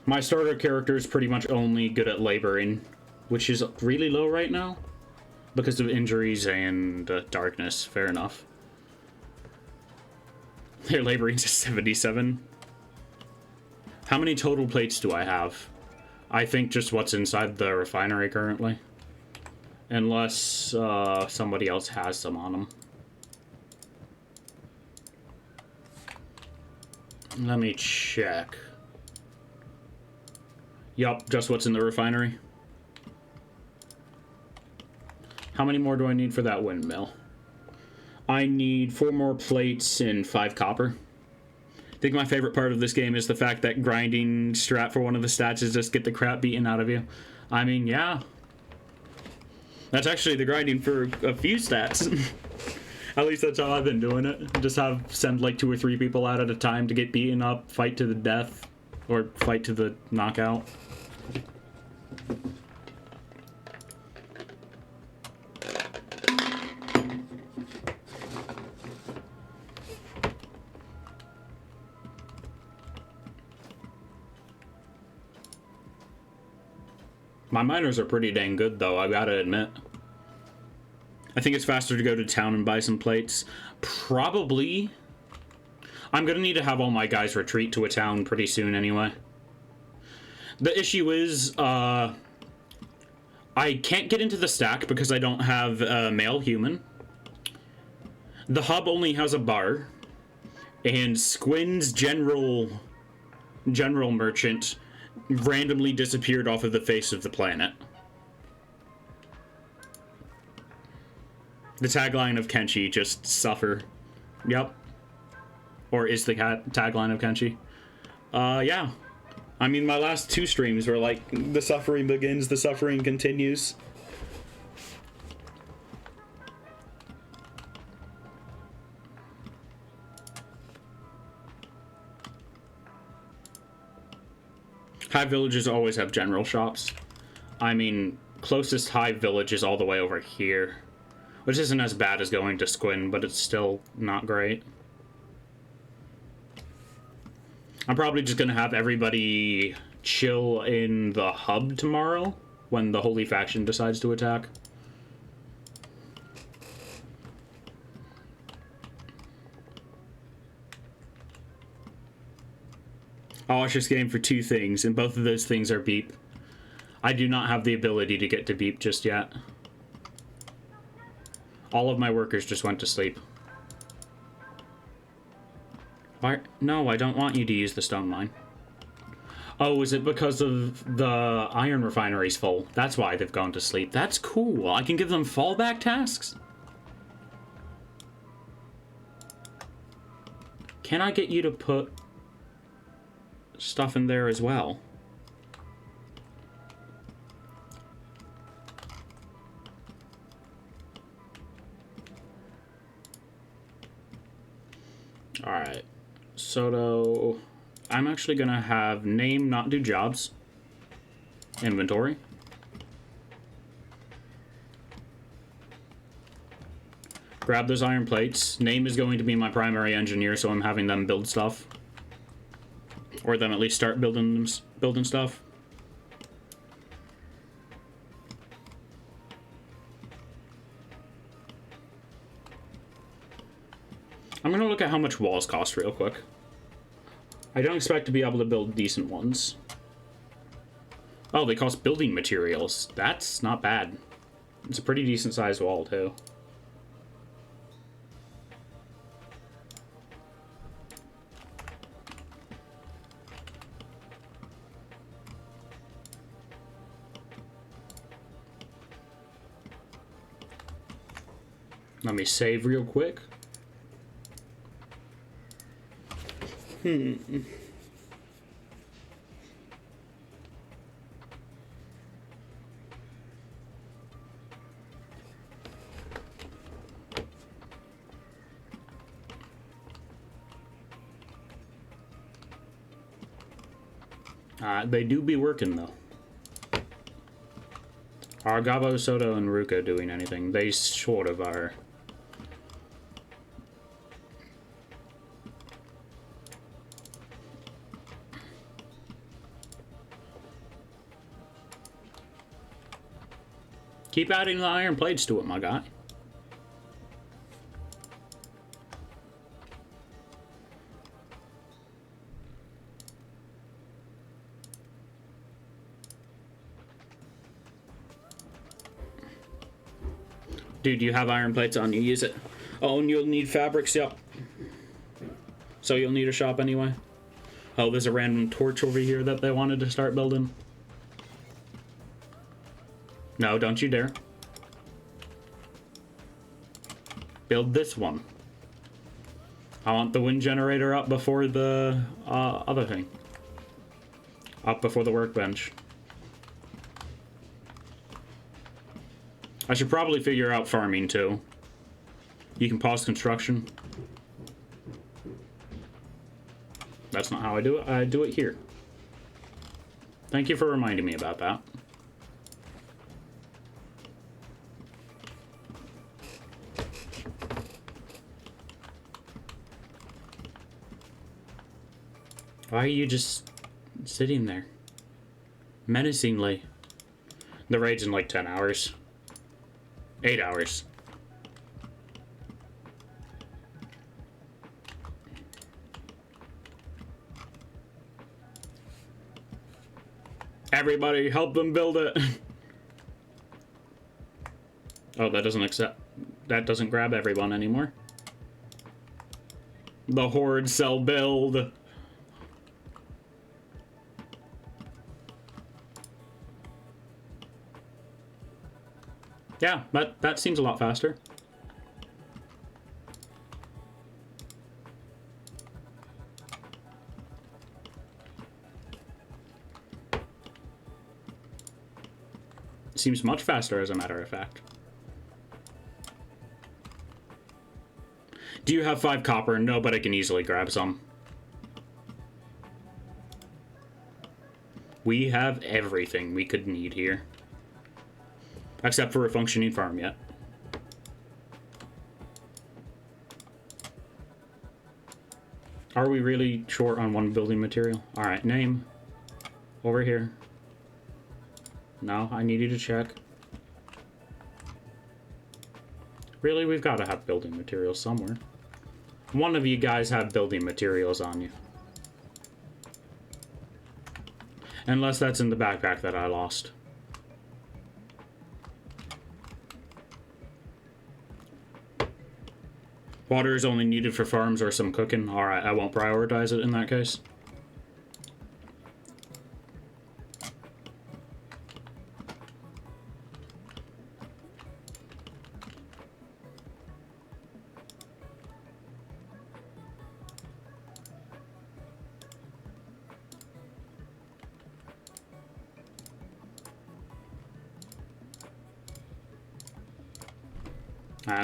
My starter character is pretty much only good at laboring, which is really low right now because of injuries and darkness. Fair enough. Their laboring's 77. How many total plates do I have? I think just what's inside the refinery currently. Unless somebody else has some on them. Let me check. Yup, just what's in the refinery. How many more do I need for that windmill? I need 4 more plates and 5 copper. I think my favorite part of this game is the fact that grinding strat for one of the stats is just get the crap beaten out of you. I mean, yeah. That's actually the grinding for a few stats. At least that's how I've been doing it. Just send like 2 or 3 people out at a time to get beaten up, fight to the death, or fight to the knockout. My miners are pretty dang good, though, I gotta admit. I think it's faster to go to town and buy some plates. Probably. I'm gonna need to have all my guys retreat to a town pretty soon anyway. The issue is, I can't get into the stack because I don't have a male human. The hub only has a bar. And Squin's general merchant randomly disappeared off of the face of the planet. The tagline of Kenshi, just suffer. Yep. Or is the tagline of Kenshi. Yeah. I mean, my last 2 streams were like, the suffering begins, the suffering continues. Hive villages always have general shops. I mean, closest Hive village is all the way over here. Which isn't as bad as going to Squin, but it's still not great. I'm probably just gonna have everybody chill in the hub tomorrow when the Holy Faction decides to attack. I'll watch this game for 2 things, and both of those things are beep. I do not have the ability to get to beep just yet. All of my workers just went to sleep. Why? No, I don't want you to use the stone mine. Oh, is it because of the iron refinery's full? That's why they've gone to sleep. That's cool. I can give them fallback tasks? Can I get you to put stuff in there as well? Alright. Soto. I'm actually gonna have name not do jobs. Inventory. Grab those iron plates. Name is going to be my primary engineer, so I'm having them build stuff. Or them at least start building stuff. I'm gonna look at how much walls cost real quick. I don't expect to be able to build decent ones. Oh, they cost building materials. That's not bad. It's a pretty decent sized wall, too. Let me save real quick. They do be working, though. Are Gabo, Soto, and Ruka doing anything? They sort of are. Keep adding the iron plates to it, my guy. Dude, you have iron plates on you. Use it. Oh, and you'll need fabrics. Yep. So you'll need a shop anyway. Oh, there's a random torch over here that they wanted to start building. No, don't you dare. Build this one. I want the wind generator up before the other thing. Up before the workbench. I should probably figure out farming too. You can pause construction. That's not how I do it. I do it here. Thank you for reminding me about that. Why are you just sitting there? Menacingly. The raid's in like 10 hours. 8 hours. Everybody help them build it. Oh, that doesn't grab everyone anymore. The horde cell build. Yeah, that seems a lot faster. Seems much faster, as a matter of fact. Do you have 5 copper? No, but I can easily grab some. We have everything we could need here. Except for a functioning farm yet. Are we really short on one building material? Alright, name. Over here. No, I need you to check. Really, we've got to have building materials somewhere. One of you guys have building materials on you. Unless that's in the backpack that I lost. Water is only needed for farms or some cooking. Alright, I won't prioritize it in that case.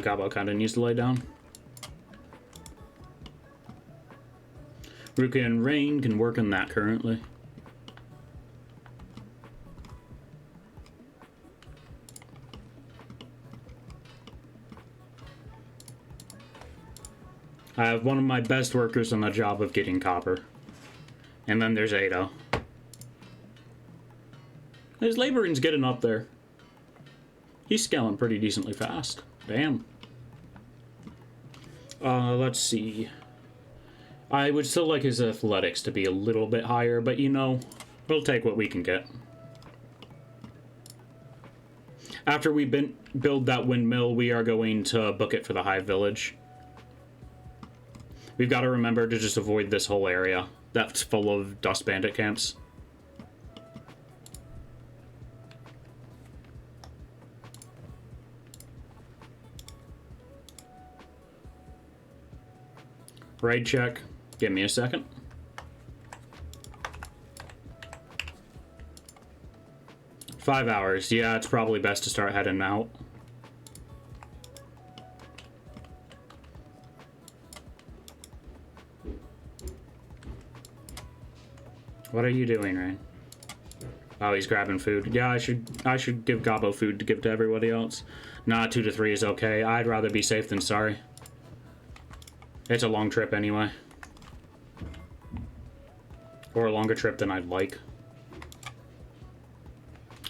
Gabo kind of needs to lay down. Ruka and Rain can work on that currently. I have one of my best workers on the job of getting copper. And then there's Ada. His laboring's getting up there. He's scaling pretty decently fast. Damn. Let's see. I would still like his athletics to be a little bit higher, but you know, we'll take what we can get. After we build that windmill, we are going to book it for the Hive Village. We've got to remember to just avoid this whole area that's full of dust bandit camps. Raid check. Give me a second. Five hours. Yeah, it's probably best to start heading out. What are you doing, Rain? Oh, he's grabbing food. Yeah, I should give Gabo food to give to everybody else. Nah, 2 to 3 is okay. I'd rather be safe than sorry. It's a long trip anyway. Or a longer trip than I'd like.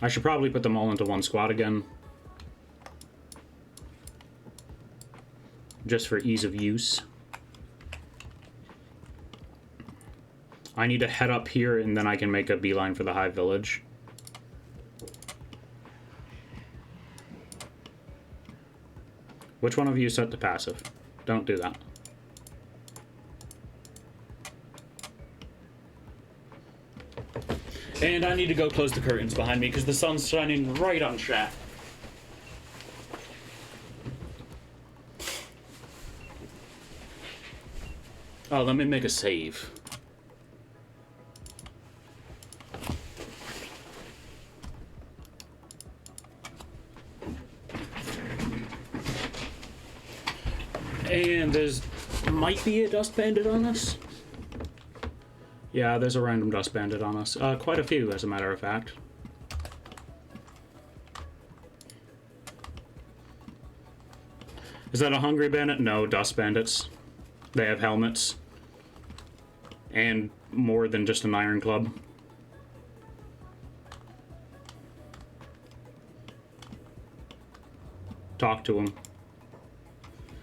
I should probably put them all into one squad again. just for ease of use. I need to head up here, and then I can make a beeline for the Hive Village. Which one of you set to passive? Don't do that. And I need to go close the curtains behind me because the sun's shining right on chat. Oh, let me make a save. And there's might be a dust bandit on us. Yeah, there's a random dust bandit on us. Quite a few, as a matter of fact. Is that a hungry bandit? No, dust bandits. They have helmets. And more than just an iron club. Talk to him.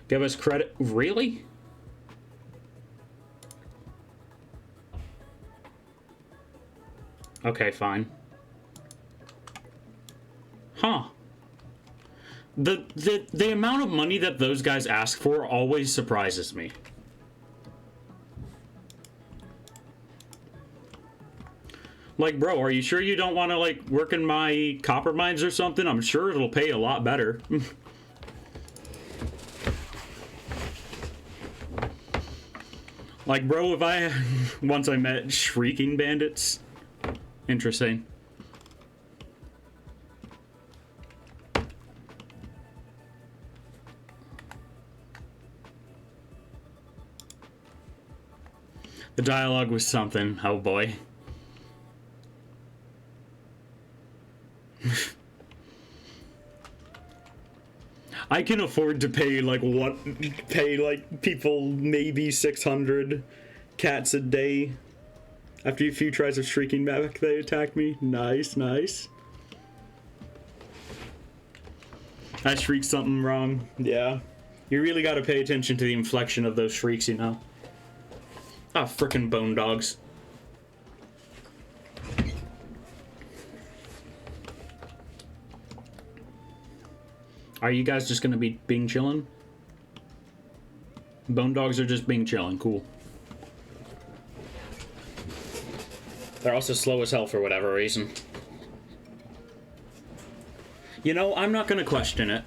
Give us credit. Really? Okay, fine. Huh. The amount of money that those guys ask for always surprises me. Like, bro, are you sure you don't want to, like, work in my copper mines or something? I'm sure it'll pay a lot better. Like, bro, if I... Once I met shrieking bandits. Interesting. The dialogue was something. Oh, boy. I can afford to pay like people maybe 600 cats a day. After a few tries of shrieking back, they attacked me. Nice, nice. I shrieked something wrong. Yeah. You really gotta pay attention to the inflection of those shrieks, you know? Ah, frickin' bone dogs. Are you guys just gonna be being chillin'? Bone dogs are just being chillin', cool. They're also slow as hell for whatever reason. You know, I'm not gonna question it.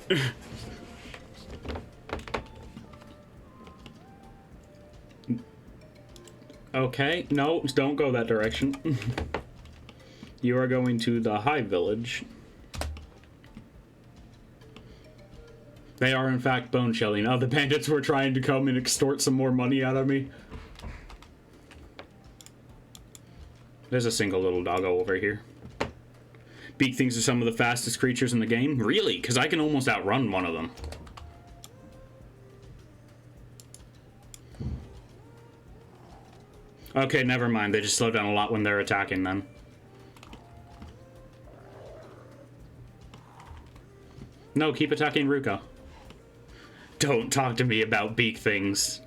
Okay, no, don't go that direction. You are going to the Hive Village. They are, in fact, bone shelling. Oh, the bandits were trying to come and extort some more money out of me. There's a single little doggo over here. Beak things are some of the fastest creatures in the game? Really? Because I can almost outrun one of them. Okay, never mind. They just slow down a lot when they're attacking then. No, keep attacking Ruka. Don't talk to me about beak things.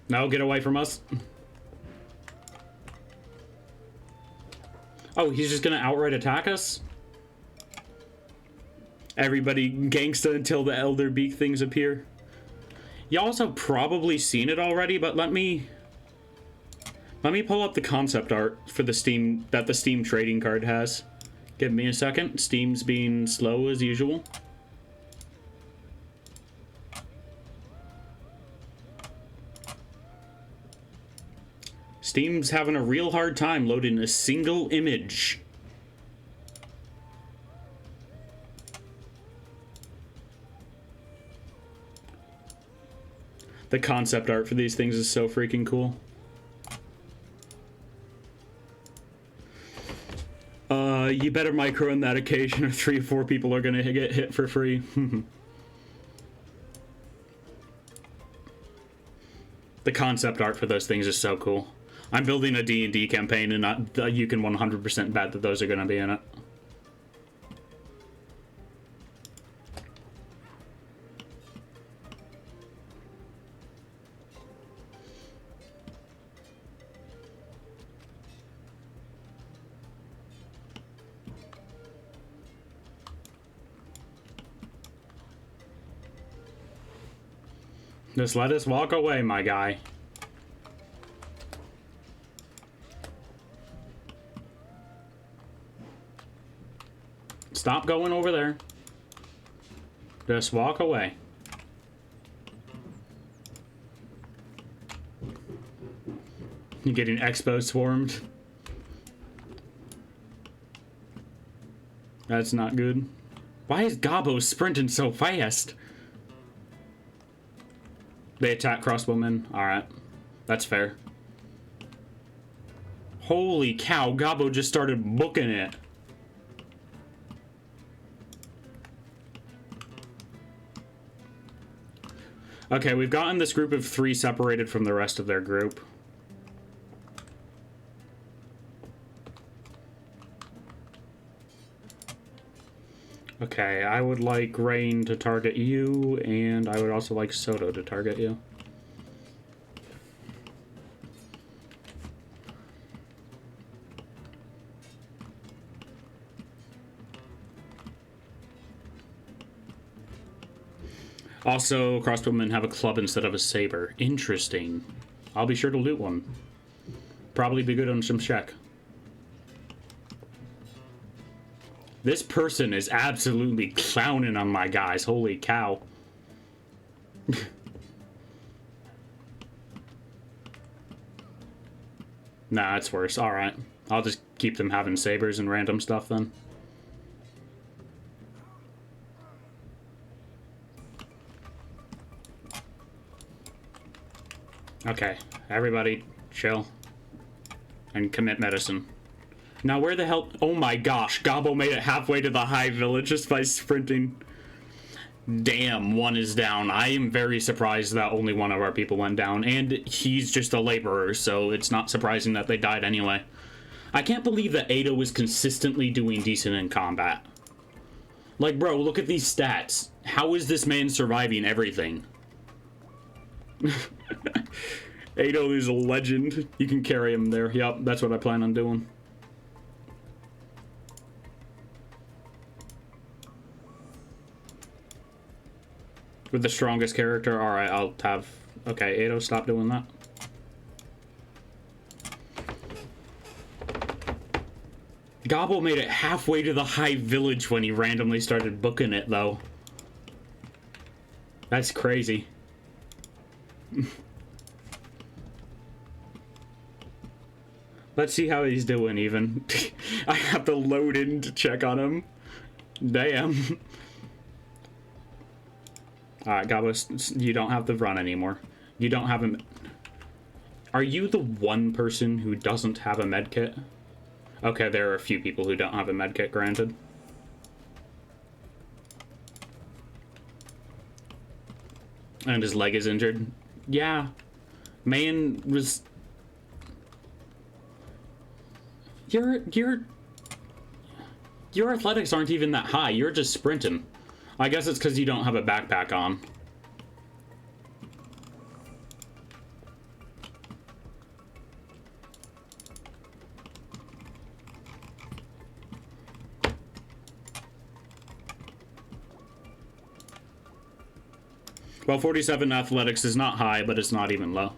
No, get away from us. Oh, he's just gonna outright attack us? Everybody gangsta until the elder beak things appear. Y'all have probably seen it already, but let me pull up the concept art for the Steam that the Steam trading card has. Give me a second. Steam's being slow as usual. Steam's having a real hard time loading a single image. The concept art for these things is so freaking cool. You better micro on that occasion or 3 or 4 people are gonna get hit for free. The concept art for those things is so cool. I'm building a D&D campaign, and you can 100% bet that those are going to be in it. Just let us walk away, my guy. Stop going over there. Just walk away. You're getting expo swarmed. That's not good. Why is Gabo sprinting so fast? They attack crossbowmen. Alright. That's fair. Holy cow, Gabo just started booking it. Okay, we've gotten this group of 3 separated from the rest of their group. Okay, I would like Rain to target you, and I would also like Soto to target you. Also, crossbowmen have a club instead of a saber. Interesting. I'll be sure to loot one. Probably be good on some check. This person is absolutely clowning on my guys. Holy cow. Nah, it's worse. Alright. I'll just keep them having sabers and random stuff then. Okay, everybody chill and commit medicine. Now where the hell? Oh my gosh, Gabo made it halfway to the high village just by sprinting. Damn, one is down. I am very surprised that only one of our people went down, and he's just a laborer, so it's not surprising that they died anyway. I can't believe that Ado is consistently doing decent in combat. Like, bro, look at these stats. How is this man surviving everything? Ado is a legend. You can carry him there. Yep, that's what I plan on doing. With the strongest character? Alright, I'll have... Okay, Ado, stop doing that. Gobble made it halfway to the high village when he randomly started booking it, though. That's crazy. Let's see how he's doing, even. I have to load in to check on him. Damn. Alright, Gabo, you don't have to run anymore. You don't have a... Are you the one person who doesn't have a medkit? Okay, there are a few people who don't have a medkit, granted. And his leg is injured. Yeah. Man was... Your athletics aren't even that high. You're just sprinting. I guess it's because you don't have a backpack on. Well, 47 athletics is not high, but it's not even low.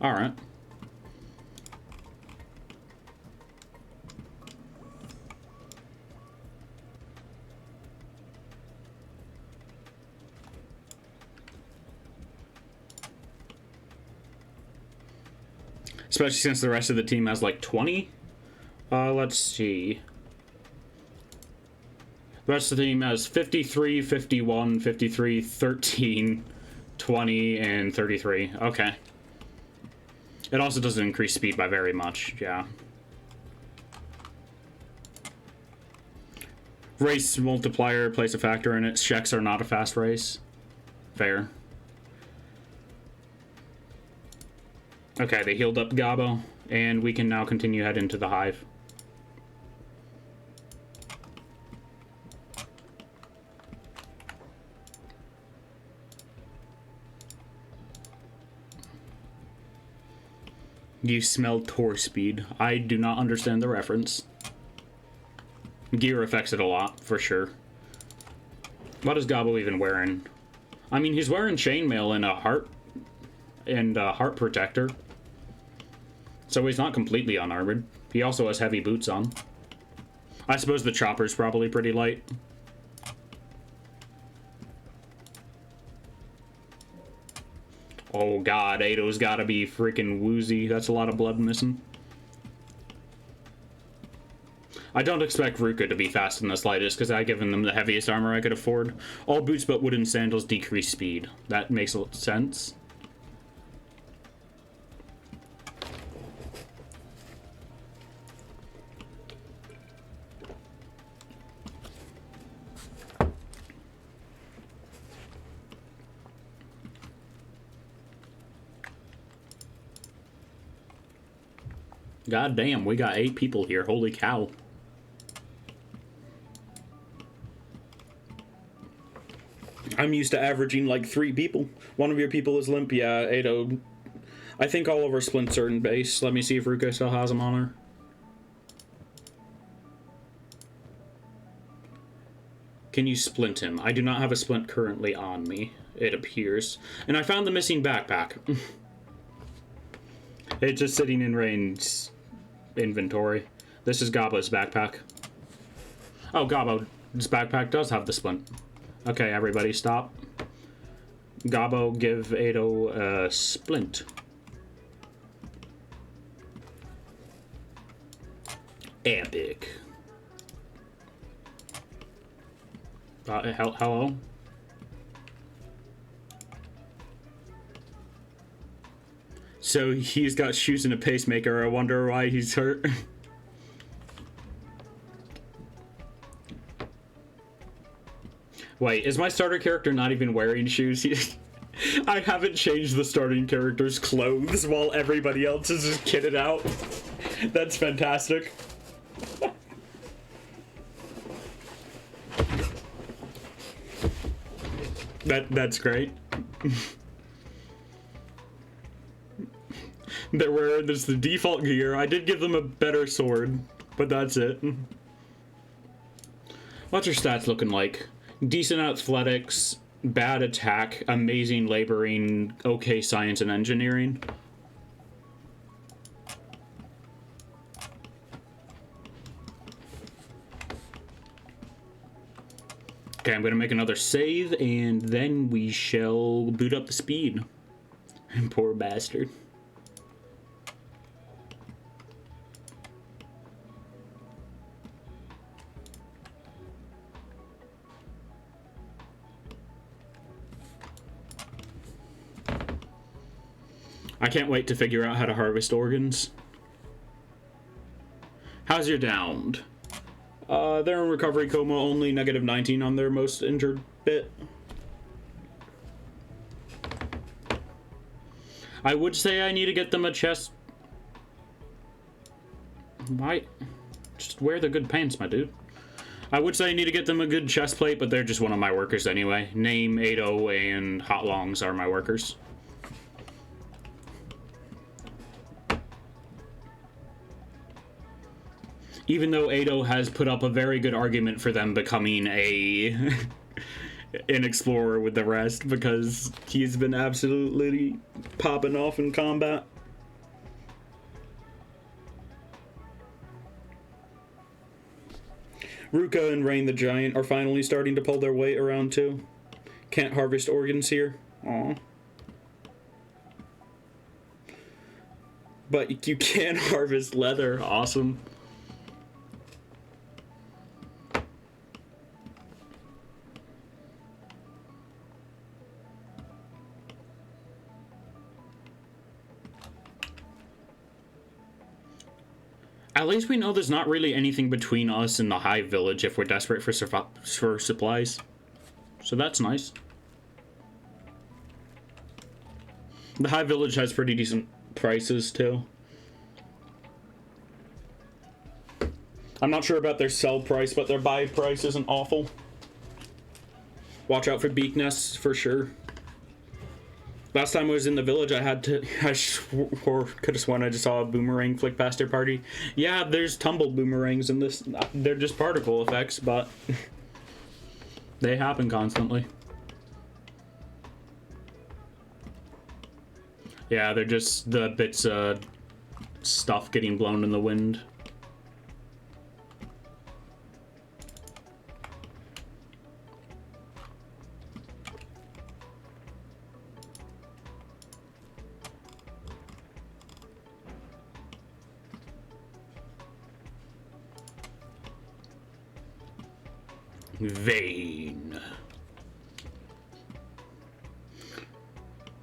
Alright. Especially since the rest of the team has like 20. Let's see. The rest of the team has 53, 51, 53, 13, 20, and 33. Okay. It also doesn't increase speed by very much, yeah. Race multiplier plays a factor in it. Checks are not a fast race. Fair. Okay, they healed up Gabo, and we can now continue head into the hive. You smell tour speed. I do not understand the reference. Gear affects it a lot, for sure. What is Gabo even wearing? I mean, he's wearing chainmail and a heart protector. So he's not completely unarmored. He also has heavy boots on. I suppose the chopper's probably pretty light. Oh god, Ado's gotta be freaking woozy. That's a lot of blood missing. I don't expect Ruka to be fast in the slightest, because I've given them the heaviest armor I could afford. All boots but wooden sandals decrease speed. That makes a lot of sense. God damn, we got 8 people here. Holy cow. I'm used to averaging like 3 people. One of your people is limp. Yeah, Ado. I think all of our splints are in base. Let me see if Ruka still has them on her. Can you splint him? I do not have a splint currently on me, it appears. And I found the missing backpack. It's just sitting in Rain's inventory. This is Gabo's backpack. Oh, Gabo's backpack does have the splint. Okay, everybody stop. Gabo, give Ado a splint. Epic. Hello? So he's got shoes and a pacemaker. I wonder why he's hurt. Wait, is my starter character not even wearing shoes? I haven't changed the starting character's clothes while everybody else is just kitted out. That's fantastic. That's great. They're wearing this the default gear. I did give them a better sword, but that's it. What's your stats looking like? Decent athletics, bad attack, amazing laboring, okay science and engineering. Okay, I'm gonna make another save, and then we shall boot up the speed. Poor bastard. I can't wait to figure out how to harvest organs. How's your downed? They're in recovery coma, only -19 on their most injured bit. I would say I need to get them a chest. Why? Just wear the good pants, my dude. I would say I need to get them a good chest plate, but they're just one of my workers anyway. Name, Ado, and Hot Longs are my workers. Even though Ado has put up a very good argument for them becoming an explorer with the rest, because he's been absolutely popping off in combat. Ruka and Rain the Giant are finally starting to pull their weight around too. Can't harvest organs here. Aw. But you can harvest leather. Awesome. At least we know there's not really anything between us and the Hive Village if we're desperate for supplies. So that's nice. The Hive Village has pretty decent prices too. I'm not sure about their sell price, but their buy price isn't awful. Watch out for beak nests for sure. Last time I was in the village, I could have sworn I just saw a boomerang flick past their party. Yeah, there's tumbled boomerangs in this. They're just particle effects, but they happen constantly. Yeah, they're just the bits of stuff getting blown in the wind. Vain.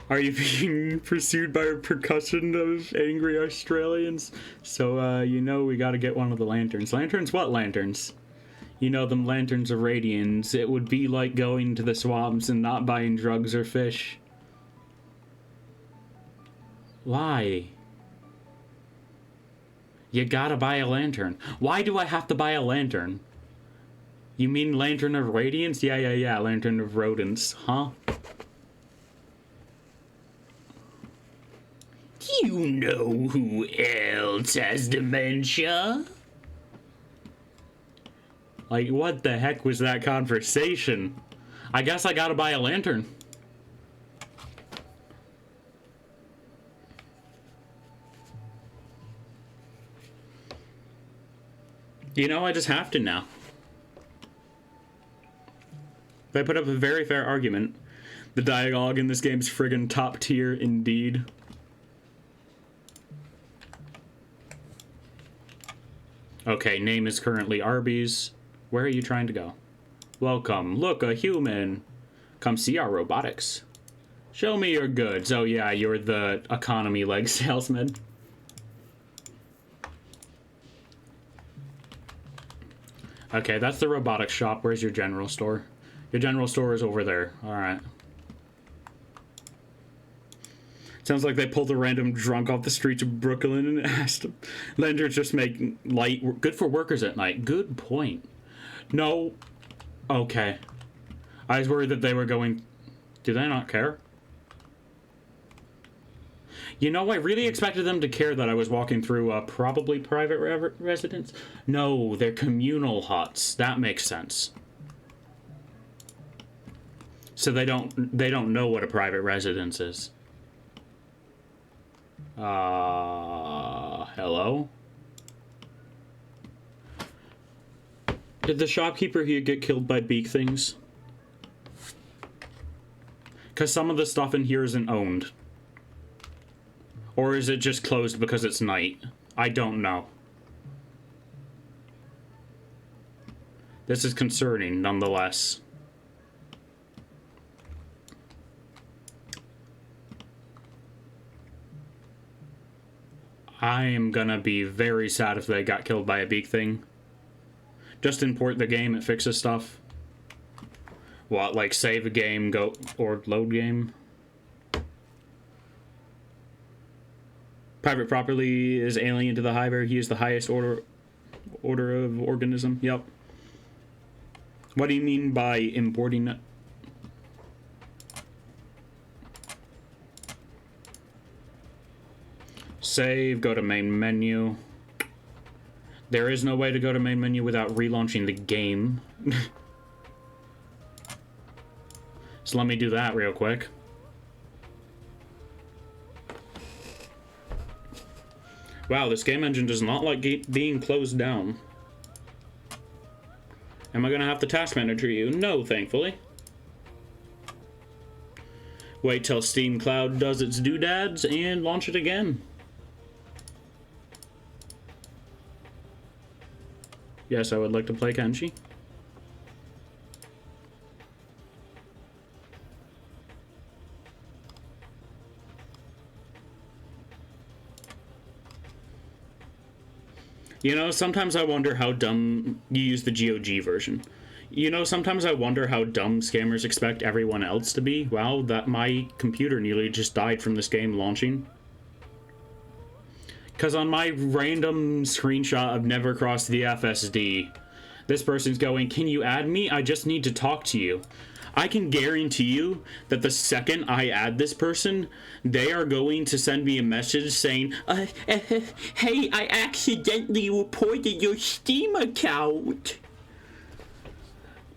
Are you being pursued by a percussion of angry Australians? So, you know we gotta get one of the lanterns. Lanterns? What lanterns? You know them lanterns of radiance. It would be like going to the swamps and not buying drugs or fish. Why? You gotta buy a lantern. Why do I have to buy a lantern? You mean Lantern of Radiance? Yeah, Lantern of Rodents, huh? You know who else has dementia? Like, what the heck was that conversation? I guess I gotta buy a lantern. You know, I just have to now. They put up a very fair argument. The dialogue in this game's friggin' top tier indeed. Okay, name is currently Arby's. Where are you trying to go? Welcome. Look, a human. Come see our robotics. Show me your goods. Oh yeah, you're the economy leg salesman. Okay, that's the robotics shop. Where's your general store? Your general store is over there. Alright. Sounds like they pulled a random drunk off the streets of Brooklyn and asked him. Lenders just make light... Good for workers at night. Good point. No. Okay. I was worried that they were going... Do they not care? You know, I really expected them to care that I was walking through a probably private residence. No, they're communal huts. That makes sense. So they don't know what a private residence is. Hello? Did the shopkeeper here get killed by beak things? Because some of the stuff in here isn't owned. Or is it just closed because it's night? I don't know. This is concerning, nonetheless. I am gonna be very sad if they got killed by a beak thing. Just import the game, it fixes stuff. What, like save a game, go, or load game? Private property is alien to the hiver. He is the highest order of organism. Yep. What do you mean by importing it? Save, go to main menu. There is no way to go to main menu without relaunching the game. So let me do that real quick. Wow, this game engine does not like being closed down. Am I gonna have to task manager you? No, thankfully. Wait till Steam Cloud does its doodads and launch it again. Yes, I would like to play Kenshi. You know, sometimes I wonder how dumb you use the GOG version. You know, sometimes I wonder how dumb scammers expect everyone else to be. Wow, that my computer nearly just died from this game launching. Because on my random screenshot of never crossed the FSD, this person's going, can you add me? I just need to talk to you. I can guarantee you that the second I add this person, they are going to send me a message saying, hey, I accidentally reported your Steam account.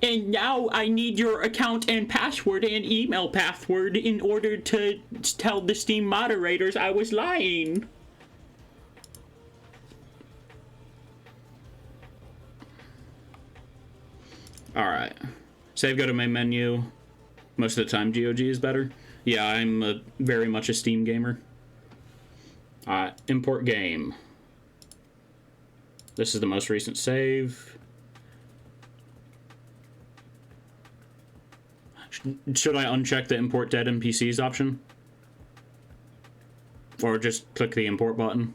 And now I need your account and password and email password in order to tell the Steam moderators I was lying. Alright. Save, go to main menu. Most of the time GOG is better. Yeah, I'm very much a Steam gamer. Import game. This is the most recent save. Should I uncheck the import dead NPCs option? Or just click the import button?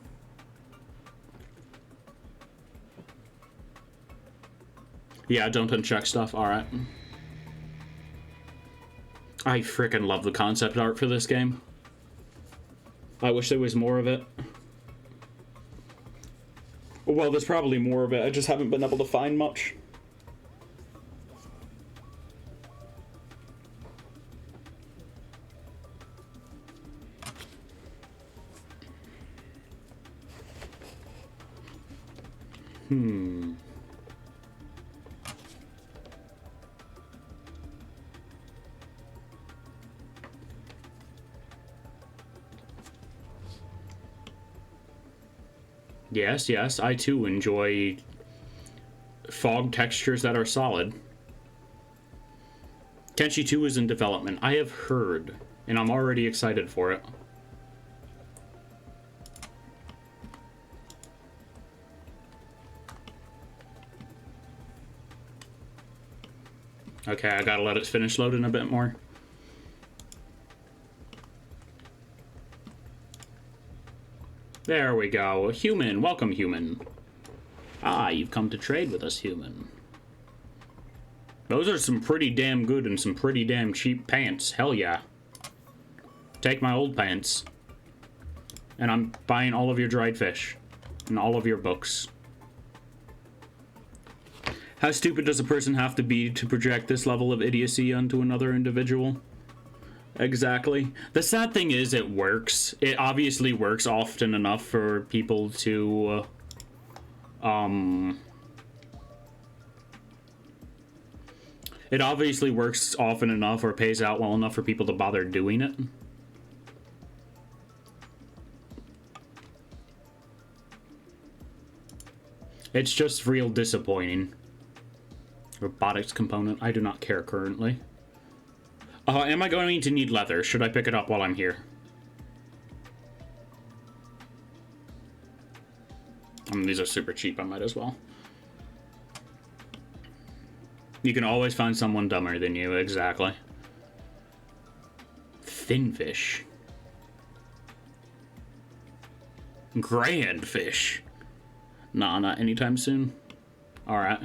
Yeah, don't uncheck stuff. Alright. I freaking love the concept art for this game. I wish there was more of it. Well, there's probably more of it. I just haven't been able to find much. Yes, yes, I too enjoy fog textures that are solid. Kenshi 2 is in development. I have heard, and I'm already excited for it. Okay, I gotta let it finish loading a bit more. There we go. Human, welcome, human. Ah, you've come to trade with us, human. Those are some pretty damn good and some pretty damn cheap pants. Hell yeah. Take my old pants. And I'm buying all of your dried fish. And all of your books. How stupid does a person have to be to project this level of idiocy onto another individual? Exactly. The sad thing is it works. It obviously works often enough for people to, it obviously works often enough or pays out well enough for people to bother doing it. It's just real disappointing. Robotics component. I do not care currently. Am I going to need leather? Should I pick it up while I'm here? These are super cheap, I might as well. You can always find someone dumber than you, exactly. Thin fish. Grand fish. Nah, not anytime soon. Alright.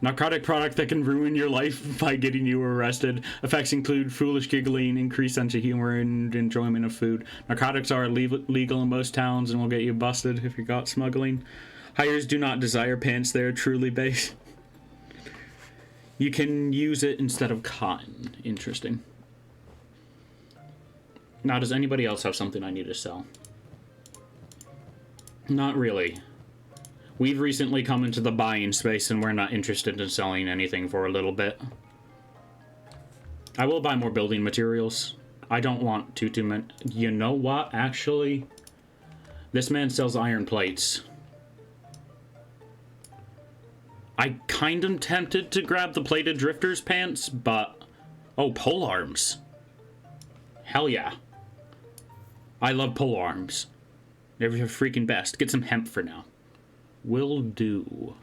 Narcotic product that can ruin your life by getting you arrested. Effects include foolish giggling, increased sense of humor, and enjoyment of food. Narcotics are legal in most towns and will get you busted if you're caught smuggling. Hires do not desire pants, they are truly base. You can use it instead of cotton. Interesting. Now, does anybody else have something I need to sell? Not really. We've recently come into the buying space and we're not interested in selling anything for a little bit. I will buy more building materials. I don't want too many. You know what, actually? This man sells iron plates. I kind of tempted to grab the plated drifter's pants, but... Oh, pole arms. Hell yeah. I love pole arms. They're the freaking best. Get some hemp for now. Will do.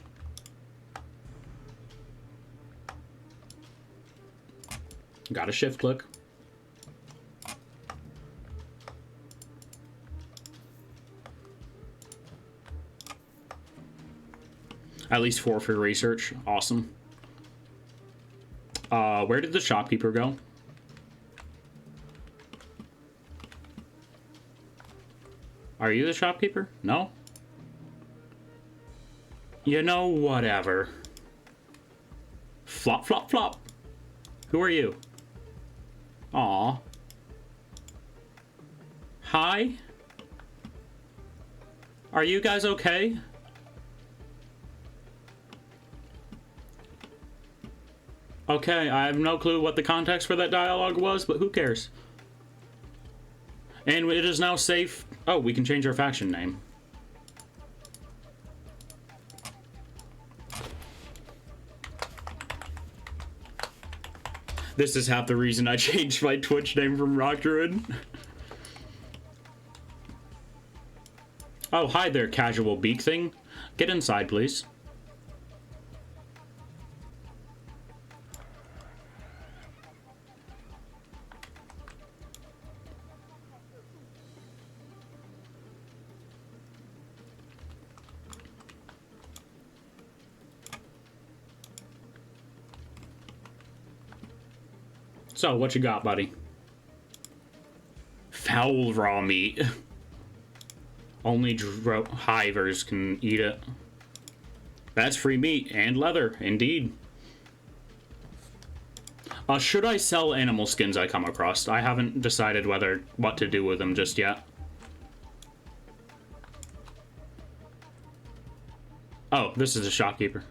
Got a shift click. At least 4 for research. Awesome. Where did the shopkeeper go? Are you the shopkeeper? No? You know, whatever. Flop, flop, flop. Who are you? Aw. Hi? Are you guys okay? Okay, I have no clue what the context for that dialogue was, but who cares? And it is now safe. Oh, we can change our faction name. This is half the reason I changed my Twitch name from Rock Druid. Oh, hi there, casual beak thing. Get inside, please. So, what you got, buddy? Foul raw meat. Only hivers can eat it. That's free meat and leather, indeed. Should I sell animal skins I come across? I haven't decided what to do with them just yet. Oh, this is a shopkeeper.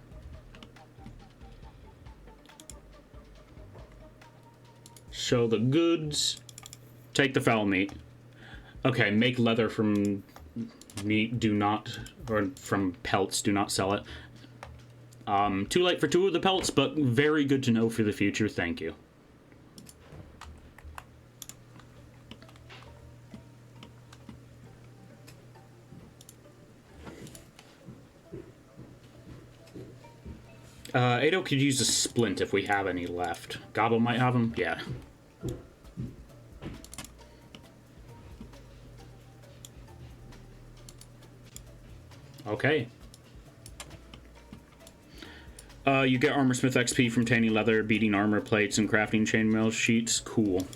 Show the goods. Take the foul meat. Okay, make leather from meat, do not, or from pelts, do not sell it. Too late for 2 of the pelts, but very good to know for the future, thank you. Ado could use a splint if we have any left. Gobble might have them, yeah. Okay. You get Armorsmith XP from tanning leather, beating armor plates, and crafting chainmail sheets. Cool.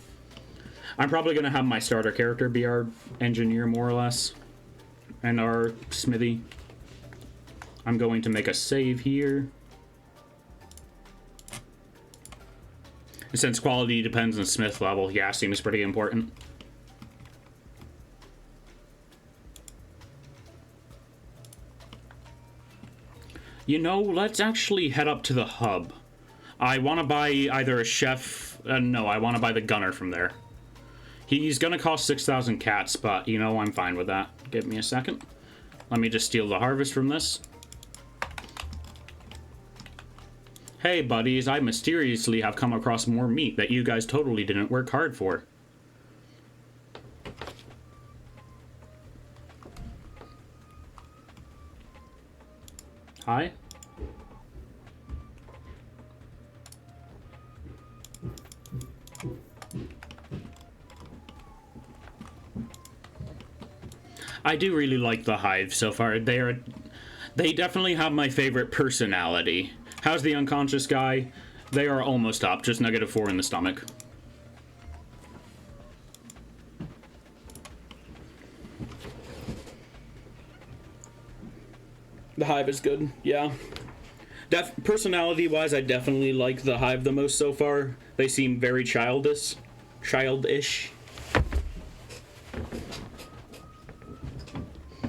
I'm probably going to have my starter character be our engineer, more or less. And our smithy. I'm going to make a save here. And since quality depends on smith level, yeah, seems pretty important. You know, let's actually head up to the hub. I want to buy either a chef... no, I want to buy the gunner from there. He's going to cost 6,000 cats, but, you know, I'm fine with that. Give me a second. Let me just steal the harvest from this. Hey, buddies, I mysteriously have come across more meat that you guys totally didn't work hard for. Hi? I do really like the Hive so far. They definitely have my favorite personality. How's the unconscious guy? They are almost up, just -4 in the stomach. The Hive is good, yeah. Personality-wise, I definitely like the Hive the most so far. They seem very childish.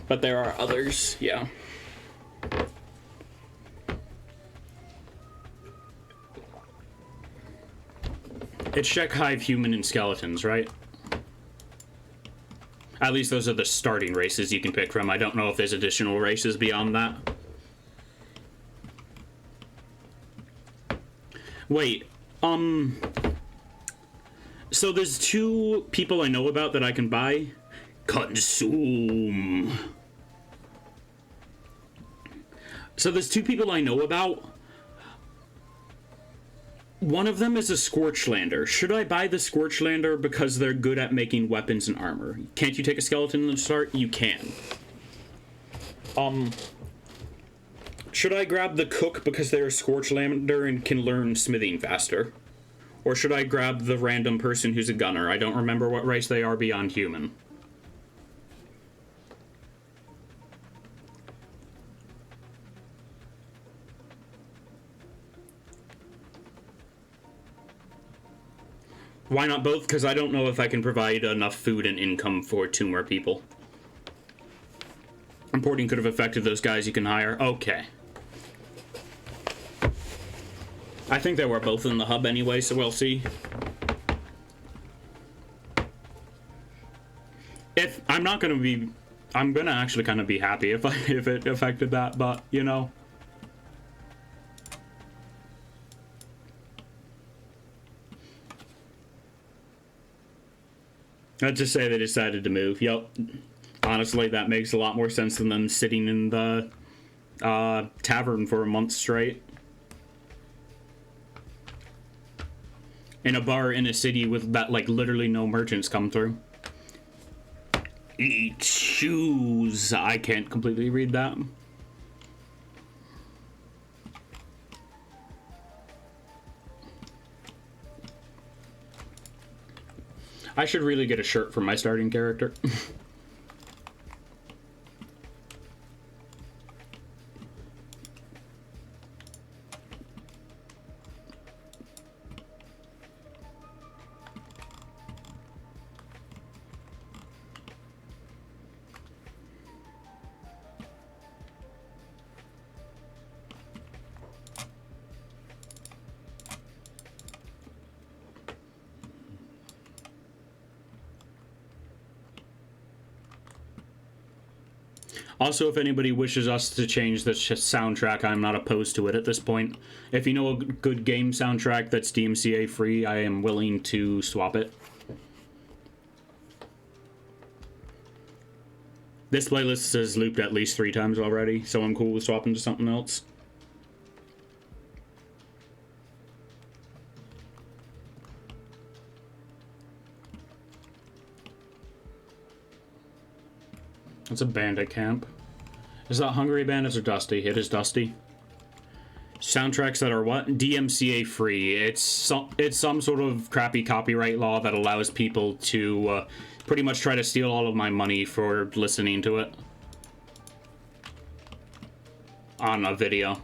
But there are others, yeah. It's check Hive, human, and skeletons, right? At least those are the starting races you can pick from. I don't know if there's additional races beyond that. Wait, so there's 2 people I know about that I can buy. Consume. So there's 2 people I know about. One of them is a Scorchlander. Should I buy the Scorchlander because they're good at making weapons and armor? Can't you take a skeleton in the start? You can. Should I grab the Cook because they're a Scorchlander and can learn smithing faster? Or should I grab the random person who's a gunner? I don't remember what race they are beyond human. Why not both? Because I don't know if I can provide enough food and income for 2 more people. Importing could have affected those guys you can hire. Okay. I think they were both in the hub anyway, so we'll see. If I'm not gonna be, I'm gonna actually kind of be happy if if it affected that, but you know. Let's just say they decided to move. Yep. Honestly, that makes a lot more sense than them sitting in the tavern for a month straight. In a bar in a city with that, like, literally no merchants come through. Eat shoes. I can't completely read that. I should really get a shirt for my starting character. Also, if anybody wishes us to change the soundtrack, I'm not opposed to it at this point. If you know a good game soundtrack that's DMCA free, I am willing to swap it. This playlist has looped at least 3 times already, so I'm cool with swapping to something else. It's a bandit camp. Is that Hungry Bandits or Dusty? It is Dusty. Soundtracks that are what? DMCA free. It's some sort of crappy copyright law that allows people to pretty much try to steal all of my money for listening to it on a video.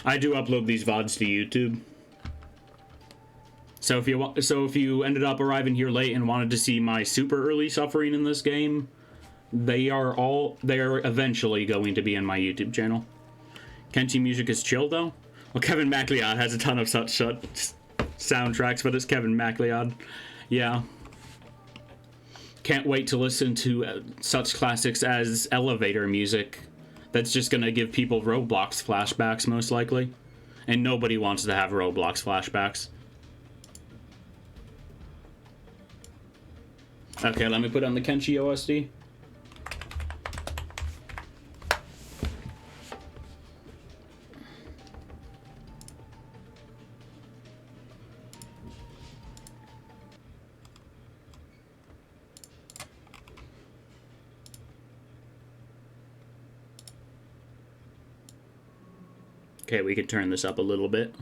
I do upload these VODs to YouTube. So if you ended up arriving here late and wanted to see my super early suffering in this game, they are eventually going to be in my YouTube channel. Kenshi music is chill though. Well, Kevin MacLeod has a ton of such soundtracks, but it's Kevin MacLeod. Yeah. Can't wait to listen to such classics as elevator music. That's just gonna give people Roblox flashbacks, most likely. And nobody wants to have Roblox flashbacks. Okay, let me put on the Kenshi OSD. Okay, we could turn this up a little bit.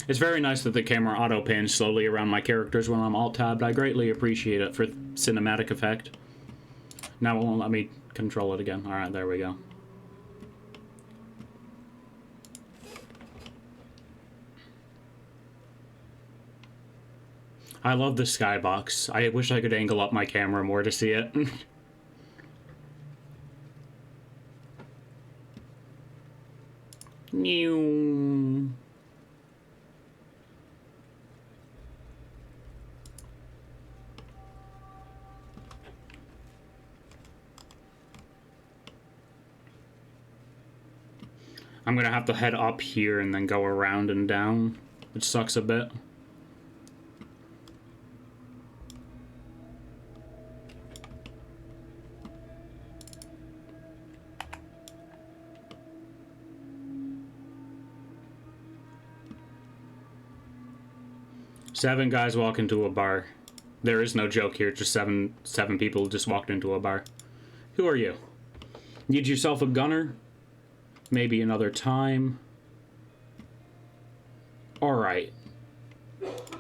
It's very nice that the camera auto pans slowly around my characters when I'm alt-tabbed. I greatly appreciate it for cinematic effect. Now it won't let me control it again. Alright, there we go. I love the skybox. I wish I could angle up my camera more to see it. New. I'm gonna have to head up here and then go around and down, which sucks a bit. Seven guys walk into a bar. There is no joke here, just seven people just walked into a bar. Who are you? Need yourself a gunner? Maybe another time. Alright.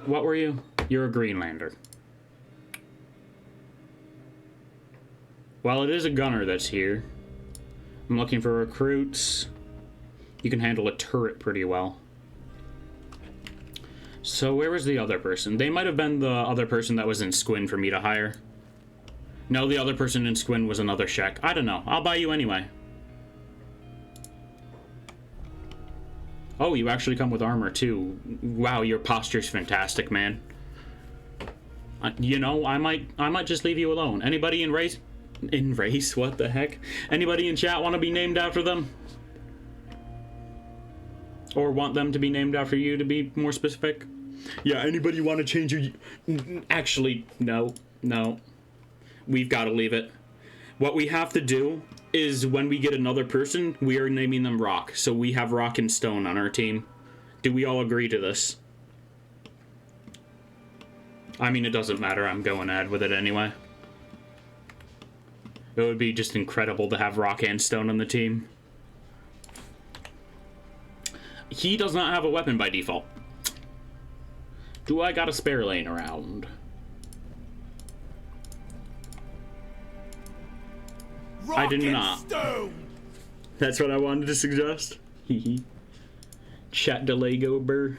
What were you? You're a Greenlander. Well, it is a gunner that's here. I'm looking for recruits. You can handle a turret pretty well. So where was the other person? They might have been the other person that was in Squin for me to hire. No, the other person in Squin was another Shek. I don't know. I'll buy you anyway. Oh, you actually come with armor too. Wow, your posture's fantastic, man. You know, I might just leave you alone. Anybody in race? In race? What the heck? Anybody in chat want to be named after them? Or want them to be named after you, to be more specific? Yeah, anybody want to change your... Actually, no. No. We've got to leave it. What we have to do is when we get another person, we are naming them Rock. So we have Rock and Stone on our team. Do we all agree to this? I mean, it doesn't matter. I'm going ahead with it anyway. It would be just incredible to have Rock and Stone on the team. He does not have a weapon by default. Do I got a spare lane around? Rock I did and not. Stone. That's what I wanted to suggest. Hehe. Chat delay go burr.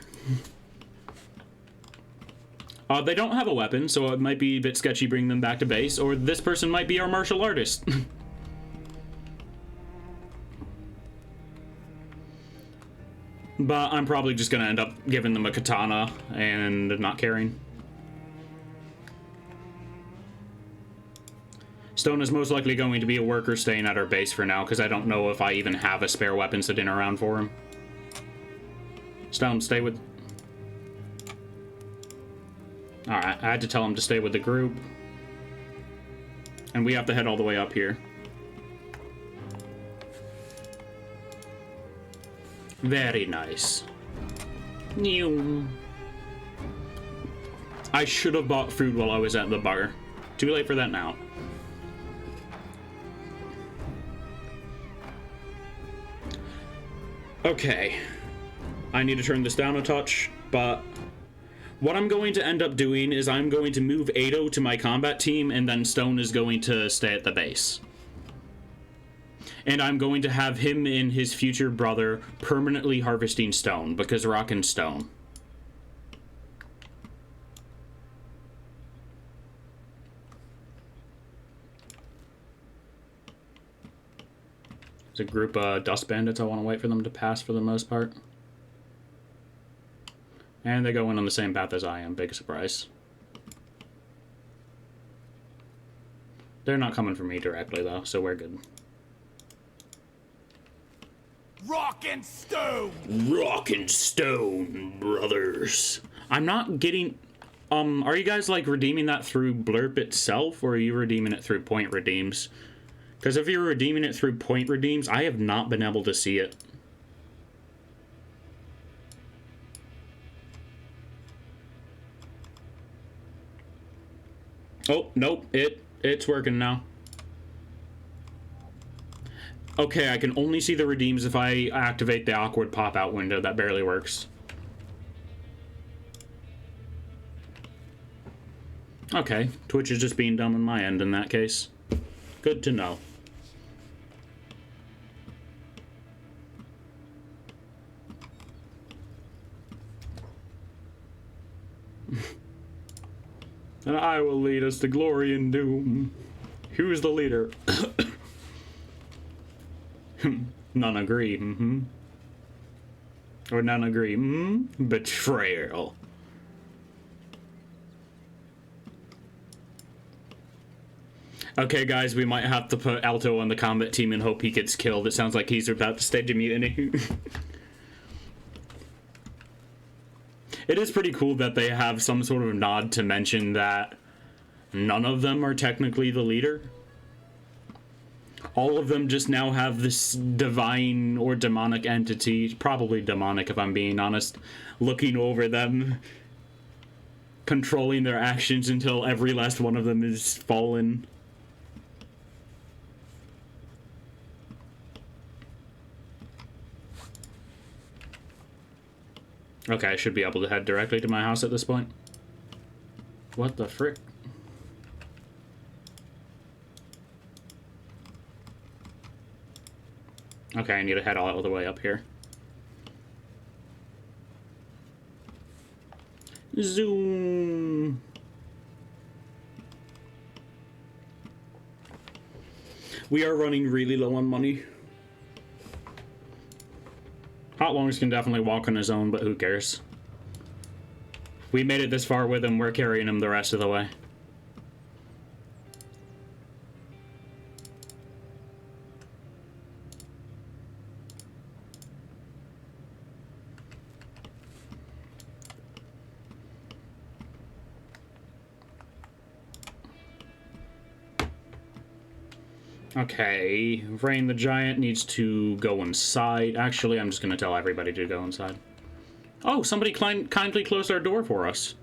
They don't have a weapon, so it might be a bit sketchy bringing them back to base, or this person might be our martial artist. But I'm probably just gonna end up giving them a katana and not caring. Stone is most likely going to be a worker staying at our base for now, because I don't know if I even have a spare weapon sitting around for him. Stone, stay with... Alright, I had to tell him to stay with the group. And we have to head all the way up here. Very nice. New. I should have bought food while I was at the bar. Too late for that now. Okay. I need to turn this down a touch, but what I'm going to end up doing is I'm going to move Ado to my combat team, and then Stone is going to stay at the base. And I'm going to have him and his future brother permanently harvesting stone, because rock and stone. There's a group of dust bandits. I want to wait for them to pass for the most part. And they go in on the same path as I am. Big surprise. They're not coming for me directly, though, so we're good. Rock and Stone! Rock and Stone, brothers. I'm not getting... are you guys, like, redeeming that through Blurp itself, or are you redeeming it through point redeems? Because if you're redeeming it through point redeems, I have not been able to see it. Oh, nope, it's working now. Okay, I can only see the redeems if I activate the awkward pop-out window. That barely works. Okay, Twitch is just being dumb on my end in that case. Good to know. And I will lead us to glory and doom. Who's the leader? None agree. Or none agree. Betrayal. Okay, guys, we might have to put Alto on the combat team and hope he gets killed. It sounds like he's about to stage a mutiny. It is pretty cool that they have some sort of nod to mention that none of them are technically the leader. All of them just now have this divine or demonic entity, probably demonic if I'm being honest, looking over them, controlling their actions until every last one of them is fallen. Okay, I should be able to head directly to my house at this point. What the frick? Okay, I need to head all the way up here. Zoom. We are running really low on money. Hot Longs can definitely walk on his own, but who cares? We made it this far with him, we're carrying him the rest of the way. Okay, Rain the Giant needs to go inside. Actually, I'm just going to tell everybody to go inside. Oh, somebody kindly closed our door for us.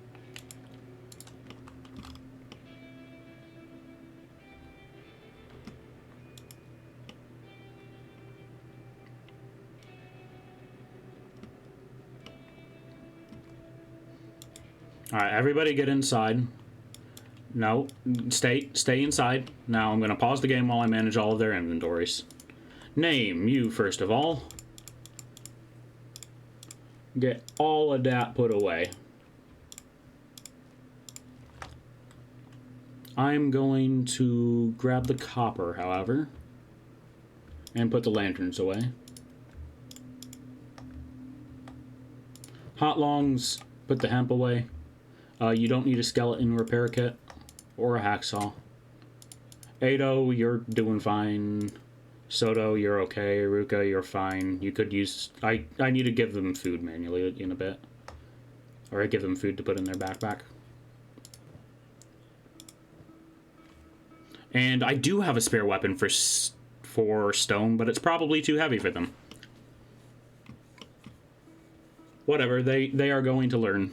Alright, everybody get inside. No, stay inside. Now I'm going to pause the game while I manage all of their inventories. Name, you first of all. Get all of that put away. I'm going to grab the copper, however, and put the lanterns away. Hot Longs, put the hemp away. You don't need a skeleton repair kit. Or a hacksaw. Ado, you're doing fine. Soto, you're okay. Ruka, you're fine. You could use... I need to give them food manually in a bit. Or I give them food to put in their backpack. And I do have a spare weapon for stone, but it's probably too heavy for them. Whatever, they are going to learn.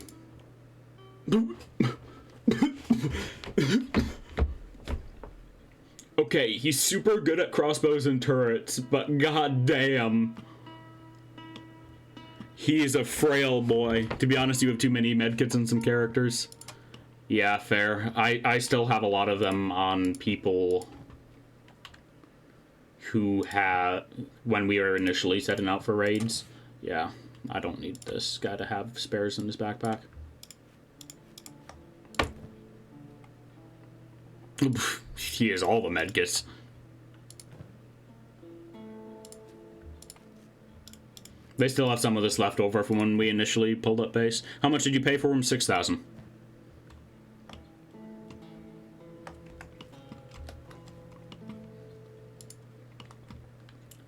Okay, he's super good at crossbows and turrets, but goddamn, he is a frail boy. To be honest, you have too many medkits and some characters. Yeah, fair. I still have a lot of them on people who had, when we were initially setting out for raids. Yeah, I don't need this guy to have spares in his backpack. He has all the medkits. They still have some of this left over from when we initially pulled up base. How much did you pay for him? 6,000.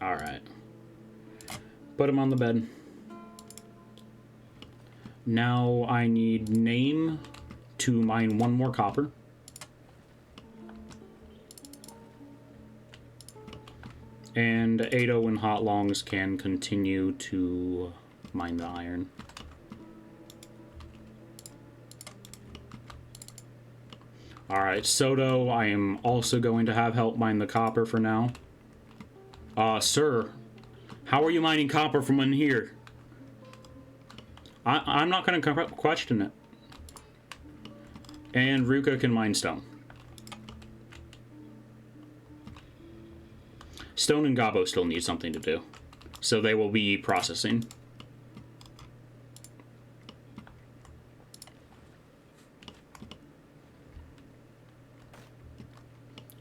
Alright. Put him on the bed. Now I need name to mine one more copper. And Ado and Hot Longs can continue to mine the iron. Alright, Soto, I am also going to have help mine the copper for now. Sir, how are you mining copper from in here? I'm not going to question it. And Ruka can mine stone. Stone and Gabo still need something to do, so they will be processing.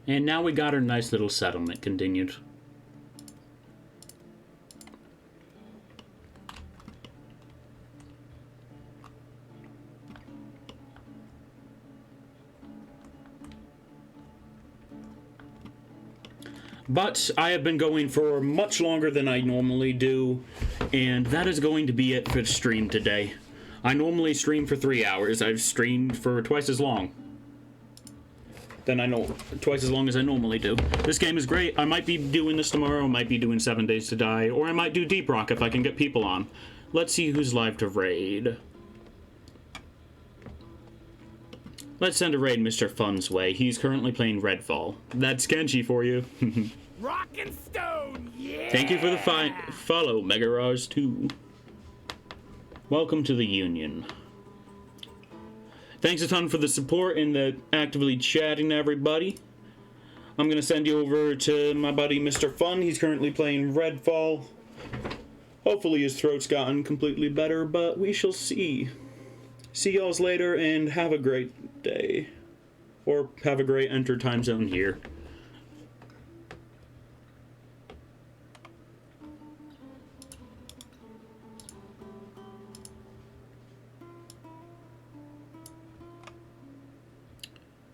And now we got our nice little settlement continued. But I have been going for much longer than I normally do, and that is going to be it for the stream today. I normally stream for 3 hours. I've streamed for twice as long. Twice as long as I normally do. This game is great. I might be doing this tomorrow, I might be doing 7 Days to Die, or I might do Deep Rock if I can get people on. Let's see who's live to raid. Let's send a raid Mr. Fun's way. He's currently playing Redfall. That's Kenshi for you. Rock and stone, yeah! Thank you for the follow, Megarars 2. Welcome to the Union. Thanks a ton for the support and the actively chatting, everybody. I'm gonna send you over to my buddy Mr. Fun. He's currently playing Redfall. Hopefully his throat's gotten completely better, but we shall see. See y'all's later, and have a great day. Or have a great enter time zone here.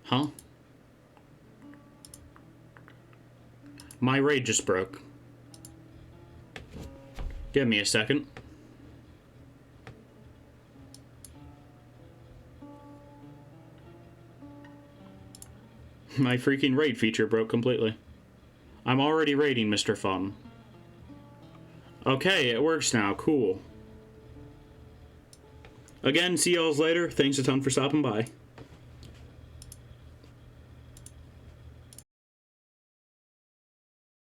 Huh? My raid just broke. Give me a second. My freaking raid feature broke completely. I'm already raiding Mr. Fun. Okay, it works now. Cool. Again, see y'all later. Thanks a ton for stopping by.